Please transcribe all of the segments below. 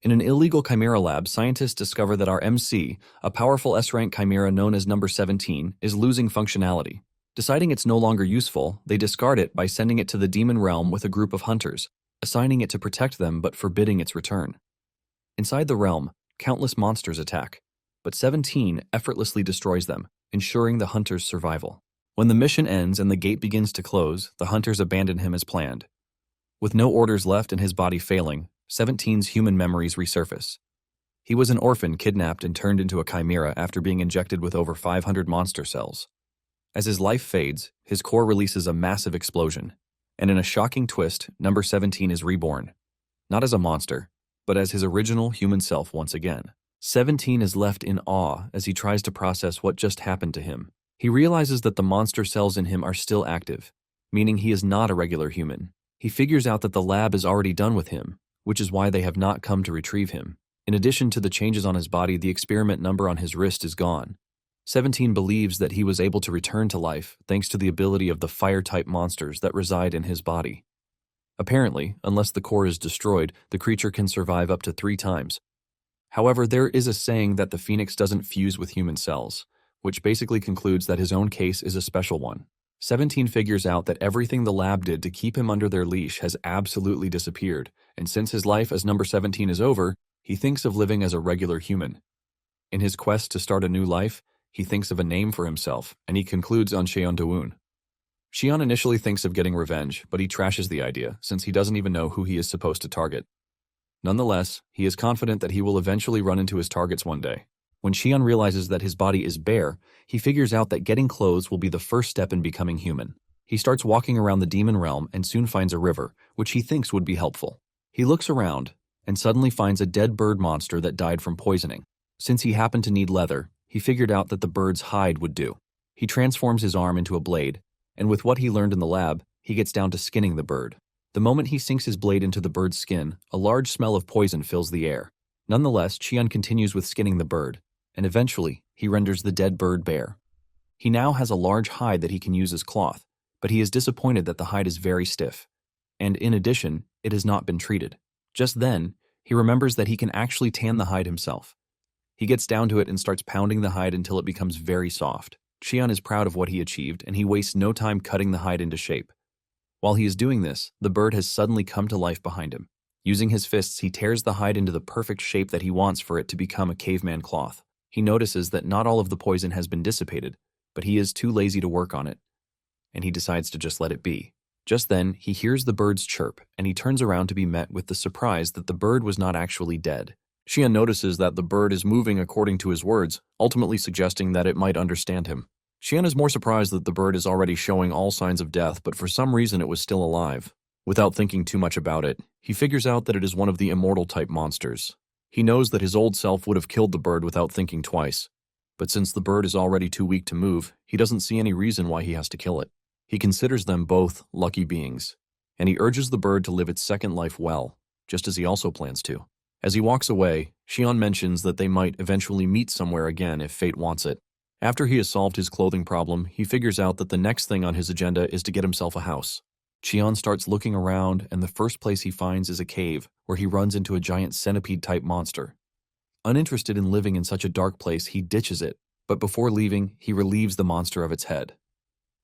In an illegal chimera lab, scientists discover that our MC, a powerful S-rank chimera known as number 17, is losing functionality. Deciding it's no longer useful, they discard it by sending it to the demon realm with a group of hunters, assigning it to protect them but forbidding its return. Inside the realm, countless monsters attack, but 17 effortlessly destroys them, ensuring the hunters' survival. When the mission ends and the gate begins to close, the hunters abandon him as planned. With no orders left and his body failing, 17's human memories resurface. He was an orphan kidnapped and turned into a chimera after being injected with over 500 monster cells. As his life fades, his core releases a massive explosion, and in a shocking twist, number 17 is reborn. Not as a monster, but as his original human self once again. 17 is left in awe as he tries to process what just happened to him. He realizes that the monster cells in him are still active, meaning he is not a regular human. He figures out that the lab is already done with him, which is why they have not come to retrieve him. In addition to the changes on his body, the experiment number on his wrist is gone. 17 believes that he was able to return to life thanks to the ability of the fire-type monsters that reside in his body. Apparently, unless the core is destroyed, the creature can survive up to 3 times. However, there is a saying that the phoenix doesn't fuse with human cells, which basically concludes that his own case is a special one. 17 figures out that everything the lab did to keep him under their leash has absolutely disappeared, and since his life as number 17 is over, he thinks of living as a regular human. In his quest to start a new life, he thinks of a name for himself, and he concludes on Cheon-Dawoon. Cheon initially thinks of getting revenge, but he trashes the idea, since he doesn't even know who he is supposed to target. Nonetheless, he is confident that he will eventually run into his targets one day. When Cheon realizes that his body is bare, he figures out that getting clothes will be the first step in becoming human. He starts walking around the demon realm and soon finds a river, which he thinks would be helpful. He looks around and suddenly finds a dead bird monster that died from poisoning. Since he happened to need leather, he figured out that the bird's hide would do. He transforms his arm into a blade, and with what he learned in the lab, he gets down to skinning the bird. The moment he sinks his blade into the bird's skin, a large smell of poison fills the air. Nonetheless, Cheon continues with skinning the bird, and eventually, he renders the dead bird bare. He now has a large hide that he can use as cloth, but he is disappointed that the hide is very stiff, and in addition, it has not been treated. Just then, he remembers that he can actually tan the hide himself. He gets down to it and starts pounding the hide until it becomes very soft. Cheon is proud of what he achieved, and he wastes no time cutting the hide into shape. While he is doing this, the bird has suddenly come to life behind him. Using his fists, he tears the hide into the perfect shape that he wants for it to become a caveman cloth. He notices that not all of the poison has been dissipated, but he is too lazy to work on it, and he decides to just let it be. Just then, he hears the bird's chirp, and he turns around to be met with the surprise that the bird was not actually dead. Cheon notices that the bird is moving according to his words, ultimately suggesting that it might understand him. Cheon is more surprised that the bird is already showing all signs of death, but for some reason it was still alive. Without thinking too much about it, he figures out that it is one of the immortal-type monsters. He knows that his old self would have killed the bird without thinking twice, but since the bird is already too weak to move, he doesn't see any reason why he has to kill it. He considers them both lucky beings, and he urges the bird to live its second life well, just as he also plans to. As he walks away, Cheon mentions that they might eventually meet somewhere again if fate wants it. After he has solved his clothing problem, he figures out that the next thing on his agenda is to get himself a house. Cheon starts looking around, and the first place he finds is a cave, where he runs into a giant centipede-type monster. Uninterested in living in such a dark place, he ditches it, but before leaving, he relieves the monster of its head.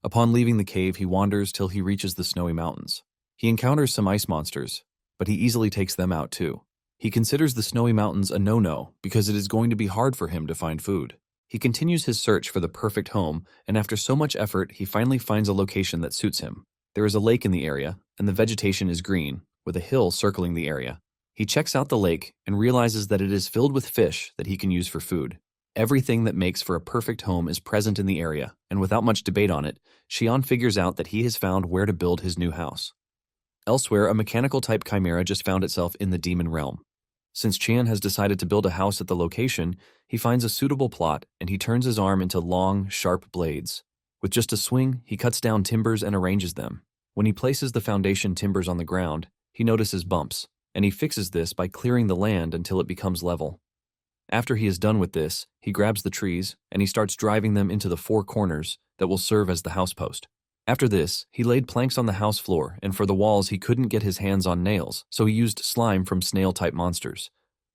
Upon leaving the cave, he wanders till he reaches the snowy mountains. He encounters some ice monsters, but he easily takes them out too. He considers the snowy mountains a no-no because it is going to be hard for him to find food. He continues his search for the perfect home, and after so much effort, he finally finds a location that suits him. There is a lake in the area, and the vegetation is green, with a hill circling the area. He checks out the lake and realizes that it is filled with fish that he can use for food. Everything that makes for a perfect home is present in the area, and without much debate on it, Cheon figures out that he has found where to build his new house. Elsewhere, a mechanical-type chimera just found itself in the demon realm. Since Cheon has decided to build a house at the location, he finds a suitable plot and he turns his arm into long, sharp blades. With just a swing, he cuts down timbers and arranges them. When he places the foundation timbers on the ground, he notices bumps, and he fixes this by clearing the land until it becomes level. After he is done with this, he grabs the trees and he starts driving them into the 4 corners that will serve as the house post. After this, he laid planks on the house floor, and for the walls he couldn't get his hands on nails, so he used slime from snail-type monsters.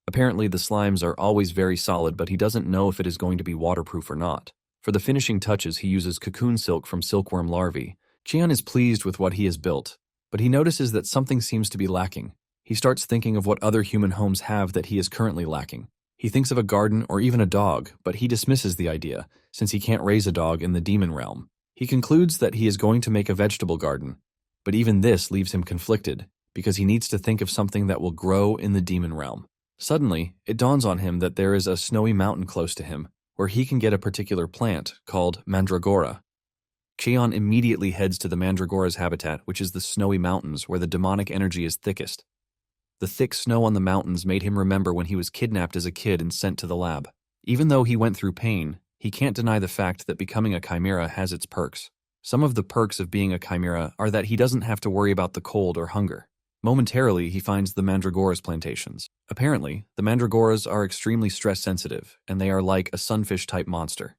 Apparently, the slimes are always very solid, but he doesn't know if it is going to be waterproof or not. For the finishing touches, he uses cocoon silk from silkworm larvae. Cheon is pleased with what he has built, but he notices that something seems to be lacking. He starts thinking of what other human homes have that he is currently lacking. He thinks of a garden or even a dog, but he dismisses the idea, since he can't raise a dog in the demon realm. He concludes that he is going to make a vegetable garden, but even this leaves him conflicted, because he needs to think of something that will grow in the demon realm. Suddenly, it dawns on him that there is a snowy mountain close to him, where he can get a particular plant called mandragora. Cheon immediately heads to the mandragora's habitat, which is the snowy mountains where the demonic energy is thickest. The thick snow on the mountains made him remember when he was kidnapped as a kid and sent to the lab. Even though he went through pain, he can't deny the fact that becoming a chimera has its perks. Some of the perks of being a chimera are that he doesn't have to worry about the cold or hunger. Momentarily, he finds the mandragora's plantations. Apparently, the mandragoras are extremely stress-sensitive, and they are like a sunfish-type monster.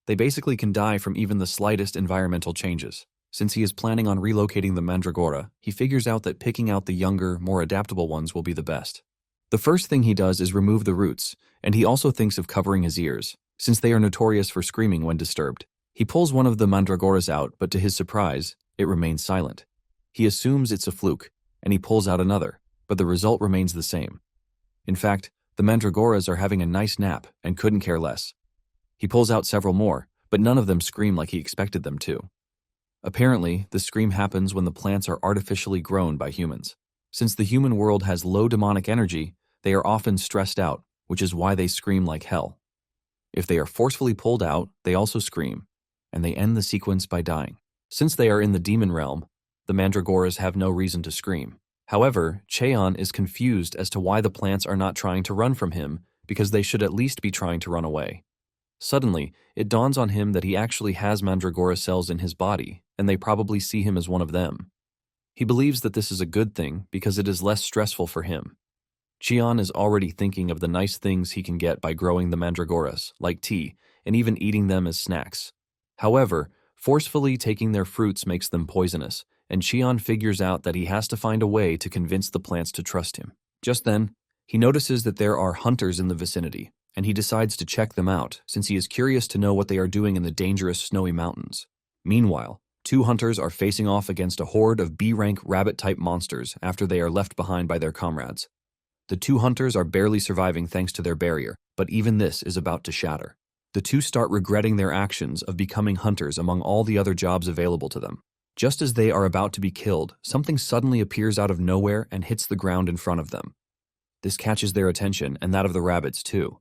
They basically can die from even the slightest environmental changes. Since he is planning on relocating the mandragora, he figures out that picking out the younger, more adaptable ones will be the best. The first thing he does is remove the roots, and he also thinks of covering his ears, since they are notorious for screaming when disturbed. He pulls one of the mandragoras out, but to his surprise, it remains silent. He assumes it's a fluke, and he pulls out another, but the result remains the same. In fact, the mandragoras are having a nice nap and couldn't care less. He pulls out several more, but none of them scream like he expected them to. Apparently, the scream happens when the plants are artificially grown by humans. Since the human world has low demonic energy, they are often stressed out, which is why they scream like hell. If they are forcefully pulled out, they also scream, and they end the sequence by dying. Since they are in the demon realm, the mandragoras have no reason to scream. However, Cheon is confused as to why the plants are not trying to run from him, because they should at least be trying to run away. Suddenly, it dawns on him that he actually has mandragora cells in his body, and they probably see him as one of them. He believes that this is a good thing because it is less stressful for him. Cheon is already thinking of the nice things he can get by growing the mandragoras, like tea, and even eating them as snacks. However, forcefully taking their fruits makes them poisonous, and Cheon figures out that he has to find a way to convince the plants to trust him. Just then, he notices that there are hunters in the vicinity, and he decides to check them out, since he is curious to know what they are doing in the dangerous snowy mountains. Meanwhile, two hunters are facing off against a horde of B-rank rabbit-type monsters after they are left behind by their comrades. The two hunters are barely surviving thanks to their barrier, but even this is about to shatter. The two start regretting their actions of becoming hunters among all the other jobs available to them. Just as they are about to be killed, something suddenly appears out of nowhere and hits the ground in front of them. This catches their attention, and that of the rabbits too.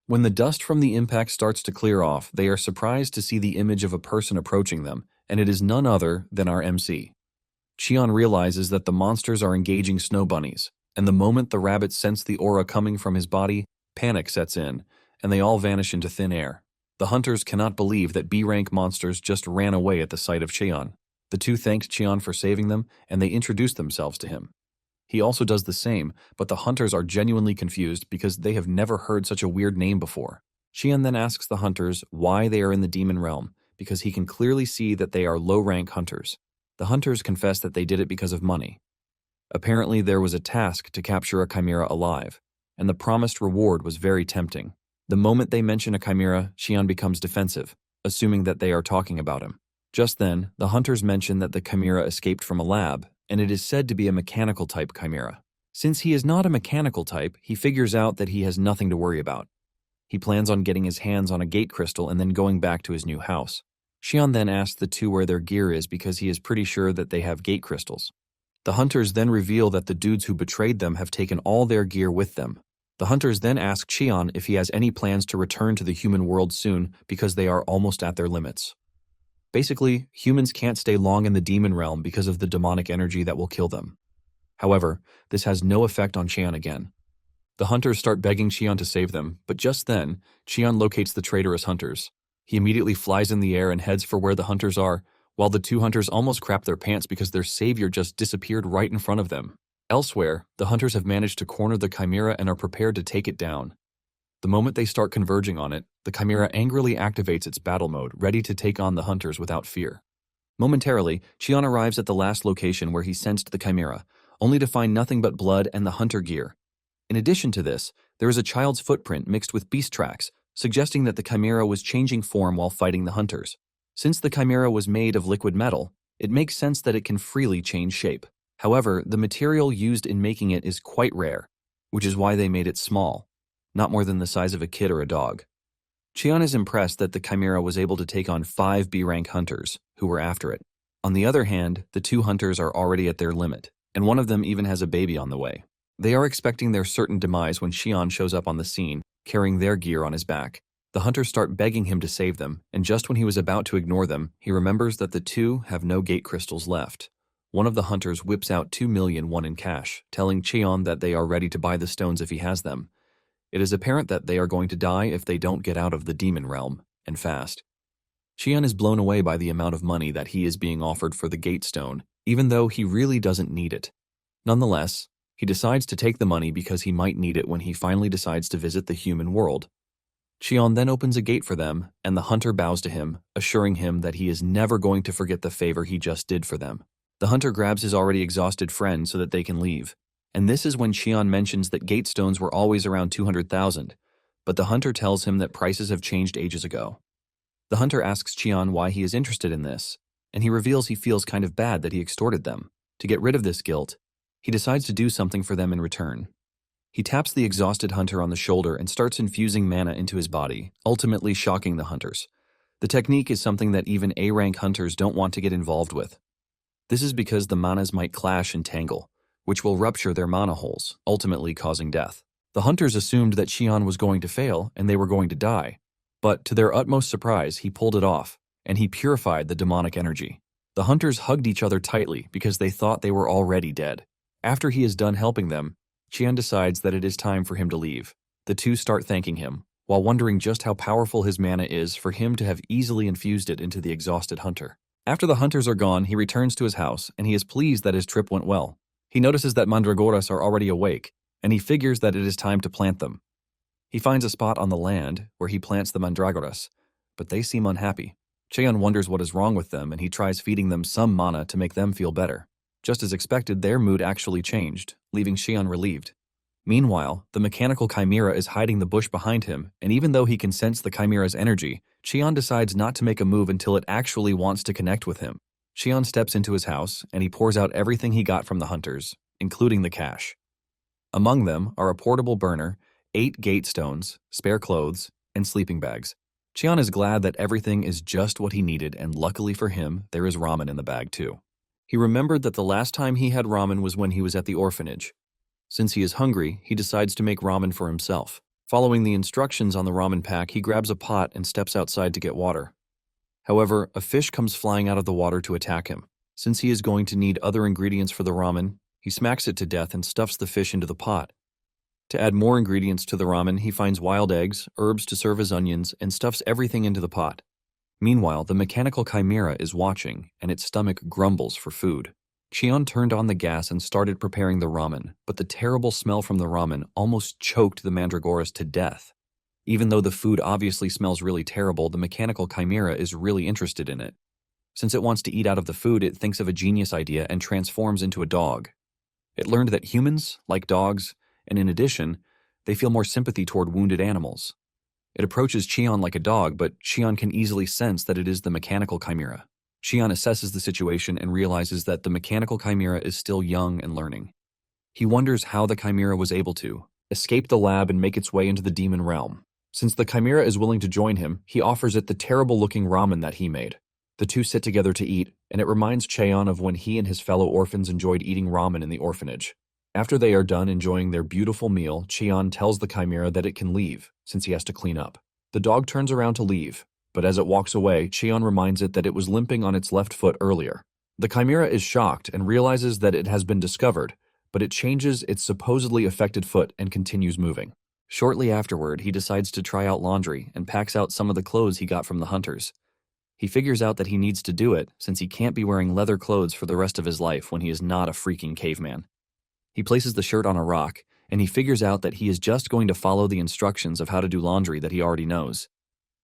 When the dust from the impact starts to clear off, they are surprised to see the image of a person approaching them, and it is none other than our MC. Cheon realizes that the monsters are engaging snow bunnies, and the moment the rabbits sense the aura coming from his body, panic sets in, and they all vanish into thin air. The hunters cannot believe that B-rank monsters just ran away at the sight of Cheon. The two thanked Cheon for saving them, and they introduced themselves to him. He also does the same, but the hunters are genuinely confused because they have never heard such a weird name before. Cheon then asks the hunters why they are in the demon realm, because he can clearly see that they are low-rank hunters. The hunters confess that they did it because of money. Apparently, there was a task to capture a chimera alive, and the promised reward was very tempting. The moment they mention a chimera, Cheon becomes defensive, assuming that they are talking about him. Just then, the hunters mention that the chimera escaped from a lab, and it is said to be a mechanical-type chimera. Since he is not a mechanical type, he figures out that he has nothing to worry about. He plans on getting his hands on a gate crystal and then going back to his new house. Cheon then asks the two where their gear is because he is pretty sure that they have gate crystals. The hunters then reveal that the dudes who betrayed them have taken all their gear with them. The hunters then ask Cheon if he has any plans to return to the human world soon because they are almost at their limits. Basically, humans can't stay long in the demon realm because of the demonic energy that will kill them. However, this has no effect on Cheon again. The hunters start begging Cheon to save them, but just then, Cheon locates the traitorous hunters. He immediately flies in the air and heads for where the hunters are, while the two hunters almost crap their pants because their savior just disappeared right in front of them. Elsewhere, the hunters have managed to corner the chimera and are prepared to take it down. The moment they start converging on it, the chimera angrily activates its battle mode, ready to take on the hunters without fear. Momentarily, Cheon arrives at the last location where he sensed the chimera, only to find nothing but blood and the hunter gear. In addition to this, there is a child's footprint mixed with beast tracks, suggesting that the Chimera was changing form while fighting the hunters. Since the Chimera was made of liquid metal, it makes sense that it can freely change shape. However, the material used in making it is quite rare, which is why they made it small, not more than the size of a kid or a dog. Cheon is impressed that the Chimera was able to take on 5 B-rank hunters, who were after it. On the other hand, the 2 hunters are already at their limit, and one of them even has a baby on the way. They are expecting their certain demise when Cheon shows up on the scene, carrying their gear on his back. The hunters start begging him to save them, and just when he was about to ignore them, he remembers that the 2 have no gate crystals left. One of the hunters whips out 2 million won in cash, telling Cheon that they are ready to buy the stones if he has them. It is apparent that they are going to die if they don't get out of the demon realm, and fast. Cheon is blown away by the amount of money that he is being offered for the gate stone, even though he really doesn't need it. Nonetheless, he decides to take the money because he might need it when he finally decides to visit the human world. Cheon then opens a gate for them, and the hunter bows to him, assuring him that he is never going to forget the favor he just did for them. The hunter grabs his already exhausted friend so that they can leave, and this is when Cheon mentions that gate stones were always around 200,000, but the hunter tells him that prices have changed ages ago. The hunter asks Cheon why he is interested in this, and he reveals he feels kind of bad that he extorted them. To get rid of this guilt, he decides to do something for them in return. He taps the exhausted hunter on the shoulder and starts infusing mana into his body, ultimately shocking the hunters. The technique is something that even A-rank hunters don't want to get involved with. This is because the manas might clash and tangle, which will rupture their mana holes, ultimately causing death. The hunters assumed that Cheon was going to fail and they were going to die, but to their utmost surprise, he pulled it off, and he purified the demonic energy. The hunters hugged each other tightly because they thought they were already dead. After he is done helping them, Cheon decides that it is time for him to leave. The 2 start thanking him, while wondering just how powerful his mana is for him to have easily infused it into the exhausted hunter. After the hunters are gone, he returns to his house, and he is pleased that his trip went well. He notices that mandragoras are already awake, and he figures that it is time to plant them. He finds a spot on the land where he plants the mandragoras, but they seem unhappy. Cheon wonders what is wrong with them, and he tries feeding them some mana to make them feel better. Just as expected, their mood actually changed, leaving Cheon relieved. Meanwhile, the mechanical Chimera is hiding the bush behind him, and even though he can sense the Chimera's energy, Cheon decides not to make a move until it actually wants to connect with him. Cheon steps into his house, and he pours out everything he got from the hunters, including the cash. Among them are a portable burner, 8 gate stones, spare clothes, and sleeping bags. Cheon is glad that everything is just what he needed, and luckily for him, there is ramen in the bag too. He remembered that the last time he had ramen was when he was at the orphanage. Since he is hungry, he decides to make ramen for himself. Following the instructions on the ramen pack, he grabs a pot and steps outside to get water. However, a fish comes flying out of the water to attack him. Since he is going to need other ingredients for the ramen, he smacks it to death and stuffs the fish into the pot. To add more ingredients to the ramen, he finds wild eggs, herbs to serve as onions, and stuffs everything into the pot. Meanwhile, the mechanical Chimera is watching, and its stomach grumbles for food. Cheon turned on the gas and started preparing the ramen, but the terrible smell from the ramen almost choked the mandragoras to death. Even though the food obviously smells really terrible, the mechanical Chimera is really interested in it. Since it wants to eat out of the food, it thinks of a genius idea and transforms into a dog. It learned that humans like dogs, and in addition, they feel more sympathy toward wounded animals. It approaches Cheon like a dog, but Cheon can easily sense that it is the mechanical Chimera. Cheon assesses the situation and realizes that the mechanical Chimera is still young and learning. He wonders how the Chimera was able to escape the lab and make its way into the demon realm. Since the Chimera is willing to join him, he offers it the terrible-looking ramen that he made. The 2 sit together to eat, and it reminds Cheon of when he and his fellow orphans enjoyed eating ramen in the orphanage. After they are done enjoying their beautiful meal, Cheon tells the Chimera that it can leave, since he has to clean up. The dog turns around to leave, but as it walks away, Cheon reminds it that it was limping on its left foot earlier. The Chimera is shocked and realizes that it has been discovered, but it changes its supposedly affected foot and continues moving. Shortly afterward, he decides to try out laundry and packs out some of the clothes he got from the hunters. He figures out that he needs to do it since he can't be wearing leather clothes for the rest of his life when he is not a freaking caveman. He places the shirt on a rock, and he figures out that he is just going to follow the instructions of how to do laundry that he already knows.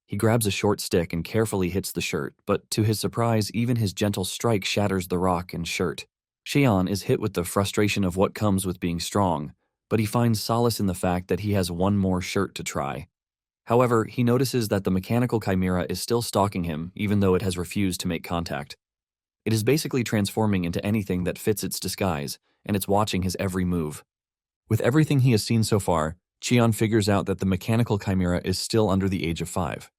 He grabs a short stick and carefully hits the shirt, but to his surprise, even his gentle strike shatters the rock and shirt. Cheon is hit with the frustration of what comes with being strong, but he finds solace in the fact that he has one more shirt to try. However, he notices that the mechanical chimera is still stalking him even though it has refused to make contact. It is basically transforming into anything that fits its disguise, and it's watching his every move. With everything he has seen so far, Cheon figures out that the mechanical chimera is still under the age of 5.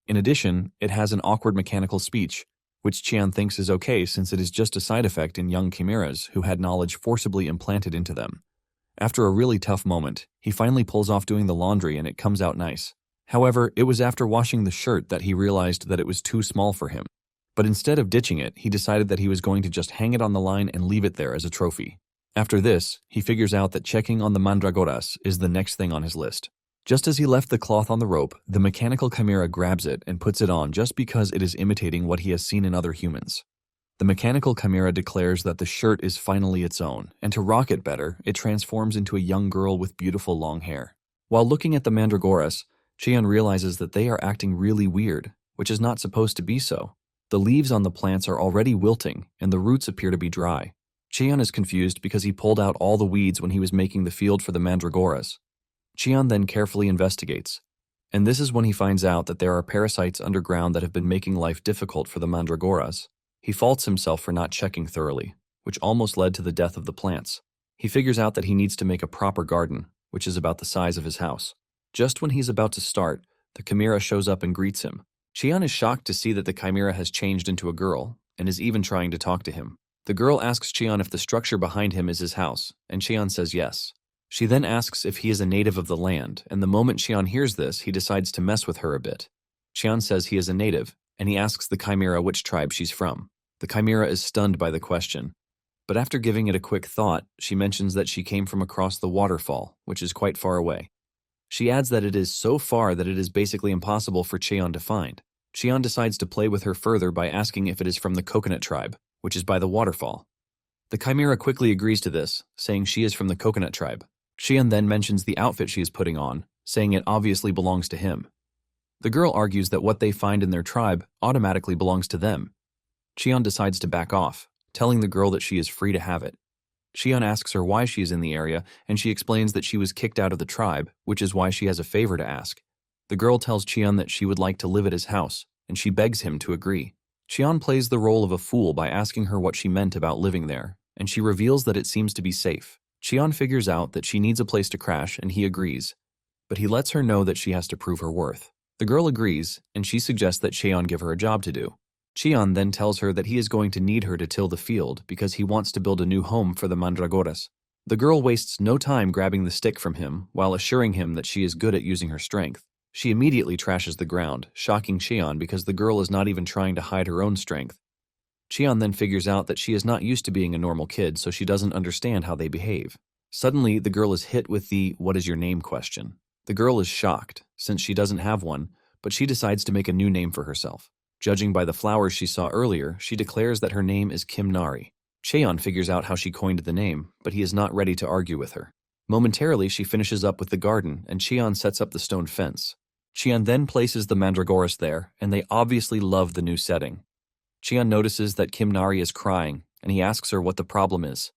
In addition, it has an awkward mechanical speech, which Cheon thinks is okay since it is just a side effect in young chimeras who had knowledge forcibly implanted into them. After a really tough moment, he finally pulls off doing the laundry and it comes out nice. However, it was after washing the shirt that he realized that it was too small for him. But instead of ditching it, he decided that he was going to just hang it on the line and leave it there as a trophy. After this, he figures out that checking on the mandragoras is the next thing on his list. Just as he left the cloth on the rope, the mechanical chimera grabs it and puts it on just because it is imitating what he has seen in other humans. The mechanical chimera declares that the shirt is finally its own, and to rock it better, it transforms into a young girl with beautiful long hair. While looking at the mandragoras, Cheon realizes that they are acting really weird, which is not supposed to be so. The leaves on the plants are already wilting, and the roots appear to be dry. Cheon is confused because he pulled out all the weeds when he was making the field for the mandragoras. Cheon then carefully investigates, and this is when he finds out that there are parasites underground that have been making life difficult for the mandragoras. He faults himself for not checking thoroughly, which almost led to the death of the plants. He figures out that he needs to make a proper garden, which is about the size of his house. Just when he's about to start, the chimera shows up and greets him. Cheon is shocked to see that the chimera has changed into a girl, and is even trying to talk to him. The girl asks Cheon if the structure behind him is his house, and Cheon says yes. She then asks if he is a native of the land, and the moment Cheon hears this, he decides to mess with her a bit. Cheon says he is a native, and he asks the chimera which tribe she's from. The chimera is stunned by the question, but after giving it a quick thought, she mentions that she came from across the waterfall, which is quite far away. She adds that it is so far that it is basically impossible for Cheon to find. Cheon decides to play with her further by asking if it is from the coconut tribe, which is by the waterfall. The chimera quickly agrees to this, saying she is from the coconut tribe. Cheon then mentions the outfit she is putting on, saying it obviously belongs to him. The girl argues that what they find in their tribe automatically belongs to them. Cheon decides to back off, telling the girl that she is free to have it. Cheon asks her why she is in the area, and she explains that she was kicked out of the tribe, which is why she has a favor to ask. The girl tells Cheon that she would like to live at his house, and she begs him to agree. Cheon plays the role of a fool by asking her what she meant about living there, and she reveals that it seems to be safe. Cheon figures out that she needs a place to crash, and he agrees, but he lets her know that she has to prove her worth. The girl agrees, and she suggests that Cheon give her a job to do. Cheon then tells her that he is going to need her to till the field because he wants to build a new home for the mandragoras. The girl wastes no time grabbing the stick from him while assuring him that she is good at using her strength. She immediately trashes the ground, shocking Cheon because the girl is not even trying to hide her own strength. Cheon then figures out that she is not used to being a normal kid, so she doesn't understand how they behave. Suddenly, the girl is hit with the "what is your name?" question. The girl is shocked, since she doesn't have one, but she decides to make a new name for herself. Judging by the flowers she saw earlier, she declares that her name is Kim Nari. Cheon figures out how she coined the name, but he is not ready to argue with her. Momentarily, she finishes up with the garden, and Cheon sets up the stone fence. Cheon then places the mandragoras there, and they obviously love the new setting. Cheon notices that Kim Nari is crying, and he asks her what the problem is.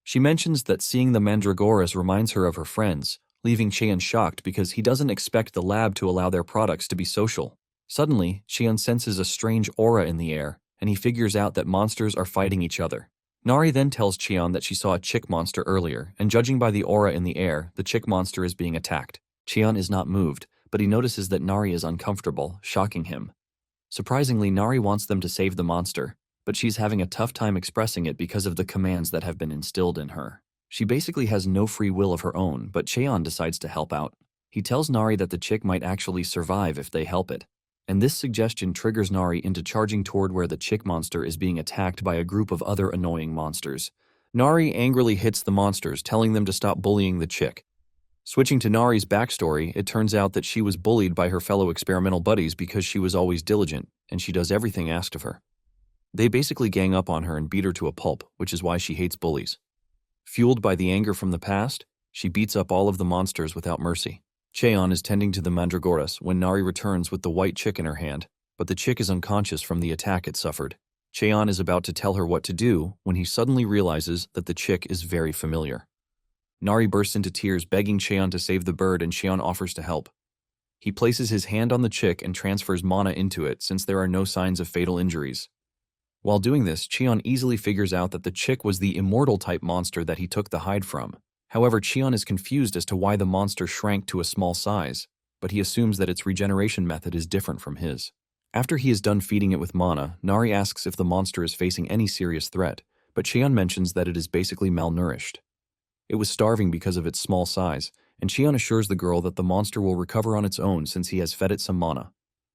She mentions that seeing the mandragoras reminds her of her friends, leaving Cheon shocked because he doesn't expect the lab to allow their products to be social. Suddenly, Cheon senses a strange aura in the air, and he figures out that monsters are fighting each other. Nari then tells Cheon that she saw a chick monster earlier, and judging by the aura in the air, the chick monster is being attacked. Cheon is not moved, but he notices that Nari is uncomfortable, shocking him. Surprisingly, Nari wants them to save the monster, but she's having a tough time expressing it because of the commands that have been instilled in her. She basically has no free will of her own, but Cheon decides to help out. He tells Nari that the chick might actually survive if they help it, and this suggestion triggers Nari into charging toward where the chick monster is being attacked by a group of other annoying monsters. Nari angrily hits the monsters, telling them to stop bullying the chick. Switching to Nari's backstory, it turns out that she was bullied by her fellow experimental buddies because she was always diligent, and she does everything asked of her. They basically gang up on her and beat her to a pulp, which is why she hates bullies. Fueled by the anger from the past, she beats up all of the monsters without mercy. Cheon is tending to the mandragoras when Nari returns with the white chick in her hand, but the chick is unconscious from the attack it suffered. Cheon is about to tell her what to do when he suddenly realizes that the chick is very familiar. Nari bursts into tears, begging Cheon to save the bird, and Cheon offers to help. He places his hand on the chick and transfers mana into it since there are no signs of fatal injuries. While doing this, Cheon easily figures out that the chick was the immortal-type monster that he took the hide from. However, Cheon is confused as to why the monster shrank to a small size, but he assumes that its regeneration method is different from his. After he is done feeding it with mana, Nari asks if the monster is facing any serious threat, but Cheon mentions that it is basically malnourished. It was starving because of its small size, and Cheon assures the girl that the monster will recover on its own since he has fed it some mana.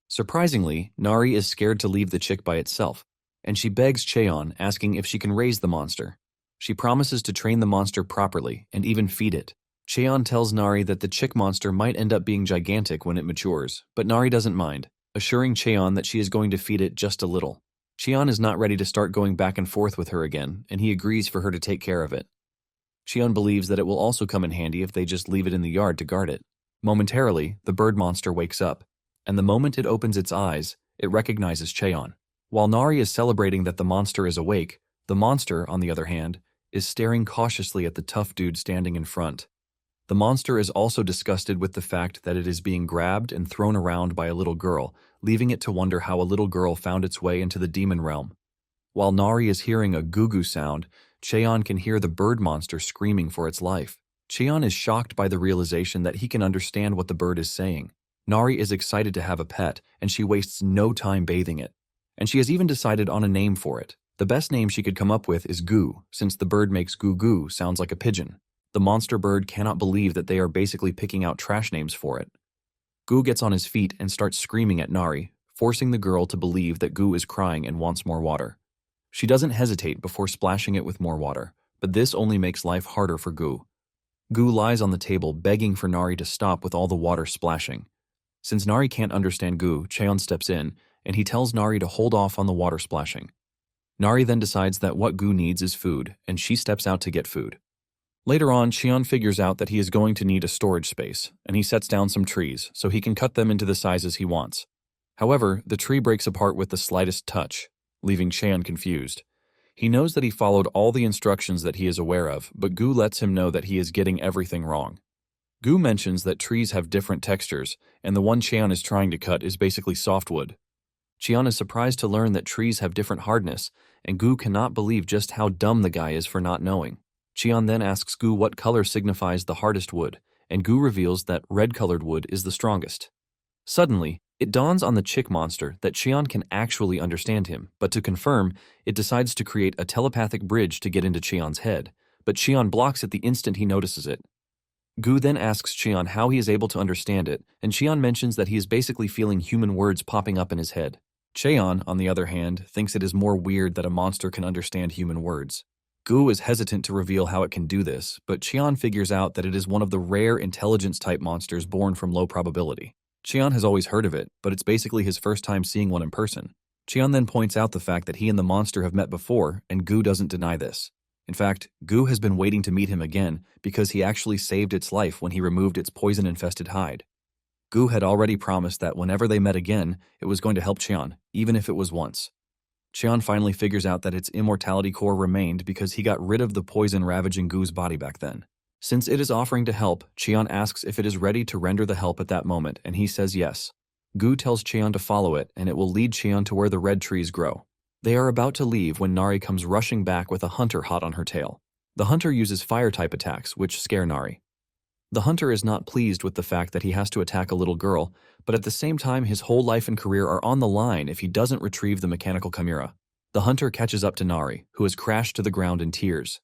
Surprisingly, Nari is scared to leave the chick by itself, and she begs Cheon, asking if she can raise the monster. She promises to train the monster properly and even feed it. Cheon tells Nari that the chick monster might end up being gigantic when it matures, but Nari doesn't mind, assuring Cheon that she is going to feed it just a little. Cheon is not ready to start going back and forth with her again, and he agrees for her to take care of it. Cheon believes that it will also come in handy if they just leave it in the yard to guard it. Momentarily, the bird monster wakes up, and the moment it opens its eyes, it recognizes Cheon. While Nari is celebrating that the monster is awake, the monster, on the other hand, is staring cautiously at the tough dude standing in front. The monster is also disgusted with the fact that it is being grabbed and thrown around by a little girl, leaving it to wonder how a little girl found its way into the demon realm. While Nari is hearing a goo-goo sound, Cheon can hear the bird monster screaming for its life. Cheon is shocked by the realization that he can understand what the bird is saying. Nari is excited to have a pet, and she wastes no time bathing it. And she has even decided on a name for it. The best name she could come up with is Goo, since the bird makes goo-goo sounds like a pigeon. The monster bird cannot believe that they are basically picking out trash names for it. Goo gets on his feet and starts screaming at Nari, forcing the girl to believe that Goo is crying and wants more water. She doesn't hesitate before splashing it with more water, but this only makes life harder for Goo. Goo lies on the table begging for Nari to stop with all the water splashing. Since Nari can't understand Goo, Cheon steps in, and he tells Nari to hold off on the water splashing. Nari then decides that what Goo needs is food, and she steps out to get food. Later on, Cheon figures out that he is going to need a storage space, and he sets down some trees so he can cut them into the sizes he wants. However, the tree breaks apart with the slightest touch, leaving Cheon confused. He knows that he followed all the instructions that he is aware of, but Goo lets him know that he is getting everything wrong. Goo mentions that trees have different textures, and the one Cheon is trying to cut is basically softwood. Cheon is surprised to learn that trees have different hardness, and Goo cannot believe just how dumb the guy is for not knowing. Cheon then asks Goo what color signifies the hardest wood, and Goo reveals that red-colored wood is the strongest. Suddenly, it dawns on the chick monster that Cheon can actually understand him, but to confirm, it decides to create a telepathic bridge to get into Cheon's head, but Cheon blocks it the instant he notices it. Goo then asks Cheon how he is able to understand it, and Cheon mentions that he is basically feeling human words popping up in his head. Cheon, on the other hand, thinks it is more weird that a monster can understand human words. Goo is hesitant to reveal how it can do this, but Cheon figures out that it is one of the rare intelligence-type monsters born from low probability. Cheon has always heard of it, but it's basically his first time seeing one in person. Cheon then points out the fact that he and the monster have met before, and Goo doesn't deny this. In fact, Goo has been waiting to meet him again because he actually saved its life when he removed its poison-infested hide. Goo had already promised that whenever they met again, it was going to help Cheon, even if it was once. Cheon finally figures out that its immortality core remained because he got rid of the poison ravaging Goo's body back then. Since it is offering to help, Cheon asks if it is ready to render the help at that moment, and he says yes. Goo tells Cheon to follow it, and it will lead Cheon to where the red trees grow. They are about to leave when Nari comes rushing back with a hunter hot on her tail. The hunter uses fire-type attacks, which scare Nari. The hunter is not pleased with the fact that he has to attack a little girl, but at the same time his whole life and career are on the line if he doesn't retrieve the mechanical chimera. The hunter catches up to Nari, who has crashed to the ground in tears.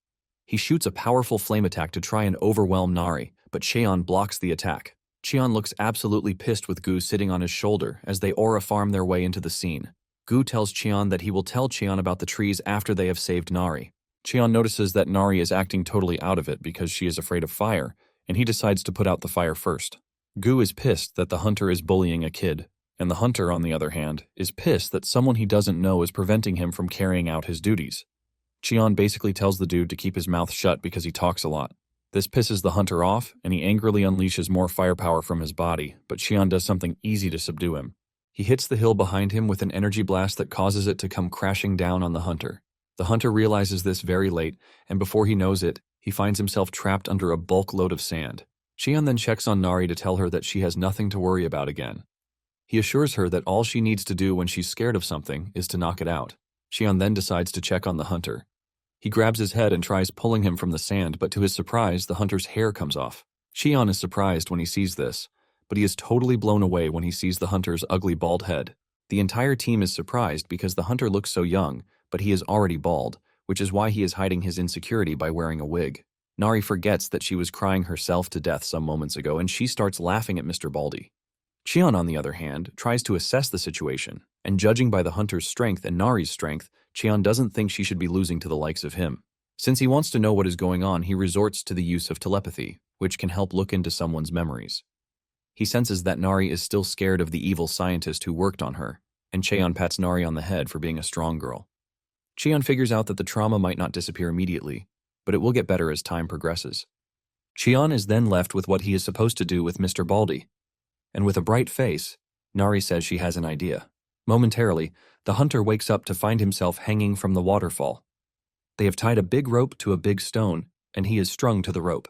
He shoots a powerful flame attack to try and overwhelm Nari, but Cheon blocks the attack. Cheon looks absolutely pissed with Goo sitting on his shoulder as they aura farm their way into the scene. Goo tells Cheon that he will tell Cheon about the trees after they have saved Nari. Cheon notices that Nari is acting totally out of it because she is afraid of fire, and he decides to put out the fire first. Goo is pissed that the hunter is bullying a kid, and the hunter, on the other hand, is pissed that someone he doesn't know is preventing him from carrying out his duties. Cheon basically tells the dude to keep his mouth shut because he talks a lot. This pisses the hunter off, and he angrily unleashes more firepower from his body, but Cheon does something easy to subdue him. He hits the hill behind him with an energy blast that causes it to come crashing down on the hunter. The hunter realizes this very late, and before he knows it, He finds himself trapped under a bulk load of sand. Cheon then checks on Nari to tell her that she has nothing to worry about again. He assures her that all she needs to do when she's scared of something is to knock it out. Cheon then decides to check on the hunter. He grabs his head and tries pulling him from the sand, but to his surprise, the hunter's hair comes off. Cheon is surprised when he sees this, but he is totally blown away when he sees the hunter's ugly bald head. The entire team is surprised because the hunter looks so young, but he is already bald, which is why he is hiding his insecurity by wearing a wig. Nari forgets that she was crying herself to death some moments ago, and she starts laughing at Mr. Baldy. Cheon, on the other hand, tries to assess the situation, and judging by the hunter's strength and Nari's strength, Cheon doesn't think she should be losing to the likes of him. Since he wants to know what is going on, he resorts to the use of telepathy, which can help look into someone's memories. He senses that Nari is still scared of the evil scientist who worked on her, and Cheon pats Nari on the head for being a strong girl. Cheon figures out that the trauma might not disappear immediately, but it will get better as time progresses. Cheon is then left with what he is supposed to do with Mr. Baldy. And with a bright face, Nari says she has an idea. Momentarily, the hunter wakes up to find himself hanging from the waterfall. They have tied a big rope to a big stone, and he is strung to the rope.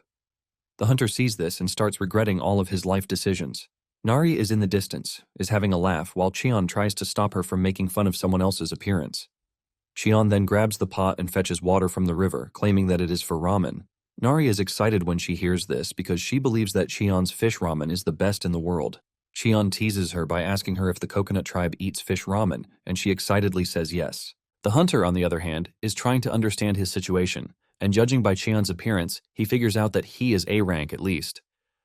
The hunter sees this and starts regretting all of his life decisions. Nari is in the distance, is having a laugh, while Cheon tries to stop her from making fun of someone else's appearance. Cheon then grabs the pot and fetches water from the river, claiming that it is for ramen. Nari is excited when she hears this because she believes that Cheon's fish ramen is the best in the world. Cheon teases her by asking her if the coconut tribe eats fish ramen, and she excitedly says yes. The hunter, on the other hand, is trying to understand his situation, and judging by Cheon's appearance, he figures out that he is A rank at least.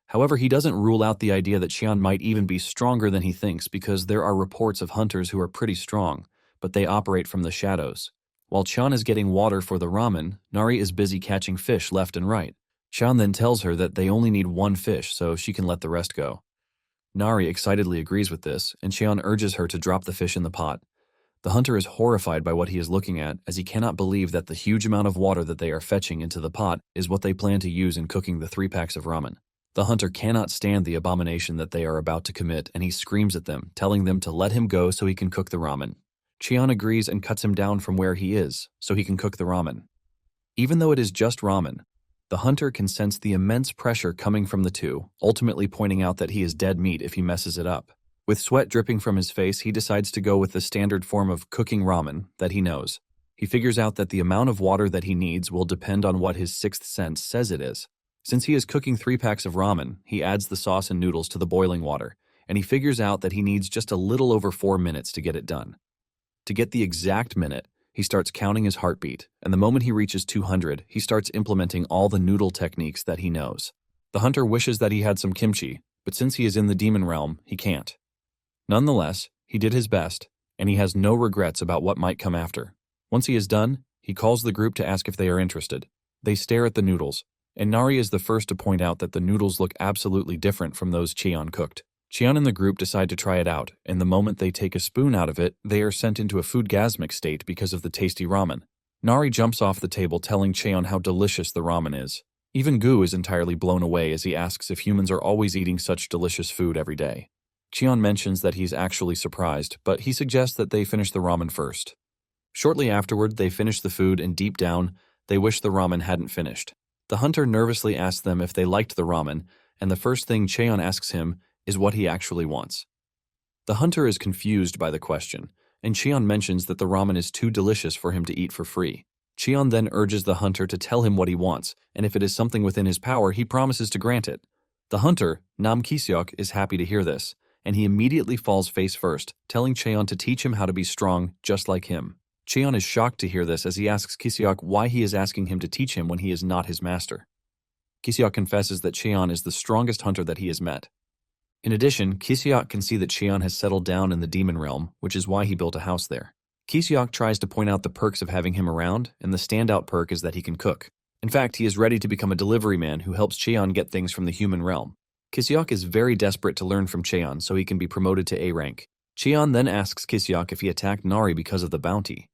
However, he doesn't rule out the idea that Cheon might even be stronger than he thinks because there are reports of hunters who are pretty strong, but they operate from the shadows. While Cheon is getting water for the ramen, Nari is busy catching fish left and right. Cheon then tells her that they only need one fish so she can let the rest go. Nari excitedly agrees with this, and Cheon urges her to drop the fish in the pot. The hunter is horrified by what he is looking at, as he cannot believe that the huge amount of water that they are fetching into the pot is what they plan to use in cooking the 3 packs of ramen. The hunter cannot stand the abomination that they are about to commit, and he screams at them, telling them to let him go so he can cook the ramen. Cheon agrees and cuts him down from where he is, so he can cook the ramen. Even though it is just ramen, the hunter can sense the immense pressure coming from the two, ultimately pointing out that he is dead meat if he messes it up. With sweat dripping from his face, he decides to go with the standard form of cooking ramen that he knows. He figures out that the amount of water that he needs will depend on what his sixth sense says it is. Since he is cooking 3 packs of ramen, he adds the sauce and noodles to the boiling water, and he figures out that he needs just a little over 4 minutes to get it done. To get the exact minute, he starts counting his heartbeat, and the moment he reaches 200, he starts implementing all the noodle techniques that he knows. The hunter wishes that he had some kimchi, but since he is in the demon realm, he can't. Nonetheless, he did his best, and he has no regrets about what might come after. Once he is done, he calls the group to ask if they are interested. They stare at the noodles, and Nari is the first to point out that the noodles look absolutely different from those Cheon cooked. Cheon and the group decide to try it out, and the moment they take a spoon out of it, they are sent into a foodgasmic state because of the tasty ramen. Nari jumps off the table telling Cheon how delicious the ramen is. Even Gu is entirely blown away as he asks if humans are always eating such delicious food every day. Cheon mentions that he's actually surprised, but he suggests that they finish the ramen first. Shortly afterward, they finish the food, and deep down, they wish the ramen hadn't finished. The hunter nervously asks them if they liked the ramen, and the first thing Cheon asks him is what he actually wants. The hunter is confused by the question, and Cheon mentions that the ramen is too delicious for him to eat for free. Cheon then urges the hunter to tell him what he wants, and if it is something within his power, he promises to grant it. The hunter, Nam Kiseok, is happy to hear this, and he immediately falls face first, telling Cheon to teach him how to be strong just like him. Cheon is shocked to hear this as he asks Kiseok why he is asking him to teach him when he is not his master. Kiseok confesses that Cheon is the strongest hunter that he has met. In addition, Kiseok can see that Cheon has settled down in the demon realm, which is why he built a house there. Kiseok tries to point out the perks of having him around, and the standout perk is that he can cook. In fact, he is ready to become a delivery man who helps Cheon get things from the human realm. Kiseok is very desperate to learn from Cheon so he can be promoted to A rank. Cheon then asks Kiseok if he attacked Nari because of the bounty.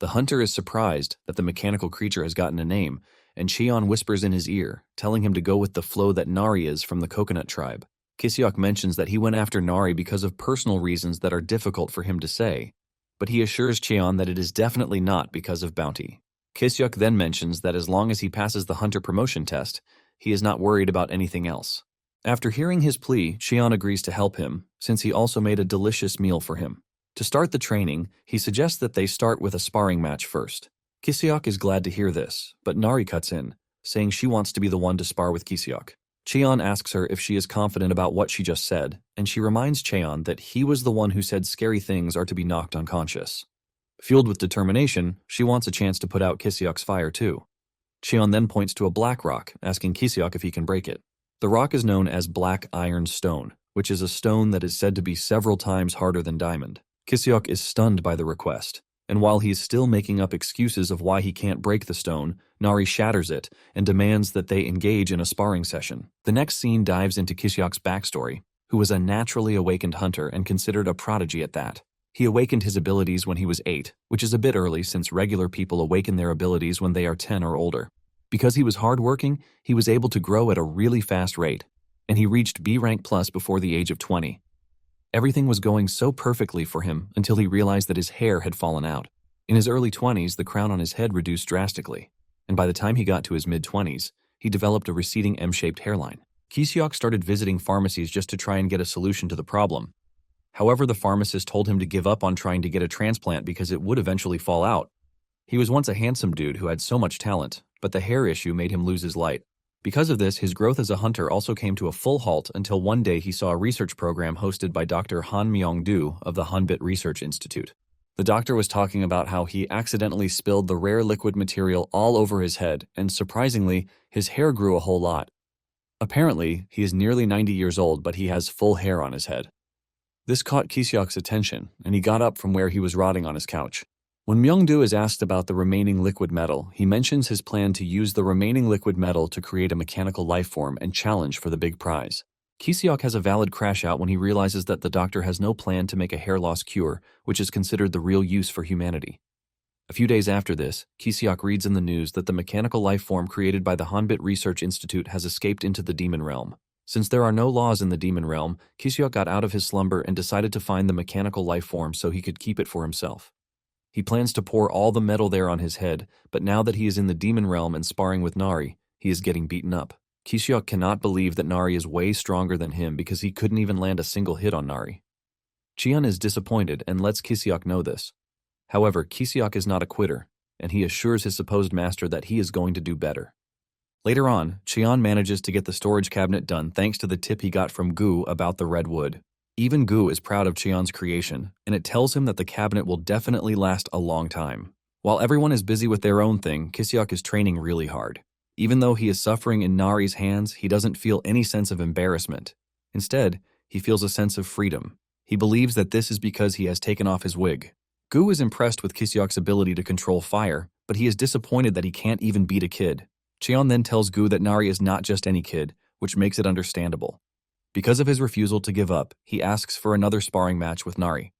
The hunter is surprised that the mechanical creature has gotten a name, and Cheon whispers in his ear, telling him to go with the flow that Nari is from the coconut tribe. Kiseok mentions that he went after Nari because of personal reasons that are difficult for him to say, but he assures Cheon that it is definitely not because of bounty. Kisyuk then mentions that as long as he passes the hunter promotion test, he is not worried about anything else. After hearing his plea, Cheon agrees to help him, since he also made a delicious meal for him. To start the training, he suggests that they start with a sparring match first. Kisyuk is glad to hear this, but Nari cuts in, saying she wants to be the one to spar with Kisyuk. Cheon asks her if she is confident about what she just said, and she reminds Cheon that he was the one who said scary things are to be knocked unconscious. Fueled with determination, she wants a chance to put out Kisyuk's fire too. Cheon then points to a black rock, asking Kisyuk if he can break it. The rock is known as Black Iron Stone, which is a stone that is said to be several times harder than diamond. Kisyuk is stunned by the request, and while he is still making up excuses of why he can't break the stone, Nari shatters it and demands that they engage in a sparring session. The next scene dives into Kisyuk's backstory, who was a naturally awakened hunter and considered a prodigy at that. He awakened his abilities when he was 8, which is a bit early since regular people awaken their abilities when they are 10 or older. Because he was hardworking, he was able to grow at a really fast rate, and he reached B rank plus before the age of 20. Everything was going so perfectly for him until he realized that his hair had fallen out. In his early 20s, the crown on his head reduced drastically, and by the time he got to his mid-20s, he developed a receding M-shaped hairline. Kisyuk started visiting pharmacies just to try and get a solution to the problem. However, the pharmacist told him to give up on trying to get a transplant because it would eventually fall out. He was once a handsome dude who had so much talent, but the hair issue made him lose his light. Because of this, his growth as a hunter also came to a full halt until one day he saw a research program hosted by Dr. Han Myung-do of the Hanbit Research Institute. The doctor was talking about how he accidentally spilled the rare liquid material all over his head, and surprisingly, his hair grew a whole lot. Apparently, he is nearly 90 years old, but he has full hair on his head. This caught Kisyuk's attention, and he got up from where he was rotting on his couch. When Myung-do is asked about the remaining liquid metal, he mentions his plan to use the remaining liquid metal to create a mechanical life form and challenge for the big prize. Kisyuk has a valid crash out when he realizes that the doctor has no plan to make a hair loss cure, which is considered the real use for humanity. A few days after this, Kisyuk reads in the news that the mechanical life form created by the Hanbit Research Institute has escaped into the demon realm. Since there are no laws in the demon realm, Kisyuk got out of his slumber and decided to find the mechanical life form so he could keep it for himself. He plans to pour all the metal there on his head, but now that he is in the demon realm and sparring with Nari, he is getting beaten up. Kisyuk cannot believe that Nari is way stronger than him because he couldn't even land a single hit on Nari. Cheon is disappointed and lets Kisyuk know this. However, Kisyuk is not a quitter, and he assures his supposed master that he is going to do better. Later on, Cheon manages to get the storage cabinet done thanks to the tip he got from Gu about the red wood. Even Gu is proud of Cheon's creation, and it tells him that the cabinet will definitely last a long time. While everyone is busy with their own thing, Kisyuk is training really hard. Even though he is suffering in Nari's hands, he doesn't feel any sense of embarrassment. Instead, he feels a sense of freedom. He believes that this is because he has taken off his wig. Gu is impressed with Kisyuk's ability to control fire, but he is disappointed that he can't even beat a kid. Cheon then tells Gu that Nari is not just any kid, which makes it understandable. Because of his refusal to give up, he asks for another sparring match with Nari.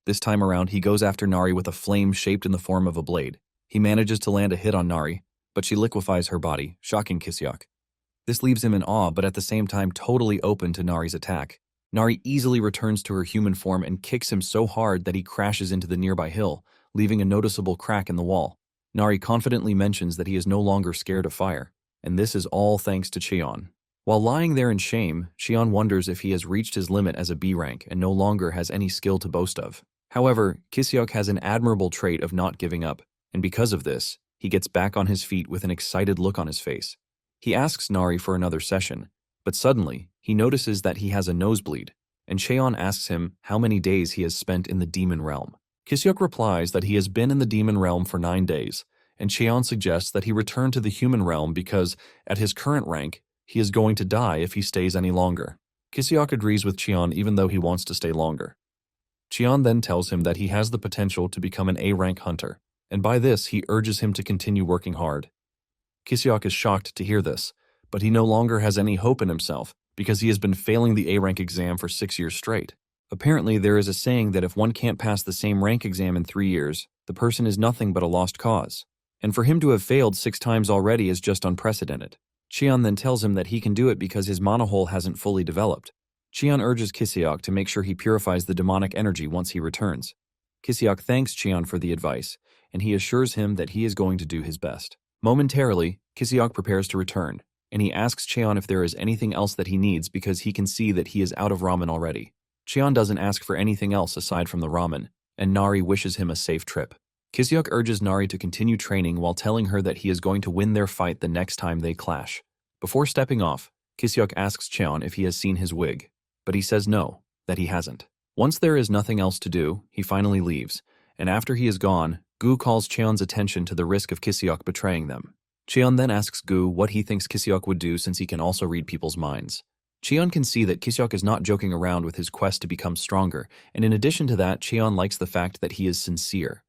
This time around, he goes after Nari with a flame shaped in the form of a blade. He manages to land a hit on Nari, but she liquefies her body, shocking Kisyuk. This leaves him in awe, but at the same time totally open to Nari's attack. Nari easily returns to her human form and kicks him so hard that he crashes into the nearby hill, leaving a noticeable crack in the wall. Nari confidently mentions that he is no longer scared of fire, and this is all thanks to Cheon. While lying there in shame, Cheon wonders if he has reached his limit as a B rank and no longer has any skill to boast of. However, Kisyuk has an admirable trait of not giving up, and because of this, he gets back on his feet with an excited look on his face. He asks Nari for another session, but suddenly, he notices that he has a nosebleed, and Cheon asks him how many days he has spent in the demon realm. Kisyuk replies that he has been in the demon realm for 9 days, and Cheon suggests that he return to the human realm because, at his current rank, he is going to die if he stays any longer. Kisyuk agrees with Cheon even though he wants to stay longer. Cheon then tells him that he has the potential to become an A-rank hunter, and by this he urges him to continue working hard. Kisyuk is shocked to hear this, but he no longer has any hope in himself because he has been failing the A-rank exam for 6 years straight. Apparently, there is a saying that if one can't pass the same rank exam in 3 years, the person is nothing but a lost cause. And for him to have failed 6 times already is just unprecedented. Cheon then tells him that he can do it because his mana hole hasn't fully developed. Cheon urges Kisyuk to make sure he purifies the demonic energy once he returns. Kisyuk thanks Cheon for the advice, and he assures him that he is going to do his best. Momentarily, Kiseok prepares to return, and he asks Cheon if there is anything else that he needs because he can see that he is out of ramen already. Cheon doesn't ask for anything else aside from the ramen, and Nari wishes him a safe trip. Kiseok urges Nari to continue training while telling her that he is going to win their fight the next time they clash. Before stepping off, Kiseok asks Cheon if he has seen his wig, but he says no, that he hasn't. Once there is nothing else to do, he finally leaves, and after he is gone, Gu calls Cheon's attention to the risk of Kiseok betraying them. Cheon then asks Gu what he thinks Kiseok would do since he can also read people's minds. Cheon can see that Kiseok is not joking around with his quest to become stronger, and in addition to that, Cheon likes the fact that he is sincere.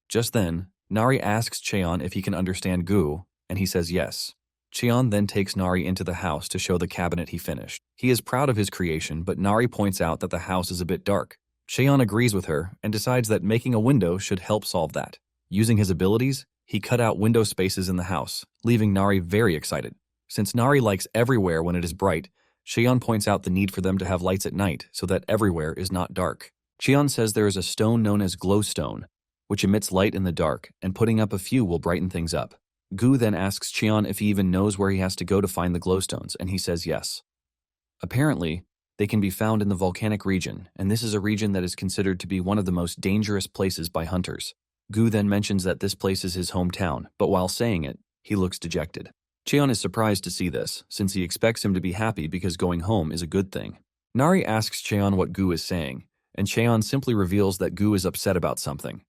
Just then, Nari asks Cheon if he can understand Gu, and he says yes. Cheon then takes Nari into the house to show the cabinet he finished. He is proud of his creation, but Nari points out that the house is a bit dark. Cheon agrees with her and decides that making a window should help solve that. Using his abilities, he cut out window spaces in the house, leaving Nari very excited. Since Nari likes everywhere when it is bright, Cheon points out the need for them to have lights at night so that everywhere is not dark. Cheon says there is a stone known as glowstone, which emits light in the dark, and putting up a few will brighten things up. Gu then asks Cheon if he even knows where he has to go to find the glowstones, and he says yes. Apparently, they can be found in the volcanic region, and this is a region that is considered to be one of the most dangerous places by hunters. Gu then mentions that this place is his hometown, but while saying it, he looks dejected. Cheon is surprised to see this, since he expects him to be happy because going home is a good thing. Nari asks Cheon what Gu is saying, and Cheon simply reveals that Gu is upset about something.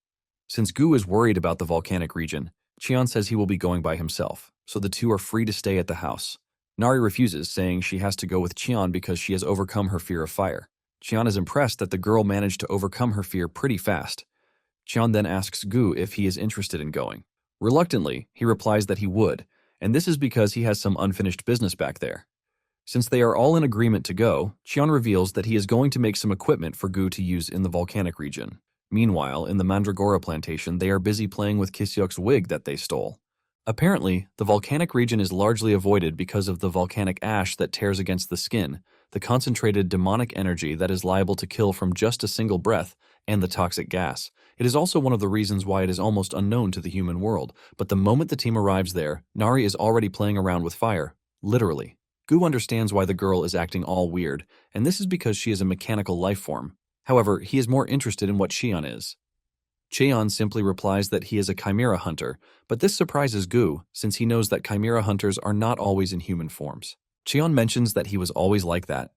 Since Gu is worried about the volcanic region, Cheon says he will be going by himself, so the two are free to stay at the house. Nari refuses, saying she has to go with Cheon because she has overcome her fear of fire. Cheon is impressed that the girl managed to overcome her fear pretty fast. Cheon then asks Gu if he is interested in going. Reluctantly, he replies that he would, and this is because he has some unfinished business back there. Since they are all in agreement to go, Cheon reveals that he is going to make some equipment for Gu to use in the volcanic region. Meanwhile, in the Mandragora plantation, they are busy playing with Kiseok's wig that they stole. Apparently, the volcanic region is largely avoided because of the volcanic ash that tears against the skin, the concentrated demonic energy that is liable to kill from just a single breath, and the toxic gas. It is also one of the reasons why it is almost unknown to the human world, but the moment the team arrives there, Nari is already playing around with fire, literally. Gu understands why the girl is acting all weird, and this is because she is a mechanical life form. However, he is more interested in what Cheon is. Cheon simply replies that he is a Chimera hunter, but this surprises Gu since he knows that Chimera hunters are not always in human forms. Cheon mentions that he was always like that,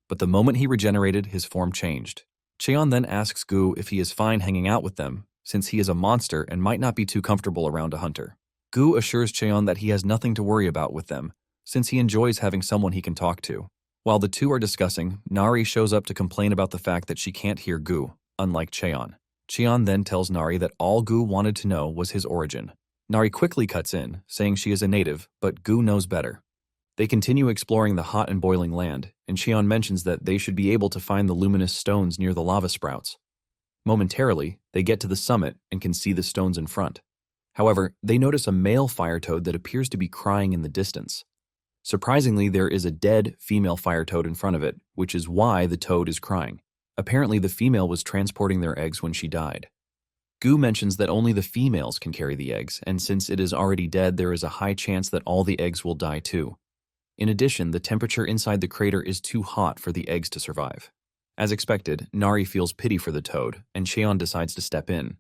but the moment he regenerated, his form changed. Cheon then asks Gu if he is fine hanging out with them, since he is a monster and might not be too comfortable around a hunter. Gu assures Cheon that he has nothing to worry about with them, since he enjoys having someone he can talk to. While the two are discussing, Nari shows up to complain about the fact that she can't hear Gu, unlike Cheon. Cheon then tells Nari that all Gu wanted to know was his origin. Nari quickly cuts in, saying she is a native, but Gu knows better. They continue exploring the hot and boiling land, and Cheon mentions that they should be able to find the luminous stones near the lava sprouts. Momentarily, they get to the summit and can see the stones in front. However, they notice a male fire toad that appears to be crying in the distance. Surprisingly, there is a dead female fire toad in front of it, which is why the toad is crying. Apparently, the female was transporting their eggs when she died. Gu mentions that only the females can carry the eggs, and since it is already dead, there is a high chance that all the eggs will die too. In addition, the temperature inside the crater is too hot for the eggs to survive. As expected, Nari feels pity for the toad, and Cheon decides to step in.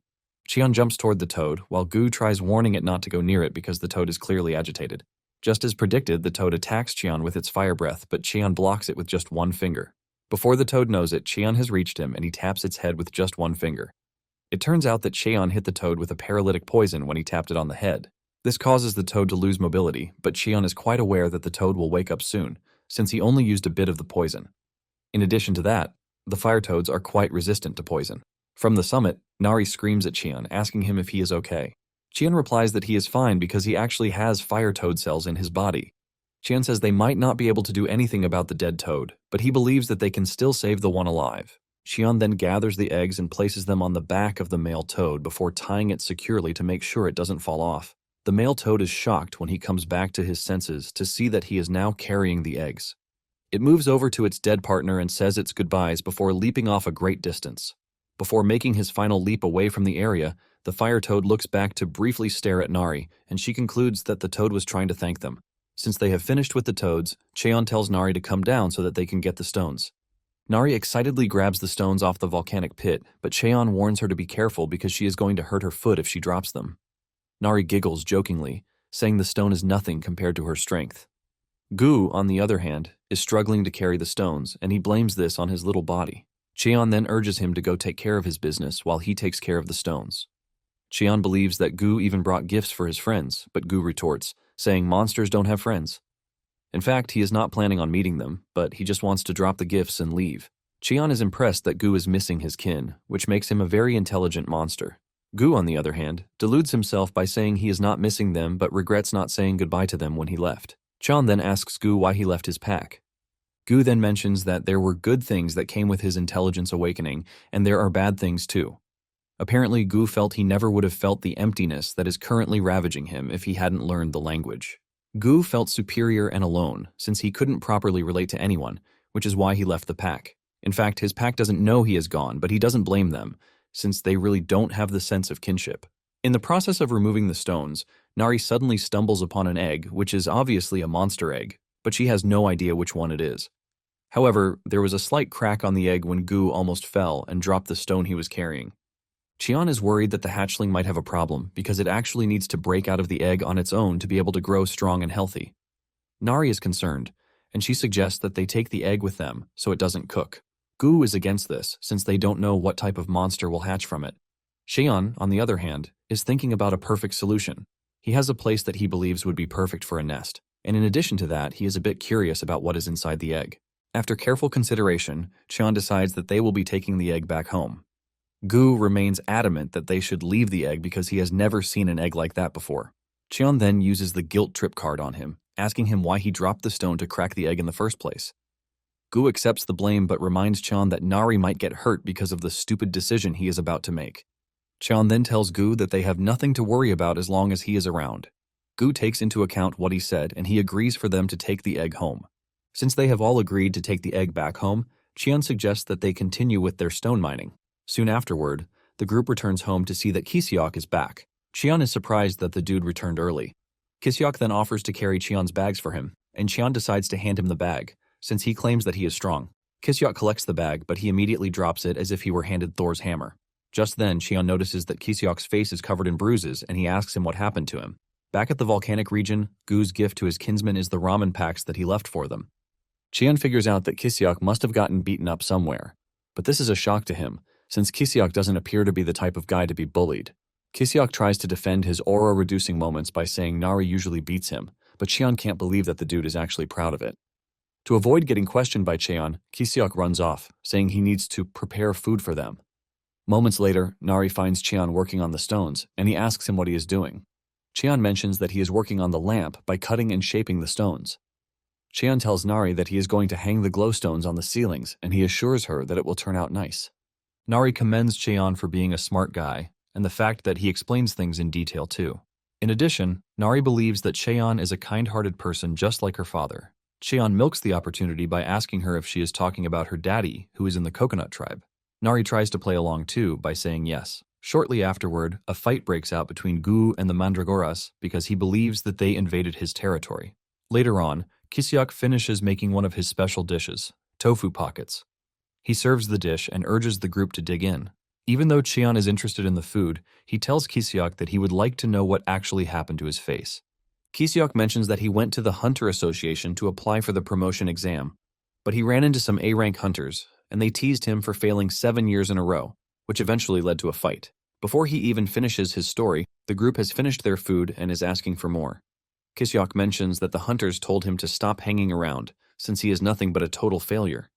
Cheon jumps toward the toad, while Gu tries warning it not to go near it because the toad is clearly agitated. Just as predicted, the toad attacks Cheon with its fire breath, but Cheon blocks it with just one finger. Before the toad knows it, Cheon has reached him and he taps its head with just one finger. It turns out that Cheon hit the toad with a paralytic poison when he tapped it on the head. This causes the toad to lose mobility, but Cheon is quite aware that the toad will wake up soon, since he only used a bit of the poison. In addition to that, the fire toads are quite resistant to poison. From the summit, Nari screams at Cheon, asking him if he is okay. Cheon replies that he is fine because he actually has fire toad cells in his body. Cheon says they might not be able to do anything about the dead toad, but he believes that they can still save the one alive. Cheon then gathers the eggs and places them on the back of the male toad before tying it securely to make sure it doesn't fall off. The male toad is shocked when he comes back to his senses to see that he is now carrying the eggs. It moves over to its dead partner and says its goodbyes before leaping off a great distance. Before making his final leap away from the area, the fire toad looks back to briefly stare at Nari, and she concludes that the toad was trying to thank them. Since they have finished with the toads, Cheon tells Nari to come down so that they can get the stones. Nari excitedly grabs the stones off the volcanic pit, but Cheon warns her to be careful because she is going to hurt her foot if she drops them. Nari giggles jokingly, saying the stone is nothing compared to her strength. Gu, on the other hand, is struggling to carry the stones, and he blames this on his little body. Cheon then urges him to go take care of his business while he takes care of the stones. Cheon believes that Gu even brought gifts for his friends, but Gu retorts, saying monsters don't have friends. In fact, he is not planning on meeting them, but he just wants to drop the gifts and leave. Cheon is impressed that Gu is missing his kin, which makes him a very intelligent monster. Gu, on the other hand, deludes himself by saying he is not missing them but regrets not saying goodbye to them when he left. Cheon then asks Gu why he left his pack. Gu then mentions that there were good things that came with his intelligence awakening, and there are bad things too. Apparently, Gu felt he never would have felt the emptiness that is currently ravaging him if he hadn't learned the language. Gu felt superior and alone, since he couldn't properly relate to anyone, which is why he left the pack. In fact, his pack doesn't know he is gone, but he doesn't blame them, since they really don't have the sense of kinship. In the process of removing the stones, Nari suddenly stumbles upon an egg, which is obviously a monster egg, but she has no idea which one it is. However, there was a slight crack on the egg when Gu almost fell and dropped the stone he was carrying. Cheon is worried that the hatchling might have a problem because it actually needs to break out of the egg on its own to be able to grow strong and healthy. Nari is concerned, and she suggests that they take the egg with them so it doesn't cook. Gu is against this since they don't know what type of monster will hatch from it. Cheon, on the other hand, is thinking about a perfect solution. He has a place that he believes would be perfect for a nest, and in addition to that, he is a bit curious about what is inside the egg. After careful consideration, Cheon decides that they will be taking the egg back home. Gu remains adamant that they should leave the egg because he has never seen an egg like that before. Cheon then uses the guilt trip card on him, asking him why he dropped the stone to crack the egg in the first place. Gu accepts the blame but reminds Cheon that Nari might get hurt because of the stupid decision he is about to make. Cheon then tells Gu that they have nothing to worry about as long as he is around. Gu takes into account what he said and he agrees for them to take the egg home. Since they have all agreed to take the egg back home, Cheon suggests that they continue with their stone mining. Soon afterward, the group returns home to see that Kiseok is back. Cheon is surprised that the dude returned early. Kiseok then offers to carry Cheon's bags for him, and Cheon decides to hand him the bag, since he claims that he is strong. Kiseok collects the bag, but he immediately drops it as if he were handed Thor's hammer. Just then, Cheon notices that Kiseok's face is covered in bruises, and he asks him what happened to him. Back at the volcanic region, Gu's gift to his kinsman is the ramen packs that he left for them. Cheon figures out that Kiseok must have gotten beaten up somewhere, but this is a shock to him, since Kiseok doesn't appear to be the type of guy to be bullied. Kiseok tries to defend his aura-reducing moments by saying Nari usually beats him, but Cheon can't believe that the dude is actually proud of it. To avoid getting questioned by Cheon, Kiseok runs off, saying he needs to prepare food for them. Moments later, Nari finds Cheon working on the stones, and he asks him what he is doing. Cheon mentions that he is working on the lamp by cutting and shaping the stones. Cheon tells Nari that he is going to hang the glowstones on the ceilings, and he assures her that it will turn out nice. Nari commends Cheon for being a smart guy, and the fact that he explains things in detail too. In addition, Nari believes that Cheon is a kind-hearted person just like her father. Cheon milks the opportunity by asking her if she is talking about her daddy, who is in the coconut tribe. Nari tries to play along too by saying yes. Shortly afterward, a fight breaks out between Gu and the Mandragoras because he believes that they invaded his territory. Later on, Kiseok finishes making one of his special dishes, tofu pockets. He serves the dish and urges the group to dig in. Even though Cheon is interested in the food, he tells Kiseok that he would like to know what actually happened to his face. Kiseok mentions that he went to the Hunter Association to apply for the promotion exam, but he ran into some A-rank hunters, and they teased him for failing 7 years in a row, which eventually led to a fight. Before he even finishes his story, the group has finished their food and is asking for more. Kiseok mentions that the hunters told him to stop hanging around, since he is nothing but a total failure.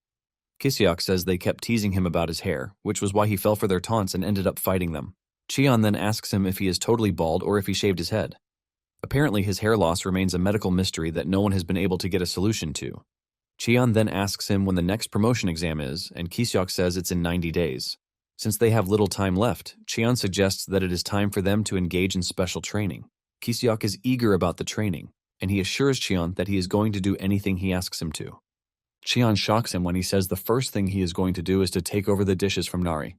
Kiseok says they kept teasing him about his hair, which was why he fell for their taunts and ended up fighting them. Cheon then asks him if he is totally bald or if he shaved his head. Apparently his hair loss remains a medical mystery that no one has been able to get a solution to. Cheon then asks him when the next promotion exam is, and Kiseok says it's in 90 days. Since they have little time left, Cheon suggests that it is time for them to engage in special training. Kiseok is eager about the training, and he assures Cheon that he is going to do anything he asks him to. Cheon shocks him when he says the first thing he is going to do is to take over the dishes from Nari.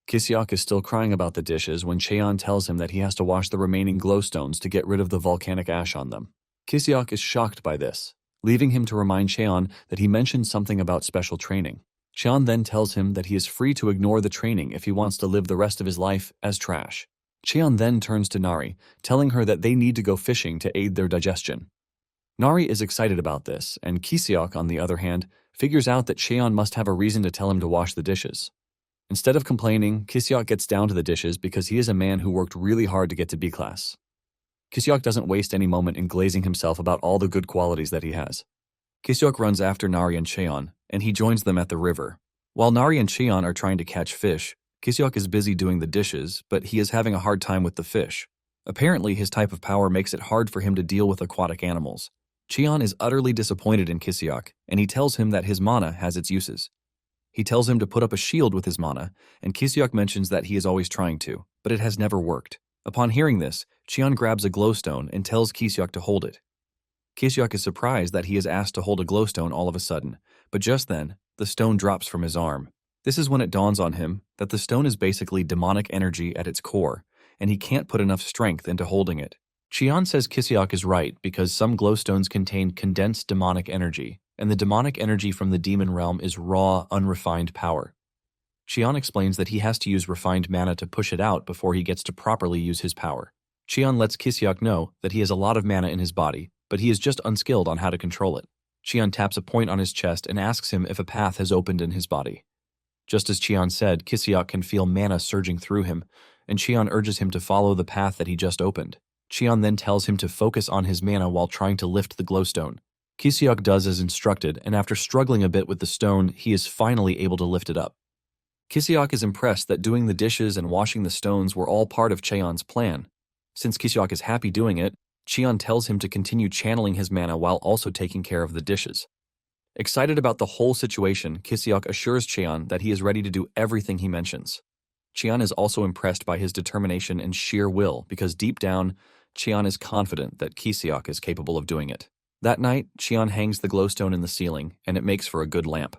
Kisiok is still crying about the dishes when Cheon tells him that he has to wash the remaining glowstones to get rid of the volcanic ash on them. Kisiok is shocked by this, leaving him to remind Cheon that he mentioned something about special training. Cheon then tells him that he is free to ignore the training if he wants to live the rest of his life as trash. Cheon then turns to Nari, telling her that they need to go fishing to aid their digestion. Nari is excited about this, and Kisiok, on the other hand, figures out that Cheon must have a reason to tell him to wash the dishes. Instead of complaining, Kisiok gets down to the dishes because he is a man who worked really hard to get to B class. Kisiok doesn't waste any moment in glazing himself about all the good qualities that he has. Kisiok runs after Nari and Cheon, and he joins them at the river. While Nari and Cheon are trying to catch fish, Kisiok is busy doing the dishes, but he is having a hard time with the fish. Apparently, his type of power makes it hard for him to deal with aquatic animals. Cheon is utterly disappointed in Kisiok, and he tells him that his mana has its uses. He tells him to put up a shield with his mana, and Kisiok mentions that he is always trying to, but it has never worked. Upon hearing this, Cheon grabs a glowstone and tells Kisiok to hold it. Kisiok is surprised that he is asked to hold a glowstone all of a sudden, but just then, the stone drops from his arm. This is when it dawns on him that the stone is basically demonic energy at its core, and he can't put enough strength into holding it. Cheon says Kisiok is right because some glowstones contain condensed demonic energy, and the demonic energy from the demon realm is raw, unrefined power. Cheon explains that he has to use refined mana to push it out before he gets to properly use his power. Cheon lets Kisiok know that he has a lot of mana in his body, but he is just unskilled on how to control it. Cheon taps a point on his chest and asks him if a path has opened in his body. Just as Cheon said, Kisiok can feel mana surging through him, and Cheon urges him to follow the path that he just opened. Cheon then tells him to focus on his mana while trying to lift the glowstone. Kisiok does as instructed, and after struggling a bit with the stone, he is finally able to lift it up. Kisiok is impressed that doing the dishes and washing the stones were all part of Cheon's plan. Since Kisiok is happy doing it, Cheon tells him to continue channeling his mana while also taking care of the dishes. Excited about the whole situation, Kisiok assures Cheon that he is ready to do everything he mentions. Cheon is also impressed by his determination and sheer will because deep down, Cheon is confident that Kisiok is capable of doing it. That night, Cheon hangs the glowstone in the ceiling, and it makes for a good lamp.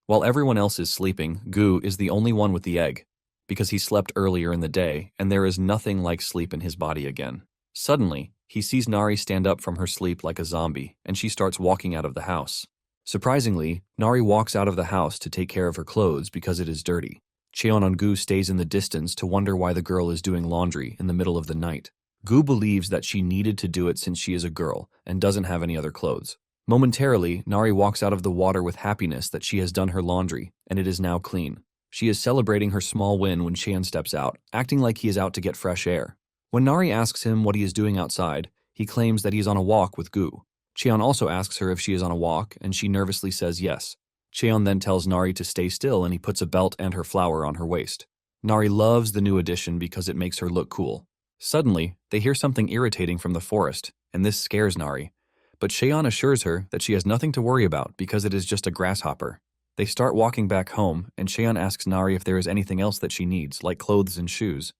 While everyone else is sleeping, Gu is the only one with the egg, because he slept earlier in the day, and there is nothing like sleep in his body again. Suddenly, he sees Nari stand up from her sleep like a zombie, and she starts walking out of the house. Surprisingly, Nari walks out of the house to take care of her clothes because it is dirty. Cheon and Gu stays in the distance to wonder why the girl is doing laundry in the middle of the night. Gu believes that she needed to do it since she is a girl and doesn't have any other clothes. Momentarily, Nari walks out of the water with happiness that she has done her laundry, and it is now clean. She is celebrating her small win when Cheon steps out, acting like he is out to get fresh air. When Nari asks him what he is doing outside, he claims that he is on a walk with Gu. Cheon also asks her if she is on a walk, and she nervously says yes. Cheon then tells Nari to stay still, and he puts a belt and her flower on her waist. Nari loves the new addition because it makes her look cool. Suddenly, they hear something irritating from the forest, and this scares Nari. But Cheon assures her that she has nothing to worry about because it is just a grasshopper. They start walking back home, and Cheon asks Nari if there is anything else that she needs, like clothes and shoes.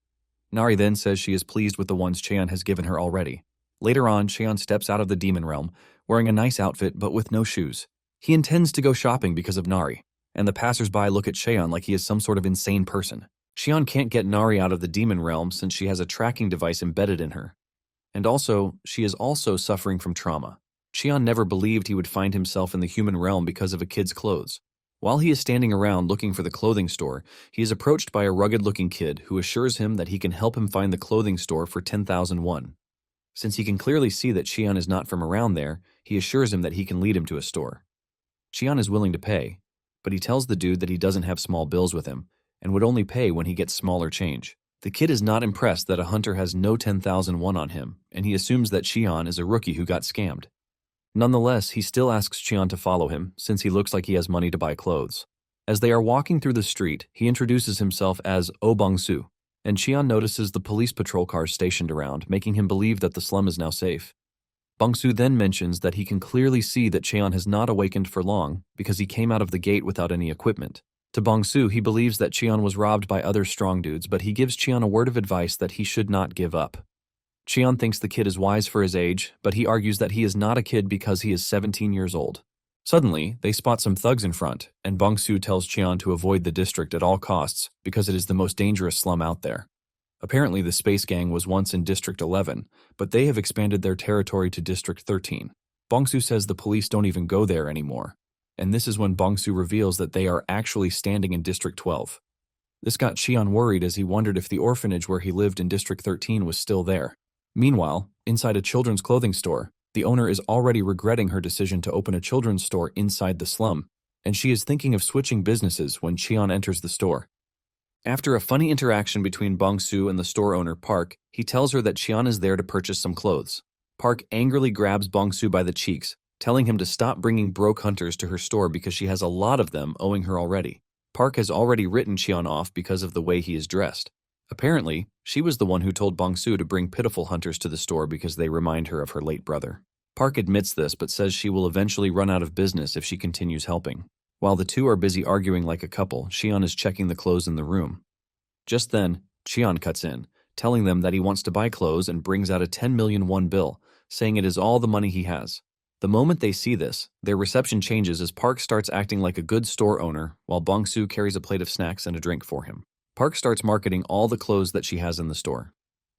Nari then says she is pleased with the ones Cheon has given her already. Later on, Cheon steps out of the demon realm, wearing a nice outfit but with no shoes. He intends to go shopping because of Nari, and the passersby look at Cheon like he is some sort of insane person. Cheon can't get Nari out of the demon realm since she has a tracking device embedded in her. And also, she is also suffering from trauma. Cheon never believed he would find himself in the human realm because of a kid's clothes. While he is standing around looking for the clothing store, he is approached by a rugged-looking kid who assures him that he can help him find the clothing store for 10,000 won. Since he can clearly see that Cheon is not from around there, he assures him that he can lead him to a store. Cheon is willing to pay, but he tells the dude that he doesn't have small bills with him, and would only pay when he gets smaller change. The kid is not impressed that a hunter has no 10,000 won on him, and he assumes that Cheon is a rookie who got scammed. Nonetheless, he still asks Cheon to follow him, since he looks like he has money to buy clothes. As they are walking through the street, he introduces himself as Oh Bong-soo, and Cheon notices the police patrol cars stationed around, making him believe that the slum is now safe. Bong-soo then mentions that he can clearly see that Cheon has not awakened for long because he came out of the gate without any equipment. To Bong-soo, he believes that Cheon was robbed by other strong dudes, but he gives Cheon a word of advice that he should not give up. Cheon thinks the kid is wise for his age, but he argues that he is not a kid because he is 17 years old. Suddenly, they spot some thugs in front, and Bongsu tells Cheon to avoid the district at all costs because it is the most dangerous slum out there. Apparently, the Space Gang was once in District 11, but they have expanded their territory to District 13. Bongsu says the police don't even go there anymore, and this is when Bongsu reveals that they are actually standing in District 12. This got Cheon worried as he wondered if the orphanage where he lived in District 13 was still there. Meanwhile, inside a children's clothing store, the owner is already regretting her decision to open a children's store inside the slum, and she is thinking of switching businesses when Cheon enters the store. After a funny interaction between Bongsu and the store owner Park, he tells her that Cheon is there to purchase some clothes. Park angrily grabs Bongsu by the cheeks, telling him to stop bringing broke hunters to her store because she has a lot of them owing her already. Park has already written Cheon off because of the way he is dressed. Apparently, she was the one who told Bongsu to bring pitiful hunters to the store because they remind her of her late brother. Park admits this but says she will eventually run out of business if she continues helping. While the two are busy arguing like a couple, Cheon is checking the clothes in the room. Just then, Cheon cuts in, telling them that he wants to buy clothes and brings out a 10 million won bill, saying it is all the money he has. The moment they see this, their reception changes as Park starts acting like a good store owner while Bongsu carries a plate of snacks and a drink for him. Park starts marketing all the clothes that she has in the store.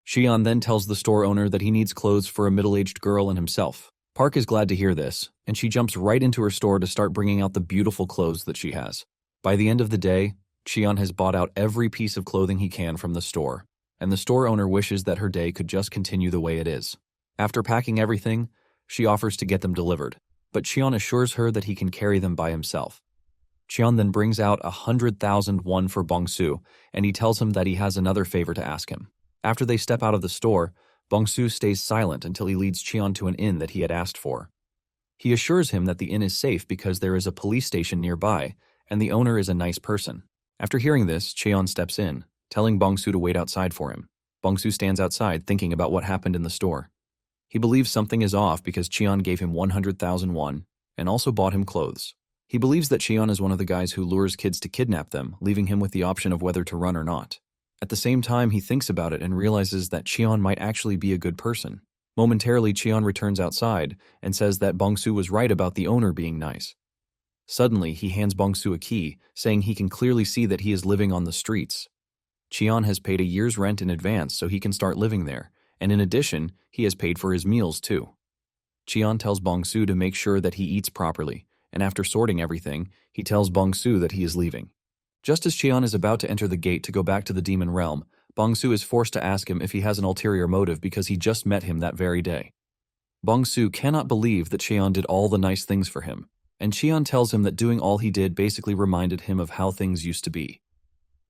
Cheon then tells the store owner that he needs clothes for a middle-aged girl and himself. Park is glad to hear this, and she jumps right into her store to start bringing out the beautiful clothes that she has. By the end of the day, Cheon has bought out every piece of clothing he can from the store, and the store owner wishes that her day could just continue the way it is. After packing everything, she offers to get them delivered, but Cheon assures her that he can carry them by himself. Cheon then brings out 100,000 won for Bongsu, and he tells him that he has another favor to ask him. After they step out of the store, Bongsu stays silent until he leads Cheon to an inn that he had asked for. He assures him that the inn is safe because there is a police station nearby, and the owner is a nice person. After hearing this, Cheon steps in, telling Bongsu to wait outside for him. Bongsu stands outside thinking about what happened in the store. He believes something is off because Cheon gave him 100,000 won and also bought him clothes. He believes that Cheon is one of the guys who lures kids to kidnap them, leaving him with the option of whether to run or not. At the same time, he thinks about it and realizes that Cheon might actually be a good person. Momentarily, Cheon returns outside and says that Bongsu was right about the owner being nice. Suddenly, he hands Bongsu a key, saying he can clearly see that he is living on the streets. Cheon has paid a year's rent in advance so he can start living there, and in addition, he has paid for his meals too. Cheon tells Bongsu to make sure that he eats properly, and after sorting everything, he tells Bongsu that he is leaving. Just as Cheon is about to enter the gate to go back to the demon realm, Bongsu is forced to ask him if he has an ulterior motive because he just met him that very day. Bongsu cannot believe that Cheon did all the nice things for him, and Cheon tells him that doing all he did basically reminded him of how things used to be.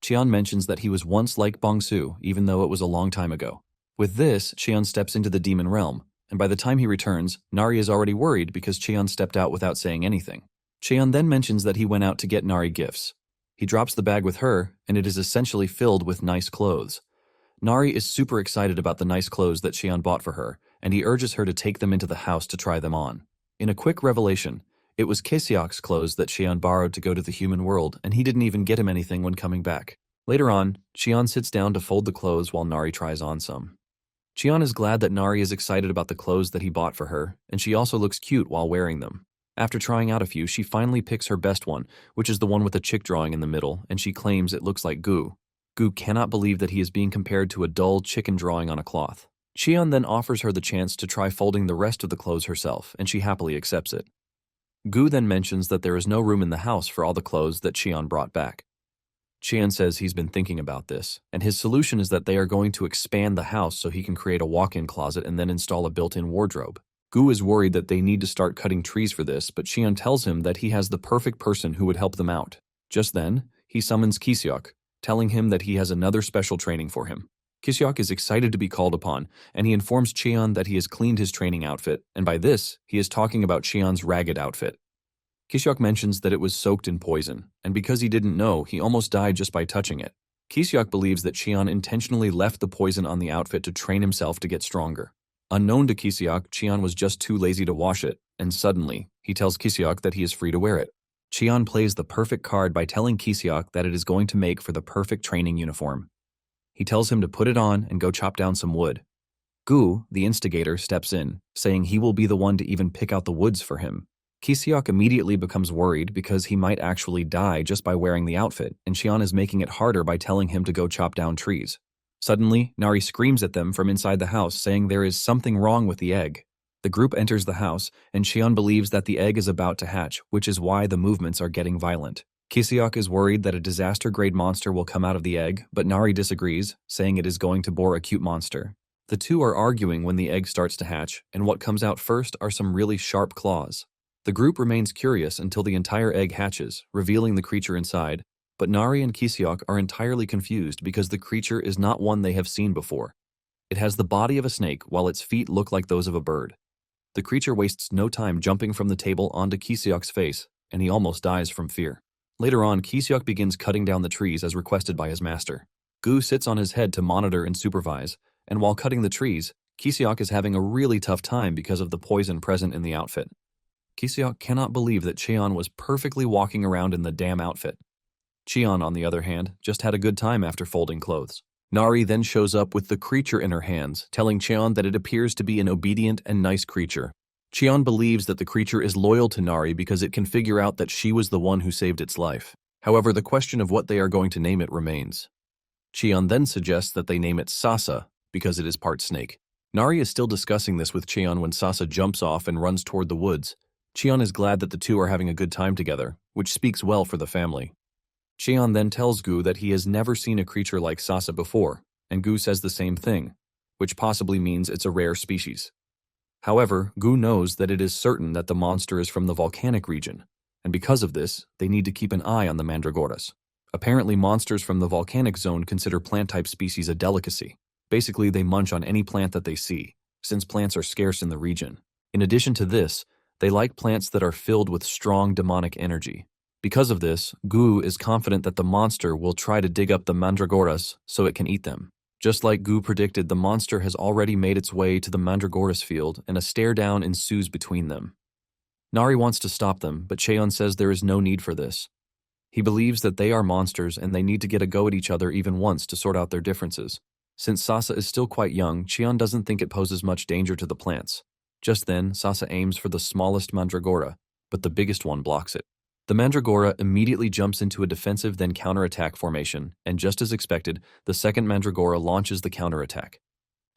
Cheon mentions that he was once like Bongsu, even though it was a long time ago. With this, Cheon steps into the demon realm, and by the time he returns, Nari is already worried because Cheon stepped out without saying anything. Cheon then mentions that he went out to get Nari gifts. He drops the bag with her, and it is essentially filled with nice clothes. Nari is super excited about the nice clothes that Cheon bought for her, and he urges her to take them into the house to try them on. In a quick revelation, it was Kisiok's clothes that Cheon borrowed to go to the human world, and he didn't even get him anything when coming back. Later on, Cheon sits down to fold the clothes while Nari tries on some. Cheon is glad that Nari is excited about the clothes that he bought for her, and she also looks cute while wearing them. After trying out a few, she finally picks her best one, which is the one with the chick drawing in the middle, and she claims it looks like Gu. Gu cannot believe that he is being compared to a dull chicken drawing on a cloth. Cheon then offers her the chance to try folding the rest of the clothes herself, and she happily accepts it. Gu then mentions that there is no room in the house for all the clothes that Cheon brought back. Cheon says he's been thinking about this, and his solution is that they are going to expand the house so he can create a walk-in closet and then install a built-in wardrobe. Gu is worried that they need to start cutting trees for this, but Cheon tells him that he has the perfect person who would help them out. Just then, he summons Kisiok, telling him that he has another special training for him. Kisiok is excited to be called upon, and he informs Cheon that he has cleaned his training outfit, and by this, he is talking about Cheon's ragged outfit. Kisiok mentions that it was soaked in poison, and because he didn't know, he almost died just by touching it. Kisiok believes that Cheon intentionally left the poison on the outfit to train himself to get stronger. Unknown to Kisiok, Cheon was just too lazy to wash it, and suddenly, he tells Kisiok that he is free to wear it. Cheon plays the perfect card by telling Kisiok that it is going to make for the perfect training uniform. He tells him to put it on and go chop down some wood. Gu, the instigator, steps in, saying he will be the one to even pick out the woods for him. Kisiok immediately becomes worried because he might actually die just by wearing the outfit, and Shion is making it harder by telling him to go chop down trees. Suddenly, Nari screams at them from inside the house, saying there is something wrong with the egg. The group enters the house, and Shion believes that the egg is about to hatch, which is why the movements are getting violent. Kisiok is worried that a disaster-grade monster will come out of the egg, but Nari disagrees, saying it is going to bore a cute monster. The two are arguing when the egg starts to hatch, and what comes out first are some really sharp claws. The group remains curious until the entire egg hatches, revealing the creature inside, but Nari and Kisiok are entirely confused because the creature is not one they have seen before. It has the body of a snake while its feet look like those of a bird. The creature wastes no time jumping from the table onto Kisiok's face, and he almost dies from fear. Later on, Kisiok begins cutting down the trees as requested by his master. Gu sits on his head to monitor and supervise, and while cutting the trees, Kisiok is having a really tough time because of the poison present in the outfit. Kisiok cannot believe that Cheon was perfectly walking around in the damn outfit. Cheon, on the other hand, just had a good time after folding clothes. Nari then shows up with the creature in her hands, telling Cheon that it appears to be an obedient and nice creature. Cheon believes that the creature is loyal to Nari because it can figure out that she was the one who saved its life. However, the question of what they are going to name it remains. Cheon then suggests that they name it Sasa because it is part snake. Nari is still discussing this with Cheon when Sasa jumps off and runs toward the woods. Cheon is glad that the two are having a good time together, which speaks well for the family. Cheon then tells Gu that he has never seen a creature like Sasa before, and Gu says the same thing, which possibly means it's a rare species. However, Gu knows that it is certain that the monster is from the volcanic region, and because of this, they need to keep an eye on the mandragoras. Apparently, monsters from the volcanic zone consider plant-type species a delicacy. Basically, they munch on any plant that they see, since plants are scarce in the region. In addition to this, they like plants that are filled with strong demonic energy. Because of this, Gu is confident that the monster will try to dig up the mandragoras so it can eat them. Just like Gu predicted, the monster has already made its way to the mandragoras field, and a stare-down ensues between them. Nari wants to stop them, but Cheon says there is no need for this. He believes that they are monsters and they need to get a go at each other even once to sort out their differences. Since Sasa is still quite young, Cheon doesn't think it poses much danger to the plants. Just then, Sasa aims for the smallest mandragora, but the biggest one blocks it. The mandragora immediately jumps into a defensive then counterattack formation, and just as expected, the second mandragora launches the counterattack.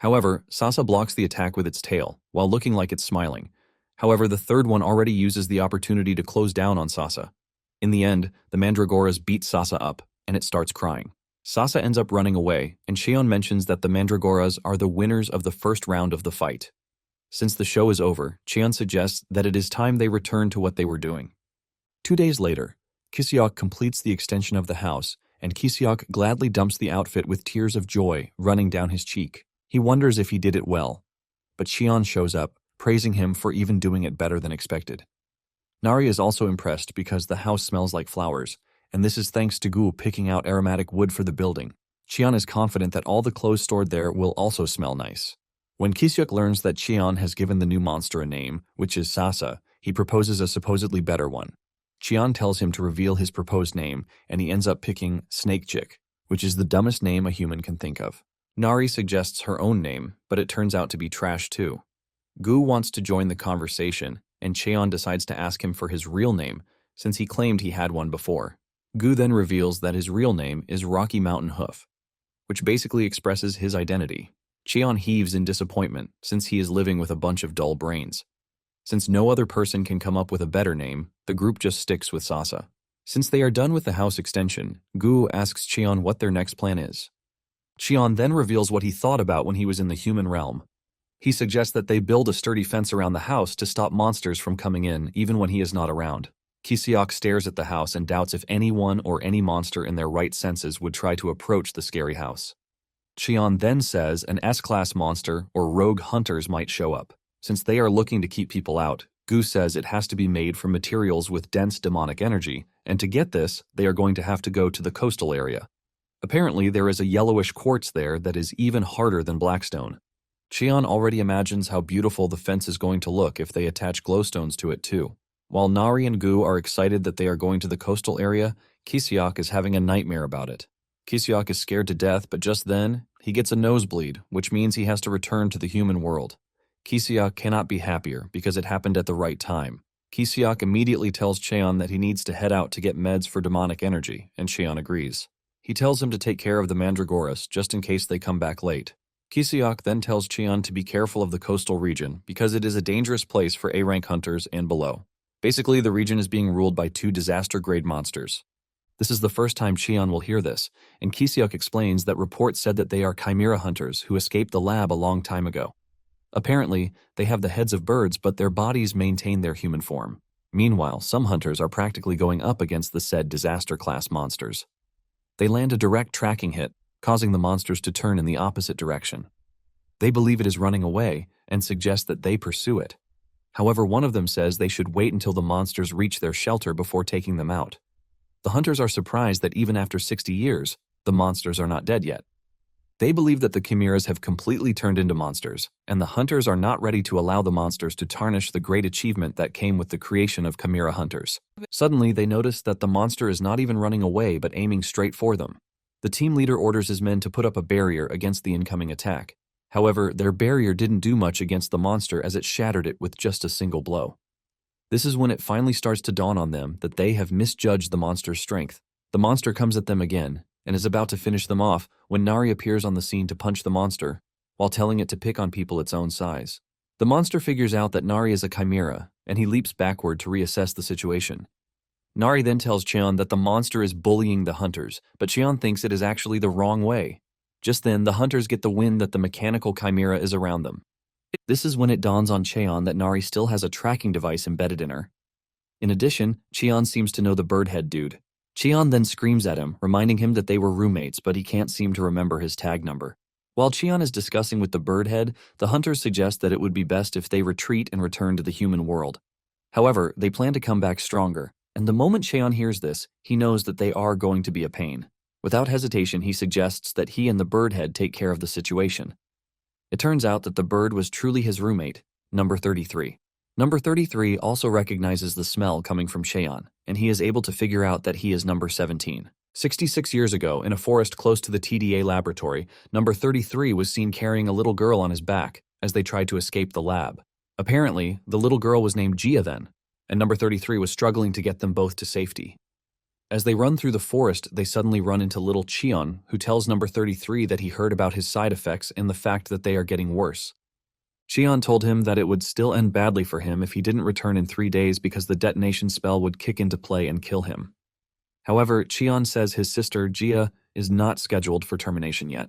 However, Sasa blocks the attack with its tail, while looking like it's smiling. However, the third one already uses the opportunity to close down on Sasa. In the end, the mandragoras beat Sasa up, and it starts crying. Sasa ends up running away, and Cheon mentions that the mandragoras are the winners of the first round of the fight. Since the show is over, Cheon suggests that it is time they return to what they were doing. 2 days later, Kisiok completes the extension of the house, and Kisiok gladly dumps the outfit with tears of joy running down his cheek. He wonders if he did it well, but Cheon shows up, praising him for even doing it better than expected. Nari is also impressed because the house smells like flowers, and this is thanks to Gu picking out aromatic wood for the building. Cheon is confident that all the clothes stored there will also smell nice. When Kisiok learns that Cheon has given the new monster a name, which is Sasa, he proposes a supposedly better one. Cheon tells him to reveal his proposed name, and he ends up picking Snake Chick, which is the dumbest name a human can think of. Nari suggests her own name, but it turns out to be trash too. Gu wants to join the conversation, and Cheon decides to ask him for his real name, since he claimed he had one before. Gu then reveals that his real name is Rocky Mountain Hoof, which basically expresses his identity. Cheon heaves in disappointment, since he is living with a bunch of dull brains. Since no other person can come up with a better name, the group just sticks with Sasa. Since they are done with the house extension, Gu asks Cheon what their next plan is. Cheon then reveals what he thought about when he was in the human realm. He suggests that they build a sturdy fence around the house to stop monsters from coming in, even when he is not around. Kisiok stares at the house and doubts if anyone or any monster in their right senses would try to approach the scary house. Cheon then says an S-class monster or rogue hunters might show up. Since they are looking to keep people out, Gu says it has to be made from materials with dense demonic energy, and to get this, they are going to have to go to the coastal area. Apparently, there is a yellowish quartz there that is even harder than blackstone. Cheon already imagines how beautiful the fence is going to look if they attach glowstones to it too. While Nari and Gu are excited that they are going to the coastal area, Kisiok is having a nightmare about it. Kisiok is scared to death, but just then, he gets a nosebleed, which means he has to return to the human world. Kisiok cannot be happier because it happened at the right time. Kisiok immediately tells Cheon that he needs to head out to get meds for demonic energy, and Cheon agrees. He tells him to take care of the Mandragoras just in case they come back late. Kisiok then tells Cheon to be careful of the coastal region because it is a dangerous place for A-rank hunters and below. Basically, the region is being ruled by 2 disaster-grade monsters. This is the first time Cheon will hear this, and Kisiok explains that reports said that they are Chimera hunters who escaped the lab a long time ago. Apparently, they have the heads of birds, but their bodies maintain their human form. Meanwhile, some hunters are practically going up against the said disaster-class monsters. They land a direct tracking hit, causing the monsters to turn in the opposite direction. They believe it is running away and suggest that they pursue it. However, one of them says they should wait until the monsters reach their shelter before taking them out. The hunters are surprised that even after 60 years, the monsters are not dead yet. They believe that the chimeras have completely turned into monsters, and the hunters are not ready to allow the monsters to tarnish the great achievement that came with the creation of chimera hunters. Suddenly, they notice that the monster is not even running away but aiming straight for them. The team leader orders his men to put up a barrier against the incoming attack. However, their barrier didn't do much against the monster as it shattered it with just a single blow. This is when it finally starts to dawn on them that they have misjudged the monster's strength. The monster comes at them again and is about to finish them off when Nari appears on the scene to punch the monster, while telling it to pick on people its own size. The monster figures out that Nari is a chimera, and he leaps backward to reassess the situation. Nari then tells Cheon that the monster is bullying the hunters, but Cheon thinks it is actually the wrong way. Just then, the hunters get the wind that the mechanical chimera is around them. This is when it dawns on Cheon that Nari still has a tracking device embedded in her. In addition, Cheon seems to know the birdhead dude. Cheon then screams at him, reminding him that they were roommates, but he can't seem to remember his tag number. While Cheon is discussing with the birdhead, the hunters suggest that it would be best if they retreat and return to the human world. However, they plan to come back stronger, and the moment Cheon hears this, he knows that they are going to be a pain. Without hesitation, he suggests that he and the birdhead take care of the situation. It turns out that the bird was truly his roommate, number 33. Number 33 also recognizes the smell coming from Cheon, and he is able to figure out that he is number 17. 66 years ago, in a forest close to the TDA laboratory, number 33 was seen carrying a little girl on his back as they tried to escape the lab. Apparently, the little girl was named Gia then, and number 33 was struggling to get them both to safety. As they run through the forest, they suddenly run into little Cheon, who tells number 33 that he heard about his side effects and the fact that they are getting worse. Cheon told him that it would still end badly for him if he didn't return in 3 days because the detonation spell would kick into play and kill him. However, Cheon says his sister, Gia, is not scheduled for termination yet.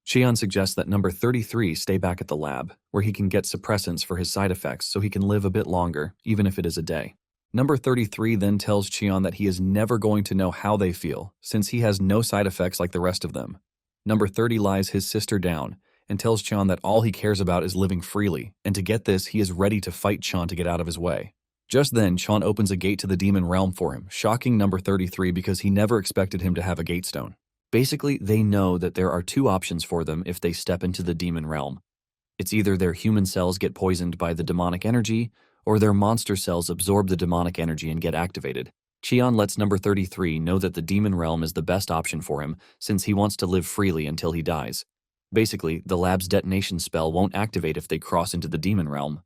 Cheon suggests that number 33 stay back at the lab, where he can get suppressants for his side effects so he can live a bit longer, even if it is a day. Number 33 then tells Cheon that he is never going to know how they feel, since he has no side effects like the rest of them. Number 30 lies his sister down, and tells Cheon that all he cares about is living freely, and to get this, he is ready to fight Cheon to get out of his way. Just then, Cheon opens a gate to the demon realm for him, shocking number 33 because he never expected him to have a gatestone. Basically, they know that there are 2 options for them if they step into the demon realm. It's either their human cells get poisoned by the demonic energy, or their monster cells absorb the demonic energy and get activated. Cheon lets number 33 know that the demon realm is the best option for him since he wants to live freely until he dies. Basically, the lab's detonation spell won't activate if they cross into the demon realm.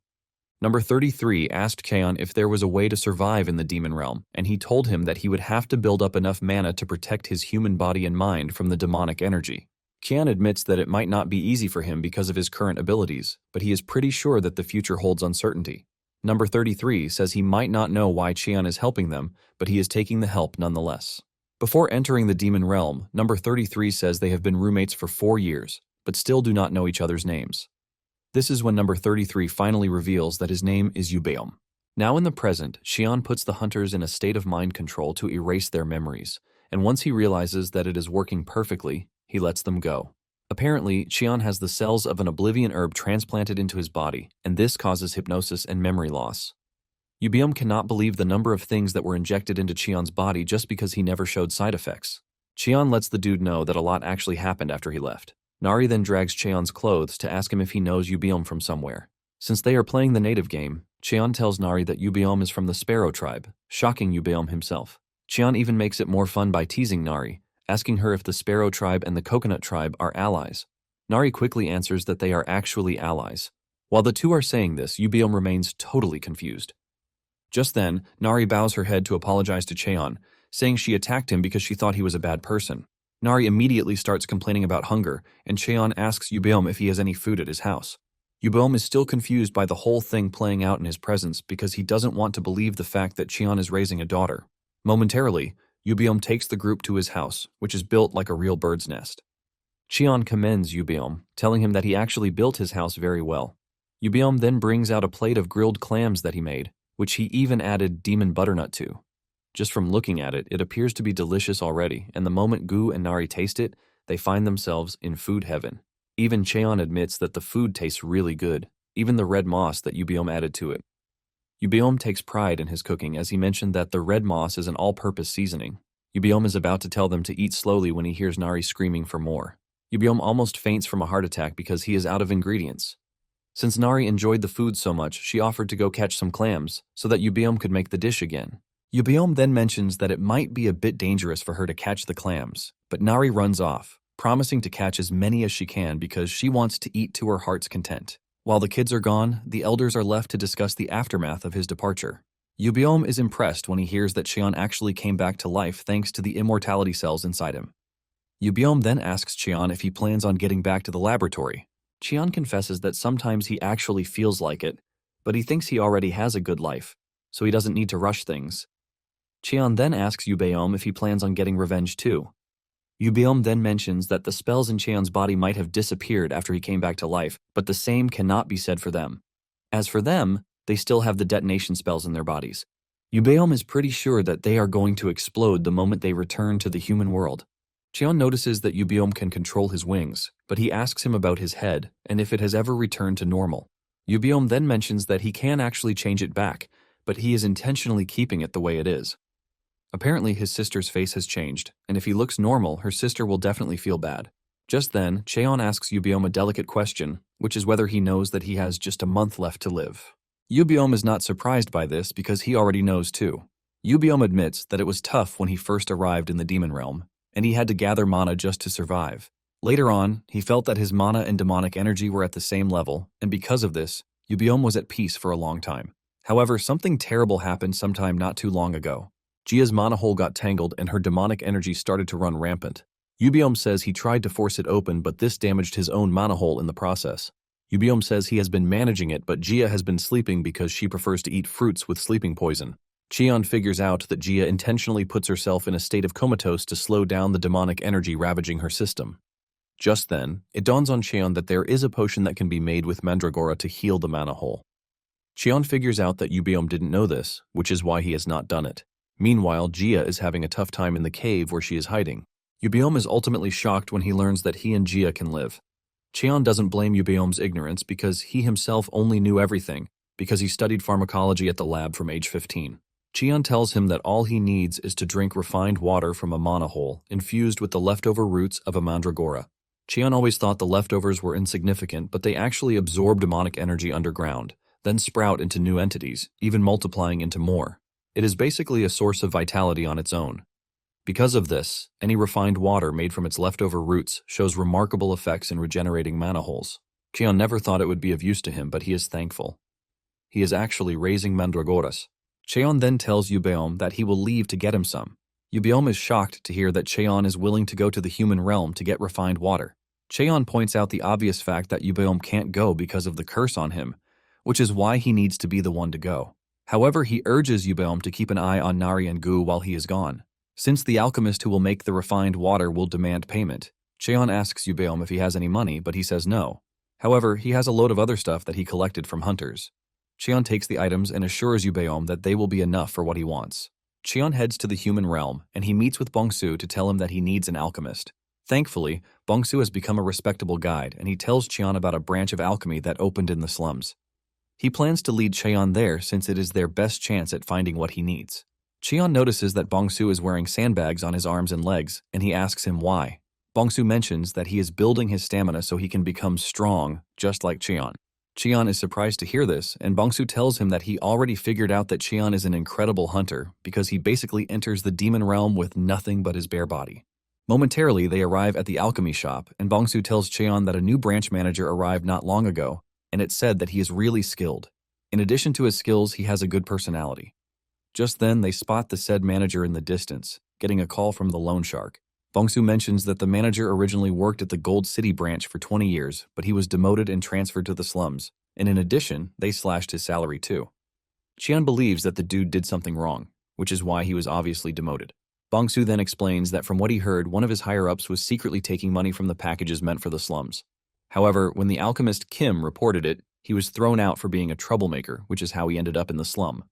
Number 33 asked Cheon if there was a way to survive in the demon realm, and he told him that he would have to build up enough mana to protect his human body and mind from the demonic energy. Cheon admits that it might not be easy for him because of his current abilities, but he is pretty sure that the future holds uncertainty. Number 33 says he might not know why Cheon is helping them, but he is taking the help nonetheless. Before entering the demon realm, number 33 says they have been roommates for 4 years, but still do not know each other's names. This is when number 33 finally reveals that his name is Ubeom. Now in the present, Cheon puts the hunters in a state of mind control to erase their memories, and once he realizes that it is working perfectly, he lets them go. Apparently, Cheon has the cells of an oblivion herb transplanted into his body, and this causes hypnosis and memory loss. Ubeom cannot believe the number of things that were injected into Cheon's body just because he never showed side effects. Cheon lets the dude know that a lot actually happened after he left. Nari then drags Cheon's clothes to ask him if he knows Ubeom from somewhere. Since they are playing the native game, Cheon tells Nari that Ubeom is from the Sparrow tribe, shocking Ubeom himself. Cheon even makes it more fun by teasing Nari, asking her if the Sparrow tribe and the Coconut tribe are allies. Nari quickly answers that they are actually allies. While the two are saying this, Ubeom remains totally confused. Just then, Nari bows her head to apologize to Cheon, saying she attacked him because she thought he was a bad person. Nari immediately starts complaining about hunger, and Cheon asks Yubeom if he has any food at his house. Yubeom is still confused by the whole thing playing out in his presence because he doesn't want to believe the fact that Cheon is raising a daughter. Momentarily, Yubeom takes the group to his house, which is built like a real bird's nest. Cheon commends Yubeom, telling him that he actually built his house very well. Yubeom then brings out a plate of grilled clams that he made, which he even added demon butternut to. Just from looking at it, it appears to be delicious already, and the moment Gu and Nari taste it, they find themselves in food heaven. Even Cheon admits that the food tastes really good, even the red moss that Yubeom added to it. Yubeom takes pride in his cooking as he mentioned that the red moss is an all-purpose seasoning. Yubeom is about to tell them to eat slowly when he hears Nari screaming for more. Yubeom almost faints from a heart attack because he is out of ingredients. Since Nari enjoyed the food so much, she offered to go catch some clams so that Yubeom could make the dish again. Yubeom then mentions that it might be a bit dangerous for her to catch the clams, but Nari runs off, promising to catch as many as she can because she wants to eat to her heart's content. While the kids are gone, the elders are left to discuss the aftermath of his departure. Yubeom is impressed when he hears that Cheon actually came back to life thanks to the immortality cells inside him. Yubeom then asks Cheon if he plans on getting back to the laboratory. Cheon confesses that sometimes he actually feels like it, but he thinks he already has a good life, so he doesn't need to rush things. Cheon then asks Yubeom if he plans on getting revenge too. Yubeom then mentions that the spells in Cheon's body might have disappeared after he came back to life, but the same cannot be said for them. As for them, they still have the detonation spells in their bodies. Yubeom is pretty sure that they are going to explode the moment they return to the human world. Cheon notices that Yubeom can control his wings, but he asks him about his head and if it has ever returned to normal. Yubeom then mentions that he can actually change it back, but he is intentionally keeping it the way it is. Apparently, his sister's face has changed, and if he looks normal, her sister will definitely feel bad. Just then, Cheon asks Yubeom a delicate question, which is whether he knows that he has just a month left to live. Yubeom is not surprised by this because he already knows too. Yubeom admits that it was tough when he first arrived in the demon realm, and he had to gather mana just to survive. Later on, he felt that his mana and demonic energy were at the same level, and because of this, Yubeom was at peace for a long time. However, something terrible happened sometime not too long ago. Jia's mana hole got tangled and her demonic energy started to run rampant. Yubeom says he tried to force it open, but this damaged his own mana hole in the process. Yubeom says he has been managing it, but Jia has been sleeping because she prefers to eat fruits with sleeping poison. Cheon figures out that Jia intentionally puts herself in a state of comatose to slow down the demonic energy ravaging her system. Just then, it dawns on Cheon that there is a potion that can be made with mandragora to heal the mana hole. Cheon figures out that Yubeom didn't know this, which is why he has not done it. Meanwhile, Jia is having a tough time in the cave where she is hiding. Yubeom is ultimately shocked when he learns that he and Jia can live. Cheon doesn't blame Yubeom's ignorance because he himself only knew everything because he studied pharmacology at the lab from age 15. Cheon tells him that all he needs is to drink refined water from a mana hole infused with the leftover roots of a mandragora. Cheon always thought the leftovers were insignificant, but they actually absorb demonic energy underground, then sprout into new entities, even multiplying into more. It is basically a source of vitality on its own. Because of this, any refined water made from its leftover roots shows remarkable effects in regenerating mana holes. Cheon never thought it would be of use to him, but he is thankful. He is actually raising mandragoras. Cheon then tells Yubeom that he will leave to get him some. Yubeom is shocked to hear that Cheon is willing to go to the human realm to get refined water. Cheon points out the obvious fact that Yubeom can't go because of the curse on him, which is why he needs to be the one to go. However, he urges Yubeom to keep an eye on Nari and Gu while he is gone. Since the alchemist who will make the refined water will demand payment, Cheon asks Yubeom if he has any money, but he says no. However, he has a load of other stuff that he collected from hunters. Cheon takes the items and assures Yubeom that they will be enough for what he wants. Cheon heads to the human realm, and he meets with Bongsu to tell him that he needs an alchemist. Thankfully, Bongsu has become a respectable guide, and he tells Cheon about a branch of alchemy that opened in the slums. He plans to lead Cheon there since it is their best chance at finding what he needs. Cheon notices that Bongsu is wearing sandbags on his arms and legs, and he asks him why. Bongsu mentions that he is building his stamina so he can become strong, just like Cheon. Cheon is surprised to hear this, and Bongsu tells him that he already figured out that Cheon is an incredible hunter because he basically enters the demon realm with nothing but his bare body. Momentarily, they arrive at the alchemy shop, and Bongsu tells Cheon that a new branch manager arrived not long ago, and it said that he is really skilled. In addition to his skills, he has a good personality. Just then, they spot the said manager in the distance, getting a call from the loan shark. Bongsu mentions that the manager originally worked at the Gold City branch for 20 years, but he was demoted and transferred to the slums, and in addition, they slashed his salary too. Qian believes that the dude did something wrong, which is why he was obviously demoted. Bongsu then explains that from what he heard, one of his higher-ups was secretly taking money from the packages meant for the slums. However, when the alchemist Kim reported it, he was thrown out for being a troublemaker, which is how he ended up in the slum.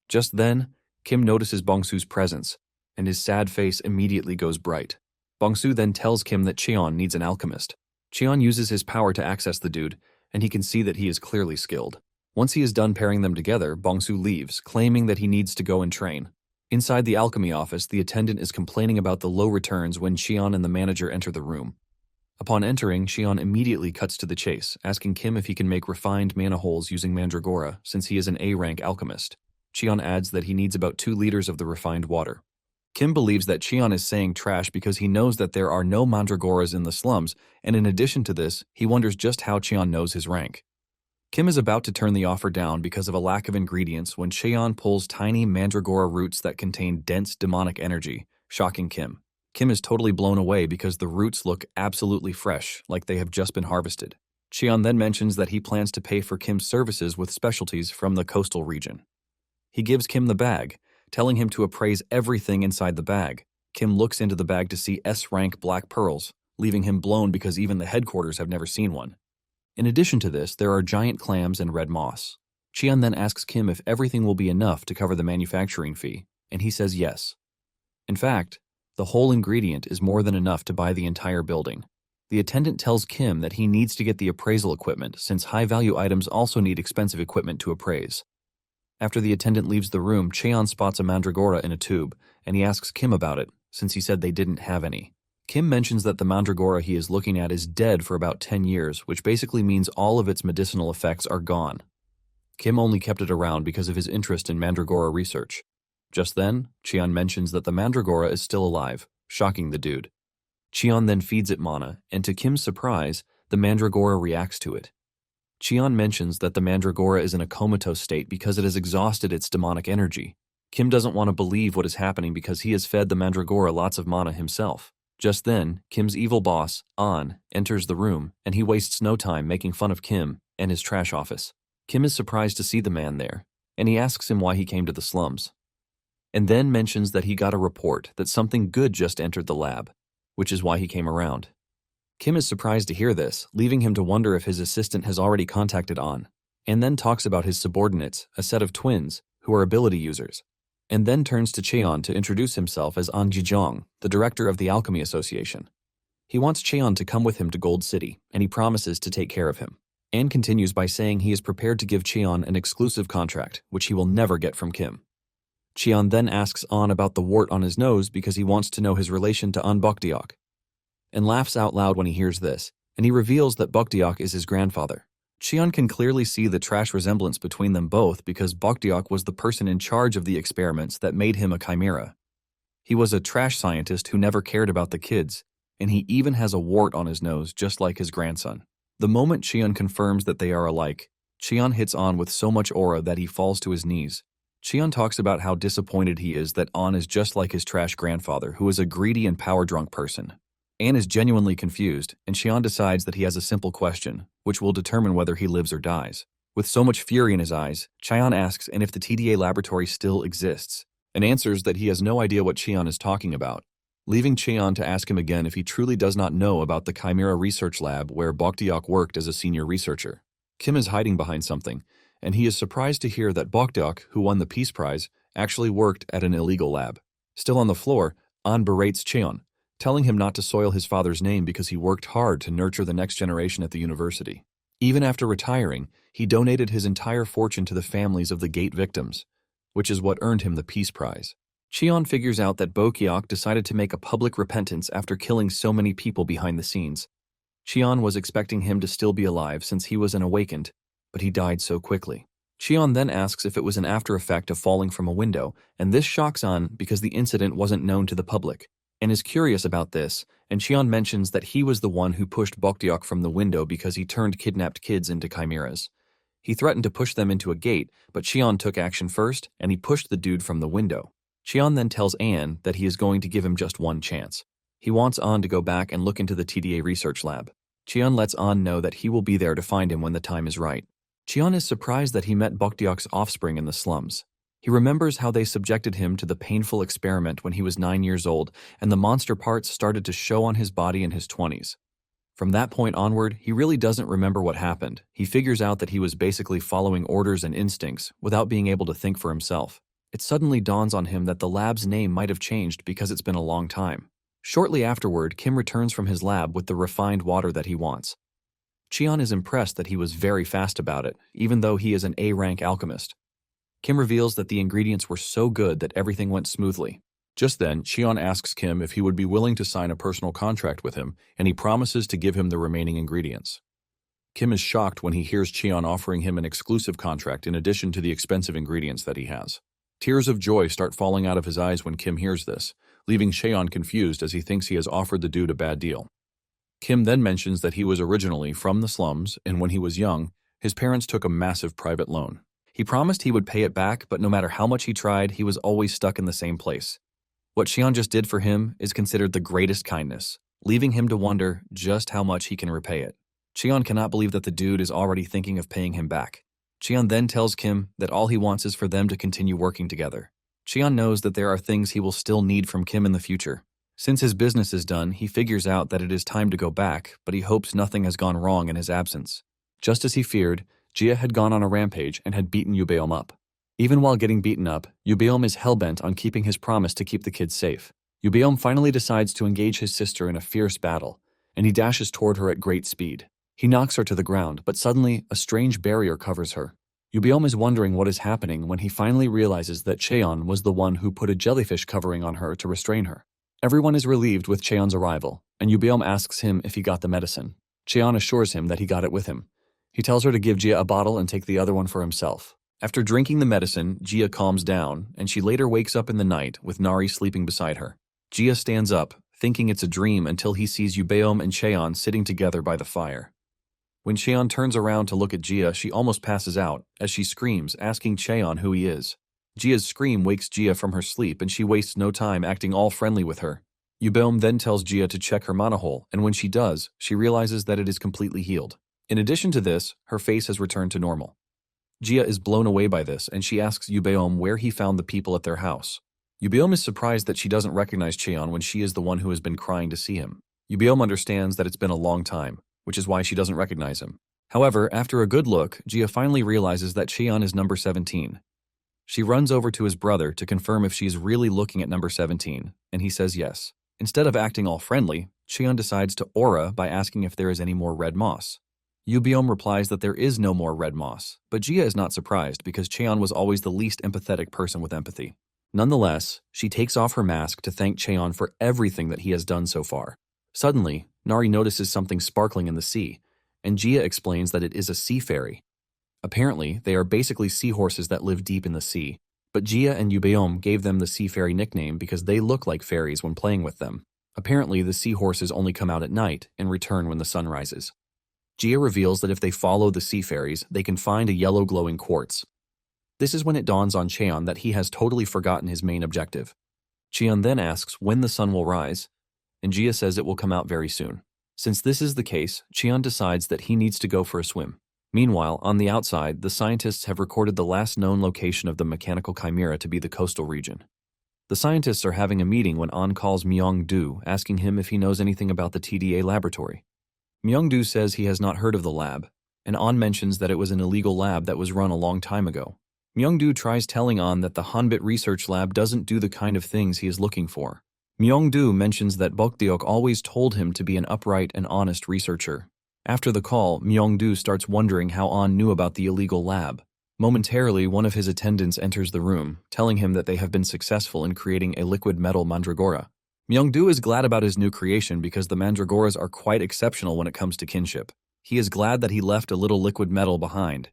Just then, Kim notices Bongsu's presence, and his sad face immediately goes bright. Bongsu then tells Kim that Cheon needs an alchemist. Cheon uses his power to access the dude, and he can see that he is clearly skilled. Once he is done pairing them together, Bongsu leaves, claiming that he needs to go and train. Inside the alchemy office, the attendant is complaining about the low returns when Cheon and the manager enter the room. Upon entering, Cheon immediately cuts to the chase, asking Kim if he can make refined mana holes using mandragora, since he is an A-rank alchemist. Cheon adds that he needs about 2 liters of the refined water. Kim believes that Cheon is saying trash because he knows that there are no mandragoras in the slums, and in addition to this, he wonders just how Cheon knows his rank. Kim is about to turn the offer down because of a lack of ingredients when Cheon pulls tiny mandragora roots that contain dense demonic energy, shocking Kim. Kim is totally blown away because the roots look absolutely fresh, like they have just been harvested. Cheon then mentions that he plans to pay for Kim's services with specialties from the coastal region. He gives Kim the bag, telling him to appraise everything inside the bag. Kim looks into the bag to see S-rank black pearls, leaving him blown because even the headquarters have never seen one. In addition to this, there are giant clams and red moss. Cheon then asks Kim if everything will be enough to cover the manufacturing fee, and he says yes. In fact, the whole ingredient is more than enough to buy the entire building. The attendant tells Kim that he needs to get the appraisal equipment since high-value items also need expensive equipment to appraise. After the attendant leaves the room, Cheon spots a mandragora in a tube, and he asks Kim about it, since he said they didn't have any. Kim mentions that the mandragora he is looking at is dead for about 10 years, which basically means all of its medicinal effects are gone. Kim only kept it around because of his interest in mandragora research. Just then, Cheon mentions that the mandragora is still alive, shocking the dude. Cheon then feeds it mana, and to Kim's surprise, the mandragora reacts to it. Cheon mentions that the mandragora is in a comatose state because it has exhausted its demonic energy. Kim doesn't want to believe what is happening because he has fed the mandragora lots of mana himself. Just then, Kim's evil boss, An, enters the room, and he wastes no time making fun of Kim and his trash office. Kim is surprised to see the man there, and he asks him why he came to the slums, and then mentions that he got a report that something good just entered the lab, which is why he came around. Kim is surprised to hear this, leaving him to wonder if his assistant has already contacted An, and then talks about his subordinates, a set of twins, who are ability users, and then turns to Cheon to introduce himself as An Jijong, the director of the Alchemy Association. He wants Cheon to come with him to Gold City, and he promises to take care of him. An continues by saying he is prepared to give Cheon an exclusive contract, which he will never get from Kim. Cheon then asks An about the wart on his nose because he wants to know his relation to An Bokdiok, and laughs out loud when he hears this, and he reveals that Bokdiok is his grandfather. Cheon can clearly see the trash resemblance between them both because Bokdiok was the person in charge of the experiments that made him a chimera. He was a trash scientist who never cared about the kids, and he even has a wart on his nose just like his grandson. The moment Cheon confirms that they are alike, Cheon hits An with so much aura that he falls to his knees. Cheon talks about how disappointed he is that An is just like his trash grandfather, who is a greedy and power-drunk person. An is genuinely confused, and Cheon decides that he has a simple question, which will determine whether he lives or dies. With so much fury in his eyes, Cheon asks if the TDA laboratory still exists, and answers that he has no idea what Cheon is talking about, leaving Cheon to ask him again if he truly does not know about the Chimera Research Lab where Bokdiok worked as a senior researcher. Kim is hiding behind something, and he is surprised to hear that Bokdiok, who won the Peace Prize, actually worked at an illegal lab. Still on the floor, An berates Cheon, telling him not to soil his father's name because he worked hard to nurture the next generation at the university. Even after retiring, he donated his entire fortune to the families of the Gate victims, which is what earned him the Peace Prize. Cheon figures out that Bokdiok decided to make a public repentance after killing so many people behind the scenes. Cheon was expecting him to still be alive since he was an awakened, but he died so quickly. Cheon then asks if it was an after effect of falling from a window, and this shocks An because the incident wasn't known to the public, and is curious about this, and Cheon mentions that he was the one who pushed Bokdiok from the window because he turned kidnapped kids into chimeras. He threatened to push them into a gate, but Cheon took action first, and he pushed the dude from the window. Cheon then tells An that he is going to give him just one chance. He wants An to go back and look into the TDA research lab. Cheon lets An know that he will be there to find him when the time is right. Cheon is surprised that he met Bokdeok's offspring in the slums. He remembers how they subjected him to the painful experiment when he was 9 years old, and the monster parts started to show on his body in his 20s. From that point onward, he really doesn't remember what happened. He figures out that he was basically following orders and instincts without being able to think for himself. It suddenly dawns on him that the lab's name might have changed because it's been a long time. Shortly afterward, Kim returns from his lab with the refined water that he wants. Cheon is impressed that he was very fast about it, even though he is an A-rank alchemist. Kim reveals that the ingredients were so good that everything went smoothly. Just then, Cheon asks Kim if he would be willing to sign a personal contract with him, and he promises to give him the remaining ingredients. Kim is shocked when he hears Cheon offering him an exclusive contract in addition to the expensive ingredients that he has. Tears of joy start falling out of his eyes when Kim hears this, leaving Cheon confused as he thinks he has offered the dude a bad deal. Kim then mentions that he was originally from the slums, and when he was young, his parents took a massive private loan. He promised he would pay it back, but no matter how much he tried, he was always stuck in the same place. What Cheon just did for him is considered the greatest kindness, leaving him to wonder just how much he can repay it. Cheon cannot believe that the dude is already thinking of paying him back. Cheon then tells Kim that all he wants is for them to continue working together. Cheon knows that there are things he will still need from Kim in the future. Since his business is done, he figures out that it is time to go back, but he hopes nothing has gone wrong in his absence. Just as he feared, Jia had gone on a rampage and had beaten Yubeom up. Even while getting beaten up, Yubeom is hellbent on keeping his promise to keep the kids safe. Yubeom finally decides to engage his sister in a fierce battle, and he dashes toward her at great speed. He knocks her to the ground, but suddenly a strange barrier covers her. Yubeom is wondering what is happening when he finally realizes that Cheon was the one who put a jellyfish covering on her to restrain her. Everyone is relieved with Cheon's arrival, and Yubeom asks him if he got the medicine. Cheon assures him that he got it with him. He tells her to give Jia a bottle and take the other one for himself. After drinking the medicine, Jia calms down, and she later wakes up in the night with Nari sleeping beside her. Jia stands up, thinking it's a dream until he sees Yubeom and Cheon sitting together by the fire. When Cheon turns around to look at Jia, she almost passes out, as she screams, asking Cheon who he is. Jia's scream wakes Jia from her sleep, and she wastes no time acting all friendly with her. Yubeom then tells Jia to check her mana hole, and when she does, she realizes that it is completely healed. In addition to this, her face has returned to normal. Jia is blown away by this, and she asks Yubeom where he found the people at their house. Yubeom is surprised that she doesn't recognize Cheon when she is the one who has been crying to see him. Yubeom understands that it's been a long time, which is why she doesn't recognize him. However, after a good look, Jia finally realizes that Cheon is number 17. She runs over to his brother to confirm if she is really looking at number 17, and he says yes. Instead of acting all friendly, Cheon decides to aura by asking if there is any more red moss. Yubeom replies that there is no more red moss, but Jia is not surprised because Cheon was always the least empathetic person with empathy. Nonetheless, she takes off her mask to thank Cheon for everything that he has done so far. Suddenly, Nari notices something sparkling in the sea, and Jia explains that it is a sea fairy. Apparently, they are basically seahorses that live deep in the sea, but Jia and Yubeom gave them the sea fairy nickname because they look like fairies when playing with them. Apparently, the seahorses only come out at night and return when the sun rises. Jia reveals that if they follow the sea fairies, they can find a yellow glowing quartz. This is when it dawns on Cheon that he has totally forgotten his main objective. Cheon then asks when the sun will rise, and Jia says it will come out very soon. Since this is the case, Cheon decides that he needs to go for a swim. Meanwhile, on the outside, the scientists have recorded the last known location of the mechanical chimera to be the coastal region. The scientists are having a meeting when An calls Myung-do, asking him if he knows anything about the TDA laboratory. Myung-do says he has not heard of the lab, and An mentions that it was an illegal lab that was run a long time ago. Myung-do tries telling An that the Hanbit research lab doesn't do the kind of things he is looking for. Myung-do mentions that Bokdeok always told him to be an upright and honest researcher. After the call, Myung-do starts wondering how An knew about the illegal lab. Momentarily, one of his attendants enters the room, telling him that they have been successful in creating a liquid metal mandragora. Myung-do is glad about his new creation because the mandragoras are quite exceptional when it comes to kinship. He is glad that he left a little liquid metal behind.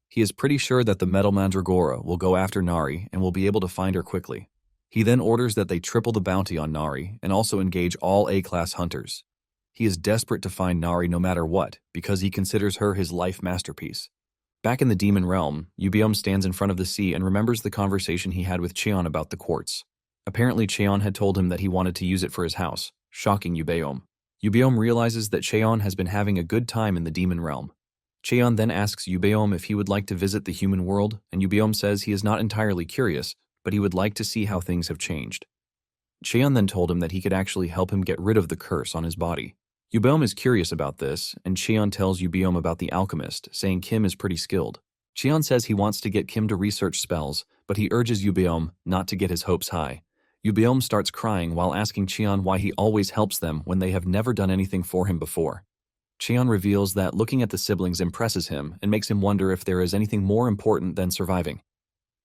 He is pretty sure that the metal mandragora will go after Nari and will be able to find her quickly. He then orders that they triple the bounty on Nari and also engage all A-class hunters. He is desperate to find Nari no matter what because he considers her his life masterpiece. Back in the demon realm, Yubiom stands in front of the sea and remembers the conversation he had with Cheon about the quartz. Apparently, Cheon had told him that he wanted to use it for his house, shocking Yubiom. Yubiom realizes that Cheon has been having a good time in the demon realm. Cheon then asks Yubiom if he would like to visit the human world, and Yubiom says he is not entirely curious, but he would like to see how things have changed. Cheon then told him that he could actually help him get rid of the curse on his body. Yubiom is curious about this, and Cheon tells Yubiom about the alchemist, saying Kim is pretty skilled. Cheon says he wants to get Kim to research spells, but he urges Yubiom not to get his hopes high. Yubiom starts crying while asking Cheon why he always helps them when they have never done anything for him before. Cheon reveals that looking at the siblings impresses him and makes him wonder if there is anything more important than surviving.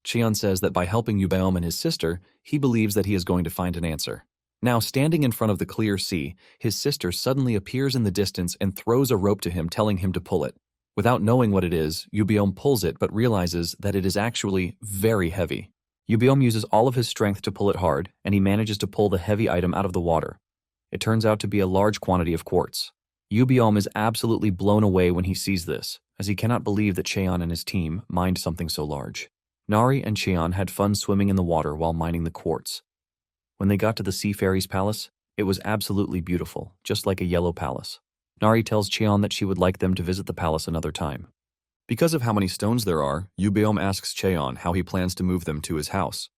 Cheon says that by helping Yubiom and his sister, he believes that he is going to find an answer. Now, standing in front of the clear sea, his sister suddenly appears in the distance and throws a rope to him, telling him to pull it. Without knowing what it is, Yubiom pulls it but realizes that it is actually very heavy. Yubiom uses all of his strength to pull it hard, and he manages to pull the heavy item out of the water. It turns out to be a large quantity of quartz. Yubiom is absolutely blown away when he sees this, as he cannot believe that Cheon and his team mined something so large. Nari and Cheon had fun swimming in the water while mining the quartz. When they got to the Sea Fairy's palace, it was absolutely beautiful, just like a yellow palace. Nari tells Cheon that she would like them to visit the palace another time. Because of how many stones there are, Yubiom asks Cheon how he plans to move them to his house.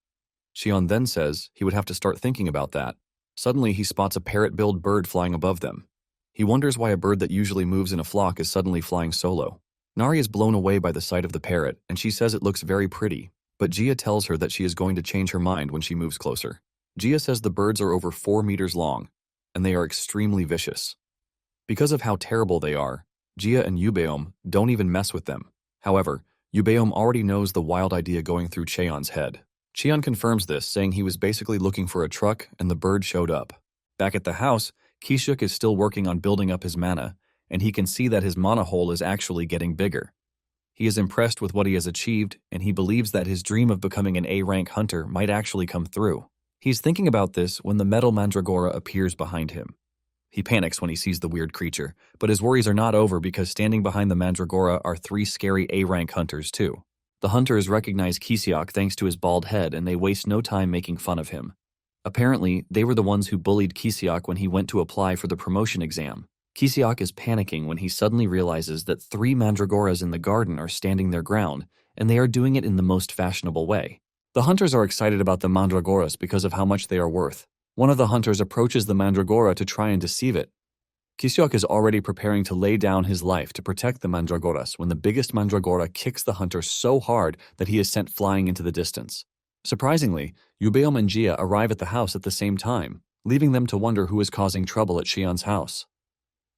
Cheon then says he would have to start thinking about that. Suddenly, he spots a parrot-billed bird flying above them. He wonders why a bird that usually moves in a flock is suddenly flying solo. Nari is blown away by the sight of the parrot, and she says it looks very pretty, but Gia tells her that she is going to change her mind when she moves closer. Gia says the birds are over 4 meters long, and they are extremely vicious. Because of how terrible they are, Gia and Yubiom don't even mess with them. However, Yubiom already knows the wild idea going through Cheon's head. Cheon confirms this, saying he was basically looking for a truck and the bird showed up. Back at the house, Kishuk is still working on building up his mana, and he can see that his mana hole is actually getting bigger. He is impressed with what he has achieved, and he believes that his dream of becoming an A-rank hunter might actually come through. He's thinking about this when the metal mandragora appears behind him. He panics when he sees the weird creature, but his worries are not over because standing behind the mandragora are 3 scary A-rank hunters too. The hunters recognize Kisiok thanks to his bald head, and they waste no time making fun of him. Apparently, they were the ones who bullied Kisiok when he went to apply for the promotion exam. Kisiok is panicking when he suddenly realizes that 3 mandragoras in the garden are standing their ground, and they are doing it in the most fashionable way. The hunters are excited about the mandragoras because of how much they are worth. One of the hunters approaches the mandragora to try and deceive it. Kisiok is already preparing to lay down his life to protect the mandragoras when the biggest mandragora kicks the hunter so hard that he is sent flying into the distance. Surprisingly, Yubiom and Gia arrive at the house at the same time, leaving them to wonder who is causing trouble at Cheon's house.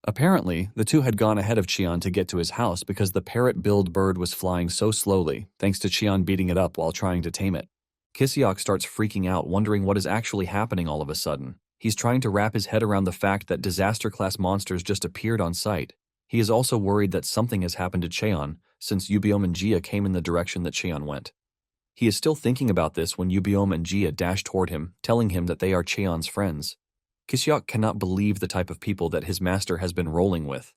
Apparently, the two had gone ahead of Cheon to get to his house because the parrot-billed bird was flying so slowly, thanks to Cheon beating it up while trying to tame it. Kisiok starts freaking out, wondering what is actually happening all of a sudden. He's trying to wrap his head around the fact that disaster-class monsters just appeared on sight. He is also worried that something has happened to Cheon, since Yubiom and Gia came in the direction that Cheon went. He is still thinking about this when Yubiom and Gia dash toward him, telling him that they are Cheon's friends. Kisiok cannot believe the type of people that his master has been rolling with.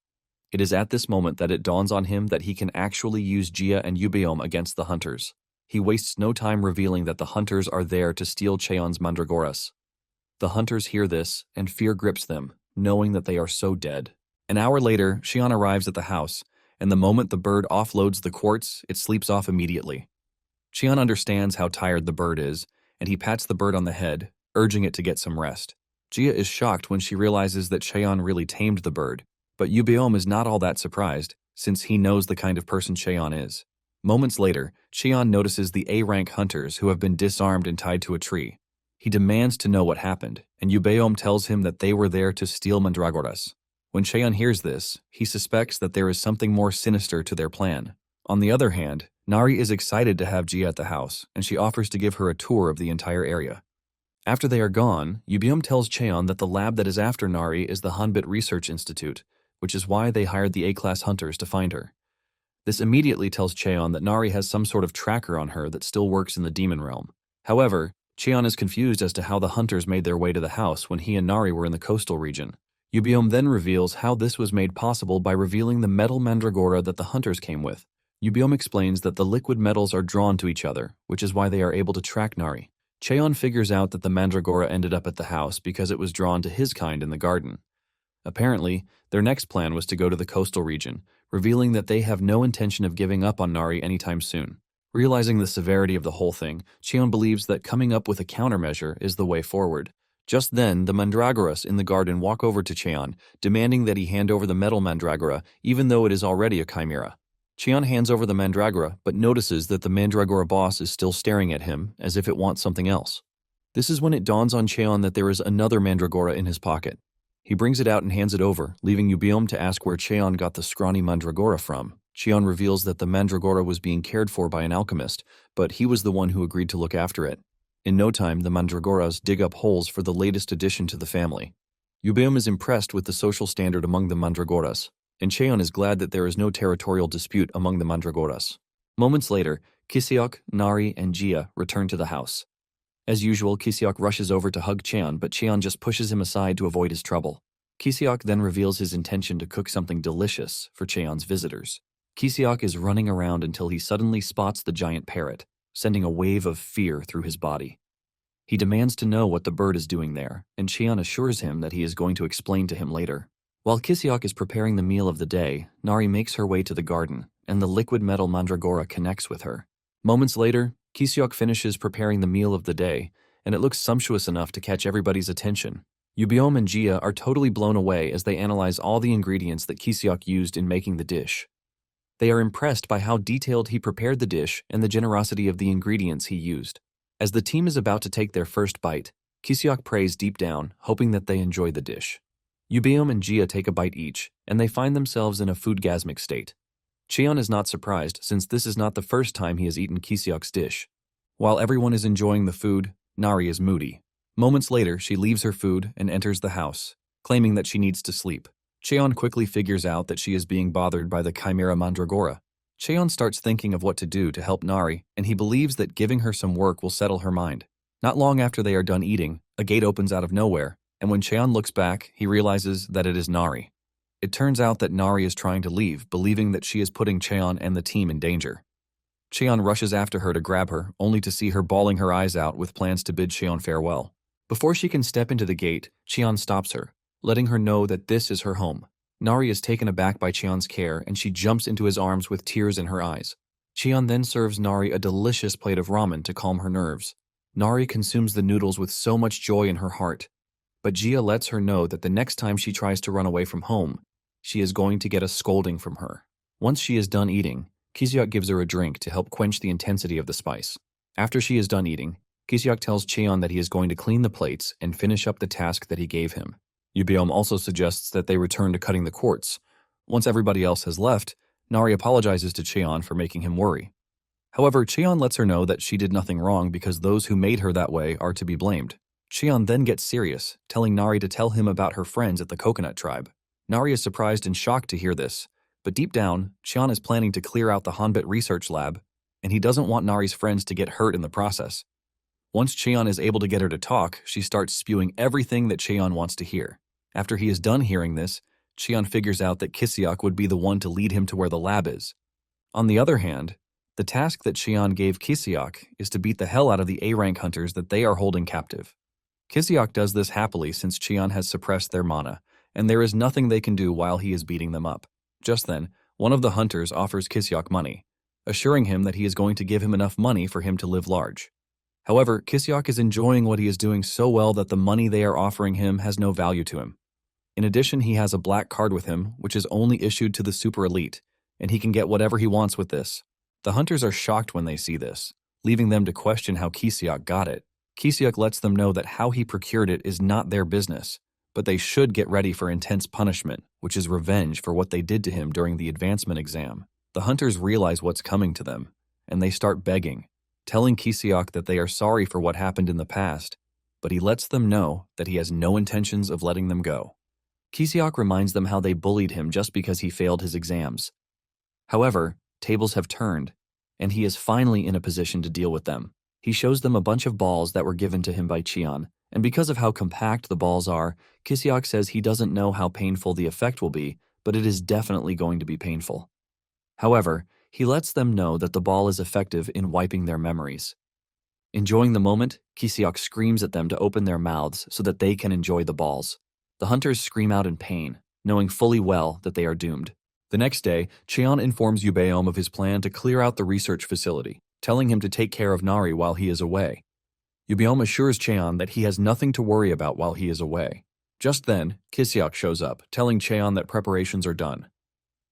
It is at this moment that it dawns on him that he can actually use Gia and Yubiom against the hunters. He wastes no time revealing that the hunters are there to steal Cheon's mandragoras. The hunters hear this, and fear grips them, knowing that they are so dead. An hour later, Cheon arrives at the house, and the moment the bird offloads the quartz, it sleeps off immediately. Cheon understands how tired the bird is, and he pats the bird on the head, urging it to get some rest. Gia is shocked when she realizes that Cheon really tamed the bird, but Yubiom is not all that surprised, since he knows the kind of person Cheon is. Moments later, Cheon notices the A-rank hunters who have been disarmed and tied to a tree. He demands to know what happened, and Yubiom tells him that they were there to steal mandragoras. When Cheon hears this, he suspects that there is something more sinister to their plan. On the other hand, Nari is excited to have Gia at the house, and she offers to give her a tour of the entire area. After they are gone, Yubiom tells Cheon that the lab that is after Nari is the Hanbit Research Institute, which is why they hired the A-class hunters to find her. This immediately tells Cheon that Nari has some sort of tracker on her that still works in the demon realm. However, Cheon is confused as to how the hunters made their way to the house when he and Nari were in the coastal region. Yubiom then reveals how this was made possible by revealing the metal mandragora that the hunters came with. Yubiom explains that the liquid metals are drawn to each other, which is why they are able to track Nari. Cheon figures out that the mandragora ended up at the house because it was drawn to his kind in the garden. Apparently, their next plan was to go to the coastal region, revealing that they have no intention of giving up on Nari anytime soon. Realizing the severity of the whole thing, Cheon believes that coming up with a countermeasure is the way forward. Just then, the mandragoras in the garden walk over to Cheon, demanding that he hand over the metal mandragora, even though it is already a chimera. Cheon hands over the mandragora, but notices that the mandragora boss is still staring at him, as if it wants something else. This is when it dawns on Cheon that there is another mandragora in his pocket. He brings it out and hands it over, leaving Yubiom to ask where Cheon got the scrawny mandragora from. Cheon reveals that the mandragora was being cared for by an alchemist, but he was the one who agreed to look after it. In no time, the mandragoras dig up holes for the latest addition to the family. Yubiom is impressed with the social standard among the mandragoras, and Cheon is glad that there is no territorial dispute among the mandragoras. Moments later, Kiseok, Nari, and Jia return to the house. As usual, Kiseok rushes over to hug Cheon, but Cheon just pushes him aside to avoid his trouble. Kiseok then reveals his intention to cook something delicious for Cheon's visitors. Kiseok is running around until he suddenly spots the giant parrot, sending a wave of fear through his body. He demands to know what the bird is doing there, and Cheon assures him that he is going to explain to him later. While Kiseok is preparing the meal of the day, Nari makes her way to the garden, and the liquid metal mandragora connects with her. Moments later, Kiseok finishes preparing the meal of the day, and it looks sumptuous enough to catch everybody's attention. Yubiom and Jia are totally blown away as they analyze all the ingredients that Kiseok used in making the dish. They are impressed by how detailed he prepared the dish and the generosity of the ingredients he used. As the team is about to take their first bite, Kiseok prays deep down, hoping that they enjoy the dish. Yubiom and Jia take a bite each, and they find themselves in a foodgasmic state. Cheon is not surprised, since this is not the first time he has eaten Kiseok's dish. While everyone is enjoying the food, Nari is moody. Moments later, she leaves her food and enters the house, claiming that she needs to sleep. Cheon quickly figures out that she is being bothered by the Chimera Mandragora. Cheon starts thinking of what to do to help Nari, and he believes that giving her some work will settle her mind. Not long after they are done eating, a gate opens out of nowhere, and when Cheon looks back, he realizes that it is Nari. It turns out that Nari is trying to leave, believing that she is putting Cheon and the team in danger. Cheon rushes after her to grab her, only to see her bawling her eyes out with plans to bid Cheon farewell. Before she can step into the gate, Cheon stops her, letting her know that this is her home. Nari is taken aback by Cheon's care, and she jumps into his arms with tears in her eyes. Cheon then serves Nari a delicious plate of ramen to calm her nerves. Nari consumes the noodles with so much joy in her heart, but Jia lets her know that the next time she tries to run away from home, she is going to get a scolding from her. Once she is done eating, Kiseok gives her a drink to help quench the intensity of the spice. After she is done eating, Kiseok tells Cheon that he is going to clean the plates and finish up the task that he gave him. Yubiom also suggests that they return to cutting the quartz. Once everybody else has left, Nari apologizes to Cheon for making him worry. However, Cheon lets her know that she did nothing wrong because those who made her that way are to be blamed. Cheon then gets serious, telling Nari to tell him about her friends at the Coconut Tribe. Nari is surprised and shocked to hear this, but deep down, Cheon is planning to clear out the Hanbit research lab, and he doesn't want Nari's friends to get hurt in the process. Once Cheon is able to get her to talk, she starts spewing everything that Cheon wants to hear. After he is done hearing this, Cheon figures out that Kiseok would be the one to lead him to where the lab is. On the other hand, the task that Cheon gave Kiseok is to beat the hell out of the A-rank hunters that they are holding captive. Kiseok does this happily since Cheon has suppressed their mana, and there is nothing they can do while he is beating them up. Just then, one of the hunters offers Kiseok money, assuring him that he is going to give him enough money for him to live large. However, Kiseok is enjoying what he is doing so well that the money they are offering him has no value to him. In addition, he has a black card with him, which is only issued to the super elite, and he can get whatever he wants with this. The hunters are shocked when they see this, leaving them to question how Kiseok got it. Kiseok lets them know that how he procured it is not their business, but they should get ready for intense punishment, which is revenge for what they did to him during the advancement exam. The hunters realize what's coming to them, and they start begging, telling Kiseok that they are sorry for what happened in the past, but he lets them know that he has no intentions of letting them go. Kiseok reminds them how they bullied him just because he failed his exams. However, tables have turned, and he is finally in a position to deal with them. He shows them a bunch of balls that were given to him by Cheon, and because of how compact the balls are, Kiseok says he doesn't know how painful the effect will be, but it is definitely going to be painful. However, He lets them know that the ball is effective in wiping their memories. Enjoying the moment, Kisiok screams at them to open their mouths so that they can enjoy the balls. The hunters scream out in pain, knowing fully well that they are doomed. The next day, Cheon informs Yubeom of his plan to clear out the research facility, telling him to take care of Nari while he is away. Yubeom assures Cheon that he has nothing to worry about while he is away. Just then, Kisiok shows up, telling Cheon that preparations are done.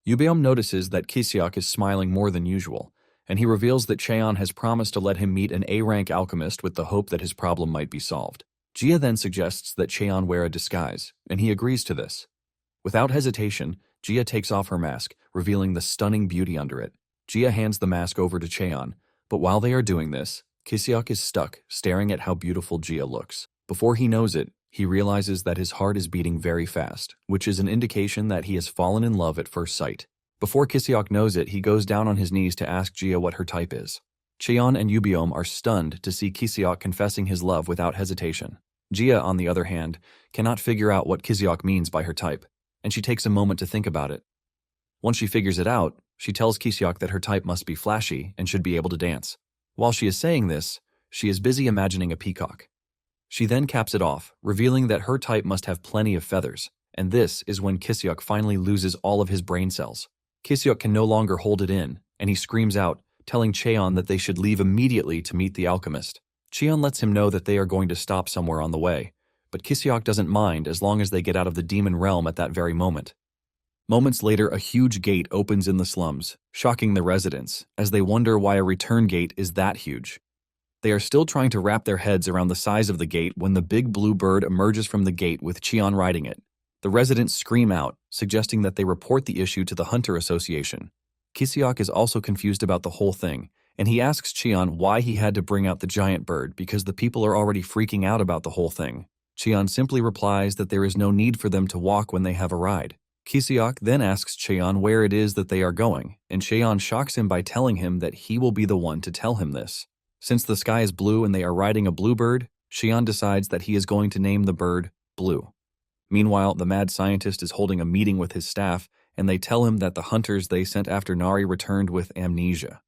Yubeom notices that Kisiok is smiling more than usual, and he reveals that Cheon has promised to let him meet an A-rank alchemist with the hope that his problem might be solved. Jia then suggests that Cheon wear a disguise, and he agrees to this. Without hesitation, Jia takes off her mask, revealing the stunning beauty under it. Jia hands the mask over to Cheon, but while they are doing this, Kisiok is stuck, staring at how beautiful Jia looks. Before he knows it, he realizes that his heart is beating very fast, which is an indication that he has fallen in love at first sight. Before Kisiok knows it, he goes down on his knees to ask Jia what her type is. Cheon and Yubeom are stunned to see Kisiok confessing his love without hesitation. Jia, on the other hand, cannot figure out what Kisiok means by her type, and she takes a moment to think about it. Once she figures it out, she tells Kisiok that her type must be flashy and should be able to dance. While she is saying this, she is busy imagining a peacock. She then caps it off, revealing that her type must have plenty of feathers, and this is when Kisiok finally loses all of his brain cells. Kisiok can no longer hold it in, and he screams out, telling Cheon that they should leave immediately to meet the alchemist. Cheon lets him know that they are going to stop somewhere on the way, but Kisiok doesn't mind as long as they get out of the demon realm at that very moment. Moments later, a huge gate opens in the slums, shocking the residents, as they wonder why a return gate is that huge. They are still trying to wrap their heads around the size of the gate when the big blue bird emerges from the gate with Cheon riding it. The residents scream out, suggesting that they report the issue to the Hunter Association. Kisiok is also confused about the whole thing, and he asks Cheon why he had to bring out the giant bird because the people are already freaking out about the whole thing. Cheon simply replies that there is no need for them to walk when they have a ride. Kisiok then asks Cheon where it is that they are going, and Cheon shocks him by telling him that he will be the one to tell him this. Since the sky is blue and they are riding a bluebird, Cheon decides that he is going to name the bird Blue. Meanwhile, the mad scientist is holding a meeting with his staff, and they tell him that the hunters they sent after Nari returned with amnesia.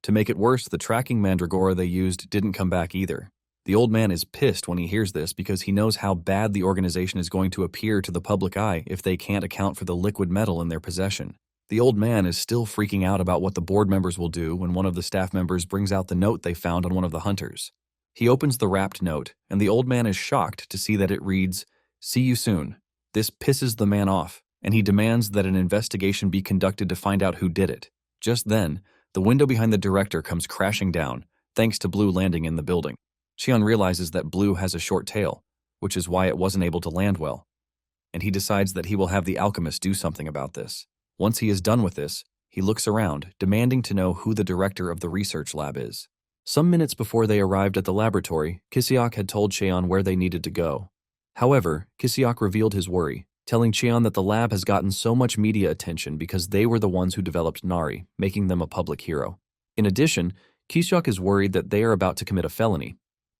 To make it worse, the tracking mandragora they used didn't come back either. The old man is pissed when he hears this because he knows how bad the organization is going to appear to the public eye if they can't account for the liquid metal in their possession. The old man is still freaking out about what the board members will do when one of the staff members brings out the note they found on one of the hunters. He opens the wrapped note, and the old man is shocked to see that it reads, "See you soon." This pisses the man off, and he demands that an investigation be conducted to find out who did it. Just then, the window behind the director comes crashing down, thanks to Blue landing in the building. Cheon realizes that Blue has a short tail, which is why it wasn't able to land well, and he decides that he will have the alchemist do something about this. Once he is done with this, he looks around, demanding to know who the director of the research lab is. Some minutes before they arrived at the laboratory, Kisiok had told Cheon where they needed to go. However, Kisiok revealed his worry, telling Cheon that the lab has gotten so much media attention because they were the ones who developed Nari, making them a public hero. In addition, Kisiok is worried that they are about to commit a felony.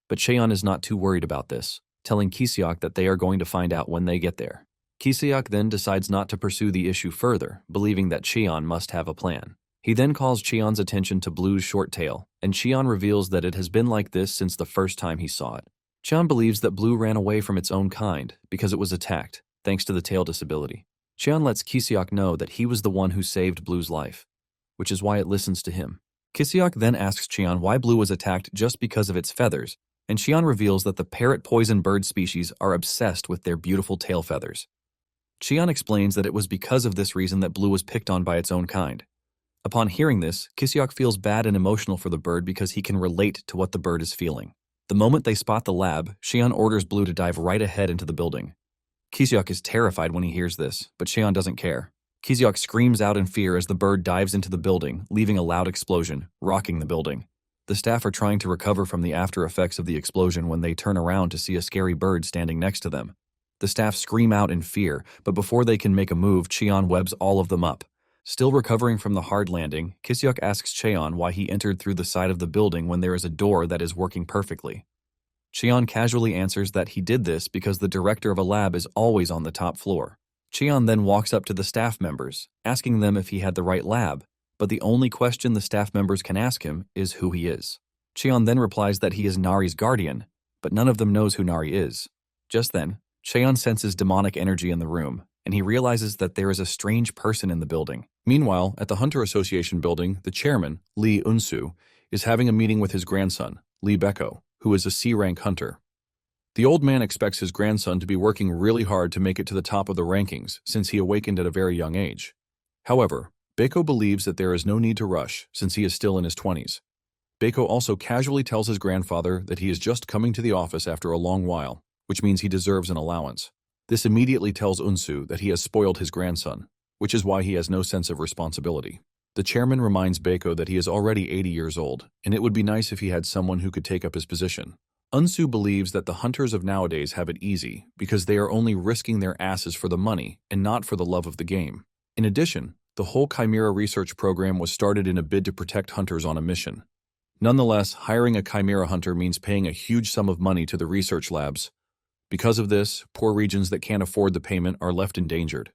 But Cheon is not too worried about this, telling Kisiok that they are going to find out when they get there. Kisiok then decides not to pursue the issue further, believing that Cheon must have a plan. He then calls Cheon's attention to Blue's short tail, and Cheon reveals that it has been like this since the first time he saw it. Cheon believes that Blue ran away from its own kind because it was attacked, thanks to the tail disability. Cheon lets Kisiok know that he was the one who saved Blue's life, which is why it listens to him. Kisiok then asks Cheon why Blue was attacked just because of its feathers, and Cheon reveals that the parrot poison bird species are obsessed with their beautiful tail feathers. Cheon explains that it was because of this reason that Blue was picked on by its own kind. Upon hearing this, Kisiok feels bad and emotional for the bird because he can relate to what the bird is feeling. The moment they spot the lab, Cheon orders Blue to dive right ahead into the building. Kisiok is terrified when he hears this, but Cheon doesn't care. Kisiok screams out in fear as the bird dives into the building, leaving a loud explosion, rocking the building. The staff are trying to recover from the after effects of the explosion when they turn around to see a scary bird standing next to them. The staff scream out in fear, but before they can make a move, Cheon webs all of them up. Still recovering from the hard landing, Kisiok asks Cheon why he entered through the side of the building when there is a door that is working perfectly. Cheon casually answers that he did this because the director of a lab is always on the top floor. Cheon then walks up to the staff members, asking them if he had the right lab, but the only question the staff members can ask him is who he is. Cheon then replies that he is Nari's guardian, but none of them knows who Nari is. Just then, Cheon senses demonic energy in the room, and he realizes that there is a strange person in the building. Meanwhile, at the Hunter Association building, the chairman, Lee Unsu, is having a meeting with his grandson, Lee Beko, who is a C-rank hunter. The old man expects his grandson to be working really hard to make it to the top of the rankings since he awakened at a very young age. However, Beko believes that there is no need to rush since he is still in his 20s. Beko also casually tells his grandfather that he is just coming to the office after a long while, which means he deserves an allowance. This immediately tells Unsu that he has spoiled his grandson, which is why he has no sense of responsibility. The chairman reminds Beko that he is already 80 years old, and it would be nice if he had someone who could take up his position. Unsu believes that the hunters of nowadays have it easy because they are only risking their asses for the money and not for the love of the game. In addition, the whole Chimera research program was started in a bid to protect hunters on a mission. Nonetheless, hiring a Chimera hunter means paying a huge sum of money to the research labs. Because of this, poor regions that can't afford the payment are left endangered.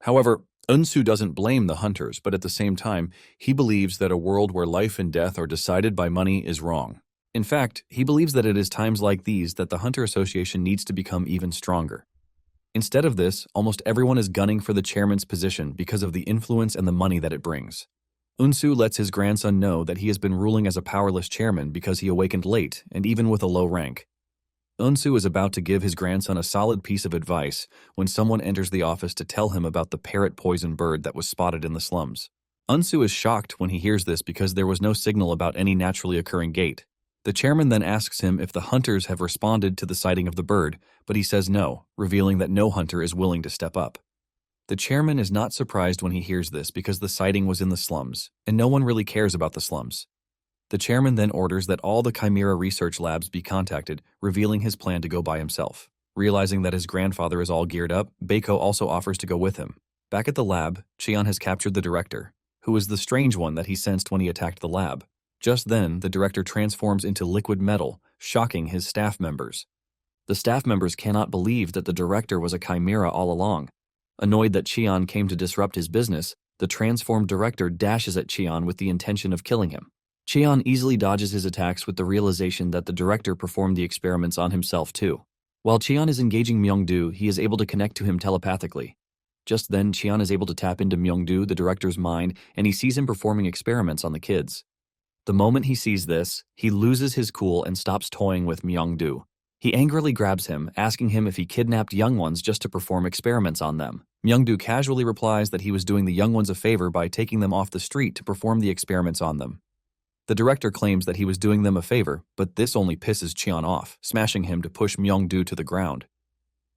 However, Unsu doesn't blame the hunters, but at the same time, he believes that a world where life and death are decided by money is wrong. In fact, he believes that it is times like these that the Hunter Association needs to become even stronger. Instead of this, almost everyone is gunning for the chairman's position because of the influence and the money that it brings. Unsu lets his grandson know that he has been ruling as a powerless chairman because he awakened late and even with a low rank. Unsu is about to give his grandson a solid piece of advice when someone enters the office to tell him about the parrot poison bird that was spotted in the slums. Unsu is shocked when he hears this because there was no signal about any naturally occurring gate. The chairman then asks him if the hunters have responded to the sighting of the bird, but he says no, revealing that no hunter is willing to step up. The chairman is not surprised when he hears this because the sighting was in the slums, and no one really cares about the slums. The chairman then orders that all the Chimera research labs be contacted, revealing his plan to go by himself. Realizing that his grandfather is all geared up, Beko also offers to go with him. Back at the lab, Cheon has captured the director, who is the strange one that he sensed when he attacked the lab. Just then, the director transforms into liquid metal, shocking his staff members. The staff members cannot believe that the director was a chimera all along. Annoyed that Cheon came to disrupt his business, the transformed director dashes at Cheon with the intention of killing him. Cheon easily dodges his attacks with the realization that the director performed the experiments on himself too. While Cheon is engaging Myung-do, he is able to connect to him telepathically. Just then, Cheon is able to tap into Myung-do, the director's mind, and he sees him performing experiments on the kids. The moment he sees this, he loses his cool and stops toying with Myung-do. He angrily grabs him, asking him if he kidnapped young ones just to perform experiments on them. Myung-do casually replies that he was doing the young ones a favor by taking them off the street to perform the experiments on them. The director claims that he was doing them a favor, but this only pisses Cheon off, smashing him to push Myung-do to the ground.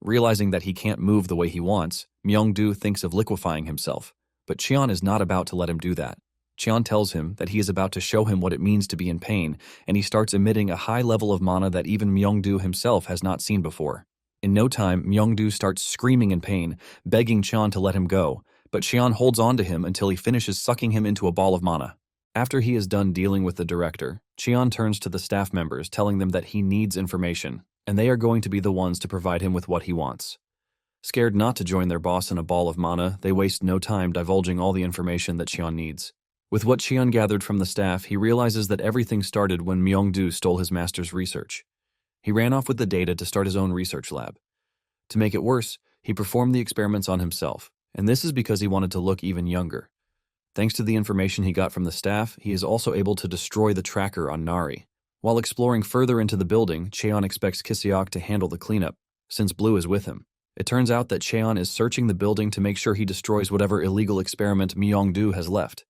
Realizing that he can't move the way he wants, Myung-do thinks of liquefying himself, but Cheon is not about to let him do that. Cheon tells him that he is about to show him what it means to be in pain, and he starts emitting a high level of mana that even Myung-do himself has not seen before. In no time, Myung-do starts screaming in pain, begging Cheon to let him go, but Cheon holds on to him until he finishes sucking him into a ball of mana. After he is done dealing with the director, Cheon turns to the staff members, telling them that he needs information, and they are going to be the ones to provide him with what he wants. Scared not to join their boss in a ball of mana, they waste no time divulging all the information that Cheon needs. With what Cheon gathered from the staff, he realizes that everything started when Myung-do stole his master's research. He ran off with the data to start his own research lab. To make it worse, he performed the experiments on himself, and this is because he wanted to look even younger. Thanks to the information he got from the staff, he is also able to destroy the tracker on Nari. While exploring further into the building, Cheon expects Kiseok to handle the cleanup, since Blue is with him. It turns out that Cheon is searching the building to make sure he destroys whatever illegal experiment Myung-do has left.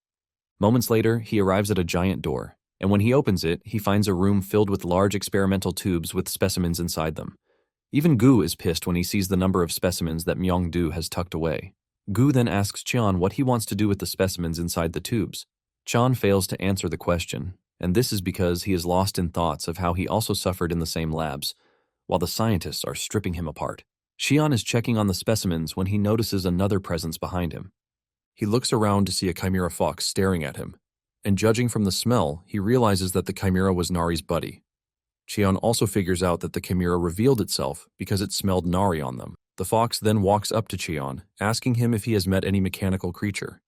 Moments later, he arrives at a giant door, and when he opens it, he finds a room filled with large experimental tubes with specimens inside them. Even Gu is pissed when he sees the number of specimens that Myung-do has tucked away. Gu then asks Cheon what he wants to do with the specimens inside the tubes. Cheon fails to answer the question, and this is because he is lost in thoughts of how he also suffered in the same labs, while the scientists are stripping him apart. Cheon is checking on the specimens when he notices another presence behind him. He looks around to see a chimera fox staring at him, and judging from the smell, he realizes that the chimera was Nari's buddy. Cheon also figures out that the chimera revealed itself because it smelled Nari on them. The fox then walks up to Cheon, asking him if he has met any mechanical creature.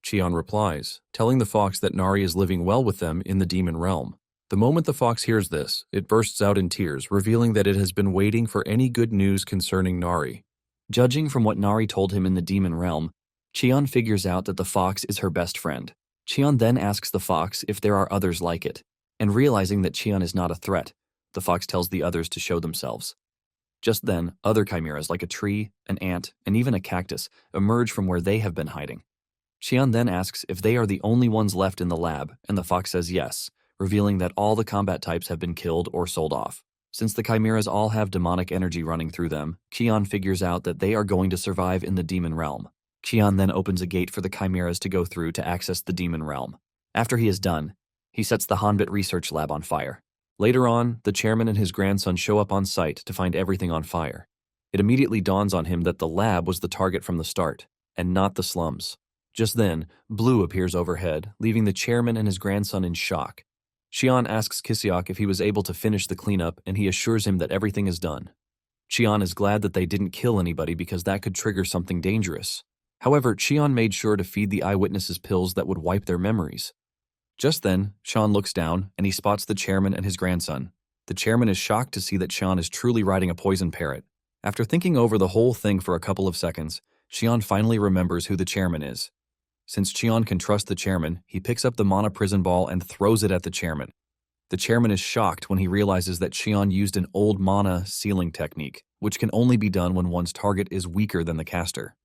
Qian replies, telling the fox that Nari is living well with them in the demon realm. The moment the fox hears this, it bursts out in tears, revealing that it has been waiting for any good news concerning Nari. Judging from what Nari told him in the demon realm, Qian figures out that the fox is her best friend. Qian then asks the fox if there are others like it, and realizing that Qian is not a threat, the fox tells the others to show themselves. Just then, other chimeras like a tree, an ant, and even a cactus emerge from where they have been hiding. Qian then asks if they are the only ones left in the lab, and the fox says yes, revealing that all the combat types have been killed or sold off. Since the chimeras all have demonic energy running through them, Qian figures out that they are going to survive in the demon realm. Qian then opens a gate for the chimeras to go through to access the demon realm. After he is done, he sets the Hanbit research lab on fire. Later on, the chairman and his grandson show up on site to find everything on fire. It immediately dawns on him that the lab was the target from the start, and not the slums. Just then, Blue appears overhead, leaving the chairman and his grandson in shock. Qian asks Kisiok if he was able to finish the cleanup, and he assures him that everything is done. Qian is glad that they didn't kill anybody because that could trigger something dangerous. However, Qian made sure to feed the eyewitnesses pills that would wipe their memories. Just then, Qian looks down, and he spots the chairman and his grandson. The chairman is shocked to see that Qian is truly riding a poison parrot. After thinking over the whole thing for a couple of seconds, Qian finally remembers who the chairman is. Since Qian can trust the chairman, he picks up the mana prison ball and throws it at the chairman. The chairman is shocked when he realizes that Qian used an old mana sealing technique, which can only be done when one's target is weaker than the caster.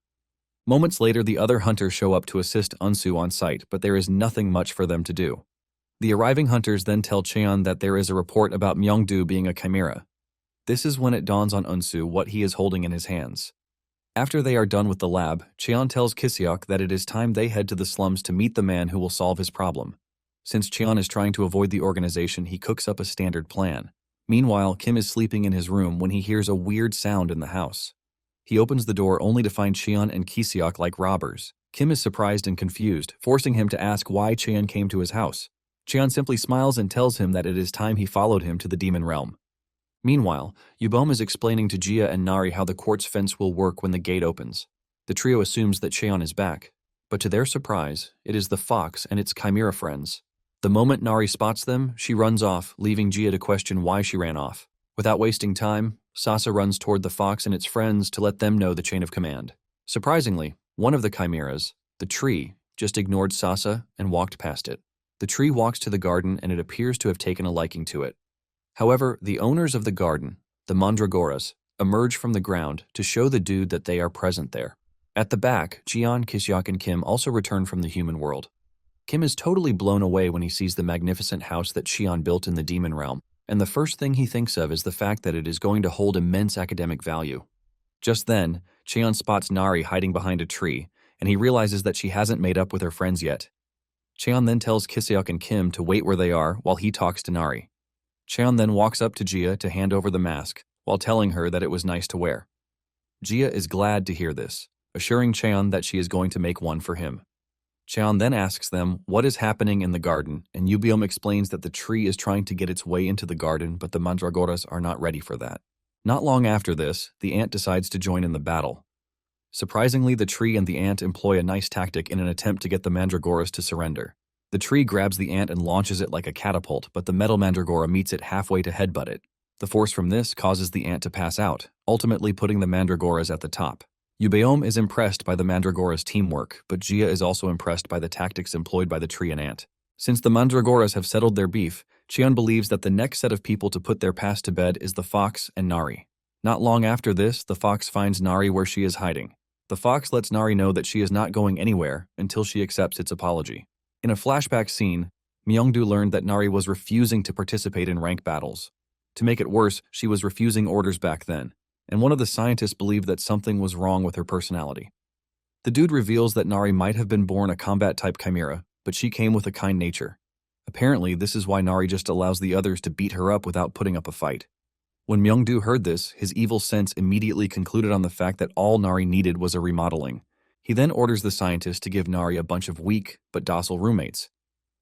Moments later, the other hunters show up to assist Unsu on site, but there is nothing much for them to do. The arriving hunters then tell Qian that there is a report about Myeongdu being a chimera. This is when it dawns on Unsu what he is holding in his hands. After they are done with the lab, Qian tells Kisiok that it is time they head to the slums to meet the man who will solve his problem. Since Qian is trying to avoid the organization, he cooks up a standard plan. Meanwhile, Kim is sleeping in his room when he hears a weird sound in the house. He opens the door only to find Qian and Kisiok like robbers. Kim is surprised and confused, forcing him to ask why Qian came to his house. Qian simply smiles and tells him that it is time he followed him to the demon realm. Meanwhile, Yubom is explaining to Jia and Nari how the quartz fence will work when the gate opens. The trio assumes that Qian is back, but to their surprise, it is the fox and its chimera friends. The moment Nari spots them, she runs off, leaving Jia to question why she ran off. Without wasting time, Sasa runs toward the fox and its friends to let them know the chain of command. Surprisingly, one of the chimeras, the tree, just ignored Sasa and walked past it. The tree walks to the garden and it appears to have taken a liking to it. However, the owners of the garden, the mandragoras, emerge from the ground to show the dude that they are present there. At the back, Jian, Kisiok, and Kim also return from the human world. Kim is totally blown away when he sees the magnificent house that Qian built in the demon realm, and the first thing he thinks of is the fact that it is going to hold immense academic value. Just then, Qian spots Nari hiding behind a tree, and he realizes that she hasn't made up with her friends yet. Qian then tells Kisiok and Kim to wait where they are while he talks to Nari. Qian then walks up to Jia to hand over the mask, while telling her that it was nice to wear. Jia is glad to hear this, assuring Qian that she is going to make one for him. Qian then asks them what is happening in the garden, and Yubiom explains that the tree is trying to get its way into the garden, but the mandragoras are not ready for that. Not long after this, the ant decides to join in the battle. Surprisingly, the tree and the ant employ a nice tactic in an attempt to get the mandragoras to surrender. The tree grabs the ant and launches it like a catapult, but the metal mandragora meets it halfway to headbutt it. The force from this causes the ant to pass out, ultimately putting the mandragoras at the top. Yubeom is impressed by the mandragora's teamwork, but Jia is also impressed by the tactics employed by the tree and ant. Since the mandragoras have settled their beef, Qian believes that the next set of people to put their past to bed is the fox and Nari. Not long after this, the fox finds Nari where she is hiding. The fox lets Nari know that she is not going anywhere until she accepts its apology. In a flashback scene, Myeongdu learned that Nari was refusing to participate in rank battles. To make it worse, she was refusing orders back then, and one of the scientists believed that something was wrong with her personality. The dude reveals that Nari might have been born a combat-type chimera, but she came with a kind nature. Apparently, this is why Nari just allows the others to beat her up without putting up a fight. When Myeongdu heard this, his evil sense immediately concluded on the fact that all Nari needed was a remodeling. He then orders the scientist to give Nari a bunch of weak but docile roommates.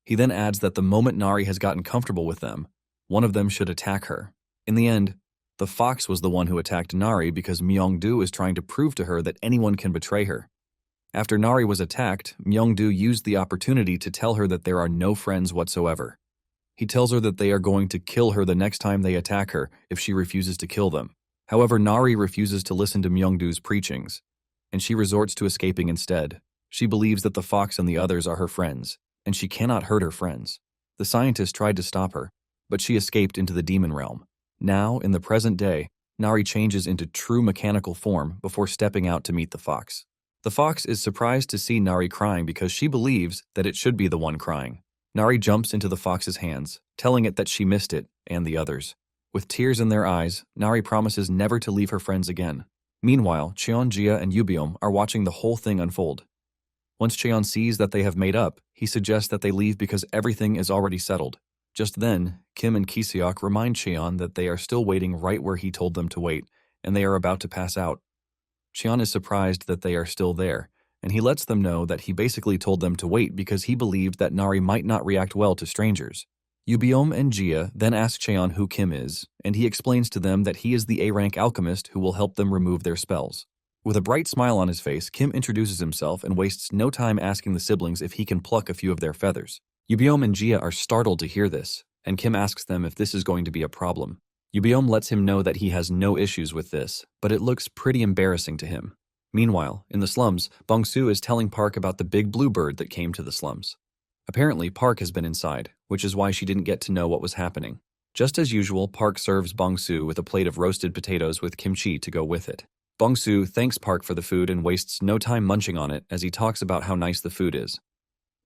He then adds that the moment Nari has gotten comfortable with them, one of them should attack her. In the end, the fox was the one who attacked Nari because Myeongdu is trying to prove to her that anyone can betray her. After Nari was attacked, Myungdu used the opportunity to tell her that there are no friends whatsoever. He tells her that they are going to kill her the next time they attack her if she refuses to kill them. However, Nari refuses to listen to Myungdu's preachings, and she resorts to escaping instead. She believes that the fox and the others are her friends, and she cannot hurt her friends. The scientist tried to stop her, but she escaped into the demon realm. Now, in the present day, Nari changes into true mechanical form before stepping out to meet the fox. The fox is surprised to see Nari crying because she believes that it should be the one crying. Nari jumps into the fox's hands, telling it that she missed it and the others. With tears in their eyes, Nari promises never to leave her friends again. Meanwhile, Cheon, Jia, and Yubiom are watching the whole thing unfold. Once Cheon sees that they have made up, he suggests that they leave because everything is already settled. Just then, Kim and Kiseok remind Cheon that they are still waiting right where he told them to wait, and they are about to pass out. Cheon is surprised that they are still there, and he lets them know that he basically told them to wait because he believed that Nari might not react well to strangers. Yubiom and Jia then ask Cheon who Kim is, and he explains to them that he is the A-rank alchemist who will help them remove their spells. With a bright smile on his face, Kim introduces himself and wastes no time asking the siblings if he can pluck a few of their feathers. Yubiom and Jia are startled to hear this, and Kim asks them if this is going to be a problem. Yubiom lets him know that he has no issues with this, but it looks pretty embarrassing to him. Meanwhile, in the slums, Bongsu is telling Park about the big blue bird that came to the slums. Apparently, Park has been inside, which is why she didn't get to know what was happening. Just as usual, Park serves Bongsu with a plate of roasted potatoes with kimchi to go with it. Bongsu thanks Park for the food and wastes no time munching on it as he talks about how nice the food is.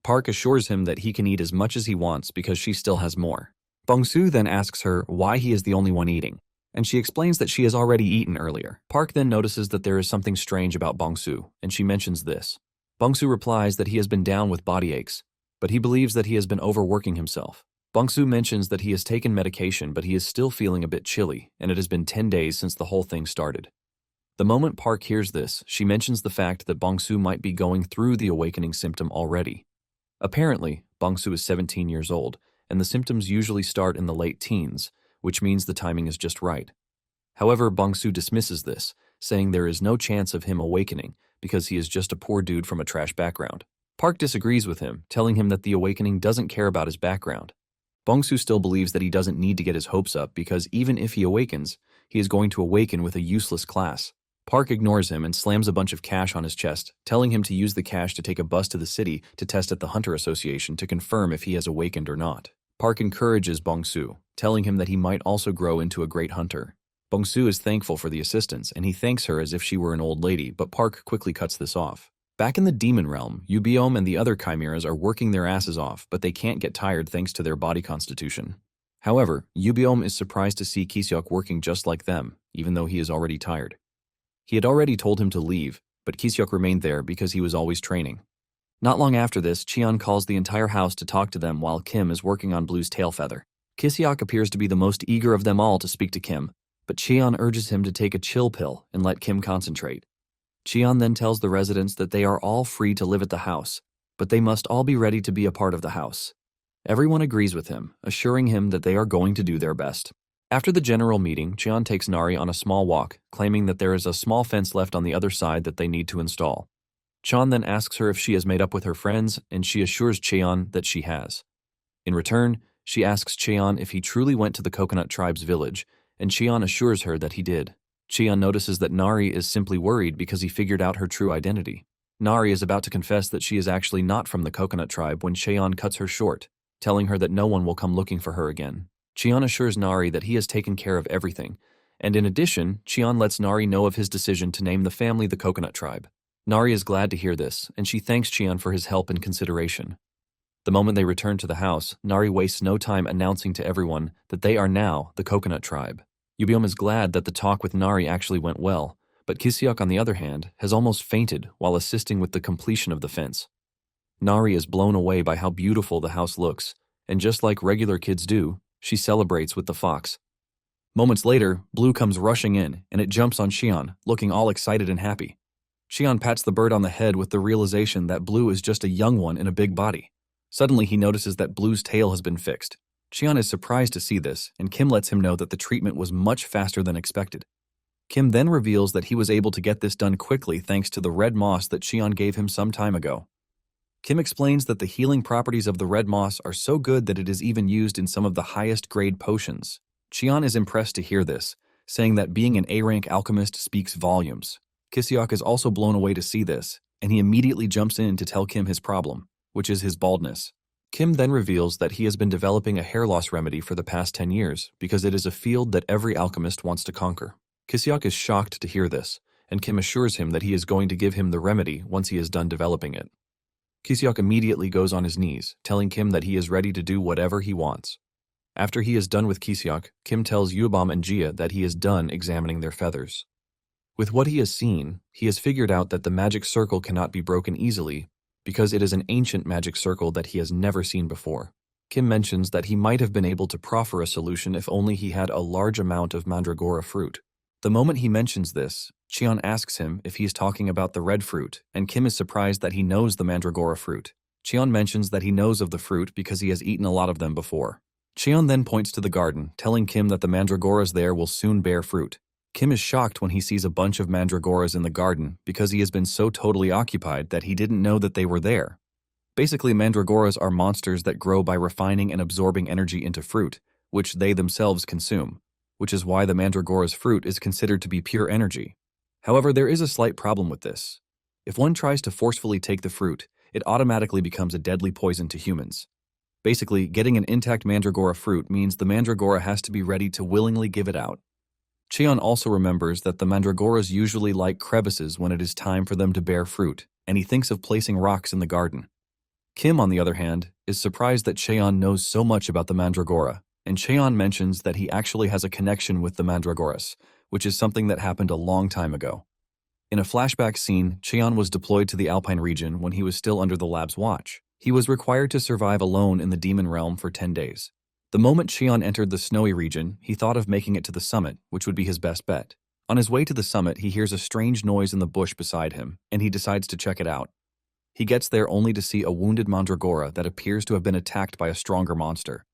Park assures him that he can eat as much as he wants because she still has more. Bongsu then asks her why he is the only one eating, and she explains that she has already eaten earlier. Park then notices that there is something strange about Bongsu, and she mentions this. Bongsu replies that he has been down with body aches, but he believes that he has been overworking himself. Bongsu mentions that he has taken medication, but he is still feeling a bit chilly, and it has been 10 days since the whole thing started. The moment Park hears this, she mentions the fact that Bongsu might be going through the awakening symptom already. Apparently, Bongsu is 17 years old, and the symptoms usually start in the late teens, which means the timing is just right. However, Bongsu dismisses this, saying there is no chance of him awakening because he is just a poor dude from a trash background. Park disagrees with him, telling him that the awakening doesn't care about his background. Bongsu still believes that he doesn't need to get his hopes up because even if he awakens, he is going to awaken with a useless class. Park ignores him and slams a bunch of cash on his chest, telling him to use the cash to take a bus to the city to test at the Hunter Association to confirm if he has awakened or not. Park encourages Bongsu, telling him that he might also grow into a great hunter. Bongsu is thankful for the assistance, and he thanks her as if she were an old lady, but Park quickly cuts this off. Back in the demon realm, Yubiom and the other chimeras are working their asses off, but they can't get tired thanks to their body constitution. However, Yubiom is surprised to see Kiseok working just like them, even though he is already tired. He had already told him to leave, but Kiseok remained there because he was always training. Not long after this, Cheon calls the entire house to talk to them while Kim is working on Blue's tail feather. Kiseok appears to be the most eager of them all to speak to Kim, but Cheon urges him to take a chill pill and let Kim concentrate. Cheon then tells the residents that they are all free to live at the house, but they must all be ready to be a part of the house. Everyone agrees with him, assuring him that they are going to do their best. After the general meeting, Cheon takes Nari on a small walk, claiming that there is a small fence left on the other side that they need to install. Cheon then asks her if she has made up with her friends, and she assures Cheon that she has. In return, she asks Cheon if he truly went to the Coconut Tribe's village, and Cheon assures her that he did. Cheon notices that Nari is simply worried because he figured out her true identity. Nari is about to confess that she is actually not from the Coconut Tribe when Cheon cuts her short, telling her that no one will come looking for her again. Cheon assures Nari that he has taken care of everything, and in addition, Cheon lets Nari know of his decision to name the family the Coconut Tribe. Nari is glad to hear this, and she thanks Cheon for his help and consideration. The moment they return to the house, Nari wastes no time announcing to everyone that they are now the Coconut Tribe. Yubiom is glad that the talk with Nari actually went well, but Kiseok, on the other hand, has almost fainted while assisting with the completion of the fence. Nari is blown away by how beautiful the house looks, and just like regular kids do, she celebrates with the fox. Moments later, Blue comes rushing in, and it jumps on Cheon, looking all excited and happy. Cheon pats the bird on the head with the realization that Blue is just a young one in a big body. Suddenly, he notices that Blue's tail has been fixed. Cheon is surprised to see this, and Kim lets him know that the treatment was much faster than expected. Kim then reveals that he was able to get this done quickly thanks to the red moss that Cheon gave him some time ago. Kim explains that the healing properties of the red moss are so good that it is even used in some of the highest grade potions. Cheon is impressed to hear this, saying that being an A-rank alchemist speaks volumes. Kiseok is also blown away to see this, and he immediately jumps in to tell Kim his problem, which is his baldness. Kim then reveals that he has been developing a hair loss remedy for the past 10 years because it is a field that every alchemist wants to conquer. Kiseok is shocked to hear this, and Kim assures him that he is going to give him the remedy once he is done developing it. Kiseok immediately goes on his knees, telling Kim that he is ready to do whatever he wants. After he is done with Kiseok, Kim tells Yubam and Jia that he is done examining their feathers. With what he has seen, he has figured out that the magic circle cannot be broken easily because it is an ancient magic circle that he has never seen before. Kim mentions that he might have been able to proffer a solution if only he had a large amount of mandragora fruit. The moment he mentions this, Cheon asks him if he is talking about the red fruit, and Kim is surprised that he knows the mandragora fruit. Cheon mentions that he knows of the fruit because he has eaten a lot of them before. Cheon then points to the garden, telling Kim that the mandragoras there will soon bear fruit. Kim is shocked when he sees a bunch of mandragoras in the garden because he has been so totally occupied that he didn't know that they were there. Basically, mandragoras are monsters that grow by refining and absorbing energy into fruit, which they themselves consume, which is why the mandragora's fruit is considered to be pure energy. However, there is a slight problem with this. If one tries to forcefully take the fruit, it automatically becomes a deadly poison to humans. Basically, getting an intact mandragora fruit means the mandragora has to be ready to willingly give it out. Cheon also remembers that the mandragoras usually like crevices when it is time for them to bear fruit, and he thinks of placing rocks in the garden. Kim, on the other hand, is surprised that Cheon knows so much about the mandragora, and Cheon mentions that he actually has a connection with the mandragoras, which is something that happened a long time ago. In a flashback scene, Cheon was deployed to the Alpine region when he was still under the lab's watch. He was required to survive alone in the demon realm for 10 days. The moment Cheon entered the snowy region, he thought of making it to the summit, which would be his best bet. On his way to the summit, he hears a strange noise in the bush beside him, and he decides to check it out. He gets there only to see a wounded mandragora that appears to have been attacked by a stronger monster.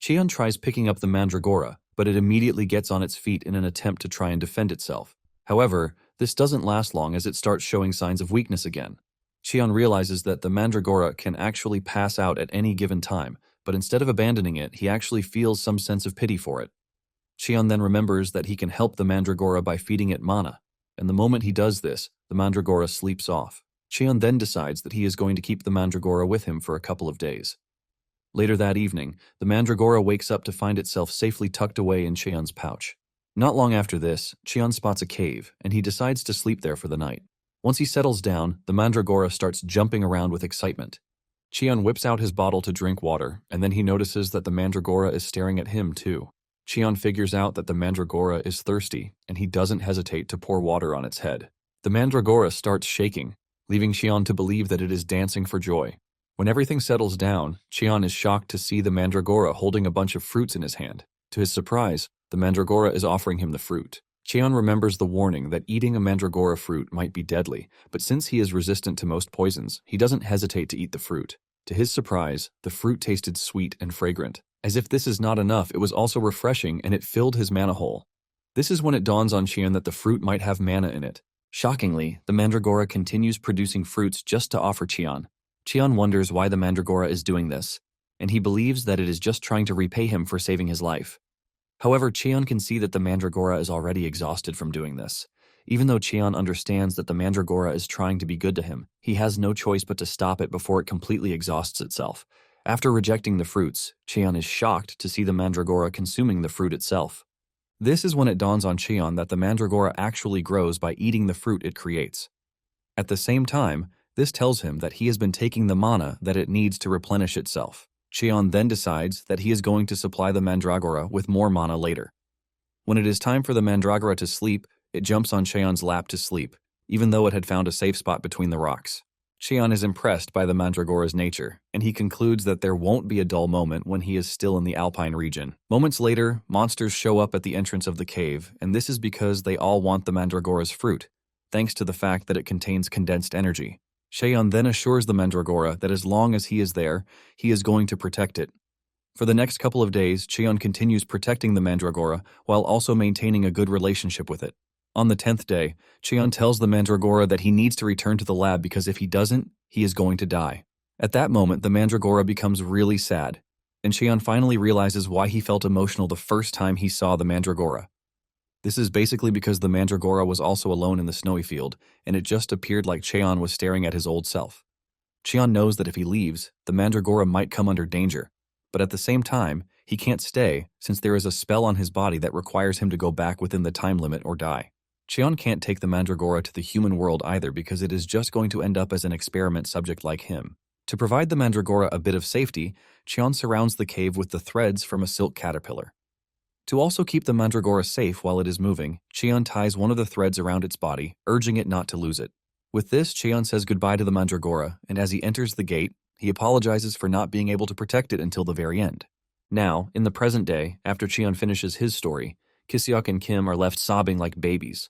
Cheon tries picking up the mandragora, but it immediately gets on its feet in an attempt to try and defend itself. However, this doesn't last long as it starts showing signs of weakness again. Cheon realizes that the mandragora can actually pass out at any given time, but instead of abandoning it, he actually feels some sense of pity for it. Cheon then remembers that he can help the mandragora by feeding it mana, and the moment he does this, the mandragora sleeps off. Cheon then decides that he is going to keep the mandragora with him for a couple of days. Later that evening, the mandragora wakes up to find itself safely tucked away in Cheon's pouch. Not long after this, Cheon spots a cave, and he decides to sleep there for the night. Once he settles down, the mandragora starts jumping around with excitement. Cheon whips out his bottle to drink water, and then he notices that the mandragora is staring at him too. Cheon figures out that the mandragora is thirsty, and he doesn't hesitate to pour water on its head. The mandragora starts shaking, leaving Cheon to believe that it is dancing for joy. When everything settles down, Cheon is shocked to see the mandragora holding a bunch of fruits in his hand. To his surprise, the mandragora is offering him the fruit. Cheon remembers the warning that eating a mandragora fruit might be deadly, but since he is resistant to most poisons, he doesn't hesitate to eat the fruit. To his surprise, the fruit tasted sweet and fragrant. As if this is not enough, it was also refreshing and it filled his mana hole. This is when it dawns on Cheon that the fruit might have mana in it. Shockingly, the mandragora continues producing fruits just to offer Cheon. Cheon wonders why the mandragora is doing this, and he believes that it is just trying to repay him for saving his life. However, Cheon can see that the mandragora is already exhausted from doing this. Even though Cheon understands that the mandragora is trying to be good to him, he has no choice but to stop it before it completely exhausts itself. After rejecting the fruits, Cheon is shocked to see the mandragora consuming the fruit itself. This is when it dawns on Cheon that the mandragora actually grows by eating the fruit it creates. At the same time, this tells him that he has been taking the mana that it needs to replenish itself. Cheon then decides that he is going to supply the mandragora with more mana later. When it is time for the mandragora to sleep, it jumps on Cheon's lap to sleep, even though it had found a safe spot between the rocks. Cheon is impressed by the mandragora's nature, and he concludes that there won't be a dull moment when he is still in the Alpine region. Moments later, monsters show up at the entrance of the cave, and this is because they all want the mandragora's fruit, thanks to the fact that it contains condensed energy. Cheon then assures the mandragora that as long as he is there, he is going to protect it. For the next couple of days, Cheon continues protecting the mandragora while also maintaining a good relationship with it. On the 10th day, Cheon tells the Mandragora that he needs to return to the lab because if he doesn't, he is going to die. At that moment, the Mandragora becomes really sad, and Cheon finally realizes why he felt emotional the first time he saw the Mandragora. This is basically because the Mandragora was also alone in the snowy field, and it just appeared like Cheon was staring at his old self. Cheon knows that if he leaves, the Mandragora might come under danger, but at the same time, he can't stay since there is a spell on his body that requires him to go back within the time limit or die. Cheon can't take the Mandragora to the human world either because it is just going to end up as an experiment subject like him. To provide the Mandragora a bit of safety, Cheon surrounds the cave with the threads from a silk caterpillar. To also keep the Mandragora safe while it is moving, Cheon ties one of the threads around its body, urging it not to lose it. With this, Cheon says goodbye to the Mandragora, and as he enters the gate, he apologizes for not being able to protect it until the very end. Now, in the present day, after Cheon finishes his story, Kiseok and Kim are left sobbing like babies.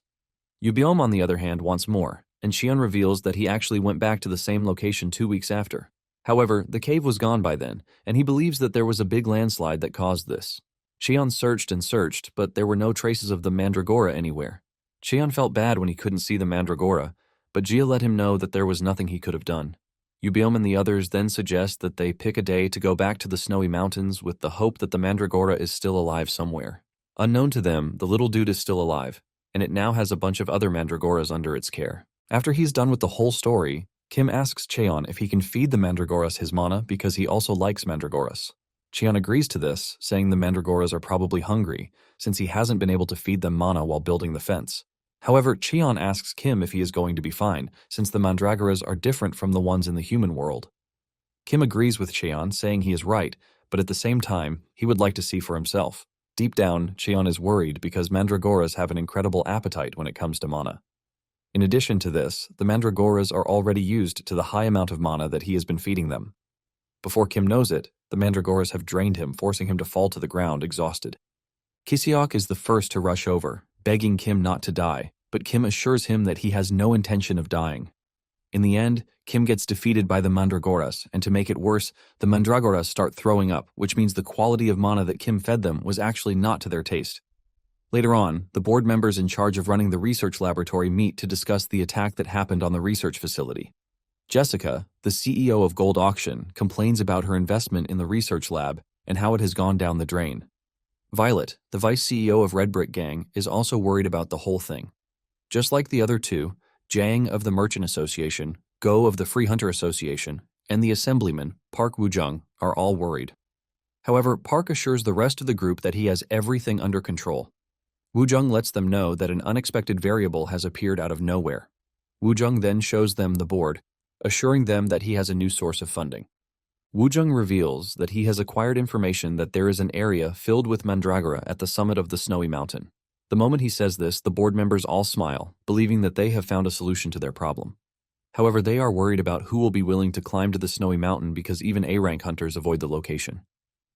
Yubyom, on the other hand, wants more, and Cheon reveals that he actually went back to the same location 2 weeks after. However, the cave was gone by then, and he believes that there was a big landslide that caused this. Cheon searched and searched, but there were no traces of the Mandragora anywhere. Cheon felt bad when he couldn't see the Mandragora, but Jia let him know that there was nothing he could have done. Yubyom and the others then suggest that they pick a day to go back to the snowy mountains with the hope that the Mandragora is still alive somewhere. Unknown to them, the little dude is still alive, and it now has a bunch of other Mandragoras under its care. After he's done with the whole story, Kim asks Cheon if he can feed the Mandragoras his mana because he also likes Mandragoras. Cheon agrees to this, saying the Mandragoras are probably hungry, since he hasn't been able to feed them mana while building the fence. However, Cheon asks Kim if he is going to be fine, since the Mandragoras are different from the ones in the human world. Kim agrees with Cheon, saying he is right, but at the same time, he would like to see for himself. Deep down, Cheon is worried because Mandragoras have an incredible appetite when it comes to mana. In addition to this, the Mandragoras are already used to the high amount of mana that he has been feeding them. Before Kim knows it, the Mandragoras have drained him, forcing him to fall to the ground exhausted. Kiseok is the first to rush over, begging Kim not to die, but Kim assures him that he has no intention of dying. In the end, Kim gets defeated by the Mandragoras, and to make it worse, the Mandragoras start throwing up, which means the quality of mana that Kim fed them was actually not to their taste. Later on, the board members in charge of running the research laboratory meet to discuss the attack that happened on the research facility. Jessica, the CEO of Gold Auction, complains about her investment in the research lab and how it has gone down the drain. Violet, the vice CEO of Red Brick Gang, is also worried about the whole thing. Just like the other two, Jang of the Merchant Association, Go of the Free Hunter Association, and the Assemblyman, Park Woo-jung, are all worried. However, Park assures the rest of the group that he has everything under control. Woo-jung lets them know that an unexpected variable has appeared out of nowhere. Woo-jung then shows them the board, assuring them that he has a new source of funding. Woo-jung reveals that he has acquired information that there is an area filled with Mandragora at the summit of the snowy mountain. The moment he says this, the board members all smile, believing that they have found a solution to their problem. However, they are worried about who will be willing to climb to the snowy mountain because even A-rank hunters avoid the location.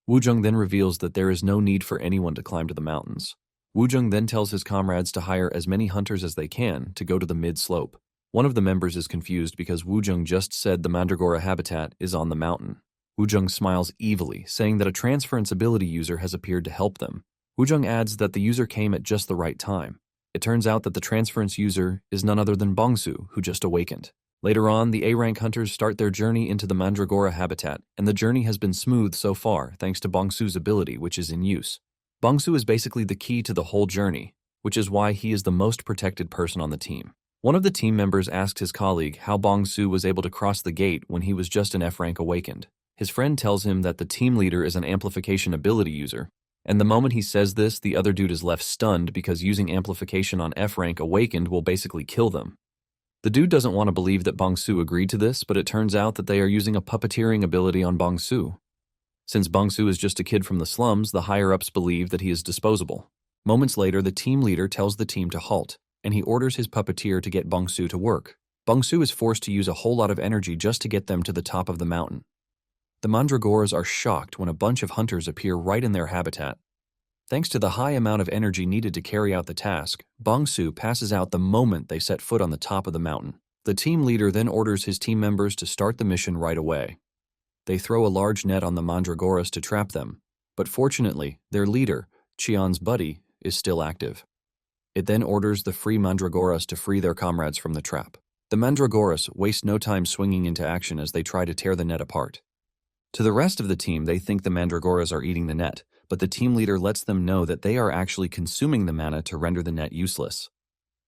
Woo-jung then reveals that there is no need for anyone to climb to the mountains. Woo-jung then tells his comrades to hire as many hunters as they can to go to the mid-slope. One of the members is confused because Woo-jung just said the Mandragora habitat is on the mountain. Woo-jung smiles evilly, saying that a transference ability user has appeared to help them. Woo-jung adds that the user came at just the right time. It turns out that the transference user is none other than Bongsu, who just awakened. Later on, the A-rank hunters start their journey into the Mandragora habitat, and the journey has been smooth so far thanks to Bongsu's ability, which is in use. Bongsu is basically the key to the whole journey, which is why he is the most protected person on the team. One of the team members asked his colleague how Bongsu was able to cross the gate when he was just an F-rank awakened. His friend tells him that the team leader is an amplification ability user, and the moment he says this, the other dude is left stunned because using amplification on F-rank awakened will basically kill them. The dude doesn't want to believe that Bongsu agreed to this, but it turns out that they are using a puppeteering ability on Bongsu. Since Bongsu is just a kid from the slums, the higher-ups believe that he is disposable. Moments later, the team leader tells the team to halt, and he orders his puppeteer to get Bongsu to work. Bongsu is forced to use a whole lot of energy just to get them to the top of the mountain. The Mandragoras are shocked when a bunch of hunters appear right in their habitat. Thanks to the high amount of energy needed to carry out the task, Bongsu passes out the moment they set foot on the top of the mountain. The team leader then orders his team members to start the mission right away. They throw a large net on the Mandragoras to trap them, but fortunately, their leader, Cheon's buddy, is still active. It then orders the free mandragoras to free their comrades from the trap. The mandragoras waste no time swinging into action as they try to tear the net apart. To the rest of the team, they think the mandragoras are eating the net, but the team leader lets them know that they are actually consuming the mana to render the net useless.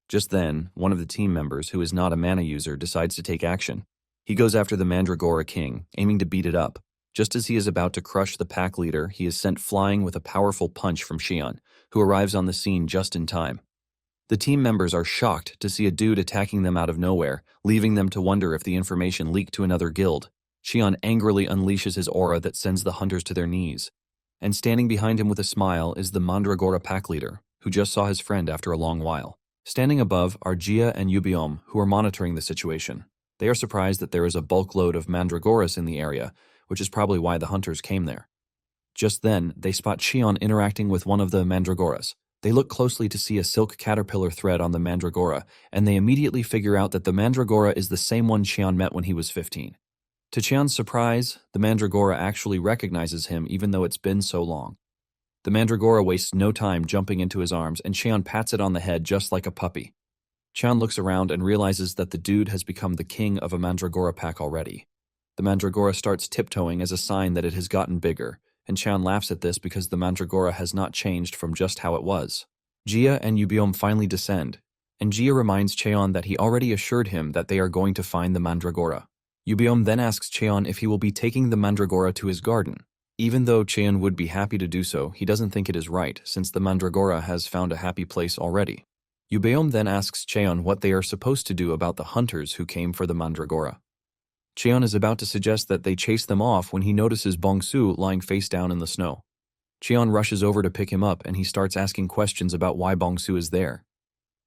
Just then, one of the team members, who is not a mana user, decides to take action. He goes after the Mandragora King, aiming to beat it up. Just as he is about to crush the pack leader, he is sent flying with a powerful punch from Xion, who arrives on the scene just in time. The team members are shocked to see a dude attacking them out of nowhere, leaving them to wonder if the information leaked to another guild. Xion angrily unleashes his aura that sends the hunters to their knees. And standing behind him with a smile is the Mandragora pack leader, who just saw his friend after a long while. Standing above are Jia and Yubiom, who are monitoring the situation. They are surprised that there is a bulk load of mandragoras in the area, which is probably why the hunters came there. Just then, they spot Xion interacting with one of the mandragoras. They look closely to see a silk caterpillar thread on the mandragora, and they immediately figure out that the mandragora is the same one Xion met when he was 15. To Xian's surprise, the mandragora actually recognizes him even though it's been so long. The mandragora wastes no time jumping into his arms, and Xion pats it on the head just like a puppy. Xion looks around and realizes that the dude has become the king of a mandragora pack already. The mandragora starts tiptoeing as a sign that it has gotten bigger, and Xion laughs at this because the mandragora has not changed from just how it was. Jia and Yubiom finally descend, and Jia reminds Cheon that he already assured him that they are going to find the mandragora. Yubiom then asks Cheon if he will be taking the mandragora to his garden. Even though Cheon would be happy to do so, he doesn't think it is right, since the mandragora has found a happy place already. Yubiom then asks Cheon what they are supposed to do about the hunters who came for the mandragora. Cheon is about to suggest that they chase them off when he notices Bongsu lying face down in the snow. Cheon rushes over to pick him up, and he starts asking questions about why Bongsu is there.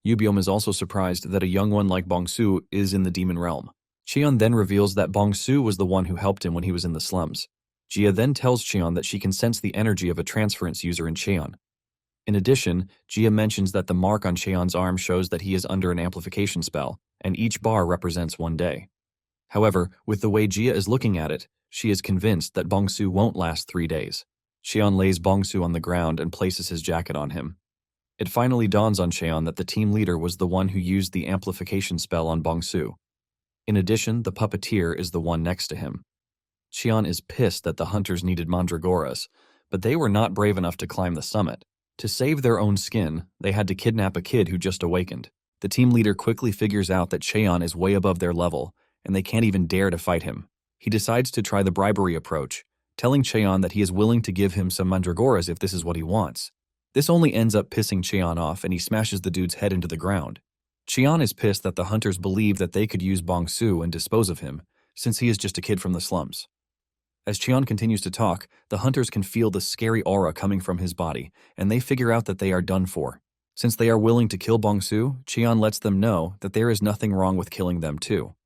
Yubiom is also surprised that a young one like Bongsu is in the demon realm. Cheon then reveals that Bongsu was the one who helped him when he was in the slums. Jia then tells Cheon that she can sense the energy of a transference user in Cheon. In addition, Jia mentions that the mark on Cheon's arm shows that he is under an amplification spell, and each bar represents 1 day. However, with the way Jia is looking at it, she is convinced that Bongsu won't last 3 days. Cheon lays Bongsu on the ground and places his jacket on him. It finally dawns on Cheon that the team leader was the one who used the amplification spell on Bongsu. In addition, the puppeteer is the one next to him. Cheon is pissed that the hunters needed mandragoras, but they were not brave enough to climb the summit. To save their own skin, they had to kidnap a kid who just awakened. The team leader quickly figures out that Cheon is way above their level, and they can't even dare to fight him. He decides to try the bribery approach, telling Cheon that he is willing to give him some mandragoras if this is what he wants. This only ends up pissing Cheon off, and he smashes the dude's head into the ground. Cheon is pissed that the hunters believe that they could use Bongsu and dispose of him, since he is just a kid from the slums. As Cheon continues to talk, the hunters can feel the scary aura coming from his body, and they figure out that they are done for. Since they are willing to kill Bongsu, Cheon lets them know that there is nothing wrong with killing them too.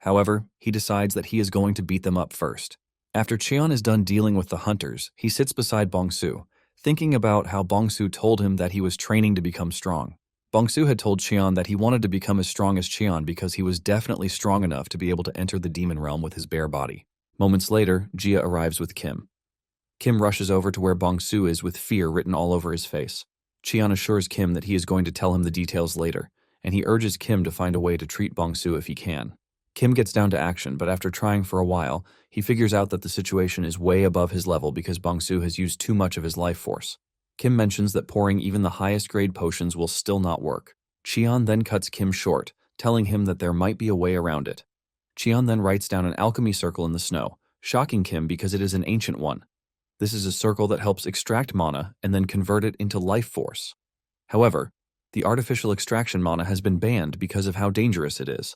However, he decides that he is going to beat them up first. After Cheon is done dealing with the hunters, he sits beside Bongsu, thinking about how Bongsu told him that he was training to become strong. Bongsu had told Cheon that he wanted to become as strong as Cheon because he was definitely strong enough to be able to enter the demon realm with his bare body. Moments later, Jia arrives with Kim. Kim rushes over to where Bongsu is with fear written all over his face. Cheon assures Kim that he is going to tell him the details later, and he urges Kim to find a way to treat Bongsu if he can. Kim gets down to action, but after trying for a while, he figures out that the situation is way above his level because Bongsu has used too much of his life force. Kim mentions that pouring even the highest grade potions will still not work. Cheon then cuts Kim short, telling him that there might be a way around it. Cheon then writes down an alchemy circle in the snow, shocking Kim because it is an ancient one. This is a circle that helps extract mana and then convert it into life force. However, the artificial extraction mana has been banned because of how dangerous it is.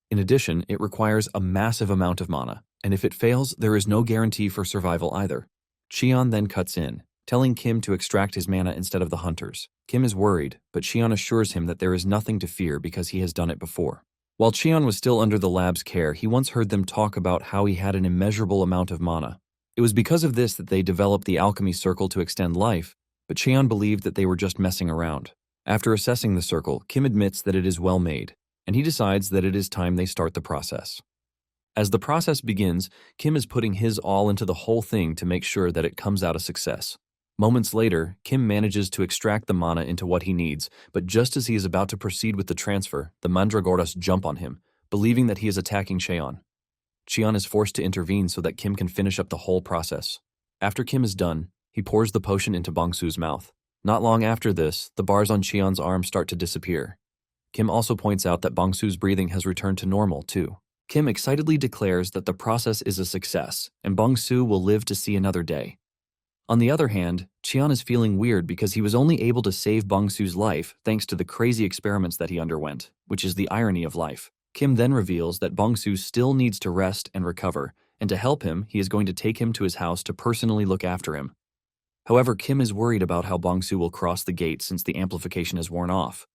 In addition, it requires a massive amount of mana, and if it fails, there is no guarantee for survival either. Cheon then cuts in, telling Kim to extract his mana instead of the hunters. Kim is worried, but Cheon assures him that there is nothing to fear because he has done it before. While Cheon was still under the lab's care, he once heard them talk about how he had an immeasurable amount of mana. It was because of this that they developed the alchemy circle to extend life, but Cheon believed that they were just messing around. After assessing the circle, Kim admits that it is well made, and he decides that it is time they start the process. As the process begins, Kim is putting his all into the whole thing to make sure that it comes out a success. Moments later, Kim manages to extract the mana into what he needs, but just as he is about to proceed with the transfer, the mandragoras jump on him, believing that he is attacking Cheon. Cheon is forced to intervene so that Kim can finish up the whole process. After Kim is done, he pours the potion into Bongsu's mouth. Not long after this, the bars on Cheon's arm start to disappear. Kim also points out that Bongsu's breathing has returned to normal, too. Kim excitedly declares that the process is a success, and Bongsu will live to see another day. On the other hand, Cheon is feeling weird because he was only able to save Bongsu's life thanks to the crazy experiments that he underwent, which is the irony of life. Kim then reveals that Bongsu still needs to rest and recover, and to help him, he is going to take him to his house to personally look after him. However, Kim is worried about how Bongsu will cross the gate since the amplification has worn off.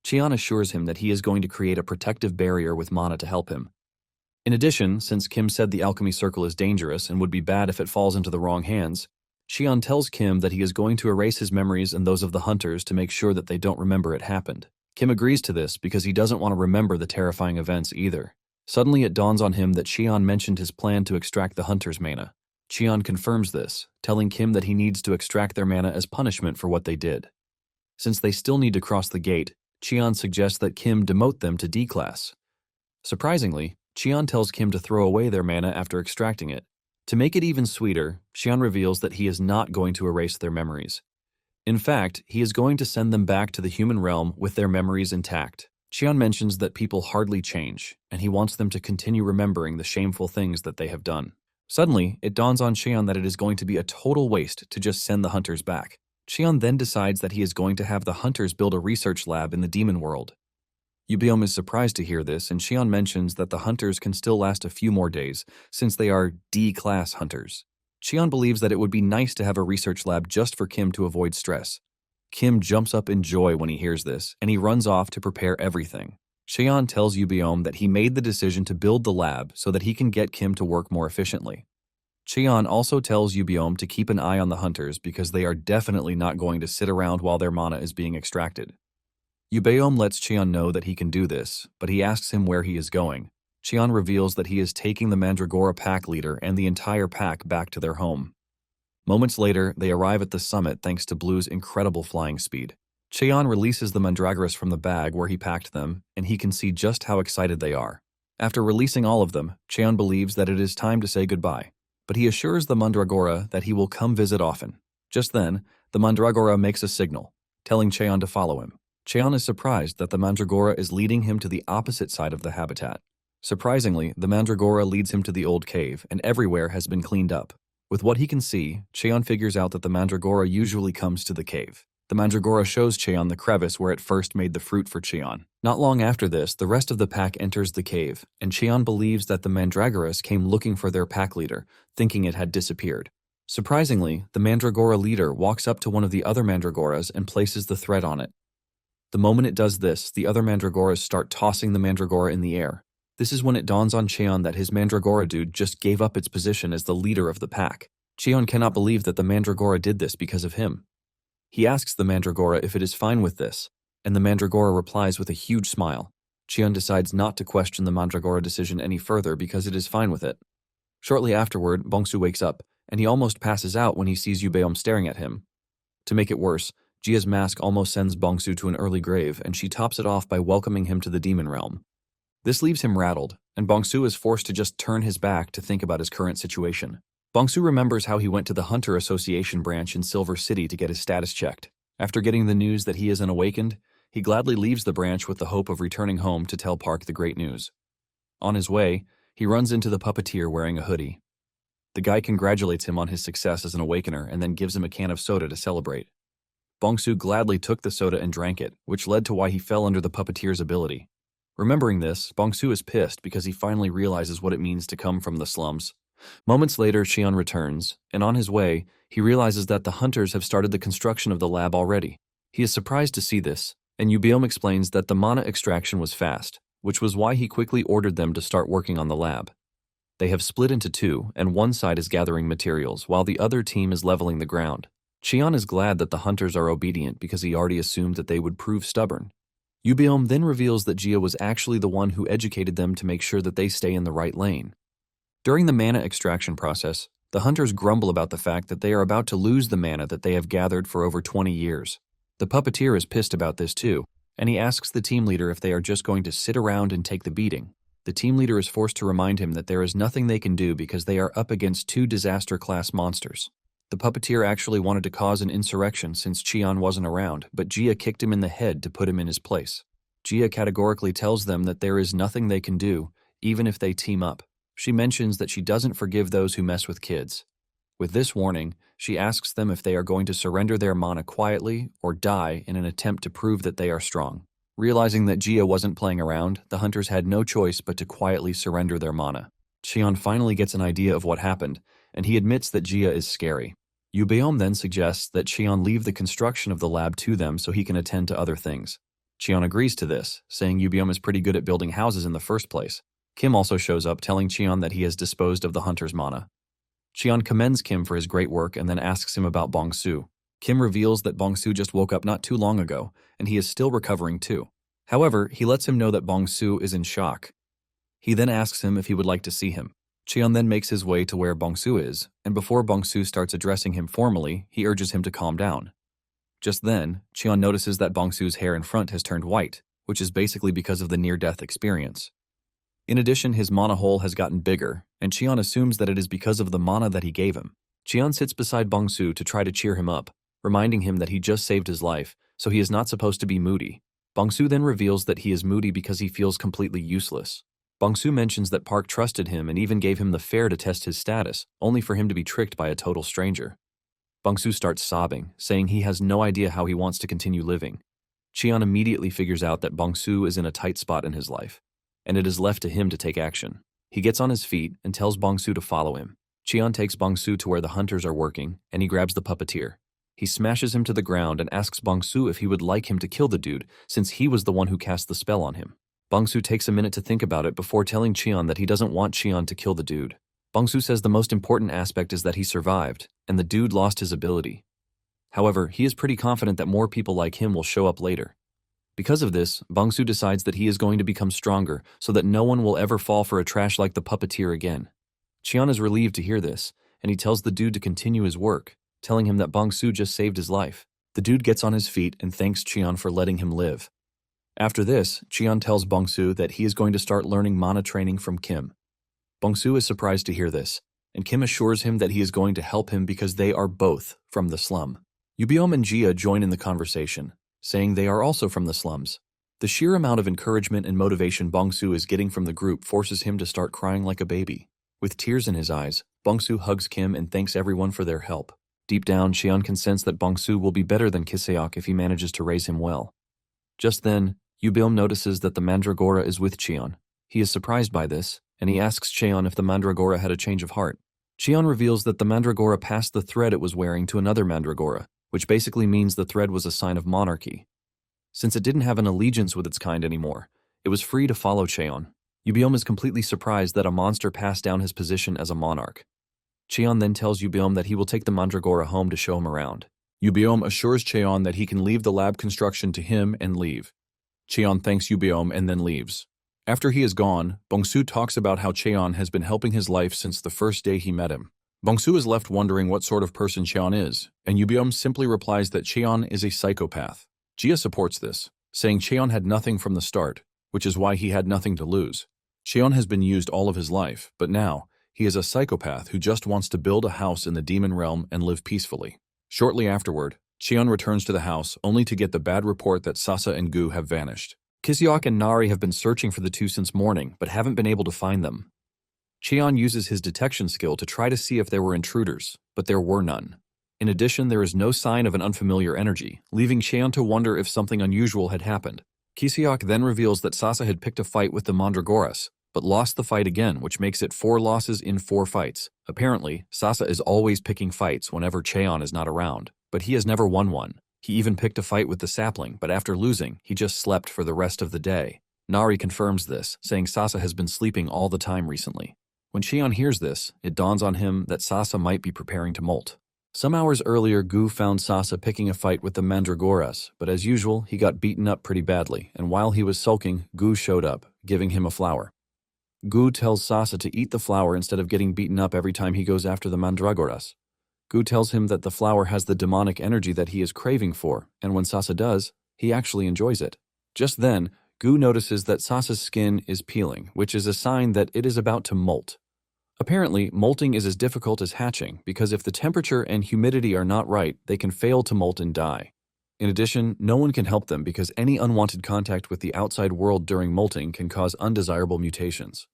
Cheon assures him that he is going to create a protective barrier with mana to help him. In addition, since Kim said the alchemy circle is dangerous and would be bad if it falls into the wrong hands, Cheon tells Kim that he is going to erase his memories and those of the hunters to make sure that they don't remember it happened. Kim agrees to this because he doesn't want to remember the terrifying events either. Suddenly it dawns on him that Cheon mentioned his plan to extract the hunters' mana. Cheon confirms this, telling Kim that he needs to extract their mana as punishment for what they did. Since they still need to cross the gate, Cheon suggests that Kim demote them to D class. Surprisingly, Cheon tells Kim to throw away their mana after extracting it. To make it even sweeter, Cheon reveals that he is not going to erase their memories. In fact, he is going to send them back to the human realm with their memories intact. Cheon mentions that people hardly change, and he wants them to continue remembering the shameful things that they have done. Suddenly, it dawns on Cheon that it is going to be a total waste to just send the hunters back. Cheon then decides that he is going to have the hunters build a research lab in the demon world. Yubiom is surprised to hear this, and Cheon mentions that the hunters can still last a few more days, since they are D-class hunters. Cheon believes that it would be nice to have a research lab just for Kim to avoid stress. Kim jumps up in joy when he hears this, and he runs off to prepare everything. Cheon tells Yubiom that he made the decision to build the lab so that he can get Kim to work more efficiently. Cheon also tells Yubiom to keep an eye on the hunters because they are definitely not going to sit around while their mana is being extracted. Yubiom lets Cheon know that he can do this, but he asks him where he is going. Cheon reveals that he is taking the Mandragora pack leader and the entire pack back to their home. Moments later, they arrive at the summit thanks to Blue's incredible flying speed. Cheon releases the Mandragoras from the bag where he packed them, and he can see just how excited they are. After releasing all of them, Cheon believes that it is time to say goodbye, but he assures the Mandragora that he will come visit often. Just then, the Mandragora makes a signal, telling Cheon to follow him. Cheon is surprised that the Mandragora is leading him to the opposite side of the habitat. Surprisingly, the Mandragora leads him to the old cave, and everywhere has been cleaned up. With what he can see, Cheon figures out that the Mandragora usually comes to the cave. The Mandragora shows Cheon the crevice where it first made the fruit for Cheon. Not long after this, the rest of the pack enters the cave, and Cheon believes that the Mandragoras came looking for their pack leader, thinking it had disappeared. Surprisingly, the Mandragora leader walks up to one of the other Mandragoras and places the thread on it. The moment it does this, the other Mandragoras start tossing the Mandragora in the air. This is when it dawns on Cheon that his Mandragora dude just gave up its position as the leader of the pack. Cheon cannot believe that the Mandragora did this because of him. He asks the Mandragora if it is fine with this, and the Mandragora replies with a huge smile. Cheon decides not to question the Mandragora decision any further because it is fine with it. Shortly afterward, Bongsu wakes up, and he almost passes out when he sees Yubeom staring at him. To make it worse, Jia's mask almost sends Bongsu to an early grave, and she tops it off by welcoming him to the demon realm. This leaves him rattled, and Bongsu is forced to just turn his back to think about his current situation. Bongsu remembers how he went to the Hunter Association branch in Silver City to get his status checked. After getting the news that he is unawakened, he gladly leaves the branch with the hope of returning home to tell Park the great news. On his way, he runs into the puppeteer wearing a hoodie. The guy congratulates him on his success as an awakener and then gives him a can of soda to celebrate. Bongsu gladly took the soda and drank it, which led to why he fell under the puppeteer's ability. Remembering this, Bongsu is pissed because he finally realizes what it means to come from the slums. Moments later, Cheon returns, and on his way, he realizes that the hunters have started the construction of the lab already. He is surprised to see this, and Yubiom explains that the mana extraction was fast, which was why he quickly ordered them to start working on the lab. They have split into two, and one side is gathering materials, while the other team is leveling the ground. Cheon is glad that the hunters are obedient because he already assumed that they would prove stubborn. Yubiom then reveals that Jia was actually the one who educated them to make sure that they stay in the right lane. During the mana extraction process, The hunters grumble about the fact that they are about to lose the mana that they have gathered for over 20 years. The puppeteer is pissed about this too, and he asks the team leader if they are just going to sit around and take the beating. The team leader is forced to remind him that there is nothing they can do because they are up against 2 disaster-class monsters. The puppeteer actually wanted to cause an insurrection since Cheon wasn't around, but Jia kicked him in the head to put him in his place. Jia categorically tells them that there is nothing they can do, even if they team up. She mentions that she doesn't forgive those who mess with kids. With this warning, she asks them if they are going to surrender their mana quietly or die in an attempt to prove that they are strong. Realizing that Jia wasn't playing around, the hunters had no choice but to quietly surrender their mana. Cheon finally gets an idea of what happened, and he admits that Jia is scary. Yubeom then suggests that Cheon leave the construction of the lab to them so he can attend to other things. Cheon agrees to this, saying Yubeom is pretty good at building houses in the first place. Kim also shows up, telling Cheon that he has disposed of the hunter's mana. Cheon commends Kim for his great work and then asks him about Bongsu. Kim reveals that Bongsu just woke up not too long ago, and he is still recovering too. However, he lets him know that Bongsu is in shock. He then asks him if he would like to see him. Cheon then makes his way to where Bongsu is, and before Bongsu starts addressing him formally, he urges him to calm down. Just then, Cheon notices that Bongsu's hair in front has turned white, which is basically because of the near-death experience. In addition, his mana hole has gotten bigger, and Cheon assumes that it is because of the mana that he gave him. Cheon sits beside Bongsu to try to cheer him up, reminding him that he just saved his life, so he is not supposed to be moody. Bongsu then reveals that he is moody because he feels completely useless. Bongsu mentions that Park trusted him and even gave him the fare to test his status, only for him to be tricked by a total stranger. Bongsu starts sobbing, saying he has no idea how he wants to continue living. Cheon immediately figures out that Bongsu is in a tight spot in his life, and it is left to him to take action. He gets on his feet and tells Bongsu to follow him. Cheon takes Bongsu to where the hunters are working, and he grabs the puppeteer. He smashes him to the ground and asks Bongsu if he would like him to kill the dude, since he was the one who cast the spell on him. Bongsu takes a minute to think about it before telling Cheon that he doesn't want Cheon to kill the dude. Bongsu says the most important aspect is that he survived, and the dude lost his ability. However, he is pretty confident that more people like him will show up later. Because of this, Bongsu decides that he is going to become stronger so that no one will ever fall for a trash like the puppeteer again. Cheon is relieved to hear this, and he tells the dude to continue his work, telling him that Bongsu just saved his life. The dude gets on his feet and thanks Cheon for letting him live. After this, Cheon tells Bongsu that he is going to start learning mana training from Kim. Bongsu is surprised to hear this, and Kim assures him that he is going to help him because they are both from the slum. Yubeom and Jia join in the conversation, saying they are also from the slums. The sheer amount of encouragement and motivation Bongsu is getting from the group forces him to start crying like a baby. With tears in his eyes, Bongsu hugs Kim and thanks everyone for their help. Deep down, Cheon can sense that Bongsu will be better than Kiseok if he manages to raise him well. Just then, Yubeom notices that the Mandragora is with Cheon. He is surprised by this, and he asks Cheon if the Mandragora had a change of heart. Cheon reveals that the Mandragora passed the thread it was wearing to another Mandragora, which basically means the thread was a sign of monarchy. Since it didn't have an allegiance with its kind anymore, it was free to follow Cheon. Yubeom is completely surprised that a monster passed down his position as a monarch. Cheon then tells Yubeom that he will take the Mandragora home to show him around. Yubeom assures Cheon that he can leave the lab construction to him and leave. Cheon thanks Yubeom and then leaves. After he is gone, Bongsu talks about how Cheon has been helping his life since the first day he met him. Bongsu is left wondering what sort of person Cheon is, and Yubeom simply replies that Cheon is a psychopath. Jia supports this, saying Cheon had nothing from the start, which is why he had nothing to lose. Cheon has been used all of his life, but now, he is a psychopath who just wants to build a house in the demon realm and live peacefully. Shortly afterward, Cheon returns to the house only to get the bad report that Sasa and Gu have vanished. Kiseok and Nari have been searching for the two since morning, but haven't been able to find them. Cheon uses his detection skill to try to see if there were intruders, but there were none. In addition, there is no sign of an unfamiliar energy, leaving Cheon to wonder if something unusual had happened. Kiseok then reveals that Sasa had picked a fight with the Mandragoras, but lost the fight again, which makes it 4 losses in 4 fights. Apparently, Sasa is always picking fights whenever Cheon is not around, but he has never won one. He even picked a fight with the sapling, but after losing, he just slept for the rest of the day. Nari confirms this, saying Sasa has been sleeping all the time recently. When Cheon hears this, it dawns on him that Sasa might be preparing to molt. Some hours earlier, Gu found Sasa picking a fight with the Mandragoras, but as usual, he got beaten up pretty badly, and while he was sulking, Gu showed up, giving him a flower. Gu tells Sasa to eat the flower instead of getting beaten up every time he goes after the mandragoras. Gu tells him that the flower has the demonic energy that he is craving for, and when Sasa does, he actually enjoys it. Just then, Gu notices that Sasa's skin is peeling, which is a sign that it is about to molt. Apparently, molting is as difficult as hatching, because if the temperature and humidity are not right, they can fail to molt and die. In addition, no one can help them because any unwanted contact with the outside world during molting can cause undesirable mutations.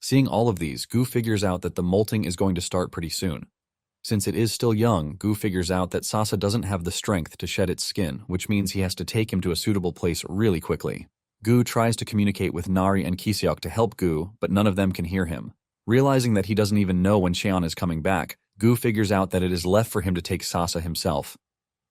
Seeing all of these, Gu figures out that the molting is going to start pretty soon. Since it is still young, Gu figures out that Sasa doesn't have the strength to shed its skin, which means he has to take him to a suitable place really quickly. Gu tries to communicate with Nari and Kiseok to help Gu, but none of them can hear him. Realizing that he doesn't even know when Cheon is coming back, Gu figures out that it is left for him to take Sasa himself.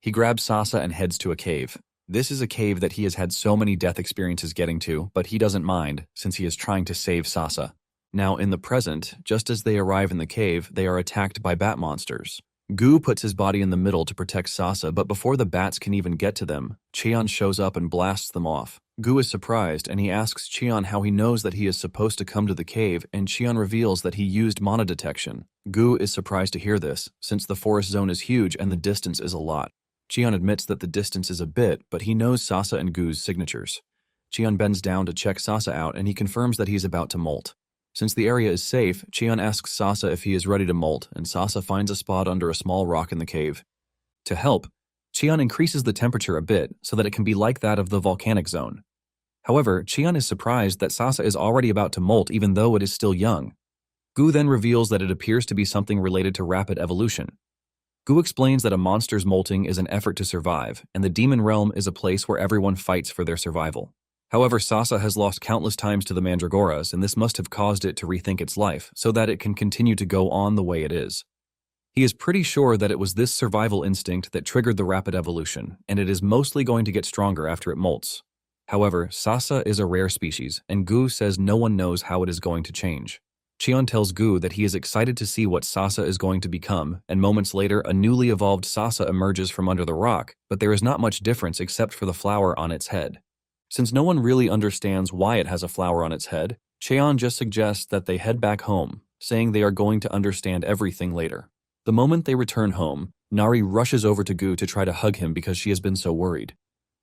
He grabs Sasa and heads to a cave. This is a cave that he has had so many death experiences getting to, but he doesn't mind, since he is trying to save Sasa. Now, in the present, just as they arrive in the cave, they are attacked by bat monsters. Gu puts his body in the middle to protect Sasa, but before the bats can even get to them, Cheon shows up and blasts them off. Gu is surprised, and he asks Cheon how he knows that he is supposed to come to the cave, and Cheon reveals that he used mana detection. Gu is surprised to hear this, since the forest zone is huge and the distance is a lot. Cheon admits that the distance is a bit, but he knows Sasa and Gu's signatures. Cheon bends down to check Sasa out, and he confirms that he is about to molt. Since the area is safe, Cheon asks Sasa if he is ready to molt, and Sasa finds a spot under a small rock in the cave. To help, Cheon increases the temperature a bit so that it can be like that of the volcanic zone. However, Cheon is surprised that Sasa is already about to molt even though it is still young. Gu then reveals that it appears to be something related to rapid evolution. Gu explains that a monster's molting is an effort to survive, and the demon realm is a place where everyone fights for their survival. However, Sasa has lost countless times to the mandragoras, and this must have caused it to rethink its life so that it can continue to go on the way it is. He is pretty sure that it was this survival instinct that triggered the rapid evolution, and it is mostly going to get stronger after it molts. However, Sasa is a rare species, and Gu says no one knows how it is going to change. Cheon tells Gu that he is excited to see what Sasa is going to become, and moments later a newly evolved Sasa emerges from under the rock, but there is not much difference except for the flower on its head. Since no one really understands why it has a flower on its head, Cheon just suggests that they head back home, saying they are going to understand everything later. The moment they return home, Nari rushes over to Gu to try to hug him because she has been so worried.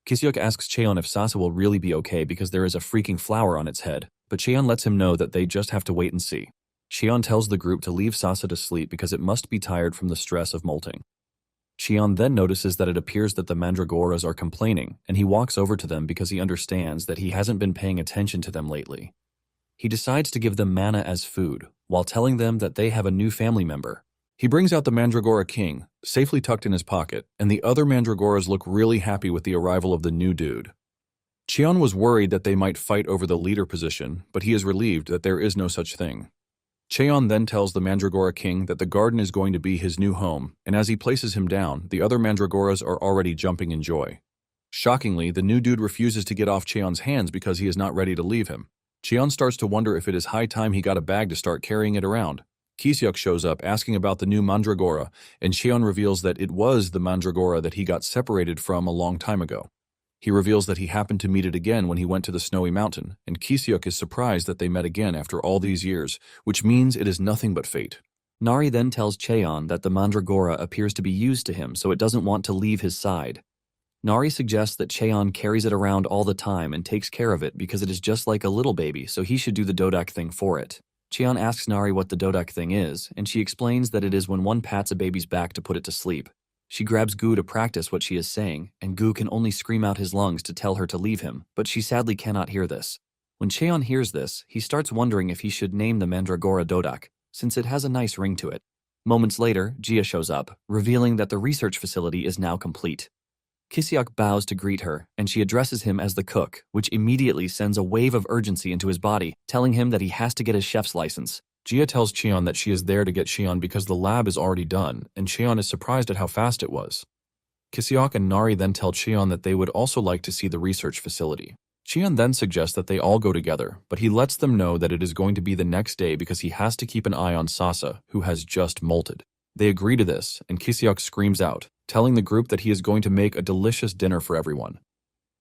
Kiseok asks Cheon if Sasa will really be okay because there is a freaking flower on its head, but Cheon lets him know that they just have to wait and see. Cheon tells the group to leave Sasa to sleep because it must be tired from the stress of molting. Cheon then notices that it appears that the mandragoras are complaining, and he walks over to them because he understands that he hasn't been paying attention to them lately. He decides to give them mana as food, while telling them that they have a new family member. He brings out the Mandragora King, safely tucked in his pocket, and the other Mandragoras look really happy with the arrival of the new dude. Cheon was worried that they might fight over the leader position, but he is relieved that there is no such thing. Cheon then tells the Mandragora King that the garden is going to be his new home, and as he places him down, the other Mandragoras are already jumping in joy. Shockingly, the new dude refuses to get off Cheon's hands because he is not ready to leave him. Cheon starts to wonder if it is high time he got a bag to start carrying it around. Kiseok shows up asking about the new Mandragora, and Cheon reveals that it was the Mandragora that he got separated from a long time ago. He reveals that he happened to meet it again when he went to the snowy mountain, and Kiseok is surprised that they met again after all these years, which means it is nothing but fate. Nari then tells Cheon that the Mandragora appears to be used to him, so it doesn't want to leave his side. Nari suggests that Cheon carries it around all the time and takes care of it because it is just like a little baby, so he should do the Dodak thing for it. Cheon asks Nari what the Dodak thing is, and she explains that it is when one pats a baby's back to put it to sleep. She grabs Gu to practice what she is saying, and Gu can only scream out his lungs to tell her to leave him, but she sadly cannot hear this. When Cheon hears this, he starts wondering if he should name the Mandragora Dodak, since it has a nice ring to it. Moments later, Jia shows up, revealing that the research facility is now complete. Kiseok bows to greet her, and she addresses him as the cook, which immediately sends a wave of urgency into his body, telling him that he has to get his chef's license. Jia tells Cheon that she is there to get Cheon because the lab is already done, and Cheon is surprised at how fast it was. Kiseok and Nari then tell Cheon that they would also like to see the research facility. Cheon then suggests that they all go together, but he lets them know that it is going to be the next day because he has to keep an eye on Sasa, who has just molted. They agree to this, and Kiseok screams out, telling the group that he is going to make a delicious dinner for everyone.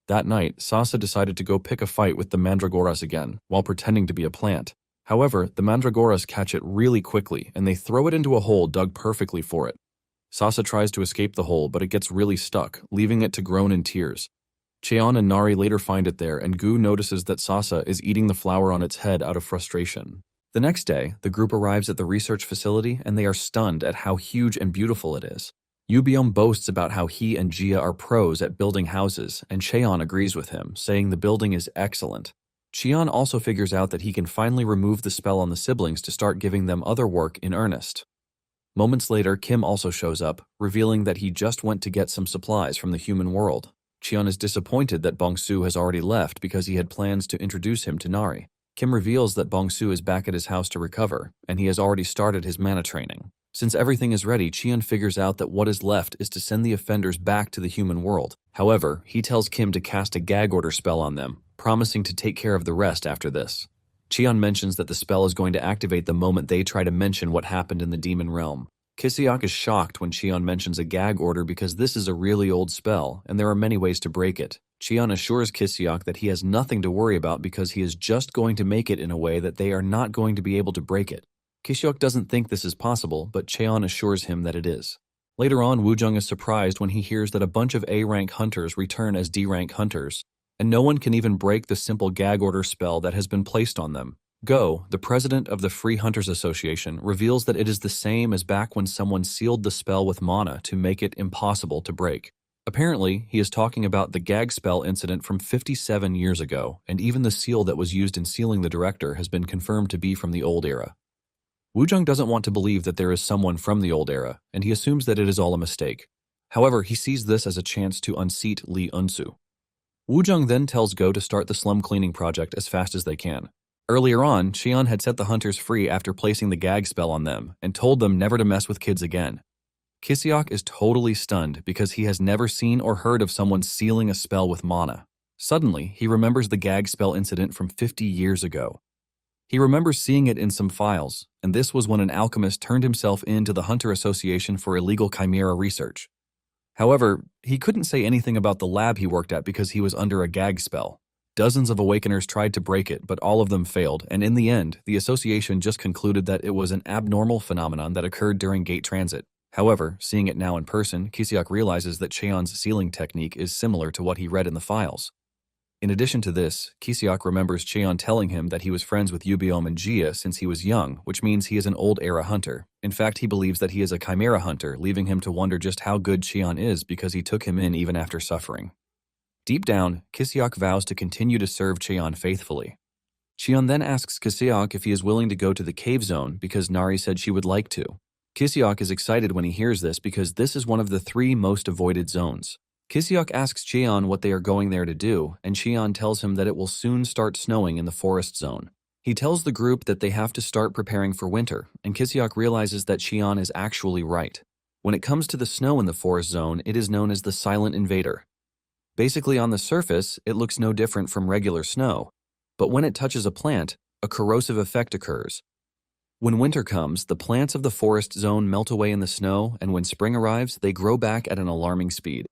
That night, Sasa decided to go pick a fight with the Mandragoras again, while pretending to be a plant. However, the mandragoras catch it really quickly and they throw it into a hole dug perfectly for it. Sasa tries to escape the hole, but it gets really stuck, leaving it to groan in tears. Cheon and Nari later find it there, and Gu notices that Sasa is eating the flower on its head out of frustration. The next day, the group arrives at the research facility and they are stunned at how huge and beautiful it is. Yubiom boasts about how he and Jia are pros at building houses, and Cheon agrees with him, saying the building is excellent. Cheon also figures out that he can finally remove the spell on the siblings to start giving them other work in earnest. Moments later, Kim also shows up, revealing that he just went to get some supplies from the human world. Cheon is disappointed that Bongsu has already left because he had plans to introduce him to Nari. Kim reveals that Bongsu is back at his house to recover, and he has already started his mana training. Since everything is ready, Cheon figures out that what is left is to send the offenders back to the human world. However, he tells Kim to cast a gag order spell on them, promising to take care of the rest after this. Cheon mentions that the spell is going to activate the moment they try to mention what happened in the demon realm. Kiseok is shocked when Cheon mentions a gag order because this is a really old spell, and there are many ways to break it. Cheon assures Kiseok that he has nothing to worry about because he is just going to make it in a way that they are not going to be able to break it. Kiseok doesn't think this is possible, but Cheon assures him that it is. Later on, Woojung is surprised when he hears that a bunch of A-rank hunters return as D-rank hunters, and no one can even break the simple gag order spell that has been placed on them. Go, the president of the Free Hunters Association, reveals that it is the same as back when someone sealed the spell with mana to make it impossible to break. Apparently, he is talking about the gag spell incident from 57 years ago, and even the seal that was used in sealing the director has been confirmed to be from the old era. Woojung doesn't want to believe that there is someone from the old era, and he assumes that it is all a mistake. However, he sees this as a chance to unseat Lee Unsu. Woojung then tells Go to start the slum cleaning project as fast as they can. Earlier on, Cheon had set the hunters free after placing the gag spell on them and told them never to mess with kids again. Kiseok is totally stunned because he has never seen or heard of someone sealing a spell with mana. Suddenly, he remembers the gag spell incident from 50 years ago. He remembers seeing it in some files, and this was when an alchemist turned himself in to the Hunter Association for illegal Chimera research. However, he couldn't say anything about the lab he worked at because he was under a gag spell. Dozens of Awakeners tried to break it, but all of them failed, and in the end, the association just concluded that it was an abnormal phenomenon that occurred during gate transit. However, seeing it now in person, Kiseok realizes that Cheon's sealing technique is similar to what he read in the files. In addition to this, Kiseok remembers Cheon telling him that he was friends with Yubiom and Jia since he was young, which means he is an old-era hunter. In fact, he believes that he is a Chimera hunter, leaving him to wonder just how good Cheon is because he took him in even after suffering. Deep down, Kiseok vows to continue to serve Cheon faithfully. Cheon then asks Kiseok if he is willing to go to the cave zone because Nari said she would like to. Kiseok is excited when he hears this because this is one of the 3 most avoided zones. Kiseok asks Cheon what they are going there to do, and Cheon tells him that it will soon start snowing in the forest zone. He tells the group that they have to start preparing for winter, and Kiseok realizes that Cheon is actually right. When it comes to the snow in the forest zone, it is known as the Silent Invader. Basically, on the surface, it looks no different from regular snow, but when it touches a plant, a corrosive effect occurs. When winter comes, the plants of the forest zone melt away in the snow, and when spring arrives, they grow back at an alarming speed.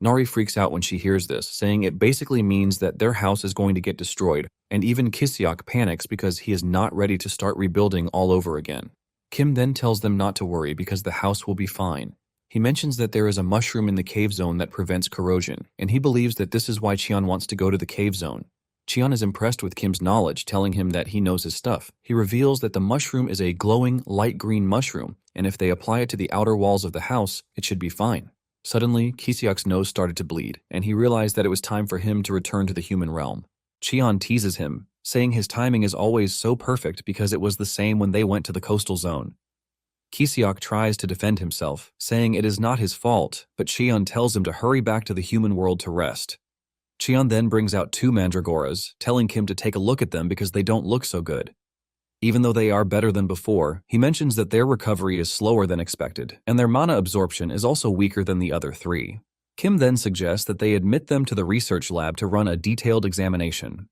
Nari freaks out when she hears this, saying it basically means that their house is going to get destroyed, and even Kiseok panics because he is not ready to start rebuilding all over again. Kim then tells them not to worry because the house will be fine. He mentions that there is a mushroom in the cave zone that prevents corrosion, and he believes that this is why Cheon wants to go to the cave zone. Cheon is impressed with Kim's knowledge, telling him that he knows his stuff. He reveals that the mushroom is a glowing, light green mushroom, and if they apply it to the outer walls of the house, it should be fine. Suddenly, Kiseok's nose started to bleed, and he realized that it was time for him to return to the human realm. Cheon teases him, saying his timing is always so perfect because it was the same when they went to the coastal zone. Kiseok tries to defend himself, saying it is not his fault, but Cheon tells him to hurry back to the human world to rest. Cheon then brings out 2 mandragoras, telling Kim to take a look at them because they don't look so good. Even though they are better than before, he mentions that their recovery is slower than expected, and their mana absorption is also weaker than the other 3. Kim then suggests that they admit them to the research lab to run a detailed examination.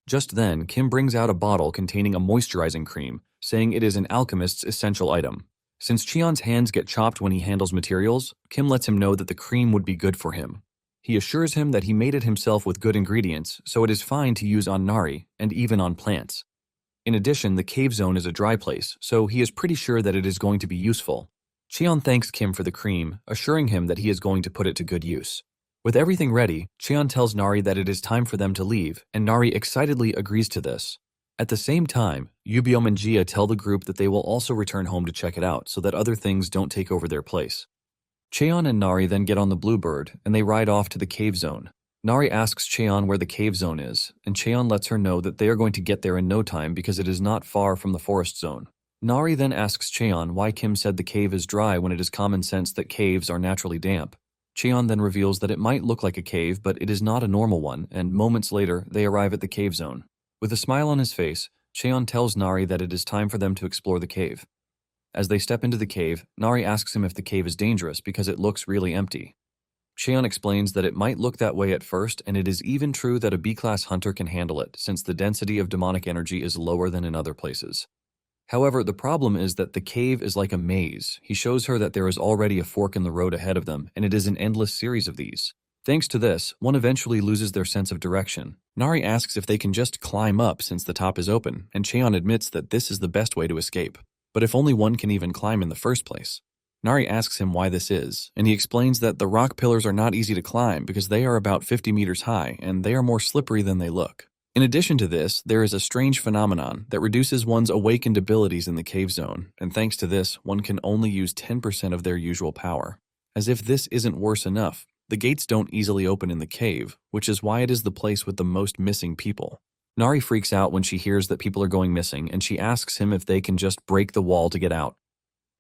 Just then, Kim brings out a bottle containing a moisturizing cream, saying it is an alchemist's essential item. Since Cheon's hands get chopped when he handles materials, Kim lets him know that the cream would be good for him. He assures him that he made it himself with good ingredients, so it is fine to use on Nari and even on plants. In addition, the cave zone is a dry place, so he is pretty sure that it is going to be useful. Cheon thanks Kim for the cream, assuring him that he is going to put it to good use. With everything ready, Cheon tells Nari that it is time for them to leave, and Nari excitedly agrees to this. At the same time, Yubiom and Jia tell the group that they will also return home to check it out so that other things don't take over their place. Cheon and Nari then get on the Bluebird, and they ride off to the cave zone. Nari asks Cheon where the cave zone is, and Cheon lets her know that they are going to get there in no time because it is not far from the forest zone. Nari then asks Cheon why Kim said the cave is dry when it is common sense that caves are naturally damp. Cheon then reveals that it might look like a cave, but it is not a normal one, and moments later, they arrive at the cave zone. With a smile on his face, Cheon tells Nari that it is time for them to explore the cave. As they step into the cave, Nari asks him if the cave is dangerous because it looks really empty. Cheon explains that it might look that way at first, and it is even true that a B-class hunter can handle it since the density of demonic energy is lower than in other places. However, the problem is that the cave is like a maze. He shows her that there is already a fork in the road ahead of them, and it is an endless series of these. Thanks to this, one eventually loses their sense of direction. Nari asks if they can just climb up since the top is open, and Cheon admits that this is the best way to escape. But if only one can even climb in the first place. Nari asks him why this is, and he explains that the rock pillars are not easy to climb because they are about 50 meters high, and they are more slippery than they look. In addition to this, there is a strange phenomenon that reduces one's awakened abilities in the cave zone, and thanks to this, one can only use 10% of their usual power. As if this isn't worse enough, the gates don't easily open in the cave, which is why it is the place with the most missing people. Nari freaks out when she hears that people are going missing, and she asks him if they can just break the wall to get out.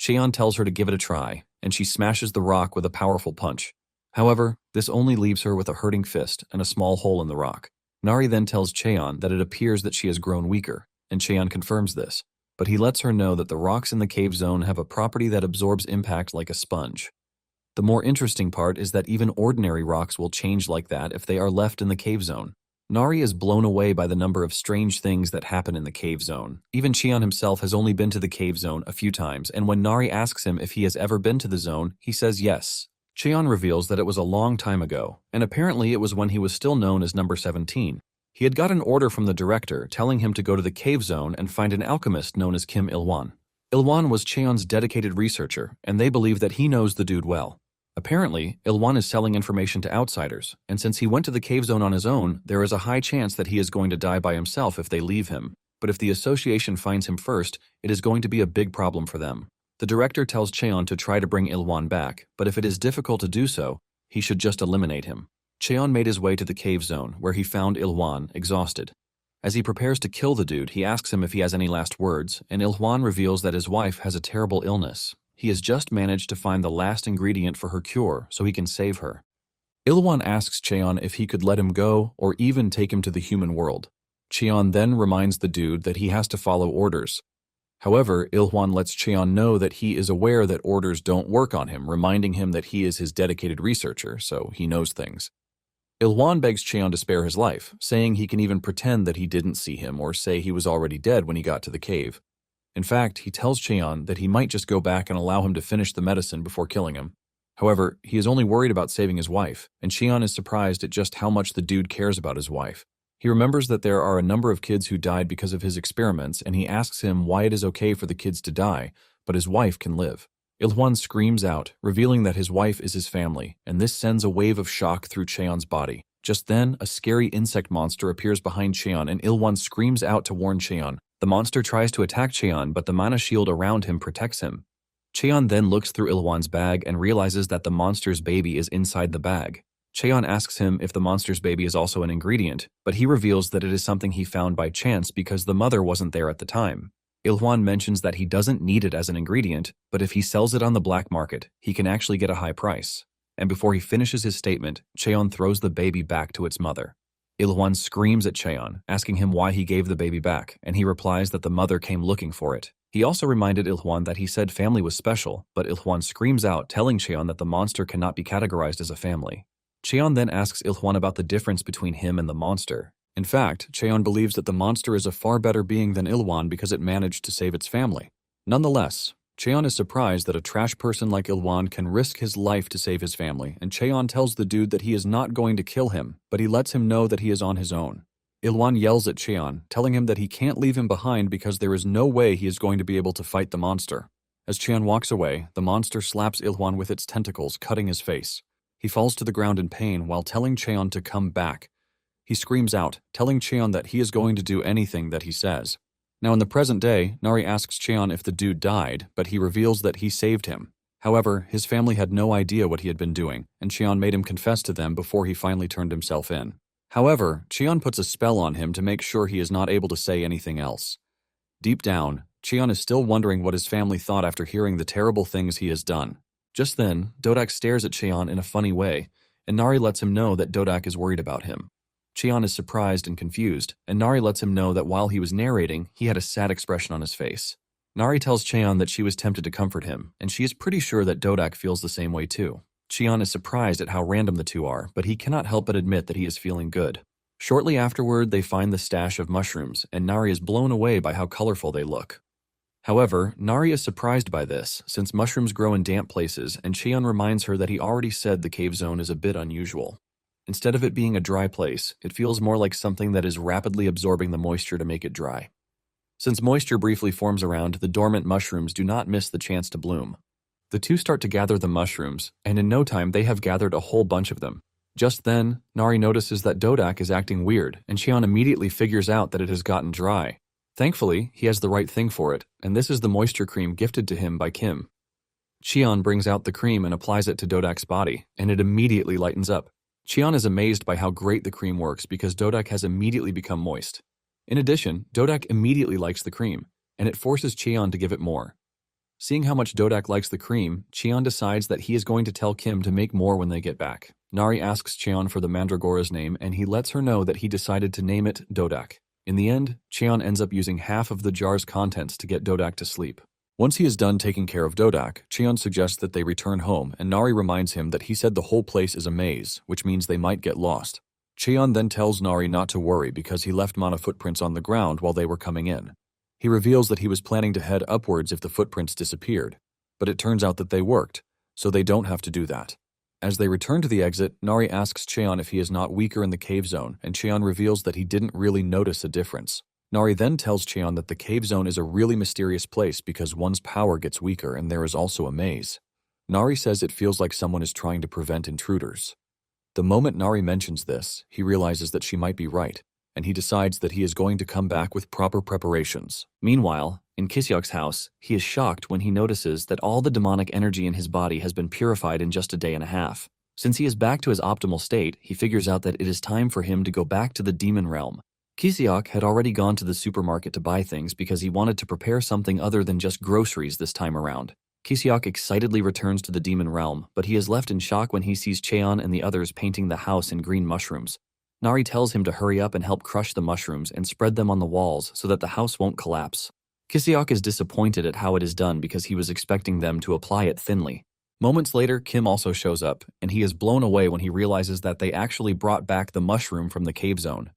Cheon tells her to give it a try, and she smashes the rock with a powerful punch. However, this only leaves her with a hurting fist and a small hole in the rock. Nari then tells Cheon that it appears that she has grown weaker, and Cheon confirms this, but he lets her know that the rocks in the cave zone have a property that absorbs impact like a sponge. The more interesting part is that even ordinary rocks will change like that if they are left in the cave zone. Nari is blown away by the number of strange things that happen in the cave zone. Even Cheon himself has only been to the cave zone a few times, and when Nari asks him if he has ever been to the zone, he says yes. Cheon reveals that it was a long time ago, and apparently it was when he was still known as number 17. He had got an order from the director telling him to go to the cave zone and find an alchemist known as Kim Il-won. Il-won was Cheon's dedicated researcher, and they believe that he knows the dude well. Apparently, Il-won is selling information to outsiders, and since he went to the cave zone on his own, there is a high chance that he is going to die by himself if they leave him. But if the association finds him first, it is going to be a big problem for them. The director tells Cheon to try to bring Il-won back, but if it is difficult to do so, he should just eliminate him. Cheon made his way to the cave zone, where he found Il-won, exhausted. As he prepares to kill the dude, he asks him if he has any last words, and Il-won reveals that his wife has a terrible illness. He has just managed to find the last ingredient for her cure so he can save her. Il-won asks Cheon if he could let him go or even take him to the human world. Cheon then reminds the dude that he has to follow orders. However, Il-won lets Cheon know that he is aware that orders don't work on him, reminding him that he is his dedicated researcher, so he knows things. Il-won begs Cheon to spare his life, saying he can even pretend that he didn't see him or say he was already dead when he got to the cave. In fact, he tells Cheon that he might just go back and allow him to finish the medicine before killing him. However, he is only worried about saving his wife, and Cheon is surprised at just how much the dude cares about his wife. He remembers that there are a number of kids who died because of his experiments, and he asks him why it is okay for the kids to die, but his wife can live. Il-won screams out, revealing that his wife is his family, and this sends a wave of shock through Cheon's body. Just then, a scary insect monster appears behind Cheon, and Il-won screams out to warn Cheon. The monster tries to attack Cheon, but the mana shield around him protects him. Cheon then looks through Il-won's bag and realizes that the monster's baby is inside the bag. Cheon asks him if the monster's baby is also an ingredient, but he reveals that it is something he found by chance because the mother wasn't there at the time. Il-won mentions that he doesn't need it as an ingredient, but if he sells it on the black market, he can actually get a high price. And before he finishes his statement, Cheon throws the baby back to its mother. Il-won screams at Cheon, asking him why he gave the baby back, and he replies that the mother came looking for it. He also reminded Il-won that he said family was special, but Il-won screams out, telling Cheon that the monster cannot be categorized as a family. Cheon then asks Il-won about the difference between him and the monster. In fact, Cheon believes that the monster is a far better being than Il-won because it managed to save its family. Nonetheless, Cheon is surprised that a trash person like Il-won can risk his life to save his family, and Cheon tells the dude that he is not going to kill him, but he lets him know that he is on his own. Ilwan yells at Cheon, telling him that he can't leave him behind because there is no way he is going to be able to fight the monster. As Cheon walks away, the monster slaps Ilwan with its tentacles, cutting his face. He falls to the ground in pain while telling Cheon to come back. He screams out, telling Cheon that he is going to do anything that he says. Now in the present day, Nari asks Cheon if the dude died, but he reveals that he saved him. However, his family had no idea what he had been doing, and Cheon made him confess to them before he finally turned himself in. However, Cheon puts a spell on him to make sure he is not able to say anything else. Deep down, Cheon is still wondering what his family thought after hearing the terrible things he has done. Just then, Dodak stares at Cheon in a funny way, and Nari lets him know that Dodak is worried about him. Cheon is surprised and confused, and Nari lets him know that while he was narrating, he had a sad expression on his face. Nari tells Cheon that she was tempted to comfort him, and she is pretty sure that Dodak feels the same way too. Cheon is surprised at how random the two are, but he cannot help but admit that he is feeling good. Shortly afterward, they find the stash of mushrooms, and Nari is blown away by how colorful they look. However, Nari is surprised by this, since mushrooms grow in damp places, and Cheon reminds her that he already said the cave zone is a bit unusual. Instead of it being a dry place, it feels more like something that is rapidly absorbing the moisture to make it dry. Since moisture briefly forms around, the dormant mushrooms do not miss the chance to bloom. The two start to gather the mushrooms, and in no time they have gathered a whole bunch of them. Just then, Nari notices that Dodak is acting weird, and Cheon immediately figures out that it has gotten dry. Thankfully, he has the right thing for it, and this is the moisture cream gifted to him by Kim. Cheon brings out the cream and applies it to Dodak's body, and it immediately lightens up. Cheon is amazed by how great the cream works because Dodak has immediately become moist. In addition, Dodak immediately likes the cream, and it forces Cheon to give it more. Seeing how much Dodak likes the cream, Cheon decides that he is going to tell Kim to make more when they get back. Nari asks Cheon for the mandragora's name, and he lets her know that he decided to name it Dodak. In the end, Cheon ends up using half of the jar's contents to get Dodak to sleep. Once he is done taking care of Dodak, Cheon suggests that they return home, and Nari reminds him that he said the whole place is a maze, which means they might get lost. Cheon then tells Nari not to worry because he left mana footprints on the ground while they were coming in. He reveals that he was planning to head upwards if the footprints disappeared, but it turns out that they worked, so they don't have to do that. As they return to the exit, Nari asks Cheon if he is not weaker in the cave zone, and Cheon reveals that he didn't really notice a difference. Nari then tells Cheon that the cave zone is a really mysterious place because one's power gets weaker and there is also a maze. Nari says it feels like someone is trying to prevent intruders. The moment Nari mentions this, he realizes that she might be right, and he decides that he is going to come back with proper preparations. Meanwhile, in Kisyok's house, he is shocked when he notices that all the demonic energy in his body has been purified in just a day and a half. Since he is back to his optimal state, he figures out that it is time for him to go back to the demon realm. Kisyok had already gone to the supermarket to buy things because he wanted to prepare something other than just groceries this time around. Kisyok excitedly returns to the demon realm, but he is left in shock when he sees Cheon and the others painting the house in green mushrooms. Nari tells him to hurry up and help crush the mushrooms and spread them on the walls so that the house won't collapse. Kisyok is disappointed at how it is done because he was expecting them to apply it thinly. Moments later, Kim also shows up, and he is blown away when he realizes that they actually brought back the mushroom from the cave zone.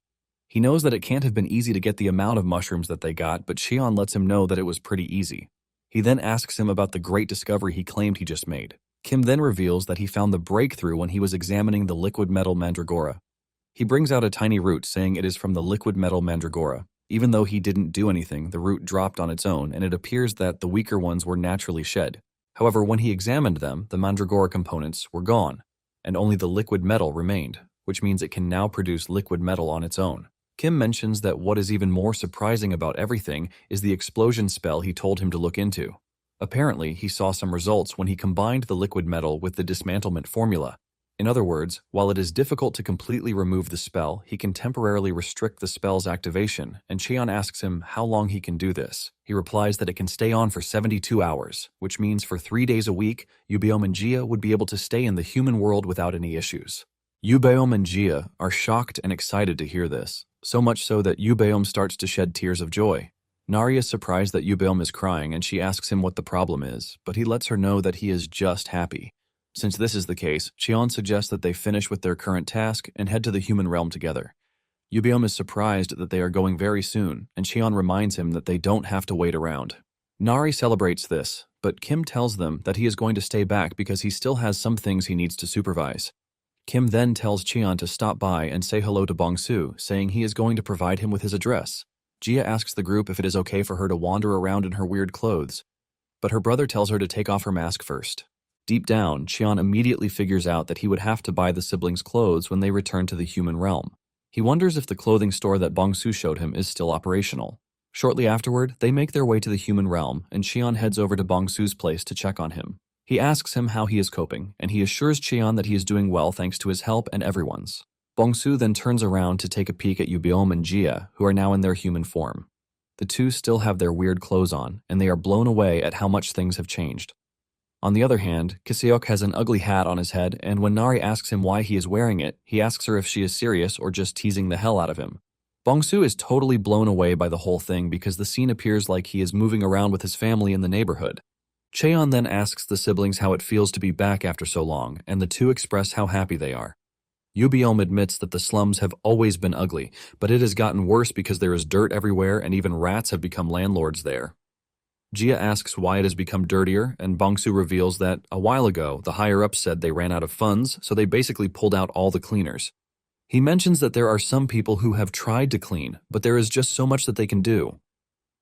He knows that it can't have been easy to get the amount of mushrooms that they got, but Cheon lets him know that it was pretty easy. He then asks him about the great discovery he claimed he just made. Kim then reveals that he found the breakthrough when he was examining the liquid metal mandragora. He brings out a tiny root saying it is from the liquid metal mandragora. Even though he didn't do anything, the root dropped on its own, and it appears that the weaker ones were naturally shed. However, when he examined them, the mandragora components were gone, and only the liquid metal remained, which means it can now produce liquid metal on its own. Kim mentions that what is even more surprising about everything is the explosion spell he told him to look into. Apparently, he saw some results when he combined the liquid metal with the dismantlement formula. In other words, while it is difficult to completely remove the spell, he can temporarily restrict the spell's activation, and Cheon asks him how long he can do this. He replies that it can stay on for 72 hours, which means for 3 days a week, Yubeom and Jia would be able to stay in the human world without any issues. Yubeom and Jia are shocked and excited to hear this, so much so that Yubeom starts to shed tears of joy. Nari is surprised that Yubeom is crying, and she asks him what the problem is, but he lets her know that he is just happy. Since this is the case, Cheon suggests that they finish with their current task and head to the human realm together. Yubeom is surprised that they are going very soon, and Cheon reminds him that they don't have to wait around. Nari celebrates this, but Kim tells them that he is going to stay back because he still has some things he needs to supervise. Kim then tells Cheon to stop by and say hello to Bongsu, saying he is going to provide him with his address. Jia asks the group if it is okay for her to wander around in her weird clothes, but her brother tells her to take off her mask first. Deep down, Cheon immediately figures out that he would have to buy the siblings clothes when they return to the human realm. He wonders if the clothing store that Bongsu showed him is still operational. Shortly afterward, they make their way to the human realm, and Cheon heads over to Bongsu's place to check on him. He asks him how he is coping, and he assures Cheon that he is doing well thanks to his help and everyone's. Bongsu then turns around to take a peek at Yubiom and Jia, who are now in their human form. The two still have their weird clothes on, and they are blown away at how much things have changed. On the other hand, Kiseok has an ugly hat on his head, and when Nari asks him why he is wearing it, he asks her if she is serious or just teasing the hell out of him. Bongsu is totally blown away by the whole thing because the scene appears like he is moving around with his family in the neighborhood. Cheon then asks the siblings how it feels to be back after so long, and the two express how happy they are. Yubiom admits that the slums have always been ugly, but it has gotten worse because there is dirt everywhere and even rats have become landlords there. Jia asks why it has become dirtier, and Bongsu reveals that, a while ago, the higher-ups said they ran out of funds, so they basically pulled out all the cleaners. He mentions that there are some people who have tried to clean, but there is just so much that they can do.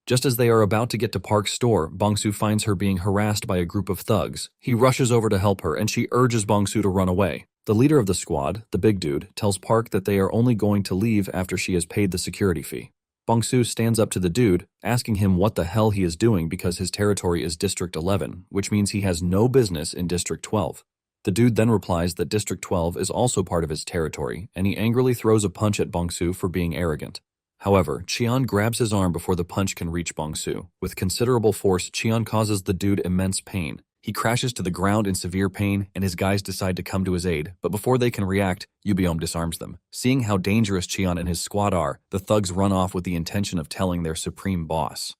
Just as they are about to get to Park's store, Bongsu finds her being harassed by a group of thugs. He rushes over to help her, and she urges Bongsu to run away. The leader of the squad, the big dude, tells Park that they are only going to leave after she has paid the security fee. Bongsu stands up to the dude, asking him what the hell he is doing because his territory is District 11, which means he has no business in District 12. The dude then replies that District 12 is also part of his territory, and he angrily throws a punch at Bongsu for being arrogant. However, Cheon grabs his arm before the punch can reach Bongsu. With considerable force, Cheon causes the dude immense pain. He crashes to the ground in severe pain, and his guys decide to come to his aid, but before they can react, Yubiom disarms them. Seeing how dangerous Cheon and his squad are, the thugs run off with the intention of telling their supreme boss.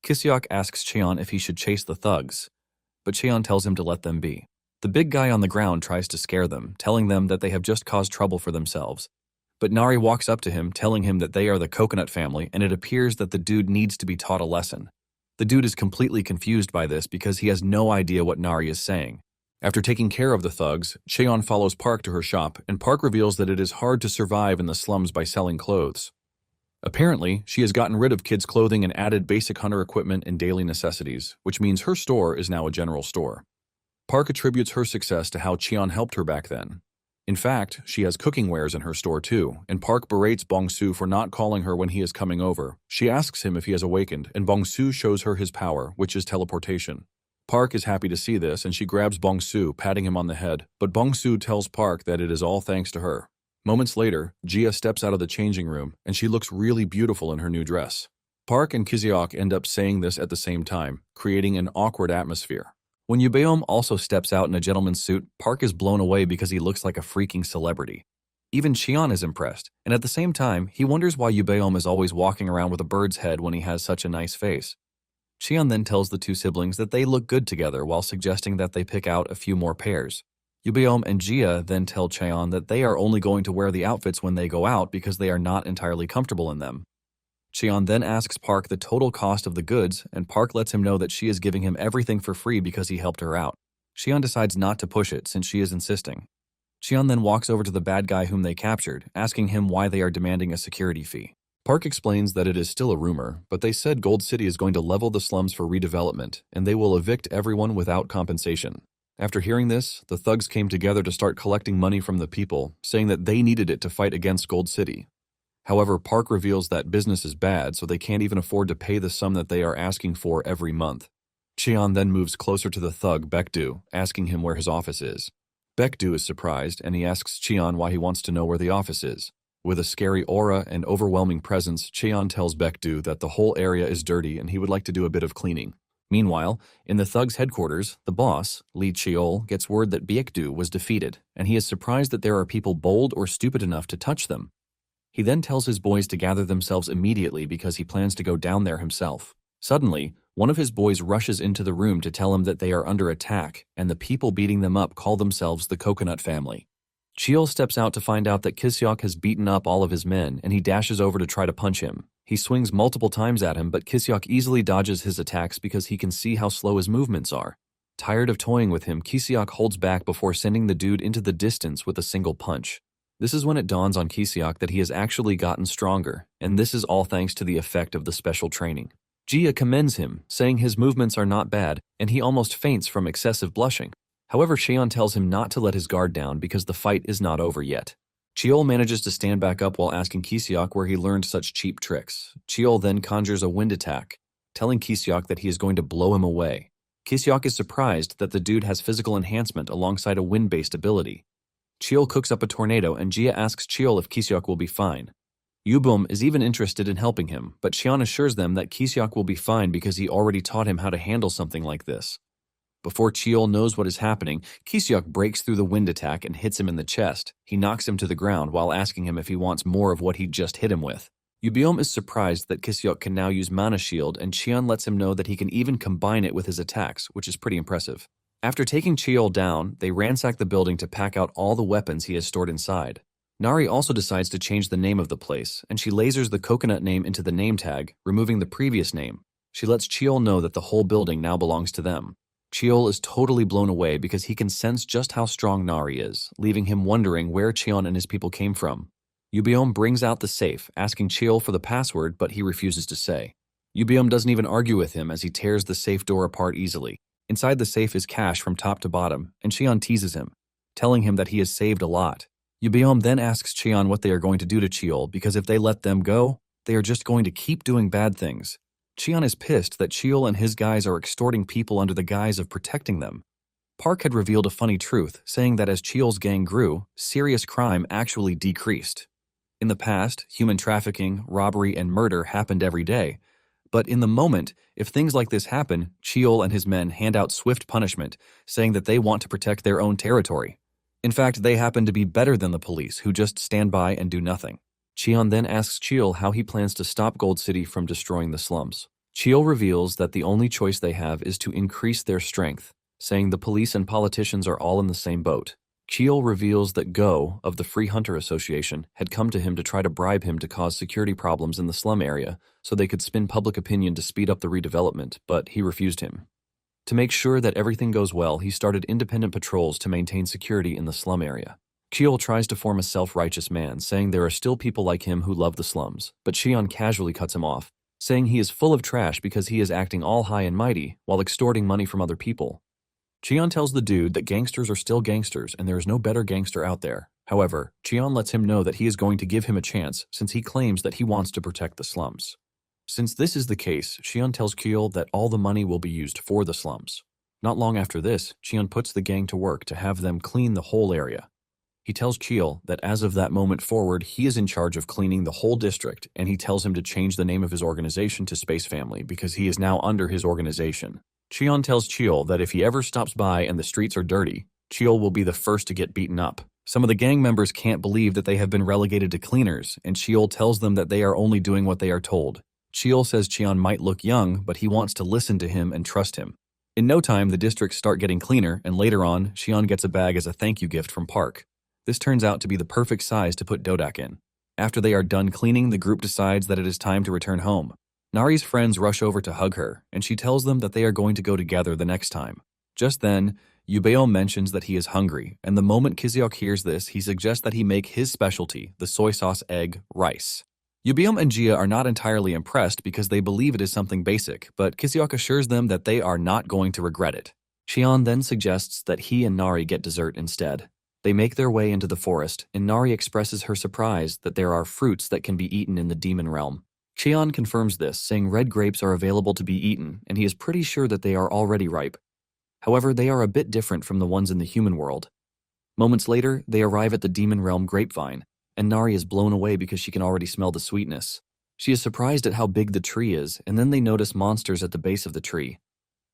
Kiseok asks Cheon if he should chase the thugs, but Cheon tells him to let them be. The big guy on the ground tries to scare them, telling them that they have just caused trouble for themselves. But Nari walks up to him, telling him that they are the Coconut family, and it appears that the dude needs to be taught a lesson. The dude is completely confused by this because he has no idea what Nari is saying. After taking care of the thugs, Cheon follows Park to her shop, and Park reveals that it is hard to survive in the slums by selling clothes. Apparently, she has gotten rid of kids' clothing and added basic hunter equipment and daily necessities, which means her store is now a general store. Park attributes her success to how Cheon helped her back then. In fact, she has cooking wares in her store too, and Park berates Bongsu for not calling her when he is coming over. She asks him if he has awakened, and Bongsu shows her his power, which is teleportation. Park is happy to see this, and she grabs Bongsu, patting him on the head, but Bongsu tells Park that it is all thanks to her. Moments later, Jia steps out of the changing room, and she looks really beautiful in her new dress. Park and Kiseok end up saying this at the same time, creating an awkward atmosphere. When Yubeom also steps out in a gentleman's suit, Park is blown away because he looks like a freaking celebrity. Even Cheon is impressed, and at the same time, he wonders why Yubeom is always walking around with a bird's head when he has such a nice face. Cheon then tells the two siblings that they look good together while suggesting that they pick out a few more pairs. Yubeom and Jia then tell Cheon that they are only going to wear the outfits when they go out because they are not entirely comfortable in them. Cheon then asks Park the total cost of the goods, and Park lets him know that she is giving him everything for free because he helped her out. Cheon decides not to push it since she is insisting. Cheon then walks over to the bad guy whom they captured, asking him why they are demanding a security fee. Park explains that it is still a rumor, but they said Gold City is going to level the slums for redevelopment, and they will evict everyone without compensation. After hearing this, the thugs came together to start collecting money from the people, saying that they needed it to fight against Gold City. However, Park reveals that business is bad, so they can't even afford to pay the sum that they are asking for every month. Cheon then moves closer to the thug, Baekdu, asking him where his office is. Baekdu is surprised, and he asks Cheon why he wants to know where the office is. With a scary aura and overwhelming presence, Cheon tells Baekdu that the whole area is dirty and he would like to do a bit of cleaning. Meanwhile, in the thugs' headquarters, the boss, Lee Cheol, gets word that Baekdu was defeated, and he is surprised that there are people bold or stupid enough to touch them. He then tells his boys to gather themselves immediately because he plans to go down there himself. Suddenly, one of his boys rushes into the room to tell him that they are under attack, and the people beating them up call themselves the Coconut family. Cheol steps out to find out that Kiseok has beaten up all of his men, and he dashes over to try to punch him. He swings multiple times at him, but Kiseok easily dodges his attacks because he can see how slow his movements are. Tired of toying with him, Kisiok holds back before sending the dude into the distance with a single punch. This is when it dawns on Kisiok that he has actually gotten stronger, and this is all thanks to the effect of the special training. Jia commends him, saying his movements are not bad, and he almost faints from excessive blushing. However, Cheon tells him not to let his guard down because the fight is not over yet. Cheol manages to stand back up while asking Kisiok where he learned such cheap tricks. Cheol then conjures a wind attack, telling Kisiok that he is going to blow him away. Kisiok is surprised that the dude has physical enhancement alongside a wind-based ability. Cheol cooks up a tornado and Jia asks Cheol if Kisiok will be fine. Yubum is even interested in helping him, but Cheon assures them that Kisiok will be fine because he already taught him how to handle something like this. Before Cheol knows what is happening, Kisiok breaks through the wind attack and hits him in the chest. He knocks him to the ground while asking him if he wants more of what he just hit him with. Yubiom is surprised that Kisiok can now use Mana Shield, and Cheon lets him know that he can even combine it with his attacks, which is pretty impressive. After taking Cheol down, they ransack the building to pack out all the weapons he has stored inside. Nari also decides to change the name of the place, and she lasers the coconut name into the name tag, removing the previous name. She lets Cheol know that the whole building now belongs to them. Cheol is totally blown away because he can sense just how strong Nari is, leaving him wondering where Cheon and his people came from. Yubiom brings out the safe, asking Cheol for the password, but he refuses to say. Yubiom doesn't even argue with him as he tears the safe door apart easily. Inside the safe is cash from top to bottom, and Cheon teases him, telling him that he has saved a lot. Yubiom then asks Cheon what they are going to do to Cheol, because if they let them go, they are just going to keep doing bad things. Cheon is pissed that Cheol and his guys are extorting people under the guise of protecting them. Park had revealed a funny truth, saying that as Cheol's gang grew, serious crime actually decreased. In the past, human trafficking, robbery, and murder happened every day. But in the moment, if things like this happen, Cheol and his men hand out swift punishment, saying that they want to protect their own territory. In fact, they happen to be better than the police, who just stand by and do nothing. Cheon then asks Cheol how he plans to stop Gold City from destroying the slums. Cheol reveals that the only choice they have is to increase their strength, saying the police and politicians are all in the same boat. Cheol reveals that Go, of the Free Hunter Association, had come to him to try to bribe him to cause security problems in the slum area so they could spin public opinion to speed up the redevelopment, but he refused him. To make sure that everything goes well, he started independent patrols to maintain security in the slum area. Cheol tries to form a self-righteous man, saying there are still people like him who love the slums, but Cheon casually cuts him off, saying he is full of trash because he is acting all high and mighty while extorting money from other people. Cheon tells the dude that gangsters are still gangsters and there is no better gangster out there. However, Cheon lets him know that he is going to give him a chance since he claims that he wants to protect the slums. Since this is the case, Cheon tells Cheol that all the money will be used for the slums. Not long after this, Cheon puts the gang to work to have them clean the whole area. He tells Cheol that as of that moment forward, he is in charge of cleaning the whole district, and he tells him to change the name of his organization to Space Family because he is now under his organization. Cheon tells Cheol that if he ever stops by and the streets are dirty, Cheol will be the first to get beaten up. Some of the gang members can't believe that they have been relegated to cleaners, and Cheol tells them that they are only doing what they are told. Cheol says Cheon might look young, but he wants to listen to him and trust him. In no time, the districts start getting cleaner, and later on, Cheon gets a bag as a thank you gift from Park. This turns out to be the perfect size to put Dodak in. After they are done cleaning, the group decides that it is time to return home. Nari's friends rush over to hug her, and she tells them that they are going to go together the next time. Just then, Yubeo mentions that he is hungry, and the moment Kisiok hears this, he suggests that he make his specialty, the soy sauce egg rice. Yubiom and Jia are not entirely impressed because they believe it is something basic, but Kisiok assures them that they are not going to regret it. Xian then suggests that he and Nari get dessert instead. They make their way into the forest, and Nari expresses her surprise that there are fruits that can be eaten in the demon realm. Xian confirms this, saying red grapes are available to be eaten, and he is pretty sure that they are already ripe. However, they are a bit different from the ones in the human world. Moments later, they arrive at the demon realm grapevine, and Nari is blown away because she can already smell the sweetness. She is surprised at how big the tree is, and then they notice monsters at the base of the tree.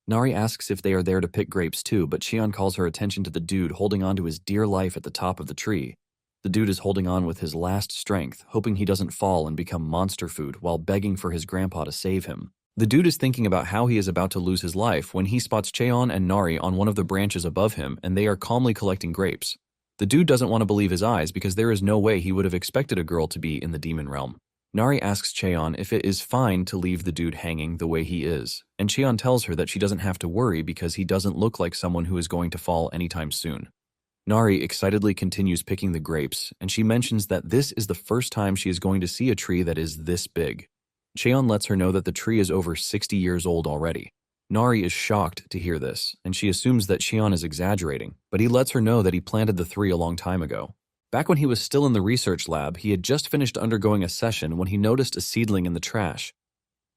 Nari asks if they are there to pick grapes too, but Xian calls her attention to the dude holding on to his dear life at the top of the tree. The dude is holding on with his last strength, hoping he doesn't fall and become monster food while begging for his grandpa to save him. The dude is thinking about how he is about to lose his life when he spots Cheon and Nari on one of the branches above him, and they are calmly collecting grapes. The dude doesn't want to believe his eyes because there is no way he would have expected a girl to be in the demon realm. Nari asks Cheon if it is fine to leave the dude hanging the way he is, and Cheon tells her that she doesn't have to worry because he doesn't look like someone who is going to fall anytime soon. Nari excitedly continues picking the grapes, and she mentions that this is the first time she is going to see a tree that is this big. Cheon lets her know that the tree is over 60 years old already. Nari is shocked to hear this, and she assumes that Cheon is exaggerating, but he lets her know that he planted the tree a long time ago. Back when he was still in the research lab, he had just finished undergoing a session when he noticed a seedling in the trash.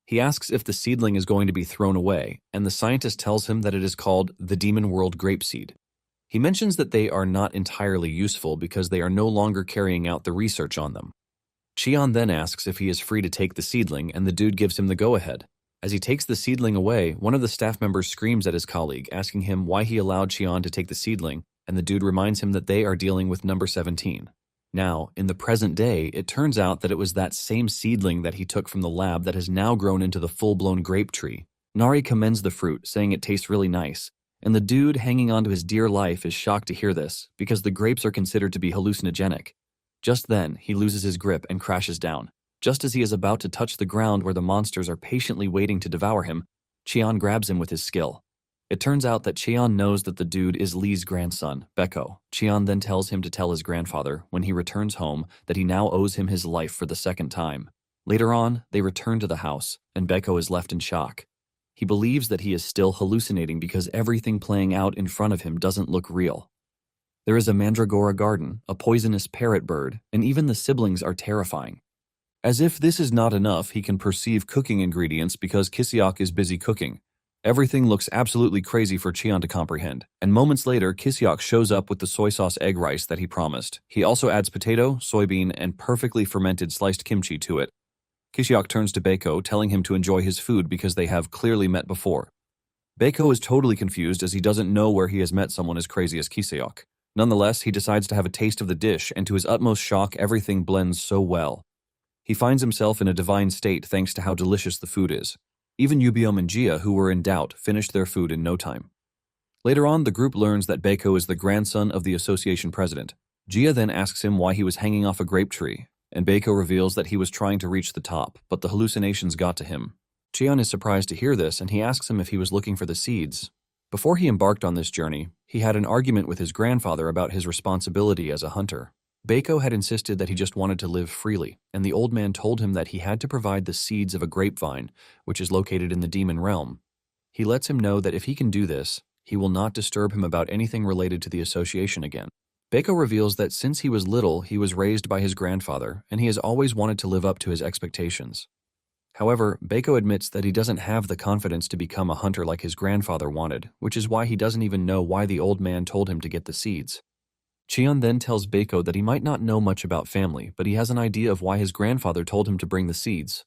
He asks if the seedling is going to be thrown away, and the scientist tells him that it is called the Demon World Grapeseed. He mentions that they are not entirely useful because they are no longer carrying out the research on them. Cheon then asks if he is free to take the seedling, and the dude gives him the go-ahead. As he takes the seedling away, one of the staff members screams at his colleague, asking him why he allowed Cheon to take the seedling, and the dude reminds him that they are dealing with number 17. Now, in the present day, it turns out that it was that same seedling that he took from the lab that has now grown into the full-blown grape tree. Nari commends the fruit, saying it tastes really nice, and the dude hanging onto his dear life is shocked to hear this, because the grapes are considered to be hallucinogenic. Just then, he loses his grip and crashes down. Just as he is about to touch the ground where the monsters are patiently waiting to devour him, Cheon grabs him with his skill. It turns out that Cheon knows that the dude is Lee's grandson, Baeko. Cheon then tells him to tell his grandfather, when he returns home, that he now owes him his life for the second time. Later on, they return to the house, and Baeko is left in shock. He believes that he is still hallucinating because everything playing out in front of him doesn't look real. There is a mandragora garden, a poisonous parrot bird, and even the siblings are terrifying. As if this is not enough, he can perceive cooking ingredients because Kiseok is busy cooking. Everything looks absolutely crazy for Cheon to comprehend, and moments later, Kiseok shows up with the soy sauce egg rice that he promised. He also adds potato, soybean, and perfectly fermented sliced kimchi to it. Kiseok turns to Baeko, telling him to enjoy his food because they have clearly met before. Baeko is totally confused as he doesn't know where he has met someone as crazy as Kiseok. Nonetheless, he decides to have a taste of the dish, and to his utmost shock, everything blends so well. He finds himself in a divine state thanks to how delicious the food is. Even Yubiom and Jia, who were in doubt, finished their food in no time. Later on, the group learns that Baeko is the grandson of the association president. Jia then asks him why he was hanging off a grape tree, and Baeko reveals that he was trying to reach the top, but the hallucinations got to him. Cheon is surprised to hear this, and he asks him if he was looking for the seeds. Before he embarked on this journey, he had an argument with his grandfather about his responsibility as a hunter. Baeko had insisted that he just wanted to live freely, and the old man told him that he had to provide the seeds of a grapevine, which is located in the demon realm. He lets him know that if he can do this, he will not disturb him about anything related to the association again. Baeko reveals that since he was little, he was raised by his grandfather, and he has always wanted to live up to his expectations. However, Baeko admits that he doesn't have the confidence to become a hunter like his grandfather wanted, which is why he doesn't even know why the old man told him to get the seeds. Cheon then tells Baeko that he might not know much about family, but he has an idea of why his grandfather told him to bring the seeds.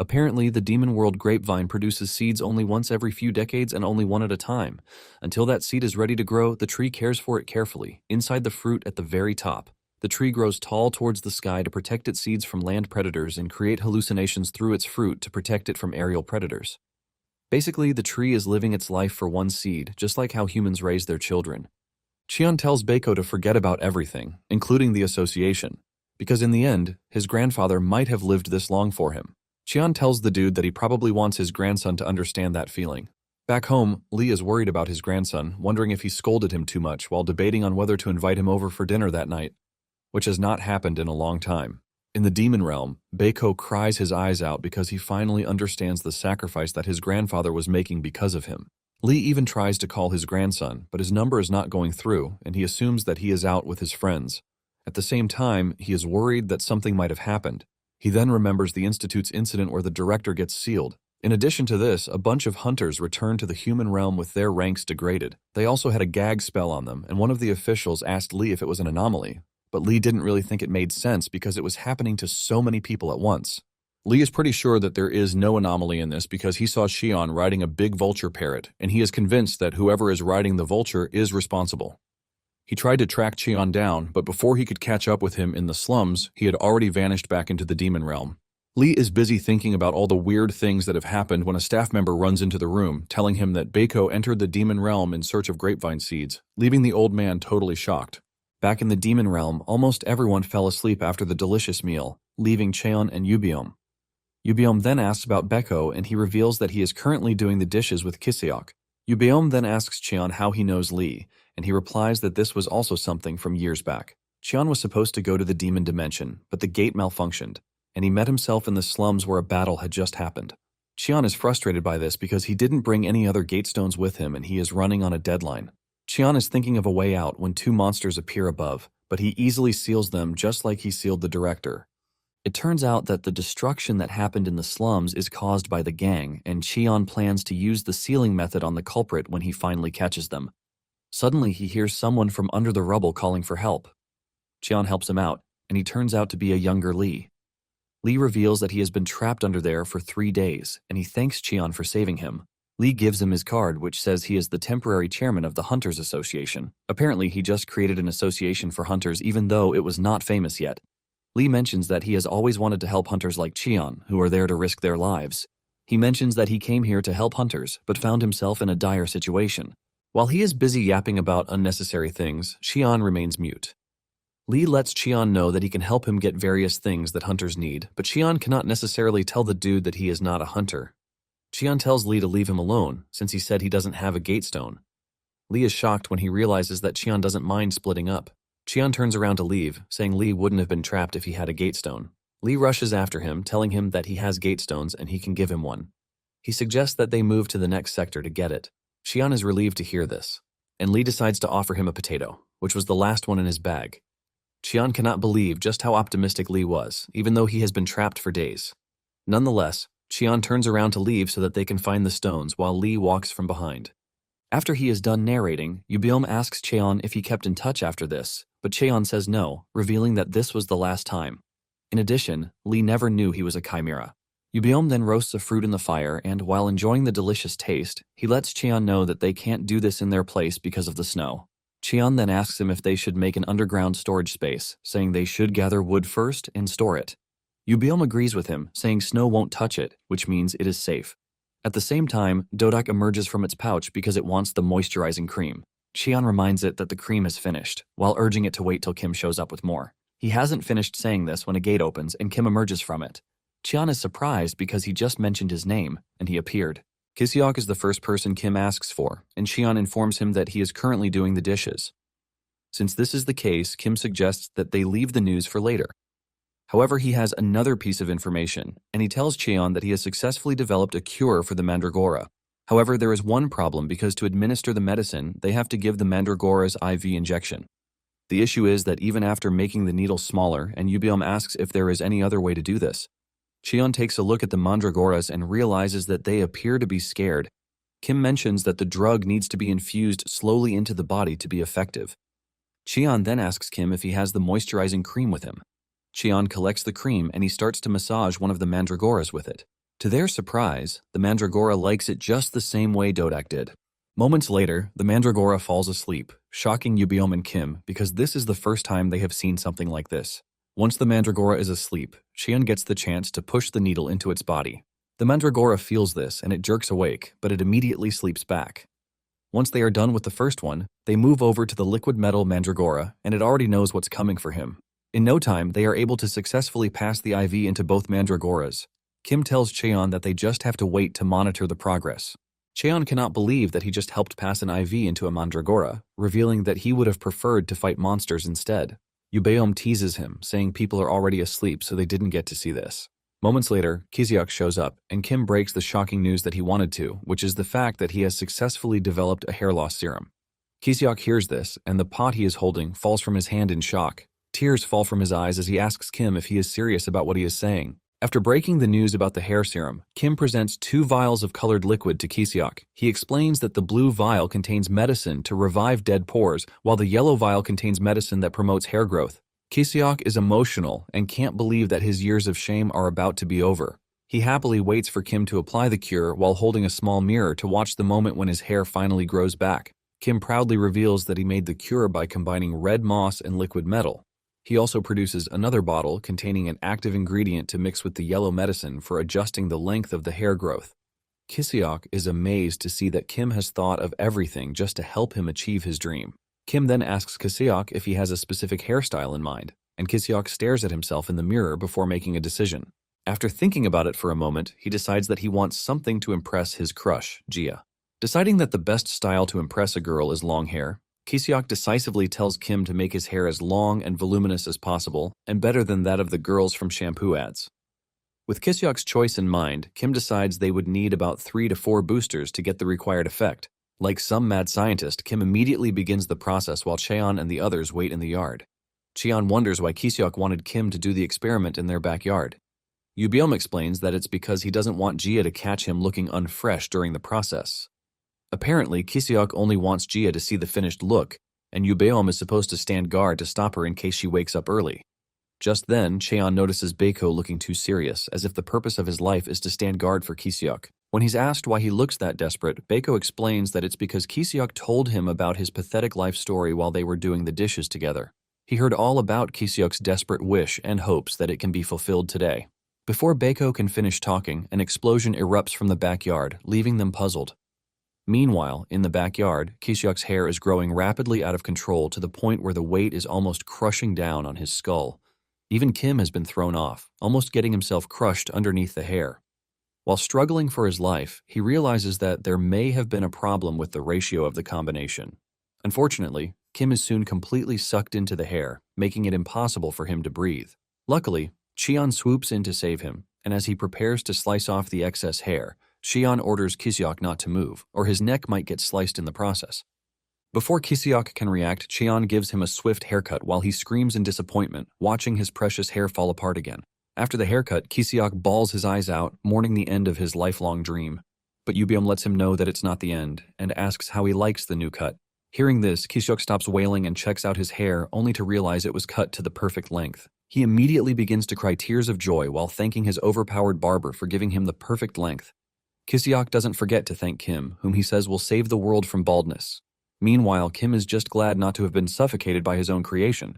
Apparently, the Demon World grapevine produces seeds only once every few decades and only one at a time. Until that seed is ready to grow, the tree cares for it carefully, inside the fruit at the very top. The tree grows tall towards the sky to protect its seeds from land predators and create hallucinations through its fruit to protect it from aerial predators. Basically, the tree is living its life for one seed, just like how humans raise their children. Cheon tells Baeko to forget about everything, including the association, because in the end, his grandfather might have lived this long for him. Cheon tells the dude that he probably wants his grandson to understand that feeling. Back home, Lee is worried about his grandson, wondering if he scolded him too much while debating on whether to invite him over for dinner that night, which has not happened in a long time. In the demon realm, Baeko cries his eyes out because he finally understands the sacrifice that his grandfather was making because of him. Lee even tries to call his grandson, but his number is not going through, and he assumes that he is out with his friends. At the same time, he is worried that something might have happened. He then remembers the Institute's incident where the director gets sealed. In addition to this, a bunch of hunters return to the human realm with their ranks degraded. They also had a gag spell on them, and one of the officials asked Lee if it was an anomaly. But Lee didn't really think it made sense because it was happening to so many people at once. Lee is pretty sure that there is no anomaly in this because he saw Cheon riding a big vulture parrot, and he is convinced that whoever is riding the vulture is responsible. He tried to track Cheon down, but before he could catch up with him in the slums, he had already vanished back into the demon realm. Lee is busy thinking about all the weird things that have happened when a staff member runs into the room, telling him that Baeko entered the demon realm in search of grapevine seeds, leaving the old man totally shocked. Back in the demon realm, almost everyone fell asleep after the delicious meal. leaving Cheon and Yubiom. Yubiom then asks about Beko and he reveals that he is currently doing the dishes with Kiseok. Yubiom then asks Cheon how he knows Lee, and he replies that this was also something from years back. Cheon was supposed to go to the demon dimension, but the gate malfunctioned, and he met himself in the slums where a battle had just happened. Cheon is frustrated by this because he didn't bring any other gate stones with him and he is running on a deadline. Cheon is thinking of a way out when two monsters appear above, but he easily seals them just like he sealed the director. It turns out that the destruction that happened in the slums is caused by the gang, and Cheon plans to use the sealing method on the culprit when he finally catches them. Suddenly, he hears someone from under the rubble calling for help. Cheon helps him out, and he turns out to be a younger Lee. Lee reveals that he has been trapped under there for 3 days, and he thanks Cheon for saving him. Lee gives him his card, which says he is the temporary chairman of the Hunters Association. Apparently, he just created an association for hunters even though it was not famous yet. Lee mentions that he has always wanted to help hunters like Cheon, who are there to risk their lives. He mentions that he came here to help hunters, but found himself in a dire situation. While he is busy yapping about unnecessary things, Cheon remains mute. Lee lets Cheon know that he can help him get various things that hunters need, but Cheon cannot necessarily tell the dude that he is not a hunter. Cheon tells Lee to leave him alone, since he said he doesn't have a gate stone. Lee is shocked when he realizes that Cheon doesn't mind splitting up. Cheon turns around to leave, saying Lee wouldn't have been trapped if he had a gate stone. Lee rushes after him, telling him that he has gate stones and he can give him one. He suggests that they move to the next sector to get it. Cheon is relieved to hear this, and Lee decides to offer him a potato, which was the last one in his bag. Cheon cannot believe just how optimistic Lee was, even though he has been trapped for days. Nonetheless, Cheon turns around to leave so that they can find the stones while Lee walks from behind. After he is done narrating, Yubiom asks Cheon if he kept in touch after this, but Cheon says no, revealing that this was the last time. In addition, Lee never knew he was a chimera. Yubiom then roasts a fruit in the fire, and while enjoying the delicious taste, he lets Cheon know that they can't do this in their place because of the snow. Cheon then asks him if they should make an underground storage space, saying they should gather wood first and store it. Yubiom agrees with him, saying snow won't touch it, which means it is safe. At the same time, Dodak emerges from its pouch because it wants the moisturizing cream. Cheon reminds it that the cream is finished, while urging it to wait till Kim shows up with more. He hasn't finished saying this when a gate opens and Kim emerges from it. Cheon is surprised because he just mentioned his name, and he appeared. Kiseok is the first person Kim asks for, and Cheon informs him that he is currently doing the dishes. Since this is the case, Kim suggests that they leave the news for later. However, he has another piece of information, and he tells Cheon that he has successfully developed a cure for the Mandragora. However, there is one problem because to administer the medicine, they have to give the Mandragora's IV injection. The issue is that even after making the needle smaller, and Yubiom asks if there is any other way to do this, Cheon takes a look at the Mandragoras and realizes that they appear to be scared. Kim mentions that the drug needs to be infused slowly into the body to be effective. Cheon then asks Kim if he has the moisturizing cream with him. Cheon collects the cream and he starts to massage one of the Mandragoras with it. To their surprise, the Mandragora likes it just the same way Dodak did. Moments later, the Mandragora falls asleep, shocking Yubiom and Kim because this is the first time they have seen something like this. Once the Mandragora is asleep, Cheon gets the chance to push the needle into its body. The Mandragora feels this and it jerks awake, but it immediately sleeps back. Once they are done with the first one, they move over to the liquid metal Mandragora and it already knows what's coming for him. In no time, they are able to successfully pass the IV into both Mandragoras. Kim tells Cheon that they just have to wait to monitor the progress. Cheon cannot believe that he just helped pass an IV into a Mandragora, revealing that he would have preferred to fight monsters instead. Yubeom teases him, saying people are already asleep so they didn't get to see this. Moments later, Kiseok shows up, and Kim breaks the shocking news that he wanted to, which is the fact that he has successfully developed a hair loss serum. Kiseok hears this, and the pot he is holding falls from his hand in shock. Tears fall from his eyes as he asks Kim if he is serious about what he is saying. After breaking the news about the hair serum, Kim presents 2 vials of colored liquid to Kiseok. He explains that the blue vial contains medicine to revive dead pores, while the yellow vial contains medicine that promotes hair growth. Kiseok is emotional and can't believe that his years of shame are about to be over. He happily waits for Kim to apply the cure while holding a small mirror to watch the moment when his hair finally grows back. Kim proudly reveals that he made the cure by combining red moss and liquid metal. He also produces another bottle containing an active ingredient to mix with the yellow medicine for adjusting the length of the hair growth. Kiseok is amazed to see that Kim has thought of everything just to help him achieve his dream. Kim then asks Kiseok if he has a specific hairstyle in mind. and Kiseok stares at himself in the mirror before making a decision. After thinking about it for a moment, he decides that he wants something to impress his crush, Gia. Deciding that the best style to impress a girl is long hair, Kiseok decisively tells Kim to make his hair as long and voluminous as possible, and better than that of the girls from shampoo ads. With Kiseok's choice in mind, Kim decides they would need about 3 to 4 boosters to get the required effect. Like some mad scientist, Kim immediately begins the process while Cheon and the others wait in the yard. Cheon wonders why Kiseok wanted Kim to do the experiment in their backyard. Yubiom explains that it's because he doesn't want Gia to catch him looking unfresh during the process. Apparently, Kiseok only wants Gia to see the finished look, and Yubeom is supposed to stand guard to stop her in case she wakes up early. Just then, Cheon notices Beiko looking too serious, as if the purpose of his life is to stand guard for Kiseok. When he's asked why he looks that desperate, Beiko explains that it's because Kiseok told him about his pathetic life story while they were doing the dishes together. He heard all about Kiseok's desperate wish and hopes that it can be fulfilled today. Before Beiko can finish talking, an explosion erupts from the backyard, leaving them puzzled. Meanwhile, in the backyard, Kiseok's hair is growing rapidly out of control to the point where the weight is almost crushing down on his skull. Even Kim has been thrown off, almost getting himself crushed underneath the hair. While struggling for his life, he realizes that there may have been a problem with the ratio of the combination. Unfortunately, Kim is soon completely sucked into the hair, making it impossible for him to breathe. Luckily, Cheon swoops in to save him, and as he prepares to slice off the excess hair, Cheon orders Kiseok not to move, or his neck might get sliced in the process. Before Kiseok can react, Cheon gives him a swift haircut while he screams in disappointment, watching his precious hair fall apart again. After the haircut, Kiseok bawls his eyes out, mourning the end of his lifelong dream. But Yubiom lets him know that it's not the end, and asks how he likes the new cut. Hearing this, Kiseok stops wailing and checks out his hair, only to realize it was cut to the perfect length. He immediately begins to cry tears of joy while thanking his overpowered barber for giving him the perfect length. Kiseok doesn't forget to thank Kim, whom he says will save the world from baldness. Meanwhile, Kim is just glad not to have been suffocated by his own creation.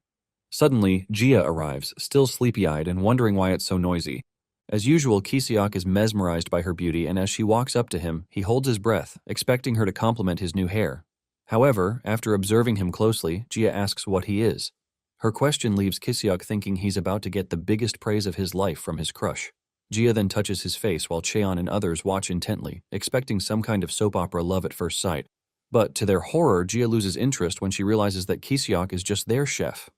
Suddenly, Gia arrives, still sleepy-eyed and wondering why it's so noisy. As usual, Kiseok is mesmerized by her beauty, and as she walks up to him, he holds his breath, expecting her to compliment his new hair. However, after observing him closely, Gia asks what he is. Her question leaves Kiseok thinking he's about to get the biggest praise of his life from his crush. Gia then touches his face while Cheon and others watch intently, expecting some kind of soap opera love at first sight. But to their horror, Gia loses interest when she realizes that Kiseok is just their chef.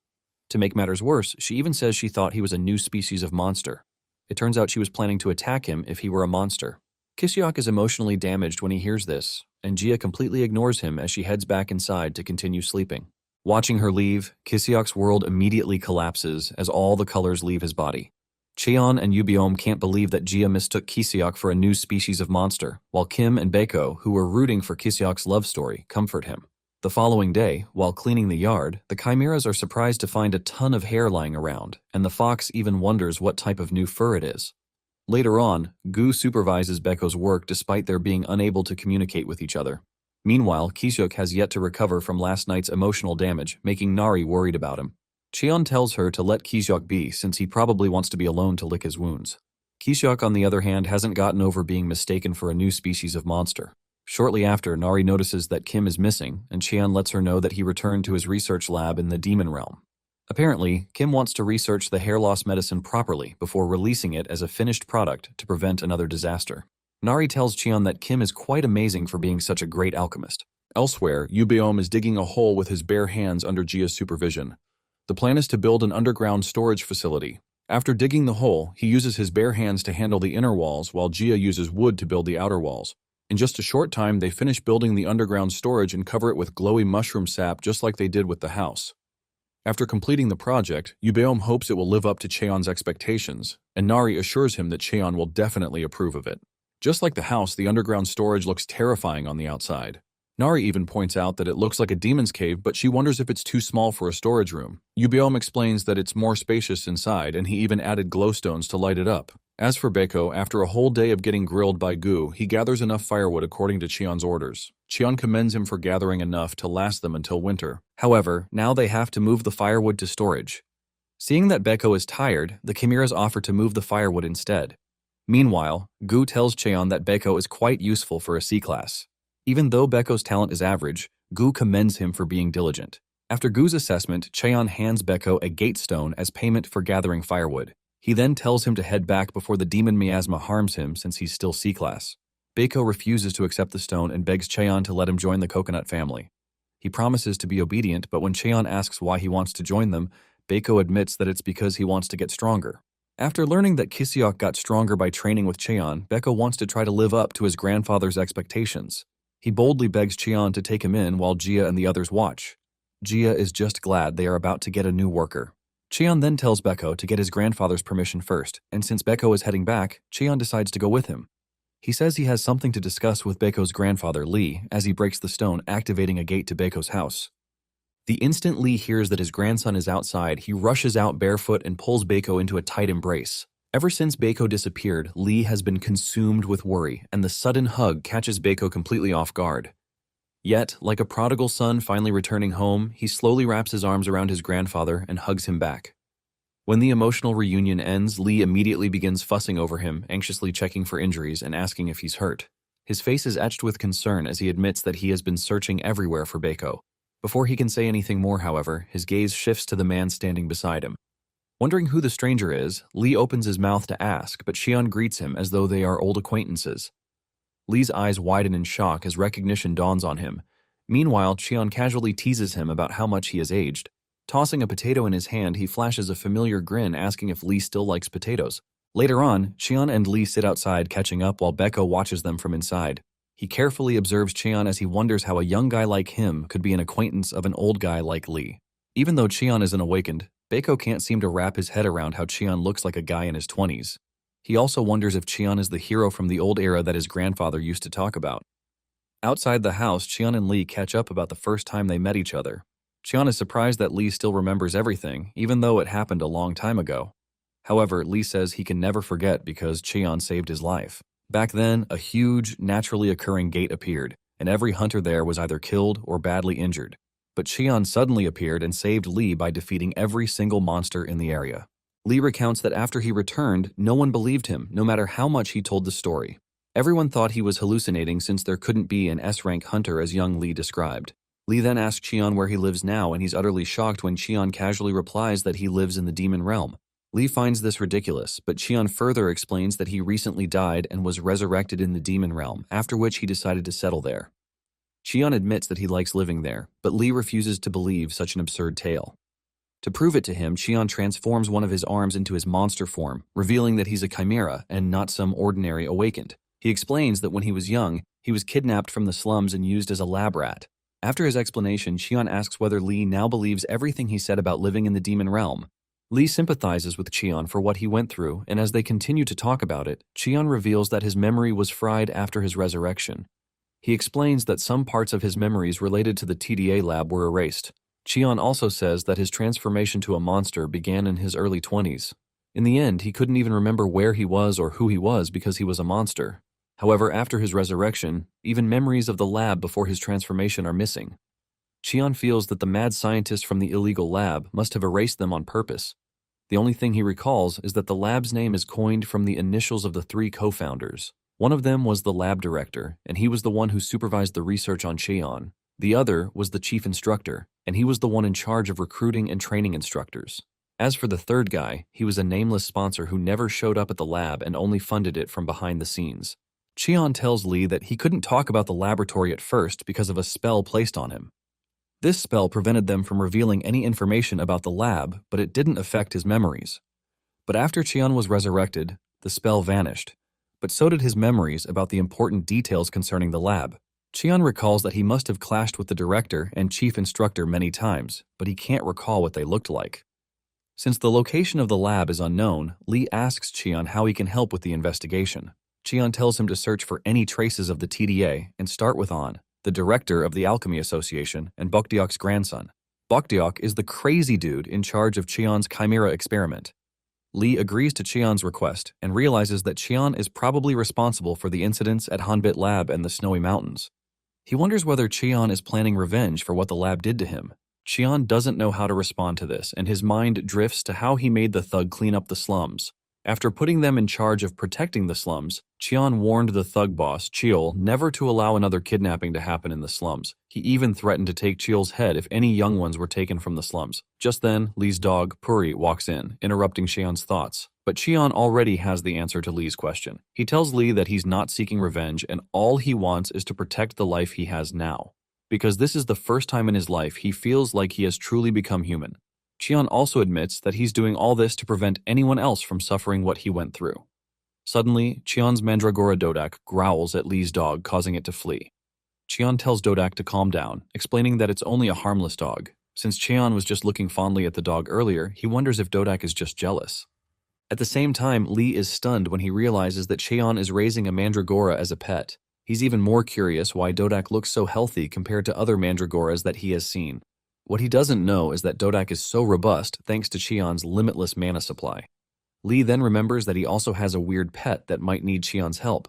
To make matters worse, she even says she thought he was a new species of monster. It turns out she was planning to attack him if he were a monster. Kiseok is emotionally damaged when he hears this, and Gia completely ignores him as she heads back inside to continue sleeping. Watching her leave, Kiseok's world immediately collapses as all the colors leave his body. Cheon and Yubiom can't believe that Gia mistook Kiseok for a new species of monster, while Kim and Beiko, who were rooting for Kiseok's love story, comfort him. The following day, while cleaning the yard, the Chimeras are surprised to find a ton of hair lying around, and the fox even wonders what type of new fur it is. Later on, Gu supervises Beiko's work despite their being unable to communicate with each other. Meanwhile, Kiseok has yet to recover from last night's emotional damage, making Nari worried about him. Cheon tells her to let Kiseok be since he probably wants to be alone to lick his wounds. Kiseok, on the other hand, hasn't gotten over being mistaken for a new species of monster. Shortly after, Nari notices that Kim is missing, and Cheon lets her know that he returned to his research lab in the demon realm. Apparently, Kim wants to research the hair loss medicine properly before releasing it as a finished product to prevent another disaster. Nari tells Cheon that Kim is quite amazing for being such a great alchemist. Elsewhere, Yubiom is digging a hole with his bare hands under Gia's supervision. The plan is to build an underground storage facility. After digging the hole, he uses his bare hands to handle the inner walls while Gia uses wood to build the outer walls. In just a short time, they finish building the underground storage and cover it with glowy mushroom sap just like they did with the house. After completing the project, Yubeom hopes it will live up to Cheon's expectations, and Nari assures him that Cheon will definitely approve of it. Just like the house, the underground storage looks terrifying on the outside. Nari even points out that it looks like a demon's cave, but she wonders if it's too small for a storage room. Yubiom explains that it's more spacious inside, and he even added glowstones to light it up. As for Beiko, after a whole day of getting grilled by Gu, he gathers enough firewood according to Cheon's orders. Cheon commends him for gathering enough to last them until winter. However, now they have to move the firewood to storage. Seeing that Beiko is tired, the Chimeras offer to move the firewood instead. Meanwhile, Gu tells Cheon that Beiko is quite useful for a C-class. Even though Beiko's talent is average, Gu commends him for being diligent. After Gu's assessment, Cheon hands Beko a gate stone as payment for gathering firewood. He then tells him to head back before the demon miasma harms him since he's still C-class. Beko refuses to accept the stone and begs Cheon to let him join the coconut family. He promises to be obedient, but when Cheon asks why he wants to join them, Beko admits that it's because he wants to get stronger. After learning that Kiseok got stronger by training with Cheon, Beko wants to try to live up to his grandfather's expectations. He boldly begs Cheon to take him in while Jia and the others watch. Jia is just glad they are about to get a new worker. Cheon then tells Beko to get his grandfather's permission first, and since Beko is heading back, Cheon decides to go with him. He says he has something to discuss with Beko's grandfather, Lee, as he breaks the stone, activating a gate to Beko's house. The instant Lee hears that his grandson is outside, he rushes out barefoot and pulls Beko into a tight embrace. Ever since Beko disappeared, Lee has been consumed with worry, and the sudden hug catches Beko completely off guard. Yet, like a prodigal son finally returning home, he slowly wraps his arms around his grandfather and hugs him back. When the emotional reunion ends, Lee immediately begins fussing over him, anxiously checking for injuries and asking if he's hurt. His face is etched with concern as he admits that he has been searching everywhere for Beko. Before he can say anything more, however, his gaze shifts to the man standing beside him. Wondering who the stranger is, Lee opens his mouth to ask, but Cheon greets him as though they are old acquaintances. Lee's eyes widen in shock as recognition dawns on him. Meanwhile, Cheon casually teases him about how much he has aged. Tossing a potato in his hand, he flashes a familiar grin asking if Lee still likes potatoes. Later on, Cheon and Lee sit outside catching up while Beko watches them from inside. He carefully observes Cheon as he wonders how a young guy like him could be an acquaintance of an old guy like Lee. Even though Cheon isn't awakened, Beko can't seem to wrap his head around how Cheon looks like a guy in his 20s. He also wonders if Cheon is the hero from the old era that his grandfather used to talk about. Outside the house, Cheon and Lee catch up about the first time they met each other. Cheon is surprised that Lee still remembers everything, even though it happened a long time ago. However, Lee says he can never forget because Cheon saved his life. Back then, a huge, naturally occurring gate appeared, and every hunter there was either killed or badly injured. But Cheon suddenly appeared and saved Lee by defeating every single monster in the area. Lee recounts that after he returned, no one believed him, no matter how much he told the story. Everyone thought he was hallucinating since there couldn't be an S-rank hunter as young Lee described. Lee then asks Cheon where he lives now, and he's utterly shocked when Cheon casually replies that he lives in the demon realm. Lee finds this ridiculous, but Cheon further explains that he recently died and was resurrected in the demon realm, after which he decided to settle there. Cheon admits that he likes living there, but Lee refuses to believe such an absurd tale. To prove it to him, Cheon transforms one of his arms into his monster form, revealing that he's a chimera and not some ordinary awakened. He explains that when he was young, he was kidnapped from the slums and used as a lab rat. After his explanation, Cheon asks whether Lee now believes everything he said about living in the demon realm. Lee sympathizes with Cheon for what he went through, and as they continue to talk about it, Cheon reveals that his memory was fried after his resurrection. He explains that some parts of his memories related to the TDA lab were erased. Cheon also says that his transformation to a monster began in his early 20s. In the end, he couldn't even remember where he was or who he was because he was a monster. However, after his resurrection, even memories of the lab before his transformation are missing. Cheon feels that the mad scientist from the illegal lab must have erased them on purpose. The only thing he recalls is that the lab's name is coined from the initials of the 3 co-founders. One of them was the lab director, and he was the one who supervised the research on Cheon. The other was the chief instructor, and he was the one in charge of recruiting and training instructors. As for the third guy, he was a nameless sponsor who never showed up at the lab and only funded it from behind the scenes. Cheon tells Lee that he couldn't talk about the laboratory at first because of a spell placed on him. This spell prevented them from revealing any information about the lab, but it didn't affect his memories. But after Cheon was resurrected, the spell vanished. But so did his memories about the important details concerning the lab. Cheon recalls that he must have clashed with the director and chief instructor many times, but he can't recall what they looked like. Since the location of the lab is unknown, Lee asks Cheon how he can help with the investigation. Cheon tells him to search for any traces of the TDA and start with An, the director of the Alchemy Association and Bokdeok's grandson. Bokdeok is the crazy dude in charge of Cheon's Chimera experiment. Lee agrees to Cheon's request and realizes that Cheon is probably responsible for the incidents at Hanbit Lab and the Snowy Mountains. He wonders whether Cheon is planning revenge for what the lab did to him. Cheon doesn't know how to respond to this, and his mind drifts to how he made the thug clean up the slums. After putting them in charge of protecting the slums, Cheon warned the thug boss, Cheol, never to allow another kidnapping to happen in the slums. He even threatened to take Cheol's head if any young ones were taken from the slums. Just then, Lee's dog, Puri, walks in, interrupting Cheon's thoughts. But Cheon already has the answer to Lee's question. He tells Lee that he's not seeking revenge and all he wants is to protect the life he has now. Because this is the first time in his life he feels like he has truly become human. Cheon also admits that he's doing all this to prevent anyone else from suffering what he went through. Suddenly, Cheon's mandragora Dodak growls at Lee's dog, causing it to flee. Cheon tells Dodak to calm down, explaining that it's only a harmless dog. Since Cheon was just looking fondly at the dog earlier, he wonders if Dodak is just jealous. At the same time, Lee is stunned when he realizes that Cheon is raising a mandragora as a pet. He's even more curious why Dodak looks so healthy compared to other mandragoras that he has seen. What he doesn't know is that Dodak is so robust thanks to Cheon's limitless mana supply. Lee then remembers that he also has a weird pet that might need Cheon's help.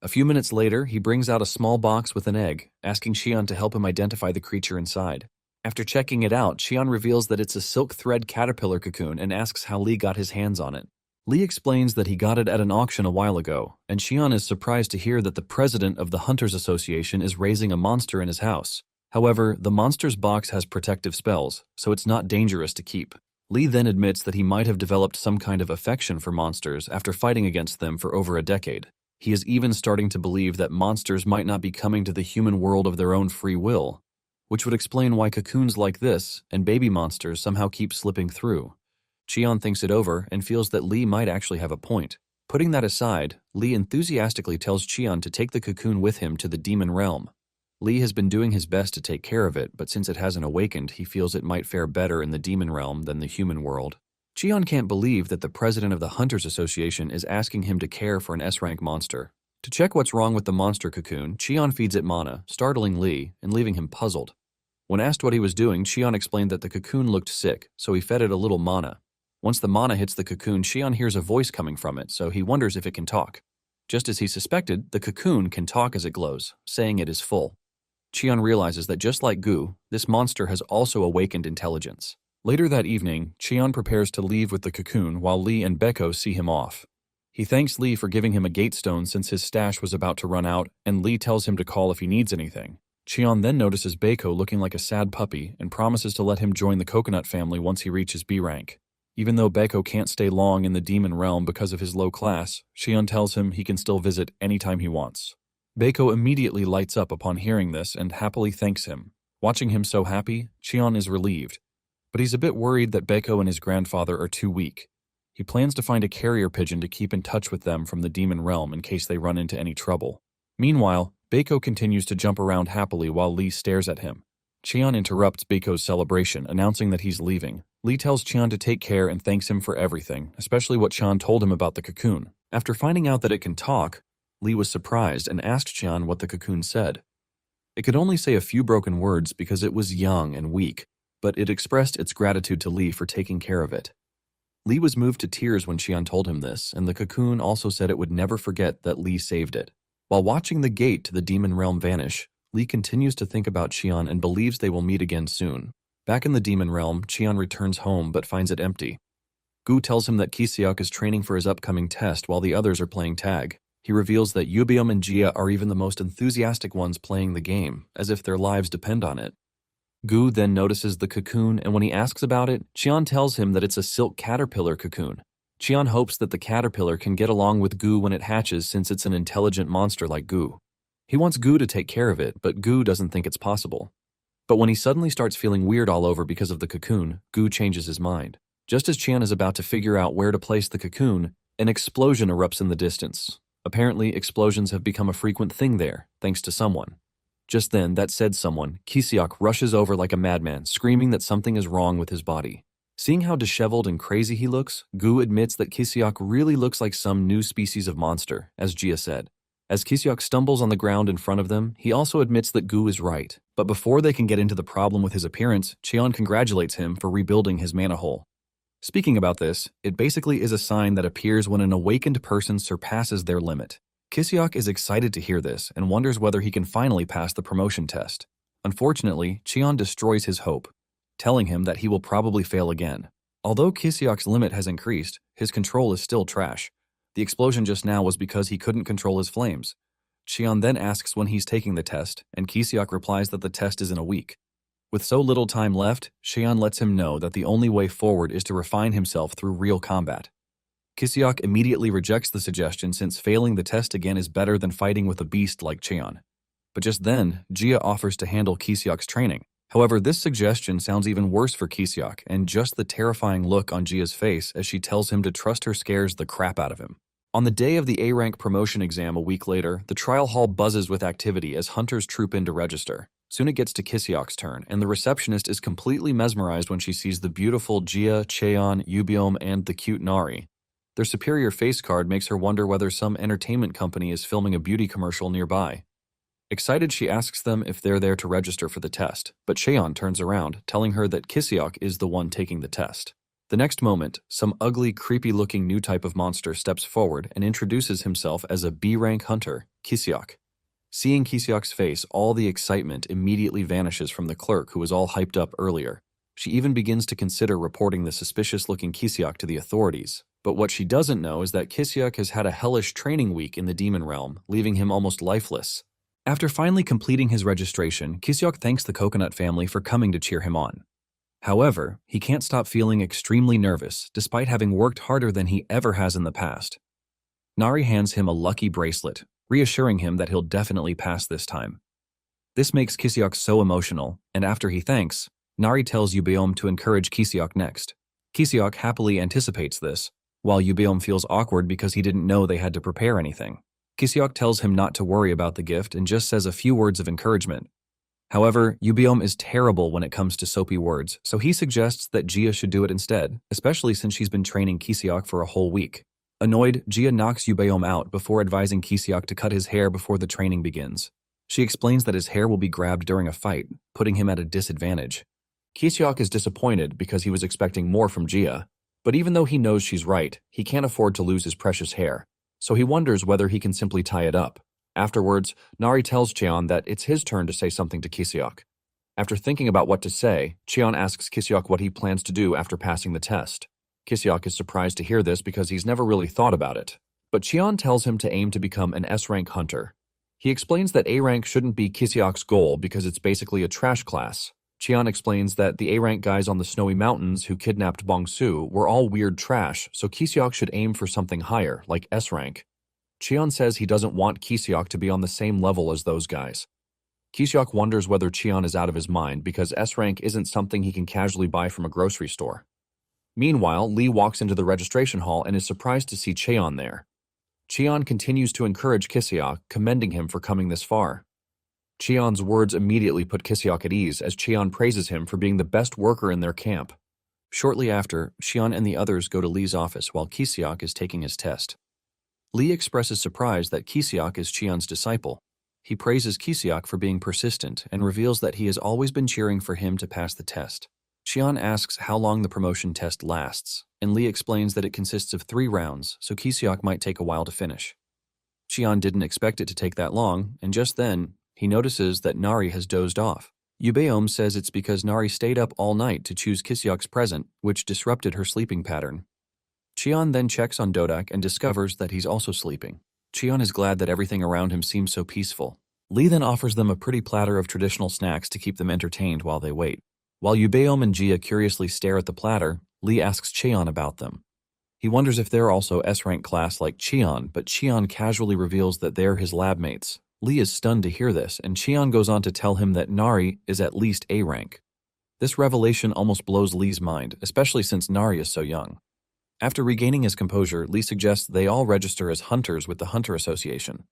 A few minutes later, he brings out a small box with an egg, asking Cheon to help him identify the creature inside. After checking it out, Cheon reveals that it's a silk thread caterpillar cocoon and asks how Lee got his hands on it. Lee explains that he got it at an auction a while ago, and Cheon is surprised to hear that the president of the Hunters Association is raising a monster in his house. However, the monster's box has protective spells, so it's not dangerous to keep. Lee then admits that he might have developed some kind of affection for monsters after fighting against them for over a decade. He is even starting to believe that monsters might not be coming to the human world of their own free will, which would explain why cocoons like this and baby monsters somehow keep slipping through. Cheon thinks it over and feels that Lee might actually have a point. Putting that aside, Lee enthusiastically tells Cheon to take the cocoon with him to the demon realm. Lee has been doing his best to take care of it, but since it hasn't awakened, he feels it might fare better in the demon realm than the human world. Cheon can't believe that the president of the Hunters Association is asking him to care for an S-rank monster. To check what's wrong with the monster cocoon, Cheon feeds it mana, startling Lee and leaving him puzzled. When asked what he was doing, Cheon explained that the cocoon looked sick, so he fed it a little mana. Once the mana hits the cocoon, Cheon hears a voice coming from it, so he wonders if it can talk. Just as he suspected, the cocoon can talk as it glows, saying it is full. Cheon realizes that just like Gu, this monster has also awakened intelligence. Later that evening, Cheon prepares to leave with the cocoon while Lee and Beko see him off. He thanks Lee for giving him a gatestone since his stash was about to run out, and Lee tells him to call if he needs anything. Cheon then notices Beko looking like a sad puppy and promises to let him join the coconut family once he reaches B rank. Even though Beko can't stay long in the demon realm because of his low class, Cheon tells him he can still visit anytime he wants. Beko immediately lights up upon hearing this and happily thanks him. Watching him so happy, Cheon is relieved. But he's a bit worried that Beko and his grandfather are too weak. He plans to find a carrier pigeon to keep in touch with them from the demon realm in case they run into any trouble. Meanwhile, Beko continues to jump around happily while Lee stares at him. Cheon interrupts Beko's celebration, announcing that he's leaving. Lee tells Cheon to take care and thanks him for everything, especially what Cheon told him about the cocoon. After finding out that it can talk, Lee was surprised and asked Cheon what the cocoon said. It could only say a few broken words because it was young and weak, but it expressed its gratitude to Lee for taking care of it. Lee was moved to tears when Cheon told him this, and the cocoon also said it would never forget that Lee saved it. While watching the gate to the demon realm vanish, Lee continues to think about Cheon and believes they will meet again soon. Back in the demon realm, Cheon returns home but finds it empty. Gu tells him that Kiseok is training for his upcoming test while the others are playing tag. He reveals that Yubium and Jia are even the most enthusiastic ones playing the game, as if their lives depend on it. Gu then notices the cocoon, and when he asks about it, Cheon tells him that it's a silk caterpillar cocoon. Cheon hopes that the caterpillar can get along with Gu when it hatches since it's an intelligent monster like Gu. He wants Gu to take care of it, but Gu doesn't think it's possible. But when he suddenly starts feeling weird all over because of the cocoon, Gu changes his mind. Just as Cheon is about to figure out where to place the cocoon, an explosion erupts in the distance. Apparently, explosions have become a frequent thing there, thanks to someone. Just then, that said someone, Kiseok, rushes over like a madman, screaming that something is wrong with his body. Seeing how disheveled and crazy he looks, Gu admits that Kiseok really looks like some new species of monster, as Jia said. As Kiseok stumbles on the ground in front of them, he also admits that Gu is right. But before they can get into the problem with his appearance, Cheon congratulates him for rebuilding his mana hole. Speaking about this, it basically is a sign that appears when an awakened person surpasses their limit. Kiseok is excited to hear this and wonders whether he can finally pass the promotion test. Unfortunately, Cheon destroys his hope, telling him that he will probably fail again. Although Kisiok's limit has increased, his control is still trash. The explosion just now was because he couldn't control his flames. Cheon then asks when he's taking the test, and Kisiok replies that the test is in a week. With so little time left, Cheon lets him know that the only way forward is to refine himself through real combat. Kisiok immediately rejects the suggestion since failing the test again is better than fighting with a beast like Cheon. But just then, Jia offers to handle Kisiok's training. However, this suggestion sounds even worse for Kisiok, and just the terrifying look on Jia's face as she tells him to trust her scares the crap out of him. On the day of the A-Rank promotion exam a week later, the trial hall buzzes with activity as hunters troop in to register. Soon it gets to Kisiok's turn, and the receptionist is completely mesmerized when she sees the beautiful Jia, Cheon, Yubiom, and the cute Nari. Their superior face card makes her wonder whether some entertainment company is filming a beauty commercial nearby. Excited, she asks them if they're there to register for the test, but Cheon turns around, telling her that Kisiok is the one taking the test. The next moment, some ugly, creepy-looking new type of monster steps forward and introduces himself as a B-rank hunter, Kisiok. Seeing Kisiok's face, all the excitement immediately vanishes from the clerk who was all hyped up earlier. She even begins to consider reporting the suspicious-looking Kisiok to the authorities. But what she doesn't know is that Kisiok has had a hellish training week in the demon realm, leaving him almost lifeless. After finally completing his registration, Kisiok thanks the Coconut family for coming to cheer him on. However, he can't stop feeling extremely nervous, despite having worked harder than he ever has in the past. Nari hands him a lucky bracelet, reassuring him that he'll definitely pass this time. This makes Kisiok so emotional, and after he thanks, Nari tells Yubiom to encourage Kisiok next. Kisiok happily anticipates this, while Yubiom feels awkward because he didn't know they had to prepare anything. Kisiok tells him not to worry about the gift and just says a few words of encouragement. However, Yubiom is terrible when it comes to soapy words, so he suggests that Jia should do it instead, especially since she's been training Kisiok for a whole week. Annoyed, Jia knocks Yubiom out before advising Kisiok to cut his hair before the training begins. She explains that his hair will be grabbed during a fight, putting him at a disadvantage. Kisiok is disappointed because he was expecting more from Jia, but even though he knows she's right, he can't afford to lose his precious hair, so he wonders whether he can simply tie it up. Afterwards, Nari tells Cheon that it's his turn to say something to Kisiok. After thinking about what to say, Cheon asks Kisiok what he plans to do after passing the test. Kisiok is surprised to hear this because he's never really thought about it. But Cheon tells him to aim to become an S-rank hunter. He explains that A-rank shouldn't be Kisiok's goal because it's basically a trash class. Cheon explains that the A-rank guys on the snowy mountains who kidnapped Bongsu were all weird trash, so Kisiok should aim for something higher, like S-rank. Cheon says he doesn't want Kisiok to be on the same level as those guys. Kisiok wonders whether Cheon is out of his mind because S-rank isn't something he can casually buy from a grocery store. Meanwhile, Lee walks into the registration hall and is surprised to see Cheon there. Cheon continues to encourage Kisiok, commending him for coming this far. Cheon's words immediately put Kisiok at ease as Cheon praises him for being the best worker in their camp. Shortly after, Cheon and the others go to Lee's office while Kisiok is taking his test. Lee expresses surprise that Kisiok is Cheon's disciple. He praises Kisiok for being persistent and reveals that he has always been cheering for him to pass the test. Cheon asks how long the promotion test lasts, and Lee explains that it consists of 3 rounds, so Kisiok might take a while to finish. Cheon didn't expect it to take that long, and just then, he notices that Nari has dozed off. Yubiom says it's because Nari stayed up all night to choose Kisiok's present, which disrupted her sleeping pattern. Cheon then checks on Dodak and discovers that he's also sleeping. Cheon is glad that everything around him seems so peaceful. Lee then offers them a pretty platter of traditional snacks to keep them entertained while they wait. While Yubiom and Jia curiously stare at the platter, Lee asks Cheon about them. He wonders if they're also S-rank class like Cheon, but Cheon casually reveals that they're his lab mates. Lee is stunned to hear this, and Cheon goes on to tell him that Nari is at least A-rank. This revelation almost blows Lee's mind, especially since Nari is so young. After regaining his composure, Lee suggests they all register as hunters with the Hunter Association.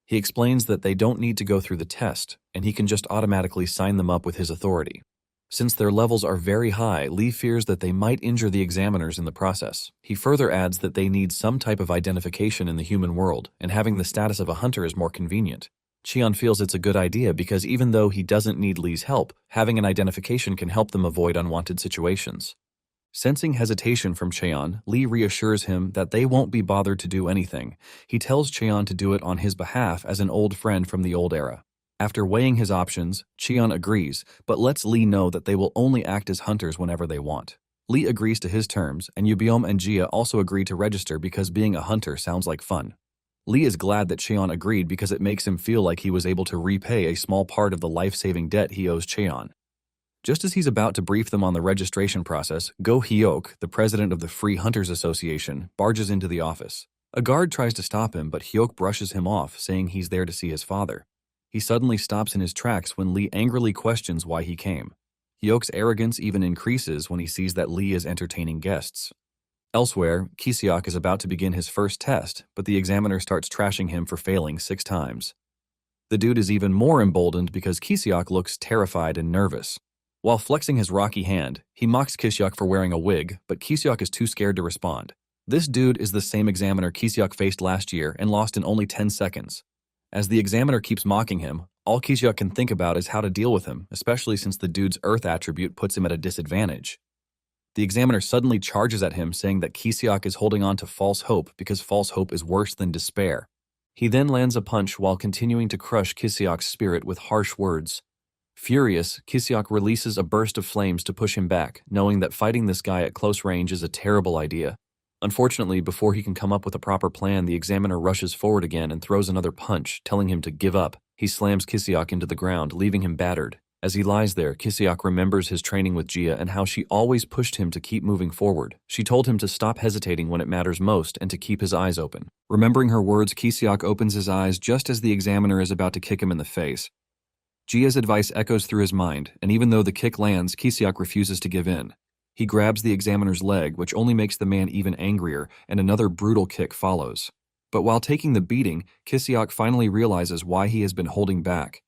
He explains that they don't need to go through the test, and he can just automatically sign them up with his authority. Since their levels are very high, Lee fears that they might injure the examiners in the process. He further adds that they need some type of identification in the human world, and having the status of a hunter is more convenient. Cheon feels it's a good idea because even though he doesn't need Lee's help, having an identification can help them avoid unwanted situations. Sensing hesitation from Cheon, Lee reassures him that they won't be bothered to do anything. He tells Cheon to do it on his behalf as an old friend from the old era. After weighing his options, Cheon agrees, but lets Lee know that they will only act as hunters whenever they want. Lee agrees to his terms, and Yubiom and Jia also agree to register because being a hunter sounds like fun. Lee is glad that Cheon agreed because it makes him feel like he was able to repay a small part of the life-saving debt he owes Cheon. Just as he's about to brief them on the registration process, Go Hyok, the president of the Free Hunters Association, barges into the office. A guard tries to stop him, but Hyok brushes him off, saying he's there to see his father. He suddenly stops in his tracks when Lee angrily questions why he came. Hyok's arrogance even increases when he sees that Lee is entertaining guests. Elsewhere, Kisiok is about to begin his first test, but the examiner starts trashing him for failing 6 times. The dude is even more emboldened because Kisiok looks terrified and nervous. While flexing his rocky hand, he mocks Kisiok for wearing a wig, but Kisiok is too scared to respond. This dude is the same examiner Kisiok faced last year and lost in only 10 seconds. As the examiner keeps mocking him, all Kisiok can think about is how to deal with him, especially since the dude's Earth attribute puts him at a disadvantage. The examiner suddenly charges at him, saying that Kisiok is holding on to false hope because false hope is worse than despair. He then lands a punch while continuing to crush Kisiok's spirit with harsh words. Furious, Kisiok releases a burst of flames to push him back, knowing that fighting this guy at close range is a terrible idea. Unfortunately, before he can come up with a proper plan, the examiner rushes forward again and throws another punch, telling him to give up. He slams Kisiok into the ground, leaving him battered. As he lies there, Kisiok remembers his training with Jia and how she always pushed him to keep moving forward. She told him to stop hesitating when it matters most and to keep his eyes open. Remembering her words, Kisiok opens his eyes just as the examiner is about to kick him in the face. Jia's advice echoes through his mind, and even though the kick lands, Kisiok refuses to give in. He grabs the examiner's leg, which only makes the man even angrier, and another brutal kick follows. But while taking the beating, Kisiok finally realizes why he has been holding back.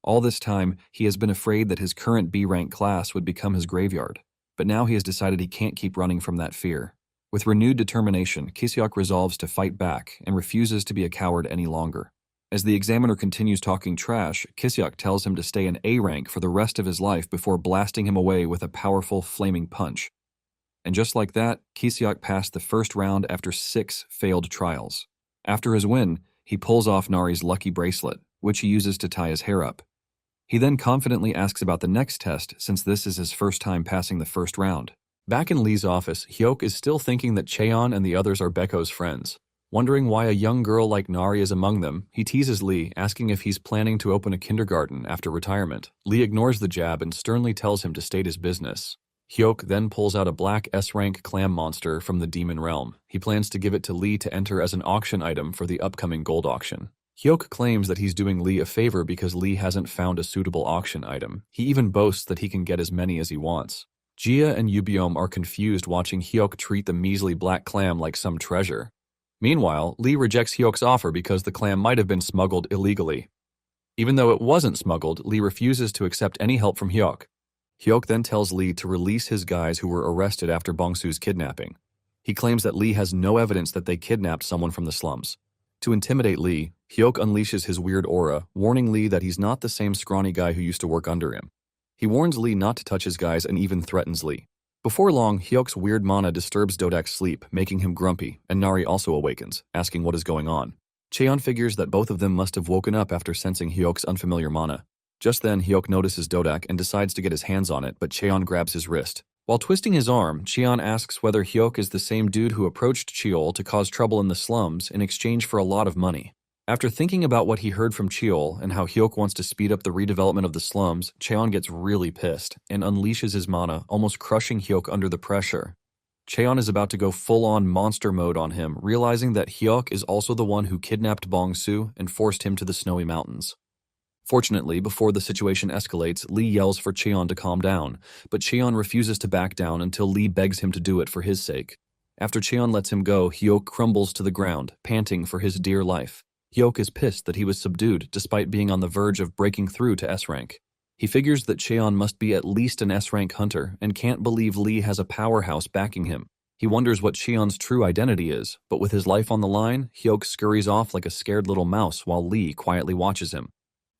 All this time, he has been afraid that his current B-rank class would become his graveyard. But now he has decided he can't keep running from that fear. With renewed determination, Kisiok resolves to fight back and refuses to be a coward any longer. As the examiner continues talking trash, Kisiok tells him to stay in A rank for the rest of his life before blasting him away with a powerful, flaming punch. And just like that, Kisiok passed the first round after 6 failed trials. After his win, he pulls off Nari's lucky bracelet, which he uses to tie his hair up. He then confidently asks about the next test, since this is his first time passing the first round. Back in Lee's office, Hyok is still thinking that Cheon and the others are Beko's friends. Wondering why a young girl like Nari is among them, he teases Lee, asking if he's planning to open a kindergarten after retirement. Lee ignores the jab and sternly tells him to state his business. Hyok then pulls out a black S-rank clam monster from the demon realm. He plans to give it to Lee to enter as an auction item for the upcoming gold auction. Hyok claims that he's doing Lee a favor because Lee hasn't found a suitable auction item. He even boasts that he can get as many as he wants. Jia and Yubiom are confused watching Hyok treat the measly black clam like some treasure. Meanwhile, Lee rejects Hyok's offer because the clam might have been smuggled illegally. Even though it wasn't smuggled, Lee refuses to accept any help from Hyok. Hyok then tells Lee to release his guys who were arrested after Bongsu's kidnapping. He claims that Lee has no evidence that they kidnapped someone from the slums. To intimidate Lee, Hyok unleashes his weird aura, warning Lee that he's not the same scrawny guy who used to work under him. He warns Lee not to touch his guys and even threatens Lee. Before long, Hyok's weird mana disturbs Dodak's sleep, making him grumpy, and Nari also awakens, asking what is going on. Cheon figures that both of them must have woken up after sensing Hyok's unfamiliar mana. Just then, Hyok notices Dodak and decides to get his hands on it, but Cheon grabs his wrist. While twisting his arm, Cheon asks whether Hyok is the same dude who approached Cheol to cause trouble in the slums in exchange for a lot of money. After thinking about what he heard from Cheol and how Hyok wants to speed up the redevelopment of the slums, Cheon gets really pissed and unleashes his mana, almost crushing Hyok under the pressure. Cheon is about to go full-on monster mode on him, realizing that Hyok is also the one who kidnapped Bongsu and forced him to the snowy mountains. Fortunately, before the situation escalates, Lee yells for Cheon to calm down, but Cheon refuses to back down until Lee begs him to do it for his sake. After Cheon lets him go, Hyok crumbles to the ground, panting for his dear life. Hyok is pissed that he was subdued despite being on the verge of breaking through to S-rank. He figures that Cheon must be at least an S-rank hunter and can't believe Lee has a powerhouse backing him. He wonders what Cheon's true identity is, but with his life on the line, Hyok scurries off like a scared little mouse while Lee quietly watches him.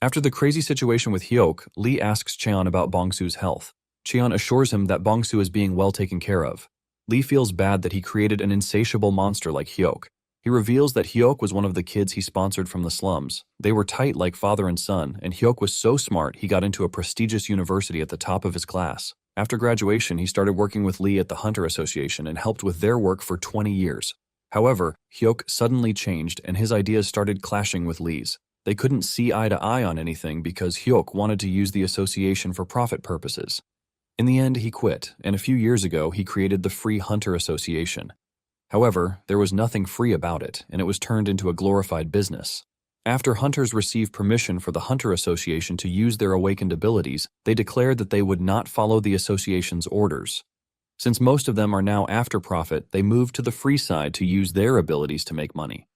After the crazy situation with Hyok, Lee asks Cheon about Bongsu's health. Cheon assures him that Bongsu is being well taken care of. Lee feels bad that he created an insatiable monster like Hyok. He reveals that Hyok was one of the kids he sponsored from the slums. They were tight like father and son, and Hyok was so smart he got into a prestigious university at the top of his class. After graduation, he started working with Lee at the Hunter Association and helped with their work for 20 years. However, Hyuk suddenly changed and his ideas started clashing with Lee's. They couldn't see eye to eye on anything because Hyuk wanted to use the association for profit purposes. In the end, he quit, and a few years ago, he created the Free Hunter Association. However, there was nothing free about it, and it was turned into a glorified business. After hunters received permission for the Hunter Association to use their awakened abilities, they declared that they would not follow the association's orders. Since most of them are now after profit, they moved to the free side to use their abilities to make money.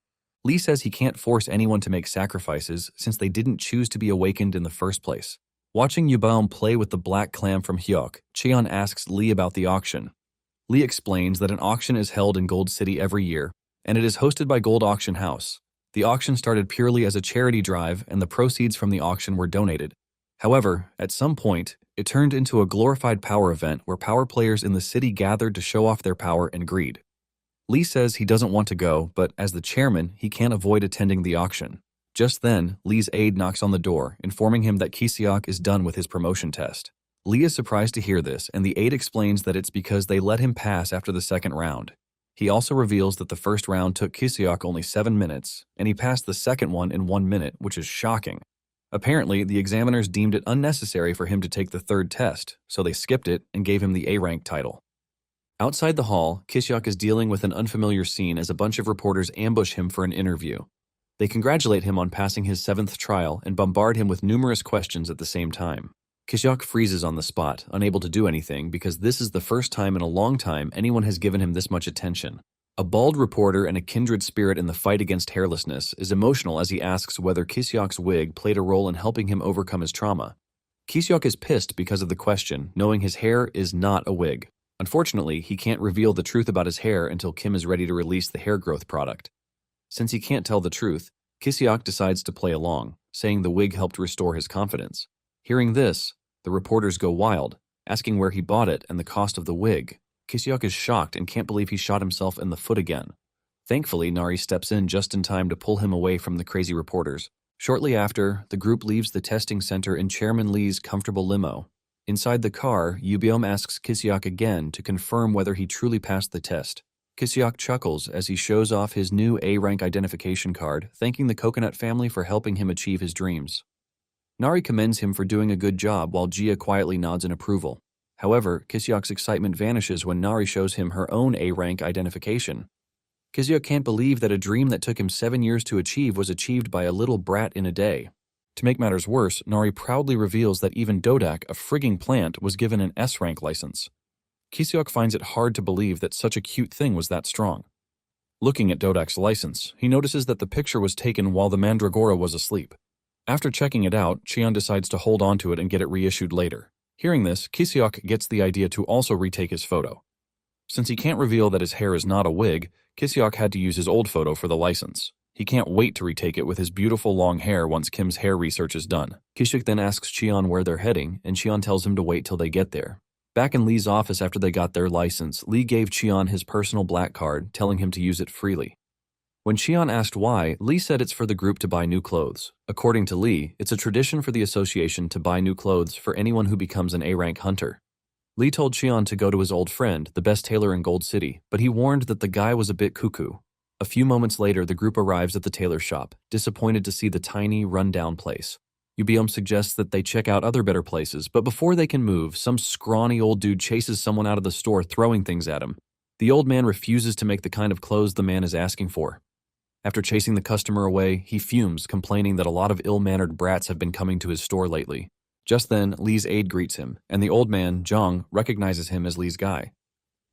Lee says he can't force anyone to make sacrifices since they didn't choose to be awakened in the first place. Watching Yubaum play with the black clam from Hyuk, Cheon asks Lee about the auction. Lee explains that an auction is held in Gold City every year, and it is hosted by Gold Auction House. The auction started purely as a charity drive, and the proceeds from the auction were donated. However, at some point, it turned into a glorified power event where power players in the city gathered to show off their power and greed. Lee says he doesn't want to go, but as the chairman, he can't avoid attending the auction. Just then, Lee's aide knocks on the door, informing him that Kiseok is done with his promotion test. Lee is surprised to hear this, and the aide explains that it's because they let him pass after the second round. He also reveals that the first round took Kiseok only 7 minutes, and he passed the second one in 1 minute, which is shocking. Apparently, the examiners deemed it unnecessary for him to take the third test, so they skipped it and gave him the A-rank title. Outside the hall, Kiseok is dealing with an unfamiliar scene as a bunch of reporters ambush him for an interview. They congratulate him on passing his 7th trial and bombard him with numerous questions at the same time. Kiseok freezes on the spot, unable to do anything because this is the first time in a long time anyone has given him this much attention. A bald reporter and a kindred spirit in the fight against hairlessness is emotional as he asks whether Kiseok's wig played a role in helping him overcome his trauma. Kiseok is pissed because of the question, knowing his hair is not a wig. Unfortunately, he can't reveal the truth about his hair until Kim is ready to release the hair growth product. Since he can't tell the truth, Kiseok decides to play along, saying the wig helped restore his confidence. Hearing this, the reporters go wild, asking where he bought it and the cost of the wig. Kiseok is shocked and can't believe he shot himself in the foot again. Thankfully, Nari steps in just in time to pull him away from the crazy reporters. Shortly after, the group leaves the testing center in Chairman Lee's comfortable limo. Inside the car, Yubiom asks Kiseok again to confirm whether he truly passed the test. Kiseok chuckles as he shows off his new A-rank identification card, thanking the Coconut family for helping him achieve his dreams. Nari commends him for doing a good job while Jia quietly nods in approval. However, Kiseok's excitement vanishes when Nari shows him her own A-rank identification. Kiseok can't believe that a dream that took him 7 years to achieve was achieved by a little brat in a day. To make matters worse, Nari proudly reveals that even Dodak, a frigging plant, was given an S-rank license. Kiseok finds it hard to believe that such a cute thing was that strong. Looking at Dodak's license, he notices that the picture was taken while the Mandragora was asleep. After checking it out, Cheon decides to hold on to it and get it reissued later. Hearing this, Kiseok gets the idea to also retake his photo. Since he can't reveal that his hair is not a wig, Kiseok had to use his old photo for the license. He can't wait to retake it with his beautiful long hair once Kim's hair research is done. Kiseok then asks Cheon where they're heading, and Cheon tells him to wait till they get there. Back in Lee's office after they got their license, Lee gave Cheon his personal black card, telling him to use it freely. When Cheon asked why, Lee said it's for the group to buy new clothes. According to Lee, it's a tradition for the association to buy new clothes for anyone who becomes an A-rank hunter. Lee told Cheon to go to his old friend, the best tailor in Gold City, but he warned that the guy was a bit cuckoo. A few moments later, the group arrives at the tailor shop, disappointed to see the tiny, run-down place. Yubiom suggests that they check out other better places, but before they can move, some scrawny old dude chases someone out of the store throwing things at him. The old man refuses to make the kind of clothes the man is asking for. After chasing the customer away, he fumes, complaining that a lot of ill-mannered brats have been coming to his store lately. Just then, Lee's aide greets him, and the old man, Jong, recognizes him as Lee's guy.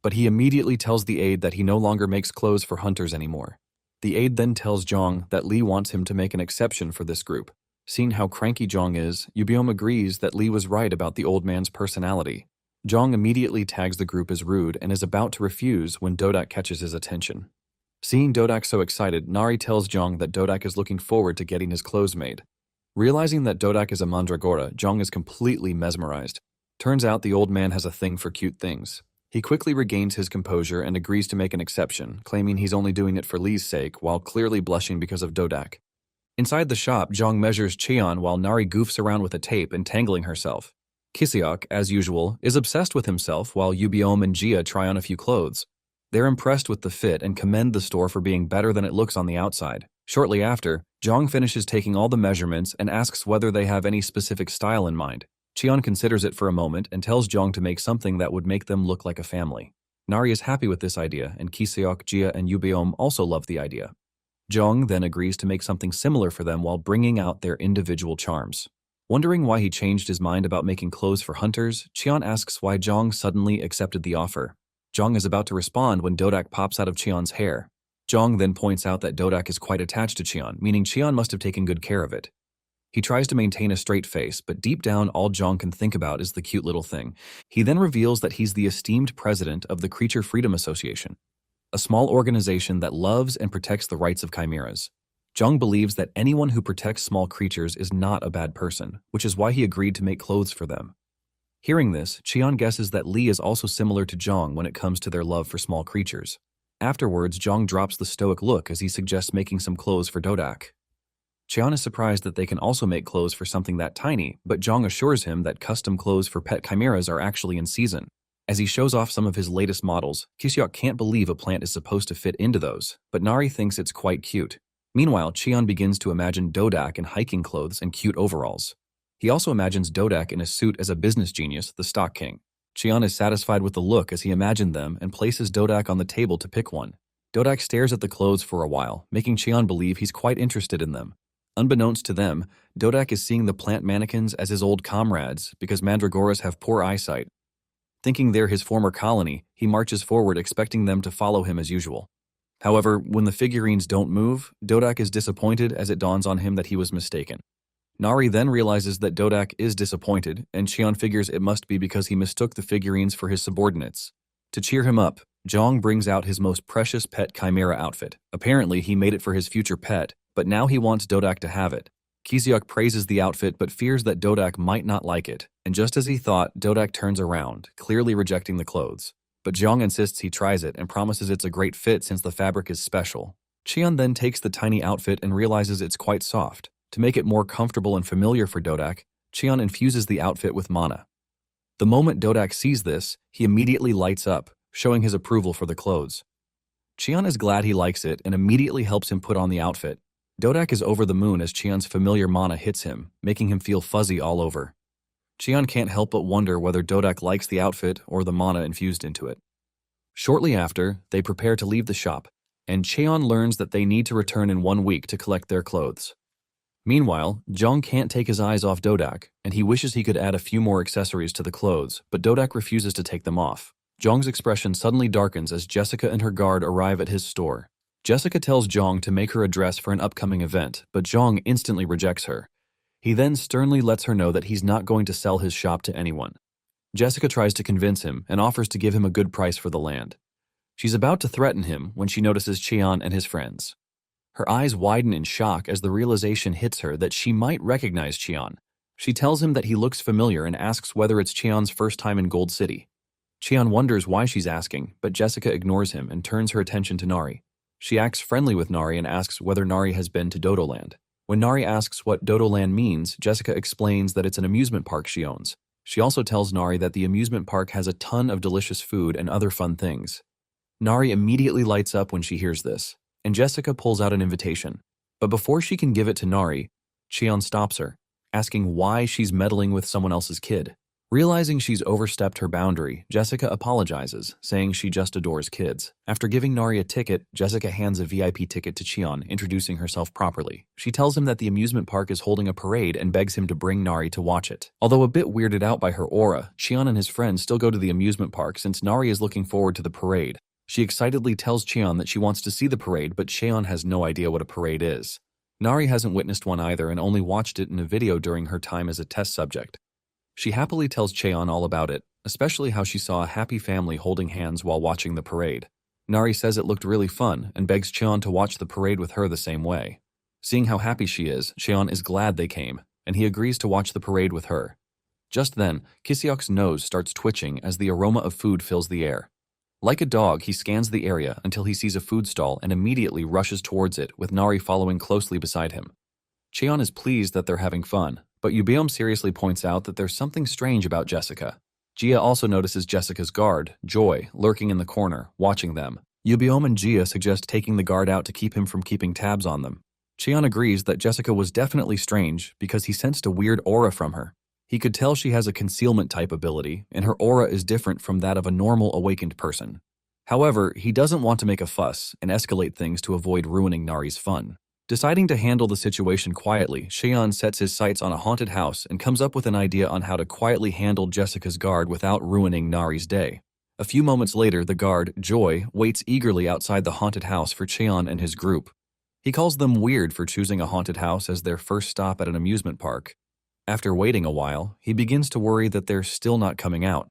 But he immediately tells the aide that he no longer makes clothes for hunters anymore. The aide then tells Jong that Lee wants him to make an exception for this group. Seeing how cranky Jong is, Yubiom agrees that Lee was right about the old man's personality. Jong immediately tags the group as rude and is about to refuse when Dodak catches his attention. Seeing Dodak so excited, Nari tells Jong that Dodak is looking forward to getting his clothes made. Realizing that Dodak is a mandragora, Jong is completely mesmerized. Turns out the old man has a thing for cute things. He quickly regains his composure and agrees to make an exception, claiming he's only doing it for Lee's sake while clearly blushing because of Dodak. Inside the shop, Jong measures Cheon while Nari goofs around with a tape, entangling herself. Kiseok, as usual, is obsessed with himself while Yubiome and Jia try on a few clothes. They're impressed with the fit and commend the store for being better than it looks on the outside. Shortly after, Jong finishes taking all the measurements and asks whether they have any specific style in mind. Cheon considers it for a moment and tells Jong to make something that would make them look like a family. Nari is happy with this idea, and Kiseok, Jia, and Yubiome also love the idea. Jong then agrees to make something similar for them while bringing out their individual charms. Wondering why he changed his mind about making clothes for hunters, Cheon asks why Jong suddenly accepted the offer. Jong is about to respond when Dodak pops out of Cheon's hair. Jong then points out that Dodak is quite attached to Cheon, meaning Cheon must have taken good care of it. He tries to maintain a straight face, but deep down all Jong can think about is the cute little thing. He then reveals that he's the esteemed president of the Creature Freedom Association, a small organization that loves and protects the rights of chimeras. Jong believes that anyone who protects small creatures is not a bad person, which is why he agreed to make clothes for them. Hearing this, Cheon guesses that Lee is also similar to Jong when it comes to their love for small creatures. Afterwards, Jong drops the stoic look as he suggests making some clothes for Dodak. Cheon is surprised that they can also make clothes for something that tiny, but Jong assures him that custom clothes for pet chimeras are actually in season. As he shows off some of his latest models, Kiseok can't believe a plant is supposed to fit into those, but Nari thinks it's quite cute. Meanwhile, Cheon begins to imagine Dodak in hiking clothes and cute overalls. He also imagines Dodak in a suit as a business genius, the Stock King. Cheon is satisfied with the look as he imagined them and places Dodak on the table to pick one. Dodak stares at the clothes for a while, making Cheon believe he's quite interested in them. Unbeknownst to them, Dodak is seeing the plant mannequins as his old comrades because mandragoras have poor eyesight. Thinking they're his former colony, he marches forward expecting them to follow him as usual. However, when the figurines don't move, Dodak is disappointed as it dawns on him that he was mistaken. Nari then realizes that Dodak is disappointed, and Cheon figures it must be because he mistook the figurines for his subordinates. To cheer him up, Jong brings out his most precious pet chimera outfit. Apparently, he made it for his future pet, but now he wants Dodak to have it. Kiseok praises the outfit but fears that Dodak might not like it, and just as he thought, Dodak turns around, clearly rejecting the clothes. But Jong insists he tries it and promises it's a great fit since the fabric is special. Cheon then takes the tiny outfit and realizes it's quite soft. To make it more comfortable and familiar for Dodak, Cheon infuses the outfit with mana. The moment Dodak sees this, he immediately lights up, showing his approval for the clothes. Cheon is glad he likes it and immediately helps him put on the outfit. Dodak is over the moon as Cheon's familiar mana hits him, making him feel fuzzy all over. Cheon can't help but wonder whether Dodak likes the outfit or the mana infused into it. Shortly after, they prepare to leave the shop, and Cheon learns that they need to return in 1 week to collect their clothes. Meanwhile, Jong can't take his eyes off Dodak, and he wishes he could add a few more accessories to the clothes, but Dodak refuses to take them off. Jong's expression suddenly darkens as Jessica and her guard arrive at his store. Jessica tells Jong to make her a dress for an upcoming event, but Jong instantly rejects her. He then sternly lets her know that he's not going to sell his shop to anyone. Jessica tries to convince him and offers to give him a good price for the land. She's about to threaten him when she notices Cheon and his friends. Her eyes widen in shock as the realization hits her that she might recognize Cheon. She tells him that he looks familiar and asks whether it's Cheon's first time in Gold City. Cheon wonders why she's asking, but Jessica ignores him and turns her attention to Nari. She acts friendly with Nari and asks whether Nari has been to Dodoland. When Nari asks what Dodoland means, Jessica explains that it's an amusement park she owns. She also tells Nari that the amusement park has a ton of delicious food and other fun things. Nari immediately lights up when she hears this, and Jessica pulls out an invitation. But before she can give it to Nari, Cheon stops her, asking why she's meddling with someone else's kid. Realizing she's overstepped her boundary, Jessica apologizes, saying she just adores kids. After giving Nari a ticket, Jessica hands a VIP ticket to Cheon, introducing herself properly. She tells him that the amusement park is holding a parade and begs him to bring Nari to watch it. Although a bit weirded out by her aura, Cheon and his friends still go to the amusement park since Nari is looking forward to the parade. She excitedly tells Cheon that she wants to see the parade, but Cheon has no idea what a parade is. Nari hasn't witnessed one either and only watched it in a video during her time as a test subject. She happily tells Cheon all about it, especially how she saw a happy family holding hands while watching the parade. Nari says it looked really fun and begs Cheon to watch the parade with her the same way. Seeing how happy she is, Cheon is glad they came, and he agrees to watch the parade with her. Just then, Kiseok's nose starts twitching as the aroma of food fills the air. Like a dog, he scans the area until he sees a food stall and immediately rushes towards it, with Nari following closely beside him. Cheon is pleased that they're having fun, But Yubeom seriously points out that there's something strange about Jessica. Gia also notices Jessica's guard, Joy, lurking in the corner, watching them. Yubeom and Gia suggest taking the guard out to keep him from keeping tabs on them. Cheon agrees that Jessica was definitely strange because he sensed a weird aura from her. He could tell she has a concealment type ability, and her aura is different from that of a normal awakened person. However, he doesn't want to make a fuss and escalate things to avoid ruining Nari's fun. Deciding to handle the situation quietly, Cheon sets his sights on a haunted house and comes up with an idea on how to quietly handle Jessica's guard without ruining Nari's day. A few moments later, the guard, Joy, waits eagerly outside the haunted house for Cheon and his group. He calls them weird for choosing a haunted house as their first stop at an amusement park. After waiting a while, he begins to worry that they're still not coming out.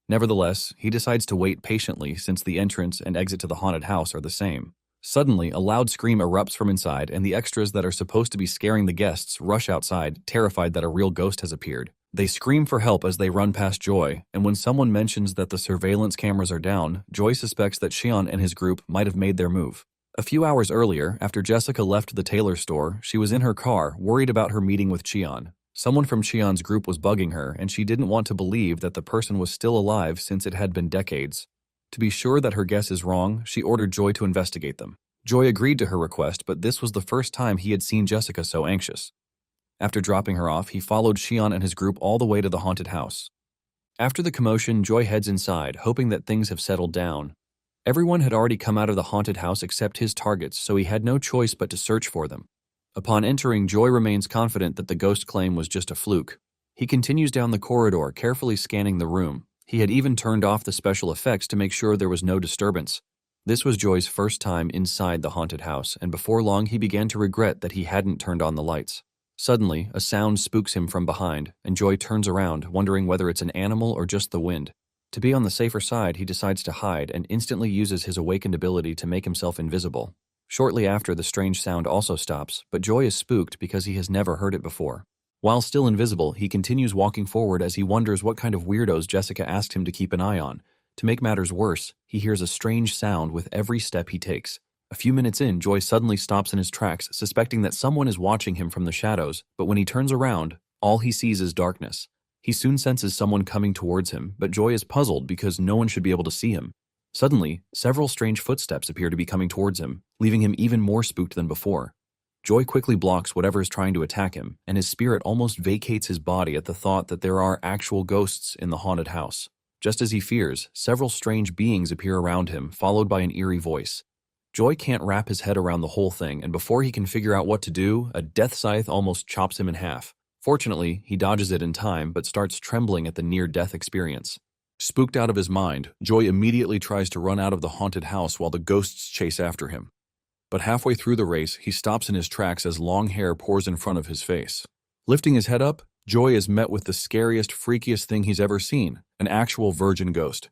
Nevertheless, he decides to wait patiently since the entrance and exit to the haunted house are the same. Suddenly, a loud scream erupts from inside, and the extras that are supposed to be scaring the guests rush outside, terrified that a real ghost has appeared. They scream for help as they run past Joy, and when someone mentions that the surveillance cameras are down, Joy suspects that Cheon and his group might have made their move. A few hours earlier, after Jessica left the tailor store, she was in her car, worried about her meeting with Cheon. Someone from Cheon's group was bugging her, and she didn't want to believe that the person was still alive since it had been decades. To be sure that her guess is wrong, she ordered Joy to investigate them. Joy agreed to her request, but this was the first time he had seen Jessica so anxious. After dropping her off, he followed Cheon and his group all the way to the haunted house. After the commotion, Joy heads inside, hoping that things have settled down. Everyone had already come out of the haunted house except his targets, so he had no choice but to search for them. Upon entering, Joy remains confident that the ghost claim was just a fluke. He continues down the corridor, carefully scanning the room. He had even turned off the special effects to make sure there was no disturbance. This was Joy's first time inside the haunted house, and before long he began to regret that he hadn't turned on the lights. Suddenly, a sound spooks him from behind, and Joy turns around, wondering whether it's an animal or just the wind. To be on the safer side, he decides to hide and instantly uses his awakened ability to make himself invisible. Shortly after, the strange sound also stops, but Joy is spooked because he has never heard it before. While still invisible, he continues walking forward as he wonders what kind of weirdos Jessica asked him to keep an eye on. To make matters worse, he hears a strange sound with every step he takes. A few minutes in, Joy suddenly stops in his tracks, suspecting that someone is watching him from the shadows, but when he turns around, all he sees is darkness. He soon senses someone coming towards him, but Joy is puzzled because no one should be able to see him. Suddenly, several strange footsteps appear to be coming towards him, leaving him even more spooked than before. Joy quickly blocks whatever is trying to attack him, and his spirit almost vacates his body at the thought that there are actual ghosts in the haunted house. Just as he fears, several strange beings appear around him, followed by an eerie voice. Joy can't wrap his head around the whole thing, and before he can figure out what to do, a death scythe almost chops him in half. Fortunately, he dodges it in time, but starts trembling at the near-death experience. Spooked out of his mind, Joy immediately tries to run out of the haunted house while the ghosts chase after him. But halfway through the race, he stops in his tracks as long hair pours in front of his face. Lifting his head up, Joy is met with the scariest, freakiest thing he's ever seen, an actual virgin ghost.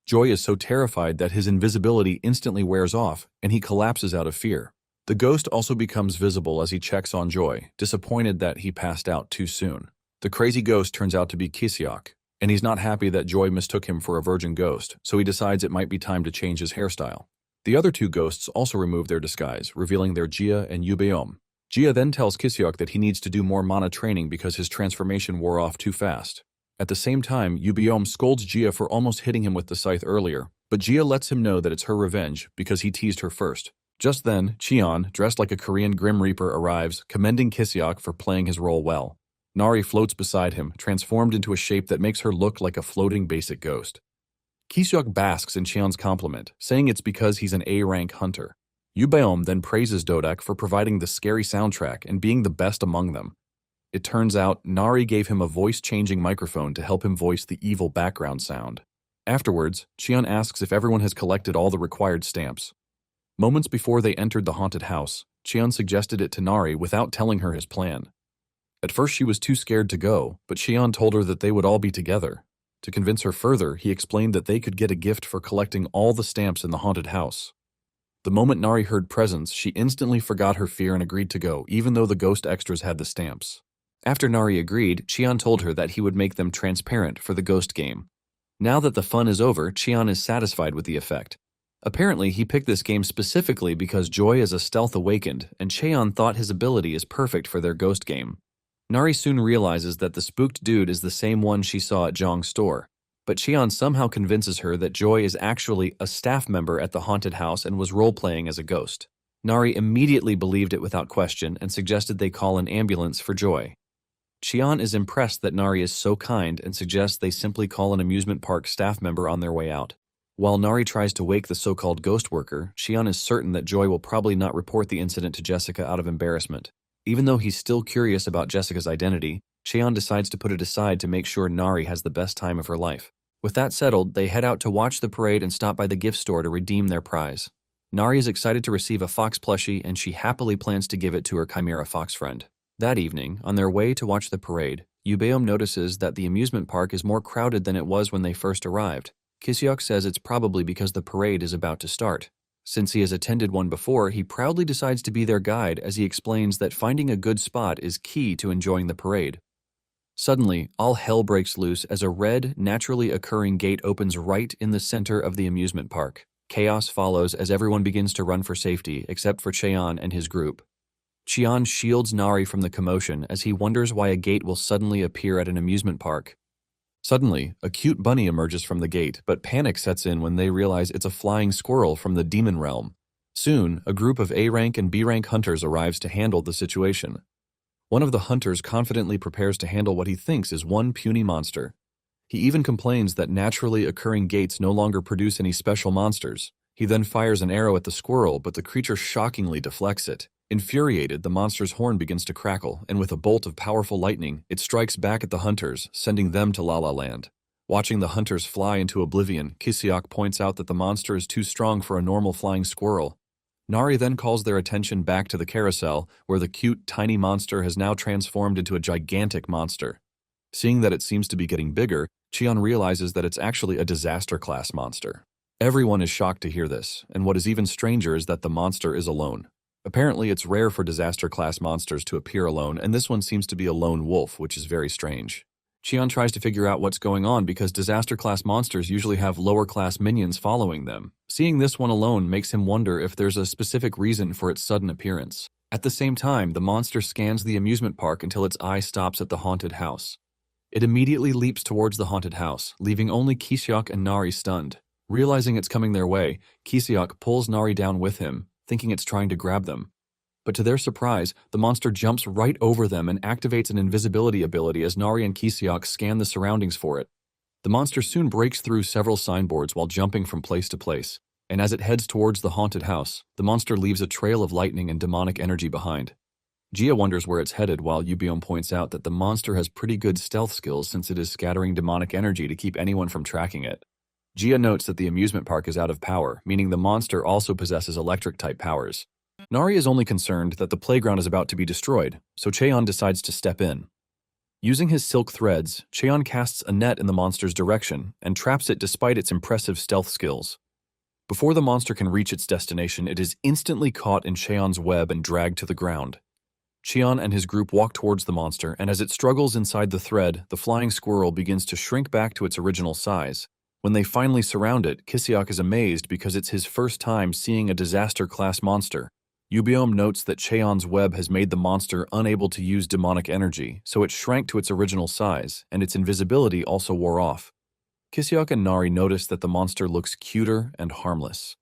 Joy is so terrified that his invisibility instantly wears off, and he collapses out of fear. The ghost also becomes visible as he checks on Joy, disappointed that he passed out too soon. The crazy ghost turns out to be Kiseok, and he's not happy that Joy mistook him for a virgin ghost, so he decides it might be time to change his hairstyle. The other two ghosts also remove their disguise, revealing their Gia and Yubeom. Gia then tells Kiseok that he needs to do more mana training because his transformation wore off too fast. At the same time, Yubeom scolds Gia for almost hitting him with the scythe earlier, but Gia lets him know that it's her revenge because he teased her first. Just then, Cheon, dressed like a Korean Grim Reaper, arrives, commending Kiseok for playing his role well. Nari floats beside him, transformed into a shape that makes her look like a floating basic ghost. Kiseok basks in Cheon's compliment, saying it's because he's an A-rank hunter. Yubeom then praises Dodak for providing the scary soundtrack and being the best among them. It turns out Nari gave him a voice-changing microphone to help him voice the evil background sound. Afterwards, Cheon asks if everyone has collected all the required stamps. Moments before they entered the haunted house, Cheon suggested it to Nari without telling her his plan. At first she was too scared to go, but Cheon told her that they would all be together. To convince her further, he explained that they could get a gift for collecting all the stamps in the haunted house. The moment Nari heard presents, she instantly forgot her fear and agreed to go, even though the ghost extras had the stamps. After Nari agreed, Cheon told her that he would make them transparent for the ghost game. Now that the fun is over, Cheon is satisfied with the effect. Apparently, he picked this game specifically because Joy is a stealth awakened, and Cheon thought his ability is perfect for their ghost game. Nari soon realizes that the spooked dude is the same one she saw at Zhang's store, but Qian somehow convinces her that Joy is actually a staff member at the haunted house and was role-playing as a ghost. Nari immediately believed it without question and suggested they call an ambulance for Joy. Qian is impressed that Nari is so kind and suggests they simply call an amusement park staff member on their way out. While Nari tries to wake the so-called ghost worker, Qian is certain that Joy will probably not report the incident to Jessica out of embarrassment. Even though he's still curious about Jessica's identity, Qian decides to put it aside to make sure Nari has the best time of her life. With that settled, they head out to watch the parade and stop by the gift store to redeem their prize. Nari is excited to receive a fox plushie, and she happily plans to give it to her Chimera fox friend. That evening, on their way to watch the parade, Yubeom notices that the amusement park is more crowded than it was when they first arrived. Kiseok says it's probably because the parade is about to start. Since he has attended one before, he proudly decides to be their guide as he explains that finding a good spot is key to enjoying the parade. Suddenly, all hell breaks loose as a red, naturally occurring gate opens right in the center of the amusement park. Chaos follows as everyone begins to run for safety, except for Cheon and his group. Qian shields Nari from the commotion as he wonders why a gate will suddenly appear at an amusement park. Suddenly, a cute bunny emerges from the gate, but panic sets in when they realize it's a flying squirrel from the demon realm. Soon, a group of A-rank and B-rank hunters arrives to handle the situation. One of the hunters confidently prepares to handle what he thinks is one puny monster. He even complains that naturally occurring gates no longer produce any special monsters. He then fires an arrow at the squirrel, but the creature shockingly deflects it. Infuriated, the monster's horn begins to crackle, and with a bolt of powerful lightning, it strikes back at the hunters, sending them to La La Land. Watching the hunters fly into oblivion, Kiseok points out that the monster is too strong for a normal flying squirrel. Nari then calls their attention back to the carousel, where the cute, tiny monster has now transformed into a gigantic monster. Seeing that it seems to be getting bigger, Qian realizes that it's actually a disaster-class monster. Everyone is shocked to hear this, and what is even stranger is that the monster is alone. Apparently, it's rare for disaster-class monsters to appear alone, and this one seems to be a lone wolf, which is very strange. Qian tries to figure out what's going on because disaster-class monsters usually have lower-class minions following them. Seeing this one alone makes him wonder if there's a specific reason for its sudden appearance. At the same time, the monster scans the amusement park until its eye stops at the haunted house. It immediately leaps towards the haunted house, leaving only Kiseok and Nari stunned. Realizing it's coming their way, Kiseok pulls Nari down with him, thinking it's trying to grab them. But to their surprise, the monster jumps right over them and activates an invisibility ability as Nari and Kiseok scan the surroundings for it. The monster soon breaks through several signboards while jumping from place to place, and as it heads towards the haunted house, the monster leaves a trail of lightning and demonic energy behind. Gia wonders where it's headed while Yubeom points out that the monster has pretty good stealth skills since it is scattering demonic energy to keep anyone from tracking it. Gia notes that the amusement park is out of power, meaning the monster also possesses electric-type powers. Nari is only concerned that the playground is about to be destroyed, so Cheon decides to step in. Using his silk threads, Cheon casts a net in the monster's direction and traps it despite its impressive stealth skills. Before the monster can reach its destination, it is instantly caught in Cheon's web and dragged to the ground. Cheon and his group walk towards the monster, and as it struggles inside the thread, the flying squirrel begins to shrink back to its original size. When they finally surround it, Kiseok is amazed because it's his first time seeing a disaster-class monster. Yubeom notes that Cheon's web has made the monster unable to use demonic energy, so it shrank to its original size, and its invisibility also wore off. Kiseok and Nari notice that the monster looks cuter and harmless.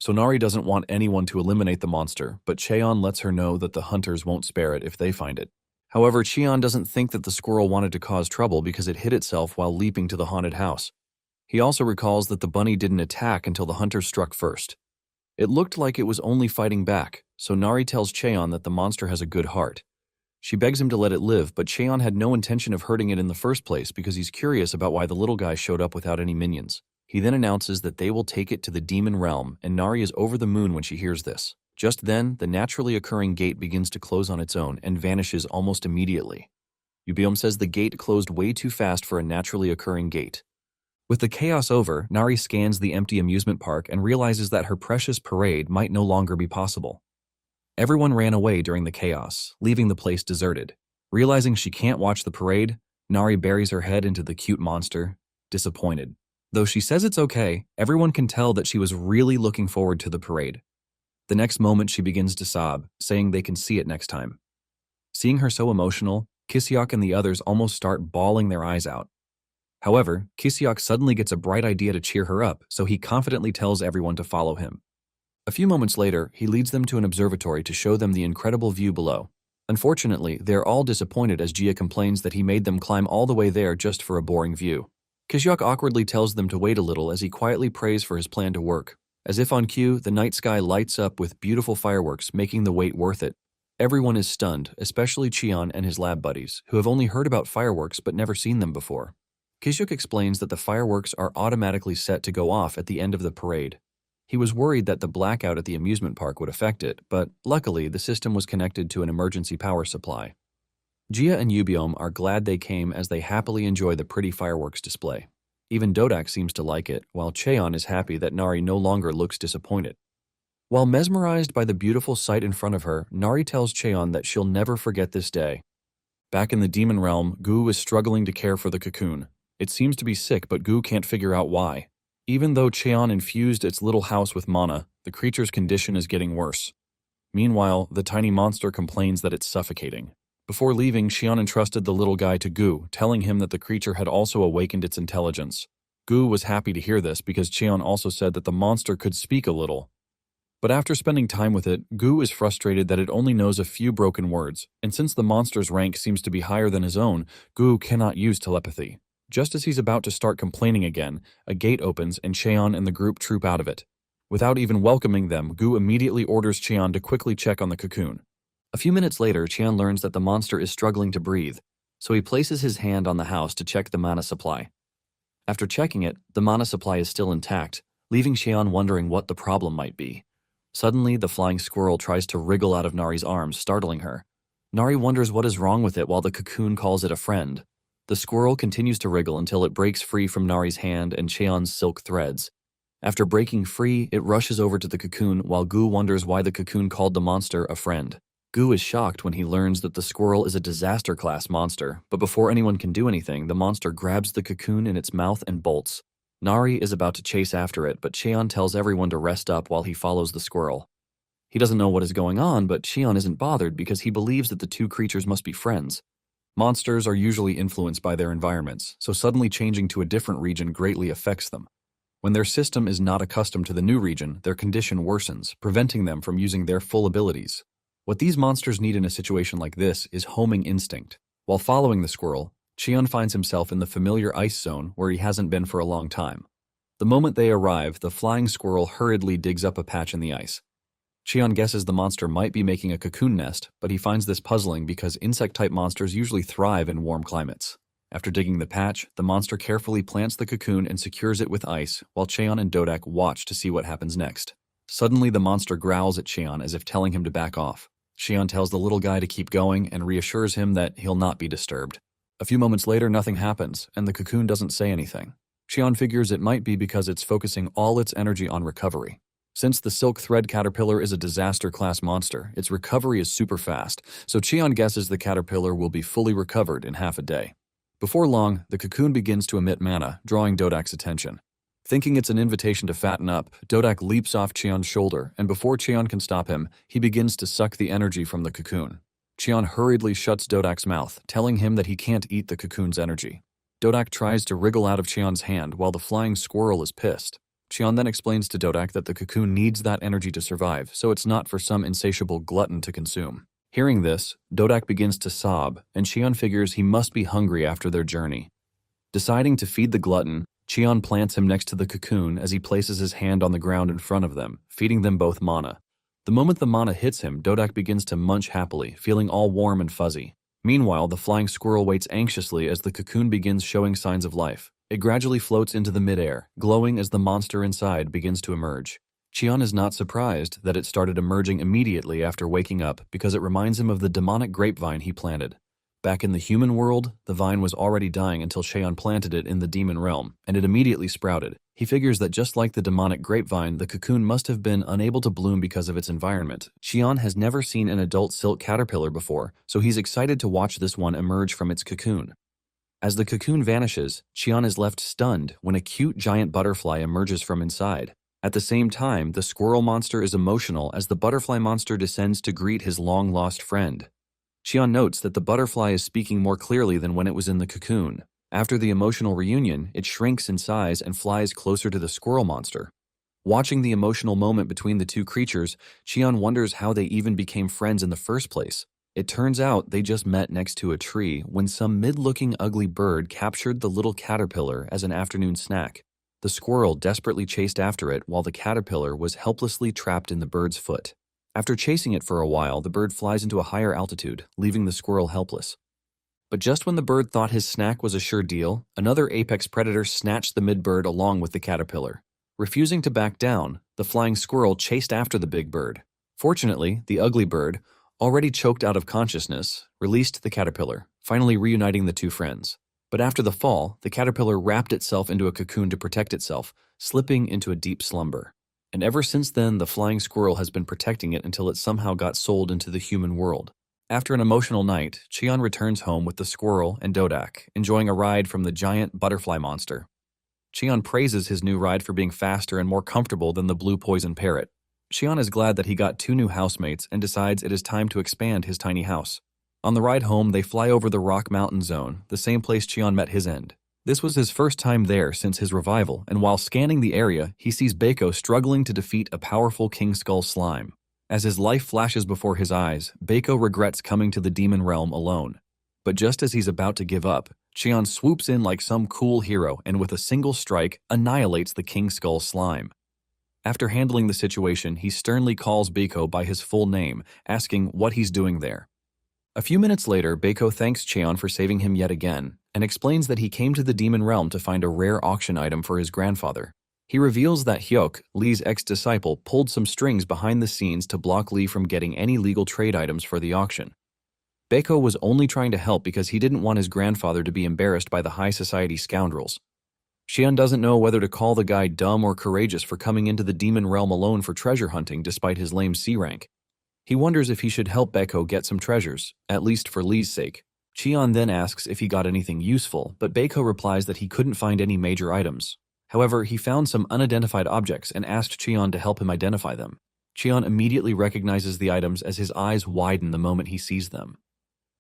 So Nari doesn't want anyone to eliminate the monster, but Cheon lets her know that the hunters won't spare it if they find it. However, Cheon doesn't think that the squirrel wanted to cause trouble because it hid itself while leaping to the haunted house. He also recalls that the bunny didn't attack until the hunters struck first. It looked like it was only fighting back, so Nari tells Cheon that the monster has a good heart. She begs him to let it live, but Cheon had no intention of hurting it in the first place because he's curious about why the little guy showed up without any minions. He then announces that they will take it to the demon realm, and Nari is over the moon when she hears this. Just then, the naturally occurring gate begins to close on its own and vanishes almost immediately. Yubeom says the gate closed way too fast for a naturally occurring gate. With the chaos over, Nari scans the empty amusement park and realizes that her precious parade might no longer be possible. Everyone ran away during the chaos, leaving the place deserted. Realizing she can't watch the parade, Nari buries her head into the cute monster, disappointed. Though she says it's okay, everyone can tell that she was really looking forward to the parade. The next moment she begins to sob, saying they can see it next time. Seeing her so emotional, Kisyok and the others almost start bawling their eyes out. However, Kisyok suddenly gets a bright idea to cheer her up, so he confidently tells everyone to follow him. A few moments later, he leads them to an observatory to show them the incredible view below. Unfortunately, they are all disappointed as Jia complains that he made them climb all the way there just for a boring view. Kisyok awkwardly tells them to wait a little as he quietly prays for his plan to work. As if on cue, the night sky lights up with beautiful fireworks, making the wait worth it. Everyone is stunned, especially Cheon and his lab buddies, who have only heard about fireworks but never seen them before. Kisyok explains that the fireworks are automatically set to go off at the end of the parade. He was worried that the blackout at the amusement park would affect it, but luckily the system was connected to an emergency power supply. Jia and Yubiom are glad they came as they happily enjoy the pretty fireworks display. Even Dodak seems to like it, while Cheon is happy that Nari no longer looks disappointed. While mesmerized by the beautiful sight in front of her, Nari tells Cheon that she'll never forget this day. Back in the demon realm, Gu is struggling to care for the cocoon. It seems to be sick, but Gu can't figure out why. Even though Cheon infused its little house with mana, the creature's condition is getting worse. Meanwhile, the tiny monster complains that it's suffocating. Before leaving, Cheon entrusted the little guy to Gu, telling him that the creature had also awakened its intelligence. Gu was happy to hear this because Cheon also said that the monster could speak a little. But after spending time with it, Gu is frustrated that it only knows a few broken words, and since the monster's rank seems to be higher than his own, Gu cannot use telepathy. Just as he's about to start complaining again, a gate opens and Cheon and the group troop out of it. Without even welcoming them, Gu immediately orders Cheon to quickly check on the cocoon. A few minutes later, Cheon learns that the monster is struggling to breathe, so he places his hand on the house to check the mana supply. After checking it, the mana supply is still intact, leaving Cheon wondering what the problem might be. Suddenly, the flying squirrel tries to wriggle out of Nari's arms, startling her. Nari wonders what is wrong with it while the cocoon calls it a friend. The squirrel continues to wriggle until it breaks free from Nari's hand and Cheon's silk threads. After breaking free, it rushes over to the cocoon while Gu wonders why the cocoon called the monster a friend. Gu is shocked when he learns that the squirrel is a disaster-class monster, but before anyone can do anything, the monster grabs the cocoon in its mouth and bolts. Nari is about to chase after it, but Cheon tells everyone to rest up while he follows the squirrel. He doesn't know what is going on, but Cheon isn't bothered because he believes that the two creatures must be friends. Monsters are usually influenced by their environments, so suddenly changing to a different region greatly affects them. When their system is not accustomed to the new region, their condition worsens, preventing them from using their full abilities. What these monsters need in a situation like this is homing instinct. While following the squirrel, Cheon finds himself in the familiar ice zone where he hasn't been for a long time. The moment they arrive, the flying squirrel hurriedly digs up a patch in the ice. Cheon guesses the monster might be making a cocoon nest, but he finds this puzzling because insect-type monsters usually thrive in warm climates. After digging the patch, the monster carefully plants the cocoon and secures it with ice, while Cheon and Dodak watch to see what happens next. Suddenly, the monster growls at Cheon as if telling him to back off. Cheon tells the little guy to keep going and reassures him that he'll not be disturbed. A few moments later, nothing happens, and the cocoon doesn't say anything. Cheon figures it might be because it's focusing all its energy on recovery. Since the silk thread caterpillar is a disaster-class monster, its recovery is super fast, so Cheon guesses the caterpillar will be fully recovered in half a day. Before long, the cocoon begins to emit mana, drawing Dodak's attention. Thinking it's an invitation to fatten up, Dodak leaps off Cheon's shoulder, and before Cheon can stop him, he begins to suck the energy from the cocoon. Cheon hurriedly shuts Dodak's mouth, telling him that he can't eat the cocoon's energy. Dodak tries to wriggle out of Cheon's hand while the flying squirrel is pissed. Cheon then explains to Dodak that the cocoon needs that energy to survive, so it's not for some insatiable glutton to consume. Hearing this, Dodak begins to sob, and Cheon figures he must be hungry after their journey. Deciding to feed the glutton, Cheon plants him next to the cocoon as he places his hand on the ground in front of them, feeding them both mana. The moment the mana hits him, Dodak begins to munch happily, feeling all warm and fuzzy. Meanwhile, the flying squirrel waits anxiously as the cocoon begins showing signs of life. It gradually floats into the midair, glowing as the monster inside begins to emerge. Cheon is not surprised that it started emerging immediately after waking up because it reminds him of the demonic grapevine he planted. Back in the human world, the vine was already dying until Cheon planted it in the demon realm, and it immediately sprouted. He figures that just like the demonic grapevine, the cocoon must have been unable to bloom because of its environment. Cheon has never seen an adult silk caterpillar before, so he's excited to watch this one emerge from its cocoon. As the cocoon vanishes, Cheon is left stunned when a cute giant butterfly emerges from inside. At the same time, the squirrel monster is emotional as the butterfly monster descends to greet his long-lost friend. Qian notes that the butterfly is speaking more clearly than when it was in the cocoon. After the emotional reunion, it shrinks in size and flies closer to the squirrel monster. Watching the emotional moment between the two creatures, Qian wonders how they even became friends in the first place. It turns out they just met next to a tree when some mid-looking ugly bird captured the little caterpillar as an afternoon snack. The squirrel desperately chased after it while the caterpillar was helplessly trapped in the bird's foot. After chasing it for a while, the bird flies into a higher altitude, leaving the squirrel helpless. But just when the bird thought his snack was a sure deal, another apex predator snatched the mid-bird along with the caterpillar. Refusing to back down, the flying squirrel chased after the big bird. Fortunately, the ugly bird, already choked out of consciousness, released the caterpillar, finally reuniting the two friends. But after the fall, the caterpillar wrapped itself into a cocoon to protect itself, slipping into a deep slumber. And ever since then, the flying squirrel has been protecting it until it somehow got sold into the human world. After an emotional night, Qian returns home with the squirrel and Dodak, enjoying a ride from the giant butterfly monster. Qian praises his new ride for being faster and more comfortable than the blue poison parrot. Qian is glad that he got 2 new housemates and decides it is time to expand his tiny house. On the ride home, they fly over the Rock Mountain Zone, the same place Qian met his end. This was his first time there since his revival, and while scanning the area, he sees Beiko struggling to defeat a powerful King Skull slime. As his life flashes before his eyes, Beiko regrets coming to the demon realm alone. But just as he's about to give up, Qian swoops in like some cool hero and with a single strike annihilates the King Skull slime. After handling the situation, he sternly calls Beiko by his full name, asking what he's doing there. A few minutes later, Beiko thanks Qian for saving him yet again, and explains that he came to the demon realm to find a rare auction item for his grandfather. He reveals that Hyuk, Lee's ex-disciple, pulled some strings behind the scenes to block Lee from getting any legal trade items for the auction. Beiko was only trying to help because he didn't want his grandfather to be embarrassed by the high society scoundrels. Qian doesn't know whether to call the guy dumb or courageous for coming into the demon realm alone for treasure hunting despite his lame C rank. He wonders if he should help Beiko get some treasures, at least for Lee's sake. Qian then asks if he got anything useful, but Beiko replies that he couldn't find any major items. However, he found some unidentified objects and asked Qian to help him identify them. Qian immediately recognizes the items as his eyes widen the moment he sees them.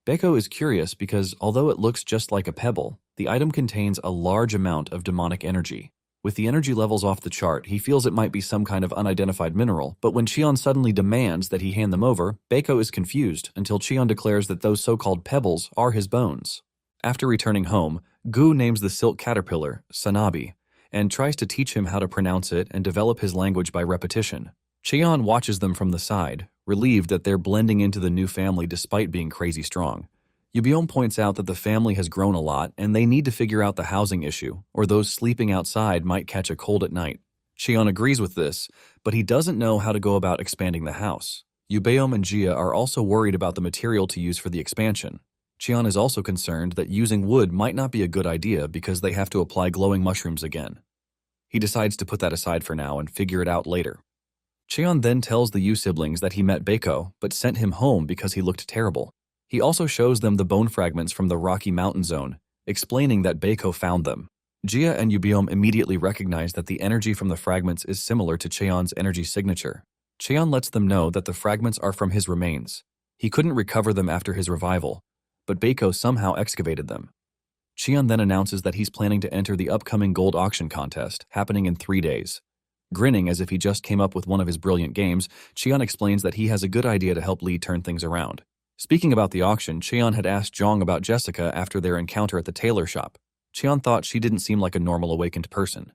Beiko is curious because, although it looks just like a pebble, the item contains a large amount of demonic energy. With the energy levels off the chart, he feels it might be some kind of unidentified mineral, but when Qian suddenly demands that he hand them over, Beiko is confused until Qian declares that those so-called pebbles are his bones. After returning home, Gu names the silk caterpillar Sanabi, and tries to teach him how to pronounce it and develop his language by repetition. Qian watches them from the side, relieved that they're blending into the new family despite being crazy strong. Yubiom points out that the family has grown a lot and they need to figure out the housing issue, or those sleeping outside might catch a cold at night. Qian agrees with this, but he doesn't know how to go about expanding the house. Yubiom and Jia are also worried about the material to use for the expansion. Qian is also concerned that using wood might not be a good idea because they have to apply glowing mushrooms again. He decides to put that aside for now and figure it out later. Qian then tells the Yu siblings that he met Beiko, but sent him home because he looked terrible. He also shows them the bone fragments from the Rocky Mountain Zone, explaining that Beiko found them. Jia and Yubiom immediately recognize that the energy from the fragments is similar to Cheon's energy signature. Cheon lets them know that the fragments are from his remains. He couldn't recover them after his revival, but Beiko somehow excavated them. Cheon then announces that he's planning to enter the upcoming gold auction contest, happening in 3 days. Grinning as if he just came up with one of his brilliant games, Cheon explains that he has a good idea to help Lee turn things around. Speaking about the auction, Cheon had asked Zhang about Jessica after their encounter at the tailor shop. Cheon thought she didn't seem like a normal awakened person.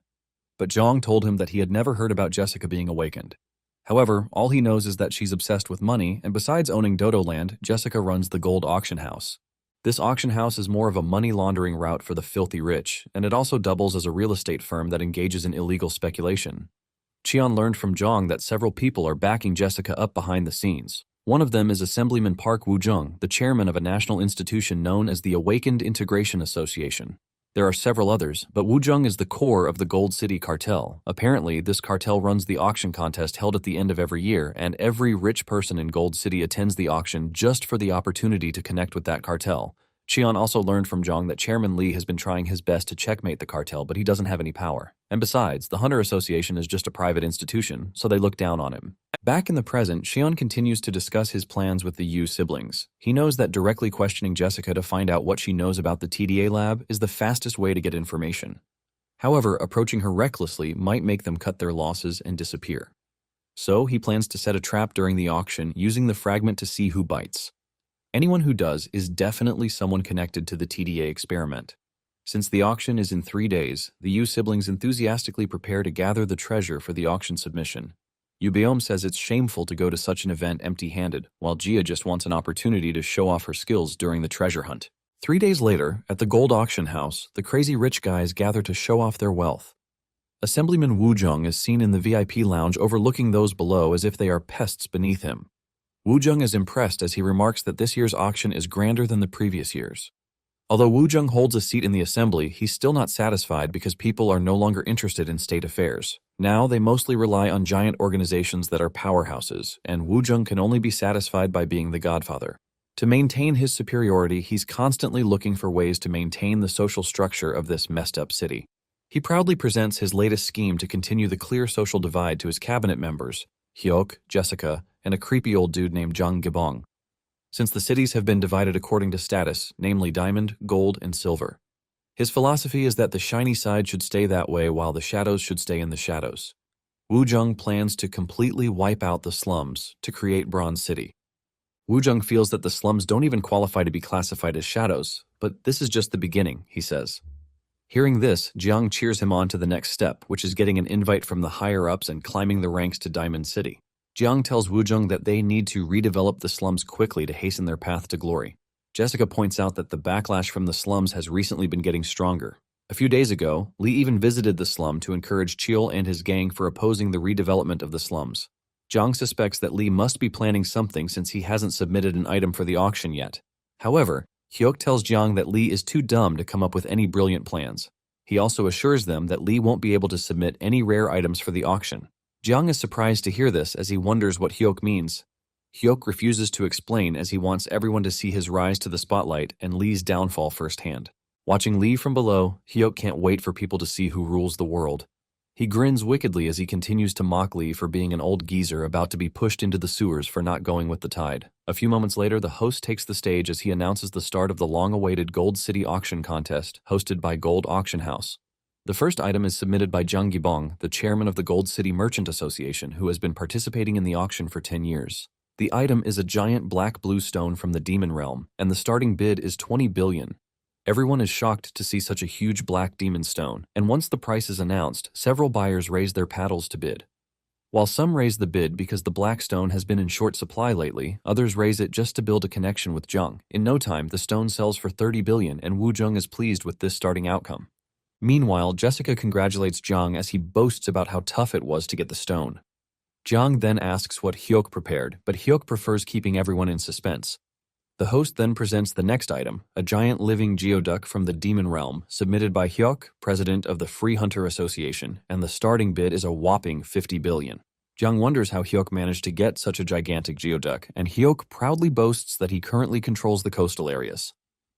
But Zhang told him that he had never heard about Jessica being awakened. However, all he knows is that she's obsessed with money, and besides owning Dodo Land, Jessica runs the gold auction house. This auction house is more of a money laundering route for the filthy rich, and it also doubles as a real estate firm that engages in illegal speculation. Cheon learned from Zhang that several people are backing Jessica up behind the scenes. One of them is Assemblyman Park Woo-jung, the chairman of a national institution known as the Awakened Integration Association. There are several others, but Woo-jung is the core of the Gold City cartel. Apparently, this cartel runs the auction contest held at the end of every year, and every rich person in Gold City attends the auction just for the opportunity to connect with that cartel. Cheon also learned from Zhang that Chairman Lee has been trying his best to checkmate the cartel, but he doesn't have any power. And besides, the Hunter Association is just a private institution, so they look down on him. Back in the present, Xion continues to discuss his plans with the Yu siblings. He knows that directly questioning Jessica to find out what she knows about the TDA lab is the fastest way to get information. However, approaching her recklessly might make them cut their losses and disappear. So he plans to set a trap during the auction using the fragment to see who bites. Anyone who does is definitely someone connected to the TDA experiment. Since the auction is in 3 days, the Yu siblings enthusiastically prepare to gather the treasure for the auction submission. Yubeom says it's shameful to go to such an event empty-handed, while Jia just wants an opportunity to show off her skills during the treasure hunt. 3 days later, at the gold auction house, the crazy rich guys gather to show off their wealth. Assemblyman Wu Jung is seen in the VIP lounge overlooking those below as if they are pests beneath him. Wu Jung is impressed as he remarks that this year's auction is grander than the previous years. Although Wu Jung holds a seat in the assembly, he's still not satisfied because people are no longer interested in state affairs. Now they mostly rely on giant organizations that are powerhouses, and Wu Jung can only be satisfied by being the godfather. To maintain his superiority, he's constantly looking for ways to maintain the social structure of this messed-up city. He proudly presents his latest scheme to continue the clear social divide to his cabinet members, Hyuk, Jessica, and a creepy old dude named Jang Gibong. Since the cities have been divided according to status, namely diamond, gold, and silver. His philosophy is that the shiny side should stay that way while the shadows should stay in the shadows. Wu Jung plans to completely wipe out the slums to create Bronze City. Wu Jung feels that the slums don't even qualify to be classified as shadows, but this is just the beginning, he says. Hearing this, Jiang cheers him on to the next step, which is getting an invite from the higher-ups and climbing the ranks to Diamond City. Jiang tells Wu Jung that they need to redevelop the slums quickly to hasten their path to glory. Jessica points out that the backlash from the slums has recently been getting stronger. A few days ago, Lee even visited the slum to encourage Chiol and his gang for opposing the redevelopment of the slums. Jiang suspects that Lee must be planning something since he hasn't submitted an item for the auction yet. However, Hyuk tells Jiang that Lee is too dumb to come up with any brilliant plans. He also assures them that Lee won't be able to submit any rare items for the auction. Jiang is surprised to hear this as he wonders what Hyuk means. Hyuk refuses to explain as he wants everyone to see his rise to the spotlight and Lee's downfall firsthand. Watching Lee from below, Hyuk can't wait for people to see who rules the world. He grins wickedly as he continues to mock Lee for being an old geezer about to be pushed into the sewers for not going with the tide. A few moments later, the host takes the stage as he announces the start of the long-awaited Gold City Auction Contest, hosted by Gold Auction House. The first item is submitted by Jang Gibong, the chairman of the Gold City Merchant Association, who has been participating in the auction for 10 years. The item is a giant black-blue stone from the Demon Realm, and the starting bid is 20 billion. Everyone is shocked to see such a huge black demon stone, and once the price is announced, several buyers raise their paddles to bid. While some raise the bid because the black stone has been in short supply lately, others raise it just to build a connection with Jung. In no time, the stone sells for 30 billion, and Wu Jung is pleased with this starting outcome. Meanwhile, Jessica congratulates Jiang as he boasts about how tough it was to get the stone. Jiang then asks what Hyuk prepared, but Hyuk prefers keeping everyone in suspense. The host then presents the next item, a giant living geoduck from the Demon Realm, submitted by Hyuk, president of the Free Hunter Association, and the starting bid is a whopping 50 billion. Jiang wonders how Hyuk managed to get such a gigantic geoduck, and Hyuk proudly boasts that he currently controls the coastal areas.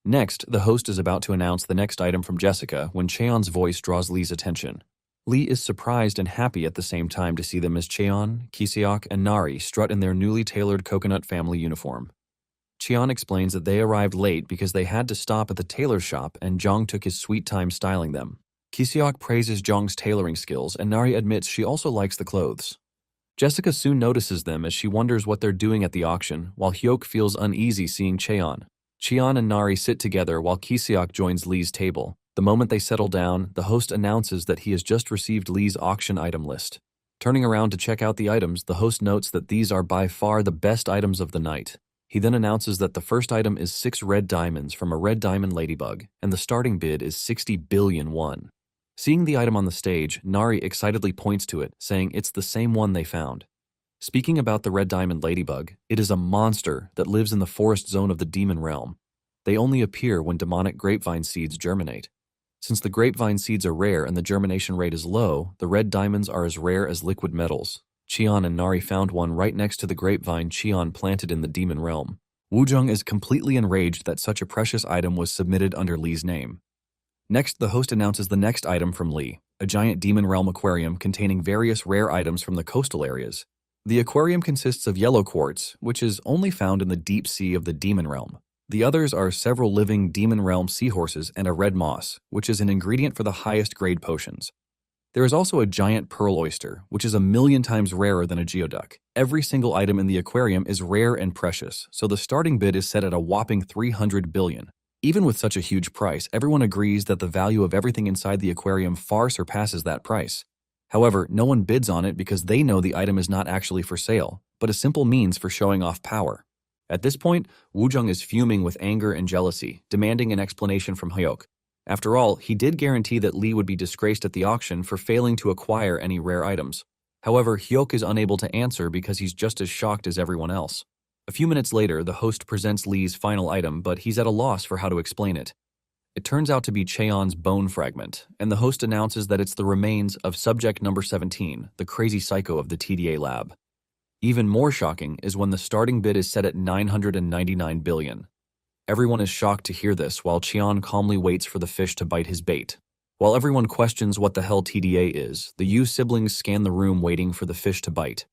Next, the host is about to announce the next item from Jessica when Cheon's voice draws Lee's attention. Lee is surprised and happy at the same time to see them as Cheon, Kiseok, and Nari strut in their newly tailored coconut family uniform. Cheon explains that they arrived late because they had to stop at the tailor shop and Jong took his sweet time styling them. Kiseok praises Jong's tailoring skills and Nari admits she also likes the clothes. Jessica soon notices them as she wonders what they're doing at the auction, while Hyuk feels uneasy seeing Cheon. Cheon and Nari sit together while Kiseok joins Lee's table. The moment they settle down, the host announces that he has just received Lee's auction item list. Turning around to check out the items, the host notes that these are by far the best items of the night. He then announces that the first item is 6 red diamonds from a red diamond ladybug, and the starting bid is 60 billion won. Seeing the item on the stage, Nari excitedly points to it, saying it's the same one they found. Speaking about the red diamond ladybug, it is a monster that lives in the forest zone of the Demon Realm. They only appear when demonic grapevine seeds germinate. Since the grapevine seeds are rare and the germination rate is low, the red diamonds are as rare as liquid metals. Cheon and Nari found one right next to the grapevine Cheon planted in the Demon Realm. Wu Jung is completely enraged that such a precious item was submitted under Lee's name. Next, the host announces the next item from Lee. a giant Demon Realm aquarium containing various rare items from the coastal areas. The aquarium consists of yellow quartz, which is only found in the deep sea of the Demon Realm. The others are several living Demon Realm seahorses and a red moss, which is an ingredient for the highest grade potions. There is also a giant pearl oyster, which is 1,000,000 times rarer than a geoduck. Every single item in the aquarium is rare and precious, so the starting bid is set at a whopping 300 billion. Even with such a huge price, everyone agrees that the value of everything inside the aquarium far surpasses that price. However, no one bids on it because they know the item is not actually for sale, but a simple means for showing off power. At this point, Woojung is fuming with anger and jealousy, demanding an explanation from Hyuk. After all, he did guarantee that Lee would be disgraced at the auction for failing to acquire any rare items. However, Hyuk is unable to answer because he's just as shocked as everyone else. A few minutes later, the host presents Lee's final item, but he's at a loss for how to explain it. It turns out to be Cheon's bone fragment, and the host announces that it's the remains of subject number 17, the crazy psycho of the TDA lab. Even more shocking is when the starting bid is set at 999 billion. Everyone is shocked to hear this while Cheon calmly waits for the fish to bite his bait. While everyone questions what the hell TDA is, the Yu siblings scan the room waiting for the fish to bite.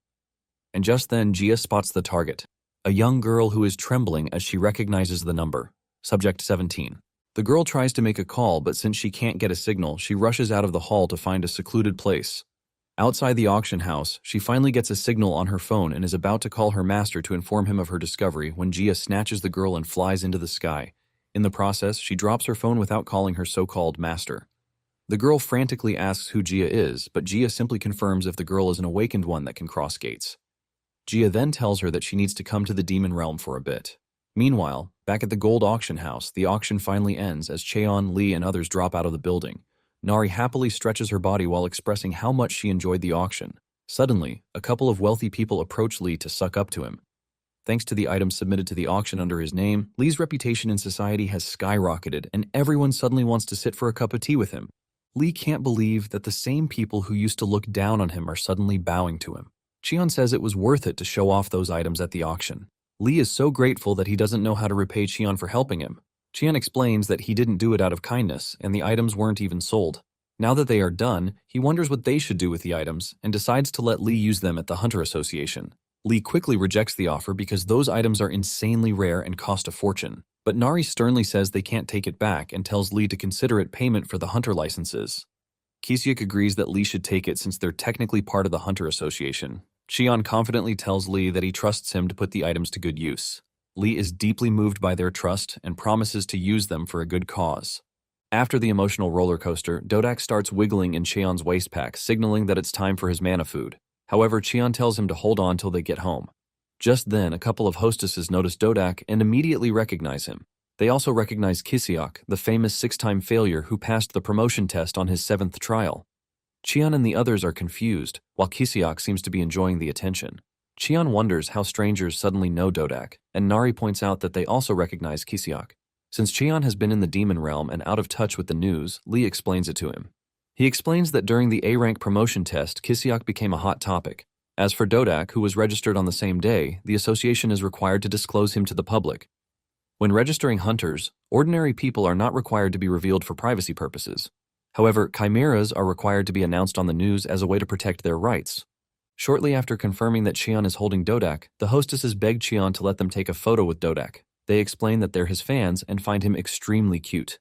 And just then, Jia spots the target, a young girl who is trembling as she recognizes the number, subject 17. The girl tries to make a call, but since she can't get a signal, she rushes out of the hall to find a secluded place. Outside the auction house, she finally gets a signal on her phone and is about to call her master to inform him of her discovery when Jia snatches the girl and flies into the sky. In the process, she drops her phone without calling her so-called master. The girl frantically asks who Jia is, but Jia simply confirms if the girl is an awakened one that can cross gates. Jia then tells her that she needs to come to the Demon Realm for a bit. Meanwhile, back at the gold auction house, the auction finally ends as Cheon, Lee, and others drop out of the building. Nari happily stretches her body while expressing how much she enjoyed the auction. Suddenly, a couple of wealthy people approach Lee to suck up to him. Thanks to the items submitted to the auction under his name, Lee's reputation in society has skyrocketed, and everyone suddenly wants to sit for a cup of tea with him. Lee can't believe that the same people who used to look down on him are suddenly bowing to him. Cheon says it was worth it to show off those items at the auction. Lee is so grateful that he doesn't know how to repay Cheon for helping him. Cheon explains that he didn't do it out of kindness, and the items weren't even sold. Now that they are done, he wonders what they should do with the items, and decides to let Lee use them at the Hunter Association. Lee quickly rejects the offer because those items are insanely rare and cost a fortune. But Nari sternly says they can't take it back and tells Lee to consider it payment for the Hunter licenses. Kiseok agrees that Lee should take it since they're technically part of the Hunter Association. Cheon confidently tells Lee that he trusts him to put the items to good use. Lee is deeply moved by their trust and promises to use them for a good cause. After the emotional roller coaster, Dodak starts wiggling in Cheon's waist pack, signaling that it's time for his mana food. However, Cheon tells him to hold on till they get home. Just then, a couple of hostesses notice Dodak and immediately recognize him. They also recognize Kiseok, the famous 6-time failure who passed the promotion test on his 7th trial. Cheon and the others are confused, while Kiseok seems to be enjoying the attention. Cheon wonders how strangers suddenly know Dodak, and Nari points out that they also recognize Kiseok. Since Cheon has been in the Demon Realm and out of touch with the news, Lee explains it to him. He explains that during the A-rank promotion test, Kiseok became a hot topic. As for Dodak, who was registered on the same day, the association is required to disclose him to the public. When registering hunters, ordinary people are not required to be revealed for privacy purposes. However, chimeras are required to be announced on the news as a way to protect their rights. Shortly after confirming that Cheon is holding Dodak, the hostesses beg Cheon to let them take a photo with Dodak. They explain that they're his fans and find him extremely cute.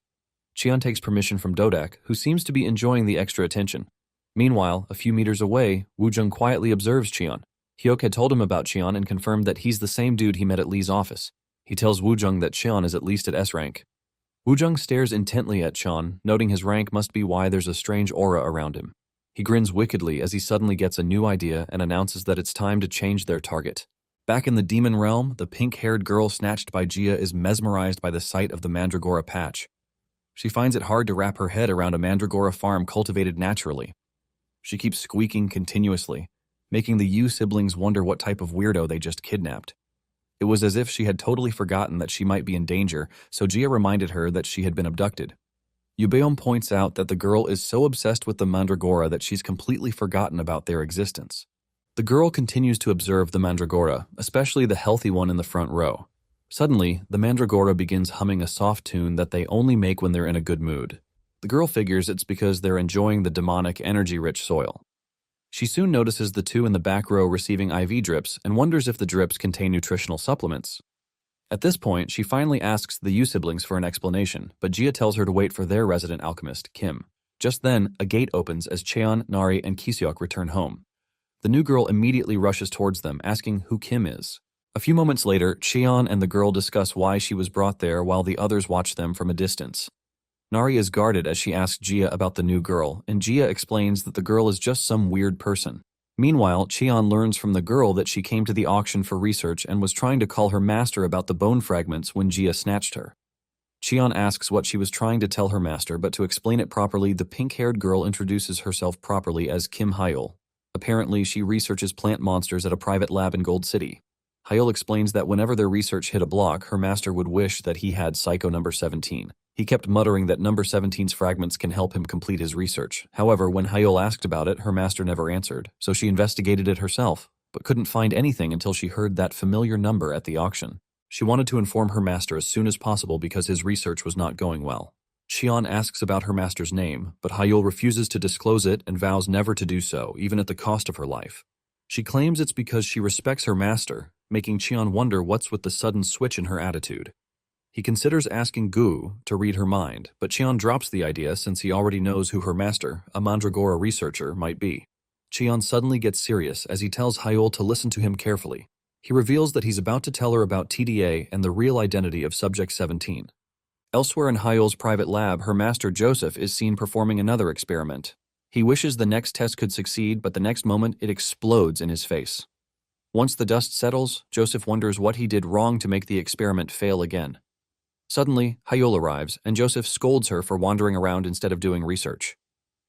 Cheon takes permission from Dodak, who seems to be enjoying the extra attention. Meanwhile, a few meters away, Woojung quietly observes Cheon. Hyuk had told him about Cheon and confirmed that he's the same dude he met at Lee's office. He tells Woojung that Cheon is at least at S-rank. Woojung stares intently at Cheon, noting his rank must be why there's a strange aura around him. He grins wickedly as he suddenly gets a new idea and announces that it's time to change their target. Back in the Demon Realm, the pink-haired girl snatched by Jia is mesmerized by the sight of the Mandragora patch. She finds it hard to wrap her head around a Mandragora farm cultivated naturally. She keeps squeaking continuously, making the Yu siblings wonder what type of weirdo they just kidnapped. It was as if she had totally forgotten that she might be in danger, so Jia reminded her that she had been abducted. Yubeom points out that the girl is so obsessed with the Mandragora that she's completely forgotten about their existence. The girl continues to observe the Mandragora, especially the healthy one in the front row. Suddenly, the Mandragora begins humming a soft tune that they only make when they're in a good mood. The girl figures it's because they're enjoying the demonic, energy-rich soil. She soon notices the two in the back row receiving IV drips and wonders if the drips contain nutritional supplements. At this point, she finally asks the Yu siblings for an explanation, but Jia tells her to wait for their resident alchemist, Kim. Just then, a gate opens as Cheon, Nari, and Kiseok return home. The new girl immediately rushes towards them, asking who Kim is. A few moments later, Cheon and the girl discuss why she was brought there while the others watch them from a distance. Nari is guarded as she asks Jia about the new girl, and Jia explains that the girl is just some weird person. Meanwhile, Cheon learns from the girl that she came to the auction for research and was trying to call her master about the bone fragments when Jia snatched her. Cheon asks what she was trying to tell her master, but to explain it properly, the pink-haired girl introduces herself properly as Kim Hyul. Apparently, she researches plant monsters at a private lab in Gold City. Hyul explains that whenever their research hit a block, her master would wish that he had Psycho number 17. He kept muttering that number 17's fragments can help him complete his research. However, when Hyul asked about it, her master never answered, so she investigated it herself, but couldn't find anything until she heard that familiar number at the auction. She wanted to inform her master as soon as possible because his research was not going well. Cheon asks about her master's name, but Hyul refuses to disclose it and vows never to do so, even at the cost of her life. She claims it's because she respects her master, making Cheon wonder what's with the sudden switch in her attitude. He considers asking Gu to read her mind, but Cheon drops the idea since he already knows who her master, a Mandragora researcher, might be. Cheon suddenly gets serious as he tells Hyul to listen to him carefully. He reveals that he's about to tell her about TDA and the real identity of Subject 17. Elsewhere in Hyul's private lab, her master Joseph is seen performing another experiment. He wishes the next test could succeed, but the next moment it explodes in his face. Once the dust settles, Joseph wonders what he did wrong to make the experiment fail again. Suddenly, Hyul arrives, and Joseph scolds her for wandering around instead of doing research.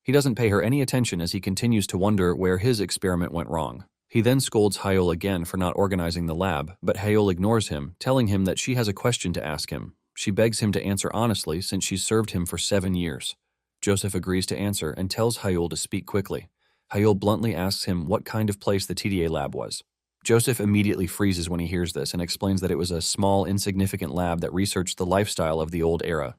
He doesn't pay her any attention as he continues to wonder where his experiment went wrong. He then scolds Hyul again for not organizing the lab, but Hyul ignores him, telling him that she has a question to ask him. She begs him to answer honestly since she's served him for 7 years. Joseph agrees to answer and tells Hyul to speak quickly. Hyul bluntly asks him what kind of place the TDA lab was. Joseph immediately freezes when he hears this and explains that it was a small, insignificant lab that researched the lifestyle of the old era.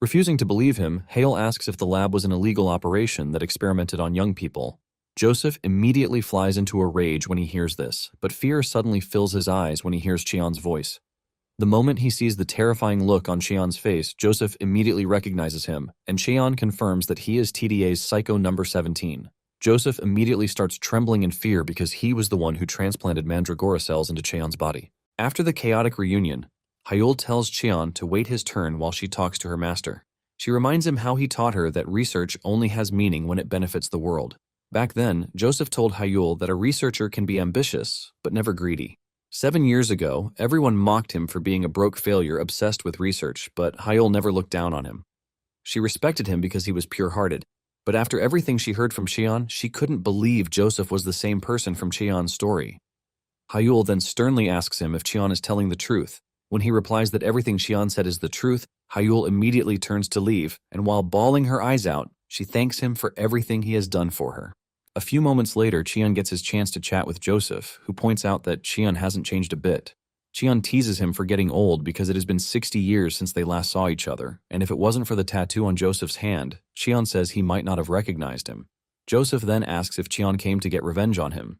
Refusing to believe him, Hyul asks if the lab was an illegal operation that experimented on young people. Joseph immediately flies into a rage when he hears this, but fear suddenly fills his eyes when he hears Cheon's voice. The moment he sees the terrifying look on Cheon's face, Joseph immediately recognizes him, and Cheon confirms that he is TDA's Psycho number 17. Joseph immediately starts trembling in fear because he was the one who transplanted Mandragora cells into Cheon's body. After the chaotic reunion, Hyul tells Cheon to wait his turn while she talks to her master. She reminds him how he taught her that research only has meaning when it benefits the world. Back then, Joseph told Hyul that a researcher can be ambitious, but never greedy. 7 years ago, everyone mocked him for being a broke failure obsessed with research, but Hyul never looked down on him. She respected him because he was pure-hearted. But after everything she heard from Cheon, she couldn't believe Joseph was the same person from Cheon's story. Hyul then sternly asks him if Cheon is telling the truth. When he replies that everything Cheon said is the truth, Hyul immediately turns to leave, and while bawling her eyes out, she thanks him for everything he has done for her. A few moments later, Cheon gets his chance to chat with Joseph, who points out that Cheon hasn't changed a bit. Cheon teases him for getting old because it has been 60 years since they last saw each other, and if it wasn't for the tattoo on Joseph's hand, Cheon says he might not have recognized him. Joseph then asks if Cheon came to get revenge on him.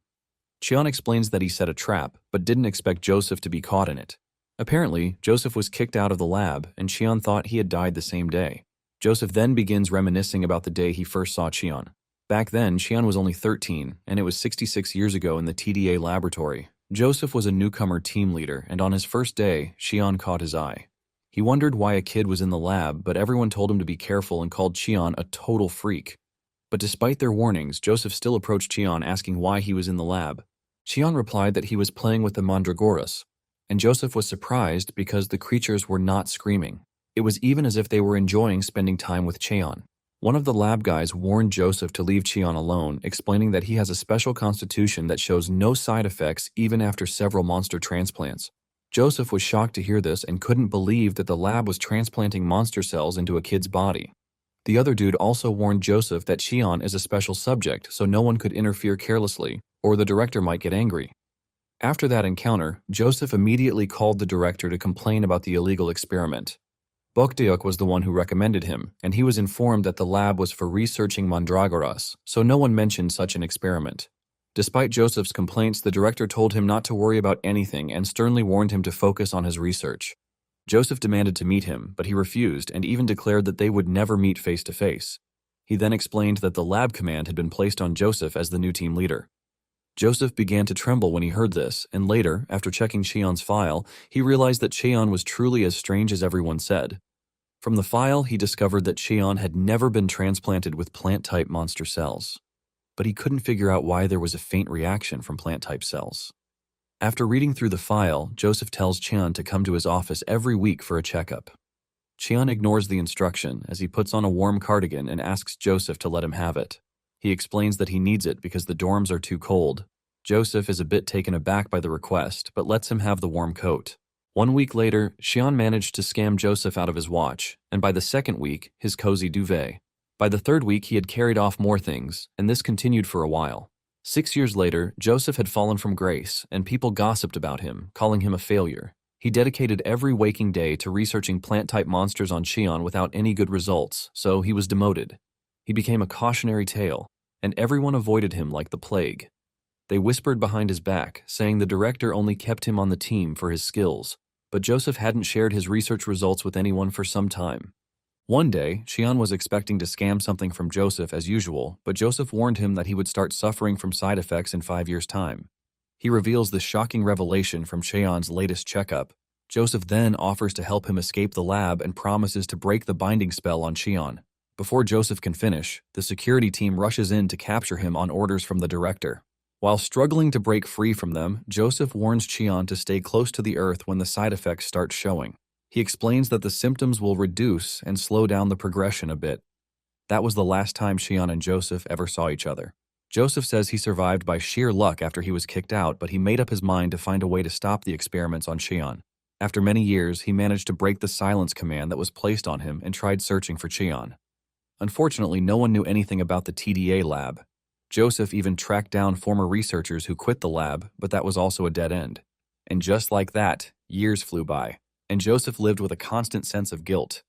Cheon explains that he set a trap, but didn't expect Joseph to be caught in it. Apparently, Joseph was kicked out of the lab, and Cheon thought he had died the same day. Joseph then begins reminiscing about the day he first saw Cheon. Back then, Cheon was only 13, and it was 66 years ago in the TDA laboratory. Joseph was a newcomer team leader, and on his first day, Cheon caught his eye. He wondered why a kid was in the lab, but everyone told him to be careful and called Cheon a total freak. But despite their warnings, Joseph still approached Cheon asking why he was in the lab. Cheon replied that he was playing with the Mandragoras, and Joseph was surprised because the creatures were not screaming. It was even as if they were enjoying spending time with Cheon. One of the lab guys warned Joseph to leave Cheon alone, explaining that he has a special constitution that shows no side effects even after several monster transplants. Joseph was shocked to hear this and couldn't believe that the lab was transplanting monster cells into a kid's body. The other dude also warned Joseph that Cheon is a special subject, so no one could interfere carelessly, or the director might get angry. After that encounter, Joseph immediately called the director to complain about the illegal experiment. Bokdeok was the one who recommended him, and he was informed that the lab was for researching mandragoras, so no one mentioned such an experiment. Despite Joseph's complaints, the director told him not to worry about anything and sternly warned him to focus on his research. Joseph demanded to meet him, but he refused and even declared that they would never meet face to face. He then explained that the lab command had been placed on Joseph as the new team leader. Joseph began to tremble when he heard this, and later, after checking Cheon's file, he realized that Cheon was truly as strange as everyone said. From the file, he discovered that Cheon had never been transplanted with plant-type monster cells. But he couldn't figure out why there was a faint reaction from plant-type cells. After reading through the file, Joseph tells Cheon to come to his office every week for a checkup. Cheon ignores the instruction as he puts on a warm cardigan and asks Joseph to let him have it. He explains that he needs it because the dorms are too cold. Joseph is a bit taken aback by the request, but lets him have the warm coat. 1 week later, Cheon managed to scam Joseph out of his watch, and by the second week, his cozy duvet. By the third week, he had carried off more things, and this continued for a while. 6 years later, Joseph had fallen from grace, and people gossiped about him, calling him a failure. He dedicated every waking day to researching plant-type monsters on Cheon without any good results, so he was demoted. He became a cautionary tale, and everyone avoided him like the plague. They whispered behind his back, saying the director only kept him on the team for his skills, but Joseph hadn't shared his research results with anyone for some time. One day, Cheon was expecting to scam something from Joseph as usual, but Joseph warned him that he would start suffering from side effects in 5 years' time. He reveals this shocking revelation from Cheon's latest checkup. Joseph then offers to help him escape the lab and promises to break the binding spell on Cheon. Before Joseph can finish, the security team rushes in to capture him on orders from the director. While struggling to break free from them, Joseph warns Cheon to stay close to the earth when the side effects start showing. He explains that the symptoms will reduce and slow down the progression a bit. That was the last time Cheon and Joseph ever saw each other. Joseph says he survived by sheer luck after he was kicked out, but he made up his mind to find a way to stop the experiments on Cheon. After many years, he managed to break the silence command that was placed on him and tried searching for Cheon. Unfortunately, no one knew anything about the TDA lab. Joseph even tracked down former researchers who quit the lab, but that was also a dead end. And just like that, years flew by, and Joseph lived with a constant sense of guilt.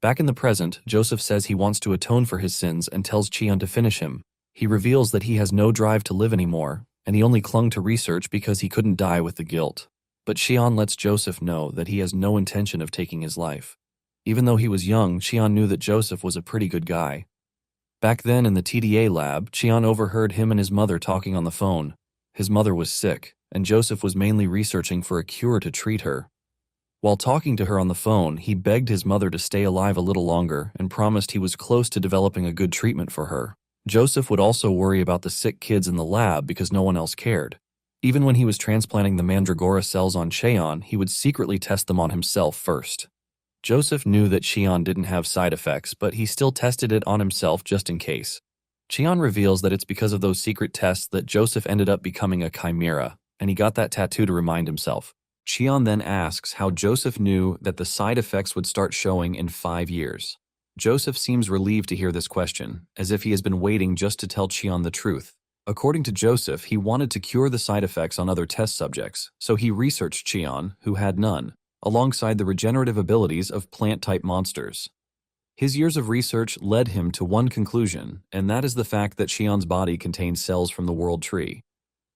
Back in the present, Joseph says he wants to atone for his sins and tells Cheon to finish him. He reveals that he has no drive to live anymore, and he only clung to research because he couldn't die with the guilt. But Cheon lets Joseph know that he has no intention of taking his life. Even though he was young, Cheon knew that Joseph was a pretty good guy. Back then in the TDA lab, Cheon overheard him and his mother talking on the phone. His mother was sick, and Joseph was mainly researching for a cure to treat her. While talking to her on the phone, he begged his mother to stay alive a little longer and promised he was close to developing a good treatment for her. Joseph would also worry about the sick kids in the lab because no one else cared. Even when he was transplanting the mandragora cells on Cheon, he would secretly test them on himself first. Joseph knew that Cheon didn't have side effects, but he still tested it on himself just in case. Cheon reveals that it's because of those secret tests that Joseph ended up becoming a chimera, and he got that tattoo to remind himself. Cheon then asks how Joseph knew that the side effects would start showing in 5 years. Joseph seems relieved to hear this question, as if he has been waiting just to tell Cheon the truth. According to Joseph, he wanted to cure the side effects on other test subjects, so he researched Cheon, who had none, alongside the regenerative abilities of plant-type monsters. His years of research led him to one conclusion, and that is the fact that Cheon's body contains cells from the world tree.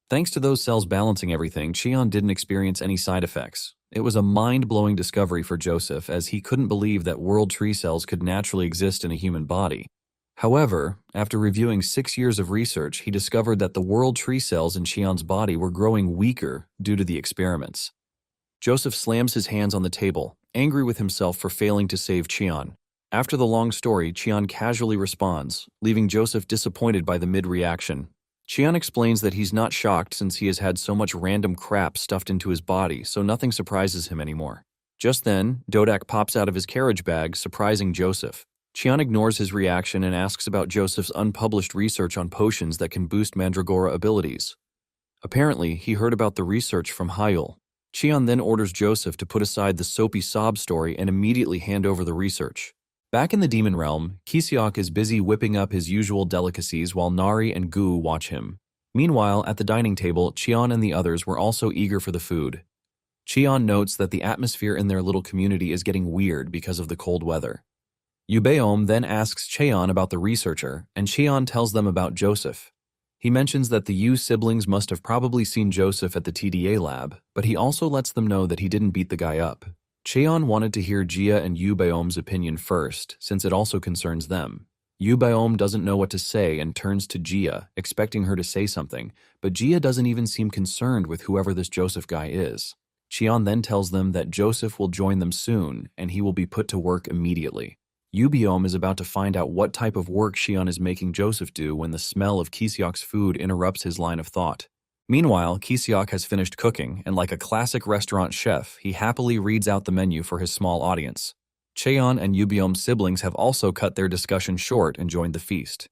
Thanks to those cells balancing everything, Cheon didn't experience any side effects. It was a mind-blowing discovery for Joseph, as he couldn't believe that world tree cells could naturally exist in a human body. However, after reviewing 6 years of research, he discovered that the world tree cells in Cheon's body were growing weaker due to the experiments. Joseph slams his hands on the table, angry with himself for failing to save Cheon. After the long story, Cheon casually responds, leaving Joseph disappointed by the mid-reaction. Cheon explains that he's not shocked since he has had so much random crap stuffed into his body, so nothing surprises him anymore. Just then, Dodak pops out of his carriage bag, surprising Joseph. Cheon ignores his reaction and asks about Joseph's unpublished research on potions that can boost mandragora abilities. Apparently, he heard about the research from Yahello. Cheon then orders Joseph to put aside the soapy sob story and immediately hand over the research. Back in the demon realm, Kisiok is busy whipping up his usual delicacies while Nari and Gu watch him. Meanwhile, at the dining table, Cheon and the others were also eager for the food. Cheon notes that the atmosphere in their little community is getting weird because of the cold weather. Yubeom then asks Cheon about the researcher, and Cheon tells them about Joseph. He mentions that the Yu siblings must have probably seen Joseph at the TDA lab, but he also lets them know that he didn't beat the guy up. Cheon wanted to hear Jia and Yubeom's opinion first, since it also concerns them. Yubeom doesn't know what to say and turns to Jia, expecting her to say something, but Jia doesn't even seem concerned with whoever this Joseph guy is. Cheon then tells them that Joseph will join them soon, and he will be put to work immediately. Yubeom is about to find out what type of work Cheon is making Joseph do when the smell of Kiseok's food interrupts his line of thought. Meanwhile, Kiseok has finished cooking, and like a classic restaurant chef, he happily reads out the menu for his small audience. Cheon and Yubeom's siblings have also cut their discussion short and joined the feast.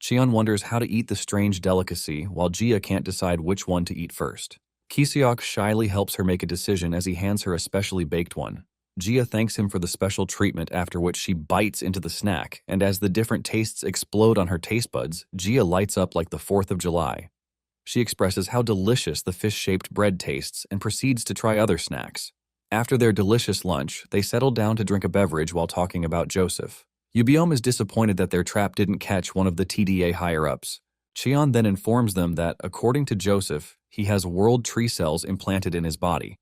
Cheon wonders how to eat the strange delicacy, while Jia can't decide which one to eat first. Kiseok shyly helps her make a decision as he hands her a specially baked one. Jia thanks him for the special treatment, after which she bites into the snack, and as the different tastes explode on her taste buds, Jia lights up like the 4th of July. She expresses how delicious the fish-shaped bread tastes and proceeds to try other snacks. After their delicious lunch, they settle down to drink a beverage while talking about Joseph. Yubeom is disappointed that their trap didn't catch one of the TDA higher-ups. Cheon then informs them that, according to Joseph, he has world tree cells implanted in his body.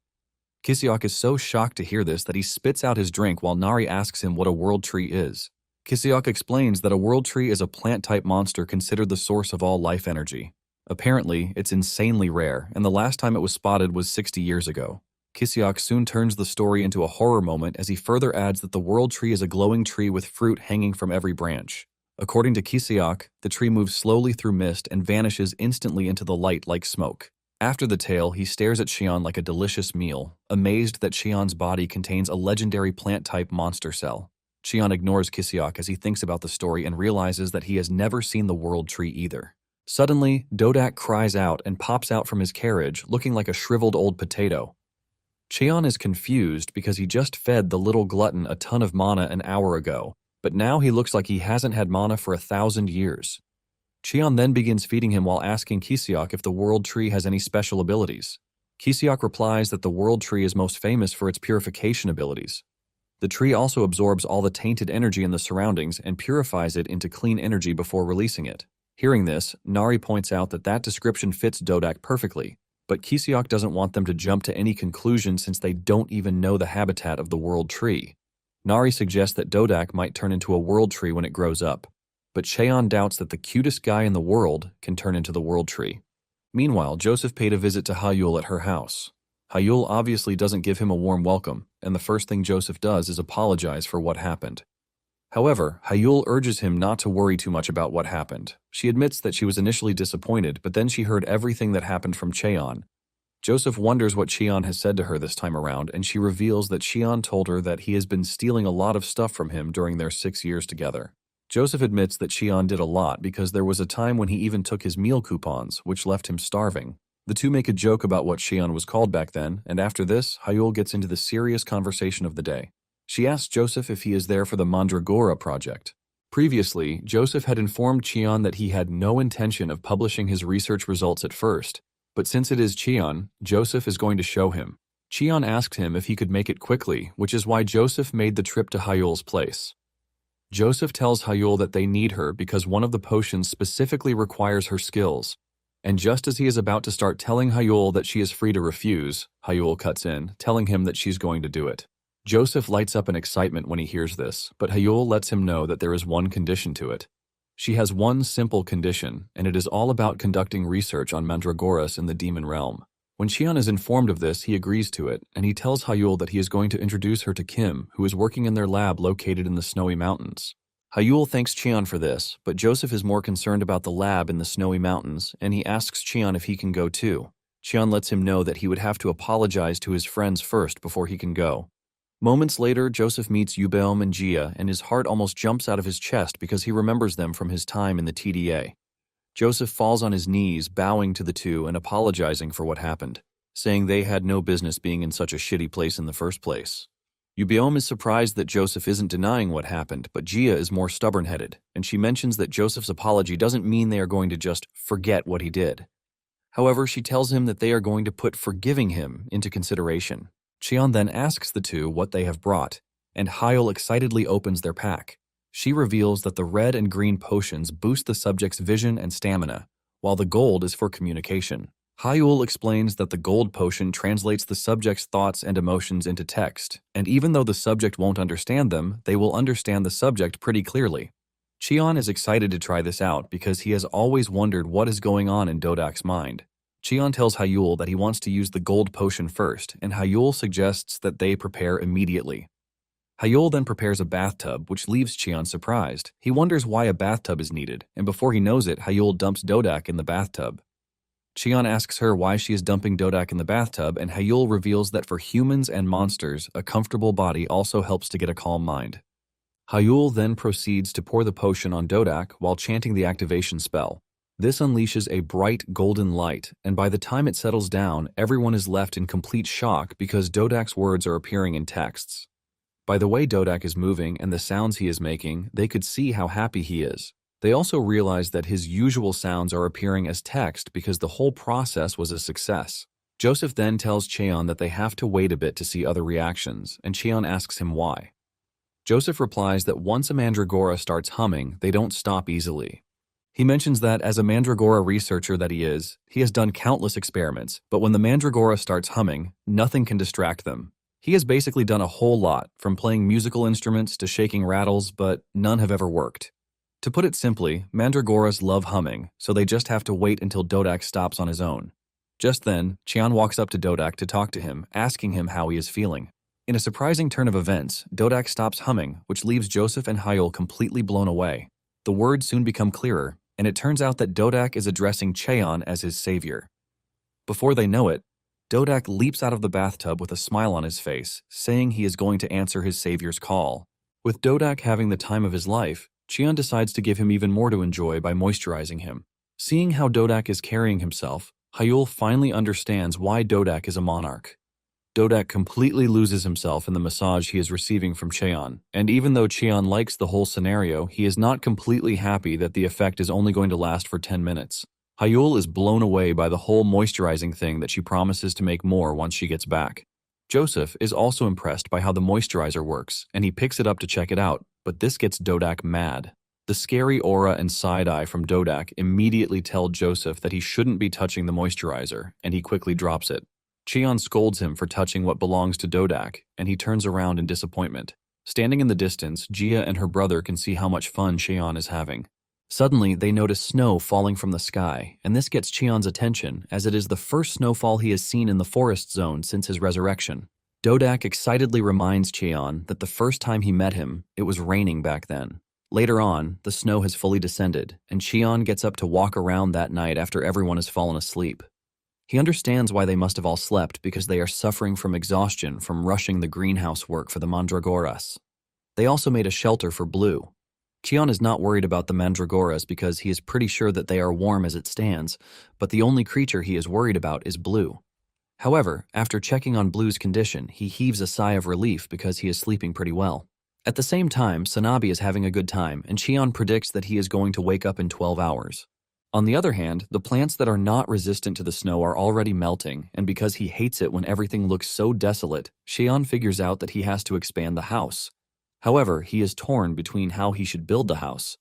Kiseok is so shocked to hear this that he spits out his drink while Nari asks him what a world tree is. Kiseok explains that a world tree is a plant-type monster considered the source of all life energy. Apparently, it's insanely rare, and the last time it was spotted was 60 years ago. Kiseok soon turns the story into a horror moment as he further adds that the world tree is a glowing tree with fruit hanging from every branch. According to Kiseok, the tree moves slowly through mist and vanishes instantly into the light like smoke. After the tale, he stares at Cheon like a delicious meal, amazed that Cheon's body contains a legendary plant-type monster cell. Cheon ignores Kiseok as he thinks about the story and realizes that he has never seen the world tree either. Suddenly, Dodak cries out and pops out from his carriage, looking like a shriveled old potato. Cheon is confused because he just fed the little glutton a ton of mana an hour ago, but now he looks like he hasn't had mana for 1,000 years. Cheon then begins feeding him while asking Kiseok if the world tree has any special abilities. Kiseok replies that the world tree is most famous for its purification abilities. The tree also absorbs all the tainted energy in the surroundings and purifies it into clean energy before releasing it. Hearing this, Nari points out that that description fits Dodak perfectly, but Kiseok doesn't want them to jump to any conclusion since they don't even know the habitat of the world tree. Nari suggests that Dodak might turn into a world tree when it grows up, but Cheon doubts that the cutest guy in the world can turn into the world tree. Meanwhile, Joseph paid a visit to Hayul at her house. Hayul obviously doesn't give him a warm welcome, and the first thing Joseph does is apologize for what happened. However, Hayul urges him not to worry too much about what happened. She admits that she was initially disappointed, but then she heard everything that happened from Cheon. Joseph wonders what Cheon has said to her this time around, and she reveals that Cheon told her that he has been stealing a lot of stuff from him during their 6 years together. Joseph admits that Cheon did a lot because there was a time when he even took his meal coupons, which left him starving. The two make a joke about what Cheon was called back then, and after this, Hayul gets into the serious conversation of the day. She asks Joseph if he is there for the Mandragora project. Previously, Joseph had informed Cheon that he had no intention of publishing his research results at first, but since it is Cheon, Joseph is going to show him. Cheon asked him if he could make it quickly, which is why Joseph made the trip to Hayul's place. Joseph tells Hayul that they need her because one of the potions specifically requires her skills, and just as he is about to start telling Hayul that she is free to refuse, Hayul cuts in, telling him that she's going to do it. Joseph lights up in excitement when he hears this, but Hayul lets him know that there is one condition to it. She has one simple condition, and it is all about conducting research on Mandragoras in the demon realm. When Cheon is informed of this, he agrees to it, and he tells Hayul that he is going to introduce her to Kim, who is working in their lab located in the Snowy Mountains. Hayul thanks Cheon for this, but Joseph is more concerned about the lab in the Snowy Mountains, and he asks Cheon if he can go too. Cheon lets him know that he would have to apologize to his friends first before he can go. Moments later, Joseph meets Yubeom and Jia, and his heart almost jumps out of his chest because he remembers them from his time in the TDA. Joseph falls on his knees, bowing to the two and apologizing for what happened, saying they had no business being in such a shitty place in the first place. Yubeom is surprised that Joseph isn't denying what happened, but Jia is more stubborn-headed, and she mentions that Joseph's apology doesn't mean they are going to just forget what he did. However, she tells him that they are going to put forgiving him into consideration. Cheon then asks the two what they have brought, and Hyul excitedly opens their pack. She reveals that the red and green potions boost the subject's vision and stamina, while the gold is for communication. Hyul explains that the gold potion translates the subject's thoughts and emotions into text, and even though the subject won't understand them, they will understand the subject pretty clearly. Cheon is excited to try this out because he has always wondered what is going on in Dodak's mind. Cheon tells Hyul that he wants to use the gold potion first, and Hyul suggests that they prepare immediately. Hyul then prepares a bathtub, which leaves Cheon surprised. He wonders why a bathtub is needed, and before he knows it, Hyul dumps Dodak in the bathtub. Cheon asks her why she is dumping Dodak in the bathtub, and Hyul reveals that for humans and monsters, a comfortable body also helps to get a calm mind. Hyul then proceeds to pour the potion on Dodak while chanting the activation spell. This unleashes a bright golden light, and by the time it settles down, everyone is left in complete shock because Dodak's words are appearing in texts. By the way Dodak is moving and the sounds he is making, they could see how happy he is. They also realize that his usual sounds are appearing as text because the whole process was a success. Joseph then tells Cheon that they have to wait a bit to see other reactions, and Cheon asks him why. Joseph replies that once a mandragora starts humming, they don't stop easily. He mentions that as a mandragora researcher that he has done countless experiments, but when the mandragora starts humming, nothing can distract them. He has basically done a whole lot, from playing musical instruments to shaking rattles, but none have ever worked. To put it simply, mandragoras love humming, so they just have to wait until Dodak stops on his own. Just then, Cheon walks up to Dodak to talk to him, asking him how he is feeling. In a surprising turn of events, Dodak stops humming, which leaves Joseph and Hyul completely blown away. The words soon become clearer, and it turns out that Dodak is addressing Cheon as his savior. Before they know it, Dodak leaps out of the bathtub with a smile on his face, saying he is going to answer his savior's call. With Dodak having the time of his life, Cheon decides to give him even more to enjoy by moisturizing him. Seeing how Dodak is carrying himself, Hyul finally understands why Dodak is a monarch. Dodak completely loses himself in the massage he is receiving from Cheon, and even though Cheon likes the whole scenario, he is not completely happy that the effect is only going to last for 10 minutes. Hyul is blown away by the whole moisturizing thing that she promises to make more once she gets back. Joseph is also impressed by how the moisturizer works, and he picks it up to check it out, but this gets Dodak mad. The scary aura and side-eye from Dodak immediately tell Joseph that he shouldn't be touching the moisturizer, and he quickly drops it. Cheon scolds him for touching what belongs to Dodak, and he turns around in disappointment. Standing in the distance, Jia and her brother can see how much fun Cheon is having. Suddenly, they notice snow falling from the sky, and this gets Cheon's attention, as it is the first snowfall he has seen in the forest zone since his resurrection. Dodak excitedly reminds Cheon that the first time he met him, it was raining back then. Later on, the snow has fully descended, and Cheon gets up to walk around that night after everyone has fallen asleep. He understands why they must have all slept because they are suffering from exhaustion from rushing the greenhouse work for the mandragoras. They also made a shelter for Blue. Cheon is not worried about the mandragoras because he is pretty sure that they are warm as it stands, but the only creature he is worried about is Blue. However, after checking on Blue's condition, he heaves a sigh of relief because he is sleeping pretty well. At the same time, Sanabi is having a good time, and Cheon predicts that he is going to wake up in 12 hours. On the other hand, the plants that are not resistant to the snow are already melting, and because he hates it when everything looks so desolate, Cheon figures out that he has to expand the house. However, he is torn between how he should build the house.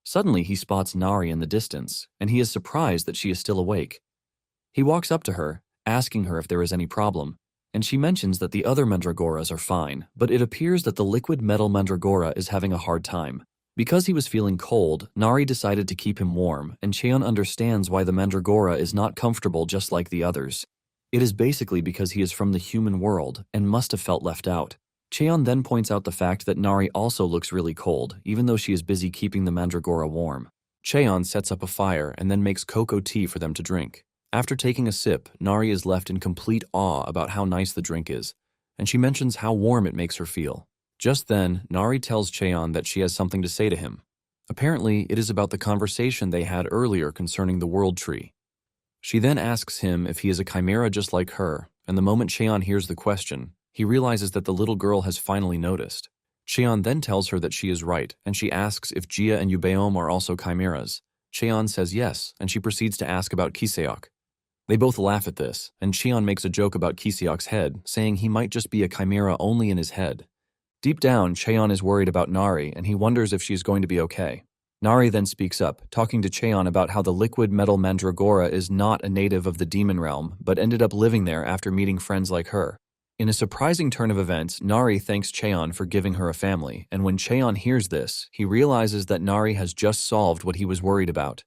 Suddenly, he spots Nari in the distance, and he is surprised that she is still awake. He walks up to her, asking her if there is any problem, and she mentions that the other mandragoras are fine, but it appears that the liquid metal mandragora is having a hard time. Because he was feeling cold, Nari decided to keep him warm, and Cheon understands why the mandragora is not comfortable just like the others. It is basically because he is from the human world and must have felt left out. Cheon then points out the fact that Nari also looks really cold, even though she is busy keeping the mandragora warm. Cheon sets up a fire and then makes cocoa tea for them to drink. After taking a sip, Nari is left in complete awe about how nice the drink is, and she mentions how warm it makes her feel. Just then, Nari tells Cheon that she has something to say to him. Apparently, it is about the conversation they had earlier concerning the world tree. She then asks him if he is a chimera just like her, and the moment Cheon hears the question, he realizes that the little girl has finally noticed. Cheon then tells her that she is right, and she asks if Jia and Yubeom are also chimeras. Cheon says yes, and she proceeds to ask about Kiseok. They both laugh at this, and Cheon makes a joke about Kisiok's head, saying he might just be a chimera only in his head. Deep down, Cheon is worried about Nari, and he wonders if she's going to be okay. Nari then speaks up, talking to Cheon about how the liquid metal mandragora is not a native of the demon realm, but ended up living there after meeting friends like her. In a surprising turn of events, Nari thanks Cheon for giving her a family, and when Cheon hears this, he realizes that Nari has just solved what he was worried about.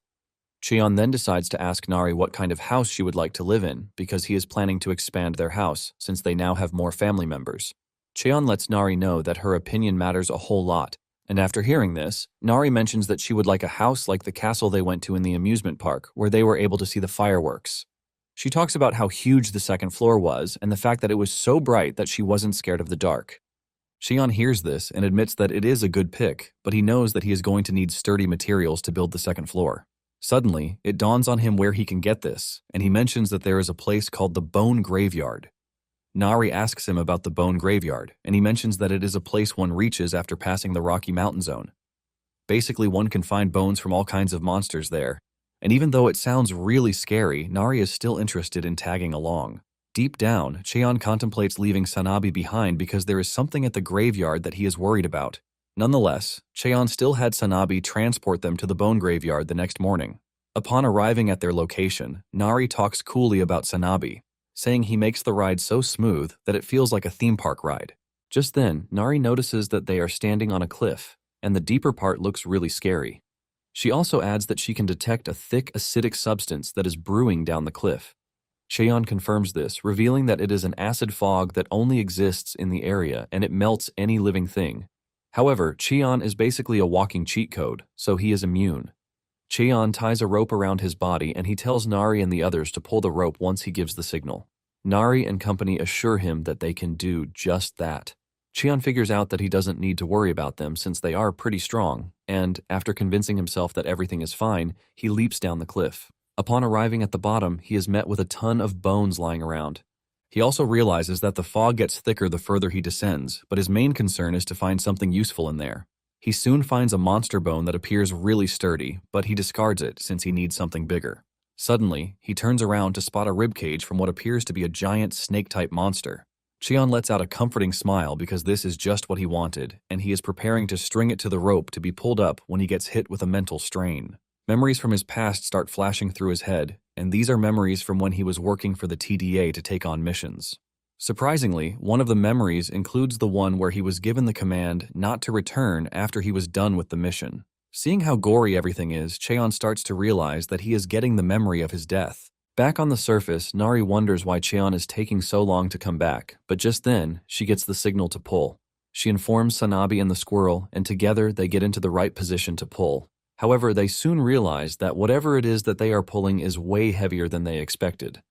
Cheon then decides to ask Nari what kind of house she would like to live in, because he is planning to expand their house, since they now have more family members. Cheon lets Nari know that her opinion matters a whole lot, and after hearing this, Nari mentions that she would like a house like the castle they went to in the amusement park, where they were able to see the fireworks. She talks about how huge the second floor was and the fact that it was so bright that she wasn't scared of the dark. Cheon hears this and admits that it is a good pick, but he knows that he is going to need sturdy materials to build the second floor. Suddenly, it dawns on him where he can get this, and he mentions that there is a place called the Bone Graveyard. Nari asks him about the Bone Graveyard, and he mentions that it is a place one reaches after passing the Rocky Mountain Zone. Basically, one can find bones from all kinds of monsters there, and even though it sounds really scary, Nari is still interested in tagging along. Deep down, Cheon contemplates leaving Sanabi behind because there is something at the graveyard that he is worried about. Nonetheless, Cheon still had Sanabi transport them to the Bone Graveyard the next morning. Upon arriving at their location, Nari talks coolly about Sanabi, saying he makes the ride so smooth that it feels like a theme park ride. Just then, Nari notices that they are standing on a cliff, and the deeper part looks really scary. She also adds that she can detect a thick acidic substance that is brewing down the cliff. Cheon confirms this, revealing that it is an acid fog that only exists in the area and it melts any living thing. However, Cheon is basically a walking cheat code, so he is immune. Cheon ties a rope around his body and he tells Nari and the others to pull the rope once he gives the signal. Nari and company assure him that they can do just that. Cheon figures out that he doesn't need to worry about them since they are pretty strong, and after convincing himself that everything is fine, he leaps down the cliff. Upon arriving at the bottom, he is met with a ton of bones lying around. He also realizes that the fog gets thicker the further he descends, but his main concern is to find something useful in there. He soon finds a monster bone that appears really sturdy, but he discards it since he needs something bigger. Suddenly, he turns around to spot a ribcage from what appears to be a giant snake-type monster. Cheon lets out a comforting smile because this is just what he wanted, and he is preparing to string it to the rope to be pulled up when he gets hit with a mental strain. Memories from his past start flashing through his head, and these are memories from when he was working for the TDA to take on missions. Surprisingly, one of the memories includes the one where he was given the command not to return after he was done with the mission. Seeing how gory everything is, Cheon starts to realize that he is getting the memory of his death. Back on the surface, Nari wonders why Cheon is taking so long to come back, but just then, she gets the signal to pull. She informs Sanabi and the squirrel, and together they get into the right position to pull. However, they soon realize that whatever it is that they are pulling is way heavier than they expected.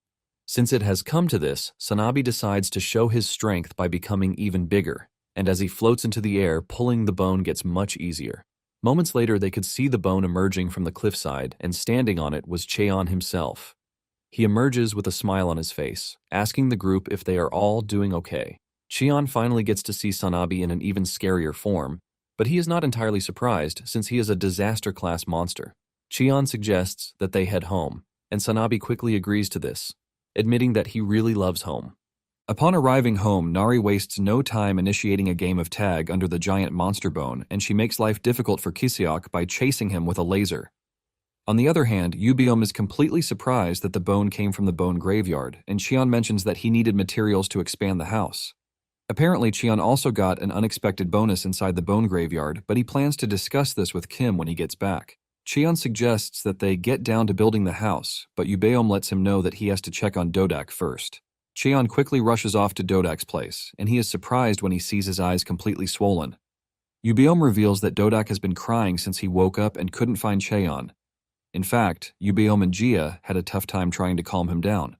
Since it has come to this, Sanabi decides to show his strength by becoming even bigger, and as he floats into the air, pulling the bone gets much easier. Moments later, they could see the bone emerging from the cliffside, and standing on it was Cheon himself. He emerges with a smile on his face, asking the group if they are all doing okay. Cheon finally gets to see Sanabi in an even scarier form, but he is not entirely surprised since he is a disaster-class monster. Cheon suggests that they head home, and Sanabi quickly agrees to this, admitting that he really loves home. Upon arriving home, Nari wastes no time initiating a game of tag under the giant monster bone, and she makes life difficult for Kisiok by chasing him with a laser. On the other hand, Yubiom is completely surprised that the bone came from the Bone Graveyard, and Cheon mentions that he needed materials to expand the house. Apparently, Cheon also got an unexpected bonus inside the Bone Graveyard, but he plans to discuss this with Kim when he gets back. Cheon suggests that they get down to building the house, but Yubeom lets him know that he has to check on Dodak first. Cheon quickly rushes off to Dodak's place, and he is surprised when he sees his eyes completely swollen. Yubeom reveals that Dodak has been crying since he woke up and couldn't find Cheon. In fact, Yubeom and Jia had a tough time trying to calm him down.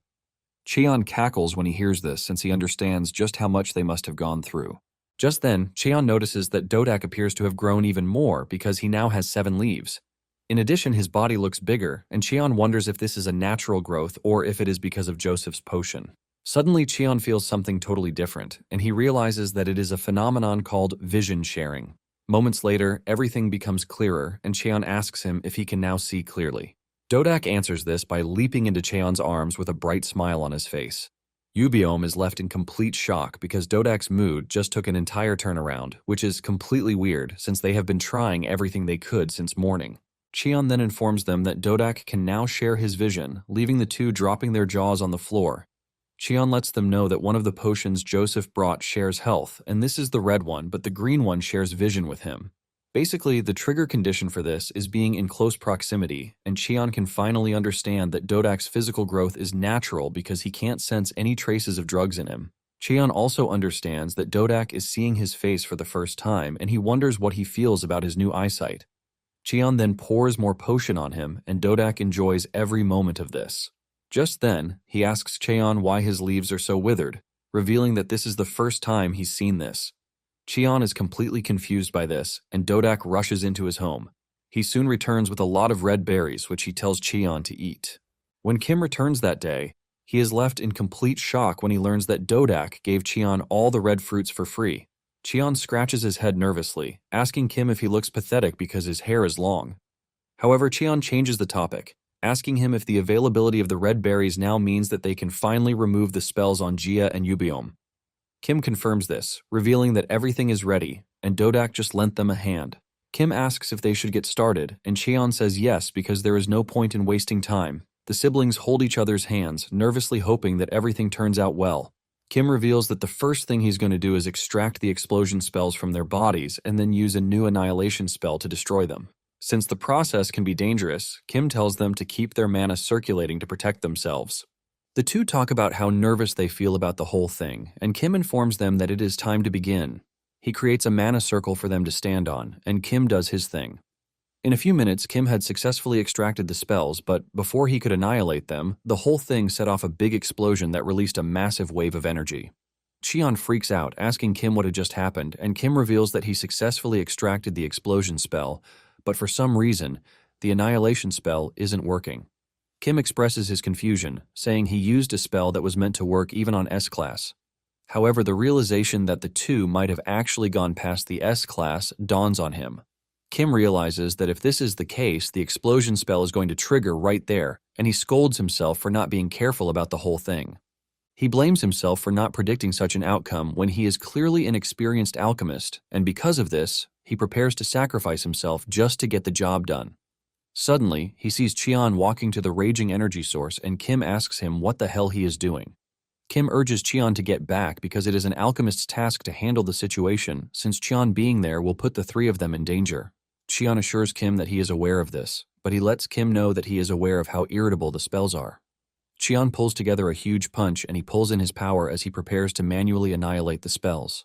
Cheon cackles when he hears this since he understands just how much they must have gone through. Just then, Cheon notices that Dodak appears to have grown even more because he now has 7 leaves. In addition, his body looks bigger, and Cheon wonders if this is a natural growth or if it is because of Joseph's potion. Suddenly, Cheon feels something totally different, and he realizes that it is a phenomenon called vision sharing. Moments later, everything becomes clearer, and Cheon asks him if he can now see clearly. Dodak answers this by leaping into Cheon's arms with a bright smile on his face. Ubiome is left in complete shock because Dodak's mood just took an entire turnaround, which is completely weird since they have been trying everything they could since morning. Cheon then informs them that Dodak can now share his vision, leaving the two dropping their jaws on the floor. Cheon lets them know that one of the potions Joseph brought shares health, and this is the red one, but the green one shares vision with him. Basically, the trigger condition for this is being in close proximity, and Cheon can finally understand that Dodak's physical growth is natural because he can't sense any traces of drugs in him. Cheon also understands that Dodak is seeing his face for the first time, and he wonders what he feels about his new eyesight. Cheon then pours more potion on him, and Dodak enjoys every moment of this. Just then, he asks Cheon why his leaves are so withered, revealing that this is the first time he's seen this. Cheon is completely confused by this, and Dodak rushes into his home. He soon returns with a lot of red berries, which he tells Cheon to eat. When Kim returns that day, he is left in complete shock when he learns that Dodak gave Cheon all the red fruits for free. Cheon scratches his head nervously, asking Kim if he looks pathetic because his hair is long. However, Cheon changes the topic, asking him if the availability of the red berries now means that they can finally remove the spells on Jia and Ubiome. Kim confirms this, revealing that everything is ready, and Dodak just lent them a hand. Kim asks if they should get started, and Cheon says yes because there is no point in wasting time. The siblings hold each other's hands, nervously hoping that everything turns out well. Kim reveals that the first thing he's going to do is extract the explosion spells from their bodies and then use a new annihilation spell to destroy them. Since the process can be dangerous, Kim tells them to keep their mana circulating to protect themselves. The two talk about how nervous they feel about the whole thing, and Kim informs them that it is time to begin. He creates a mana circle for them to stand on, and Kim does his thing. In a few minutes, Kim had successfully extracted the spells, but before he could annihilate them, the whole thing set off a big explosion that released a massive wave of energy. Cheon freaks out, asking Kim what had just happened, and Kim reveals that he successfully extracted the explosion spell, but for some reason, the annihilation spell isn't working. Kim expresses his confusion, saying he used a spell that was meant to work even on S-Class. However, the realization that the two might have actually gone past the S-Class dawns on him. Kim realizes that if this is the case, the explosion spell is going to trigger right there, and he scolds himself for not being careful about the whole thing. He blames himself for not predicting such an outcome when he is clearly an experienced alchemist, and because of this, he prepares to sacrifice himself just to get the job done. Suddenly, he sees Cheon walking to the raging energy source, and Kim asks him what the hell he is doing. Kim urges Cheon to get back because it is an alchemist's task to handle the situation, since Cheon being there will put the three of them in danger. Cheon assures Kim that he is aware of this, but he lets Kim know that he is aware of how irritable the spells are. Cheon pulls together a huge punch and he pulls in his power as he prepares to manually annihilate the spells.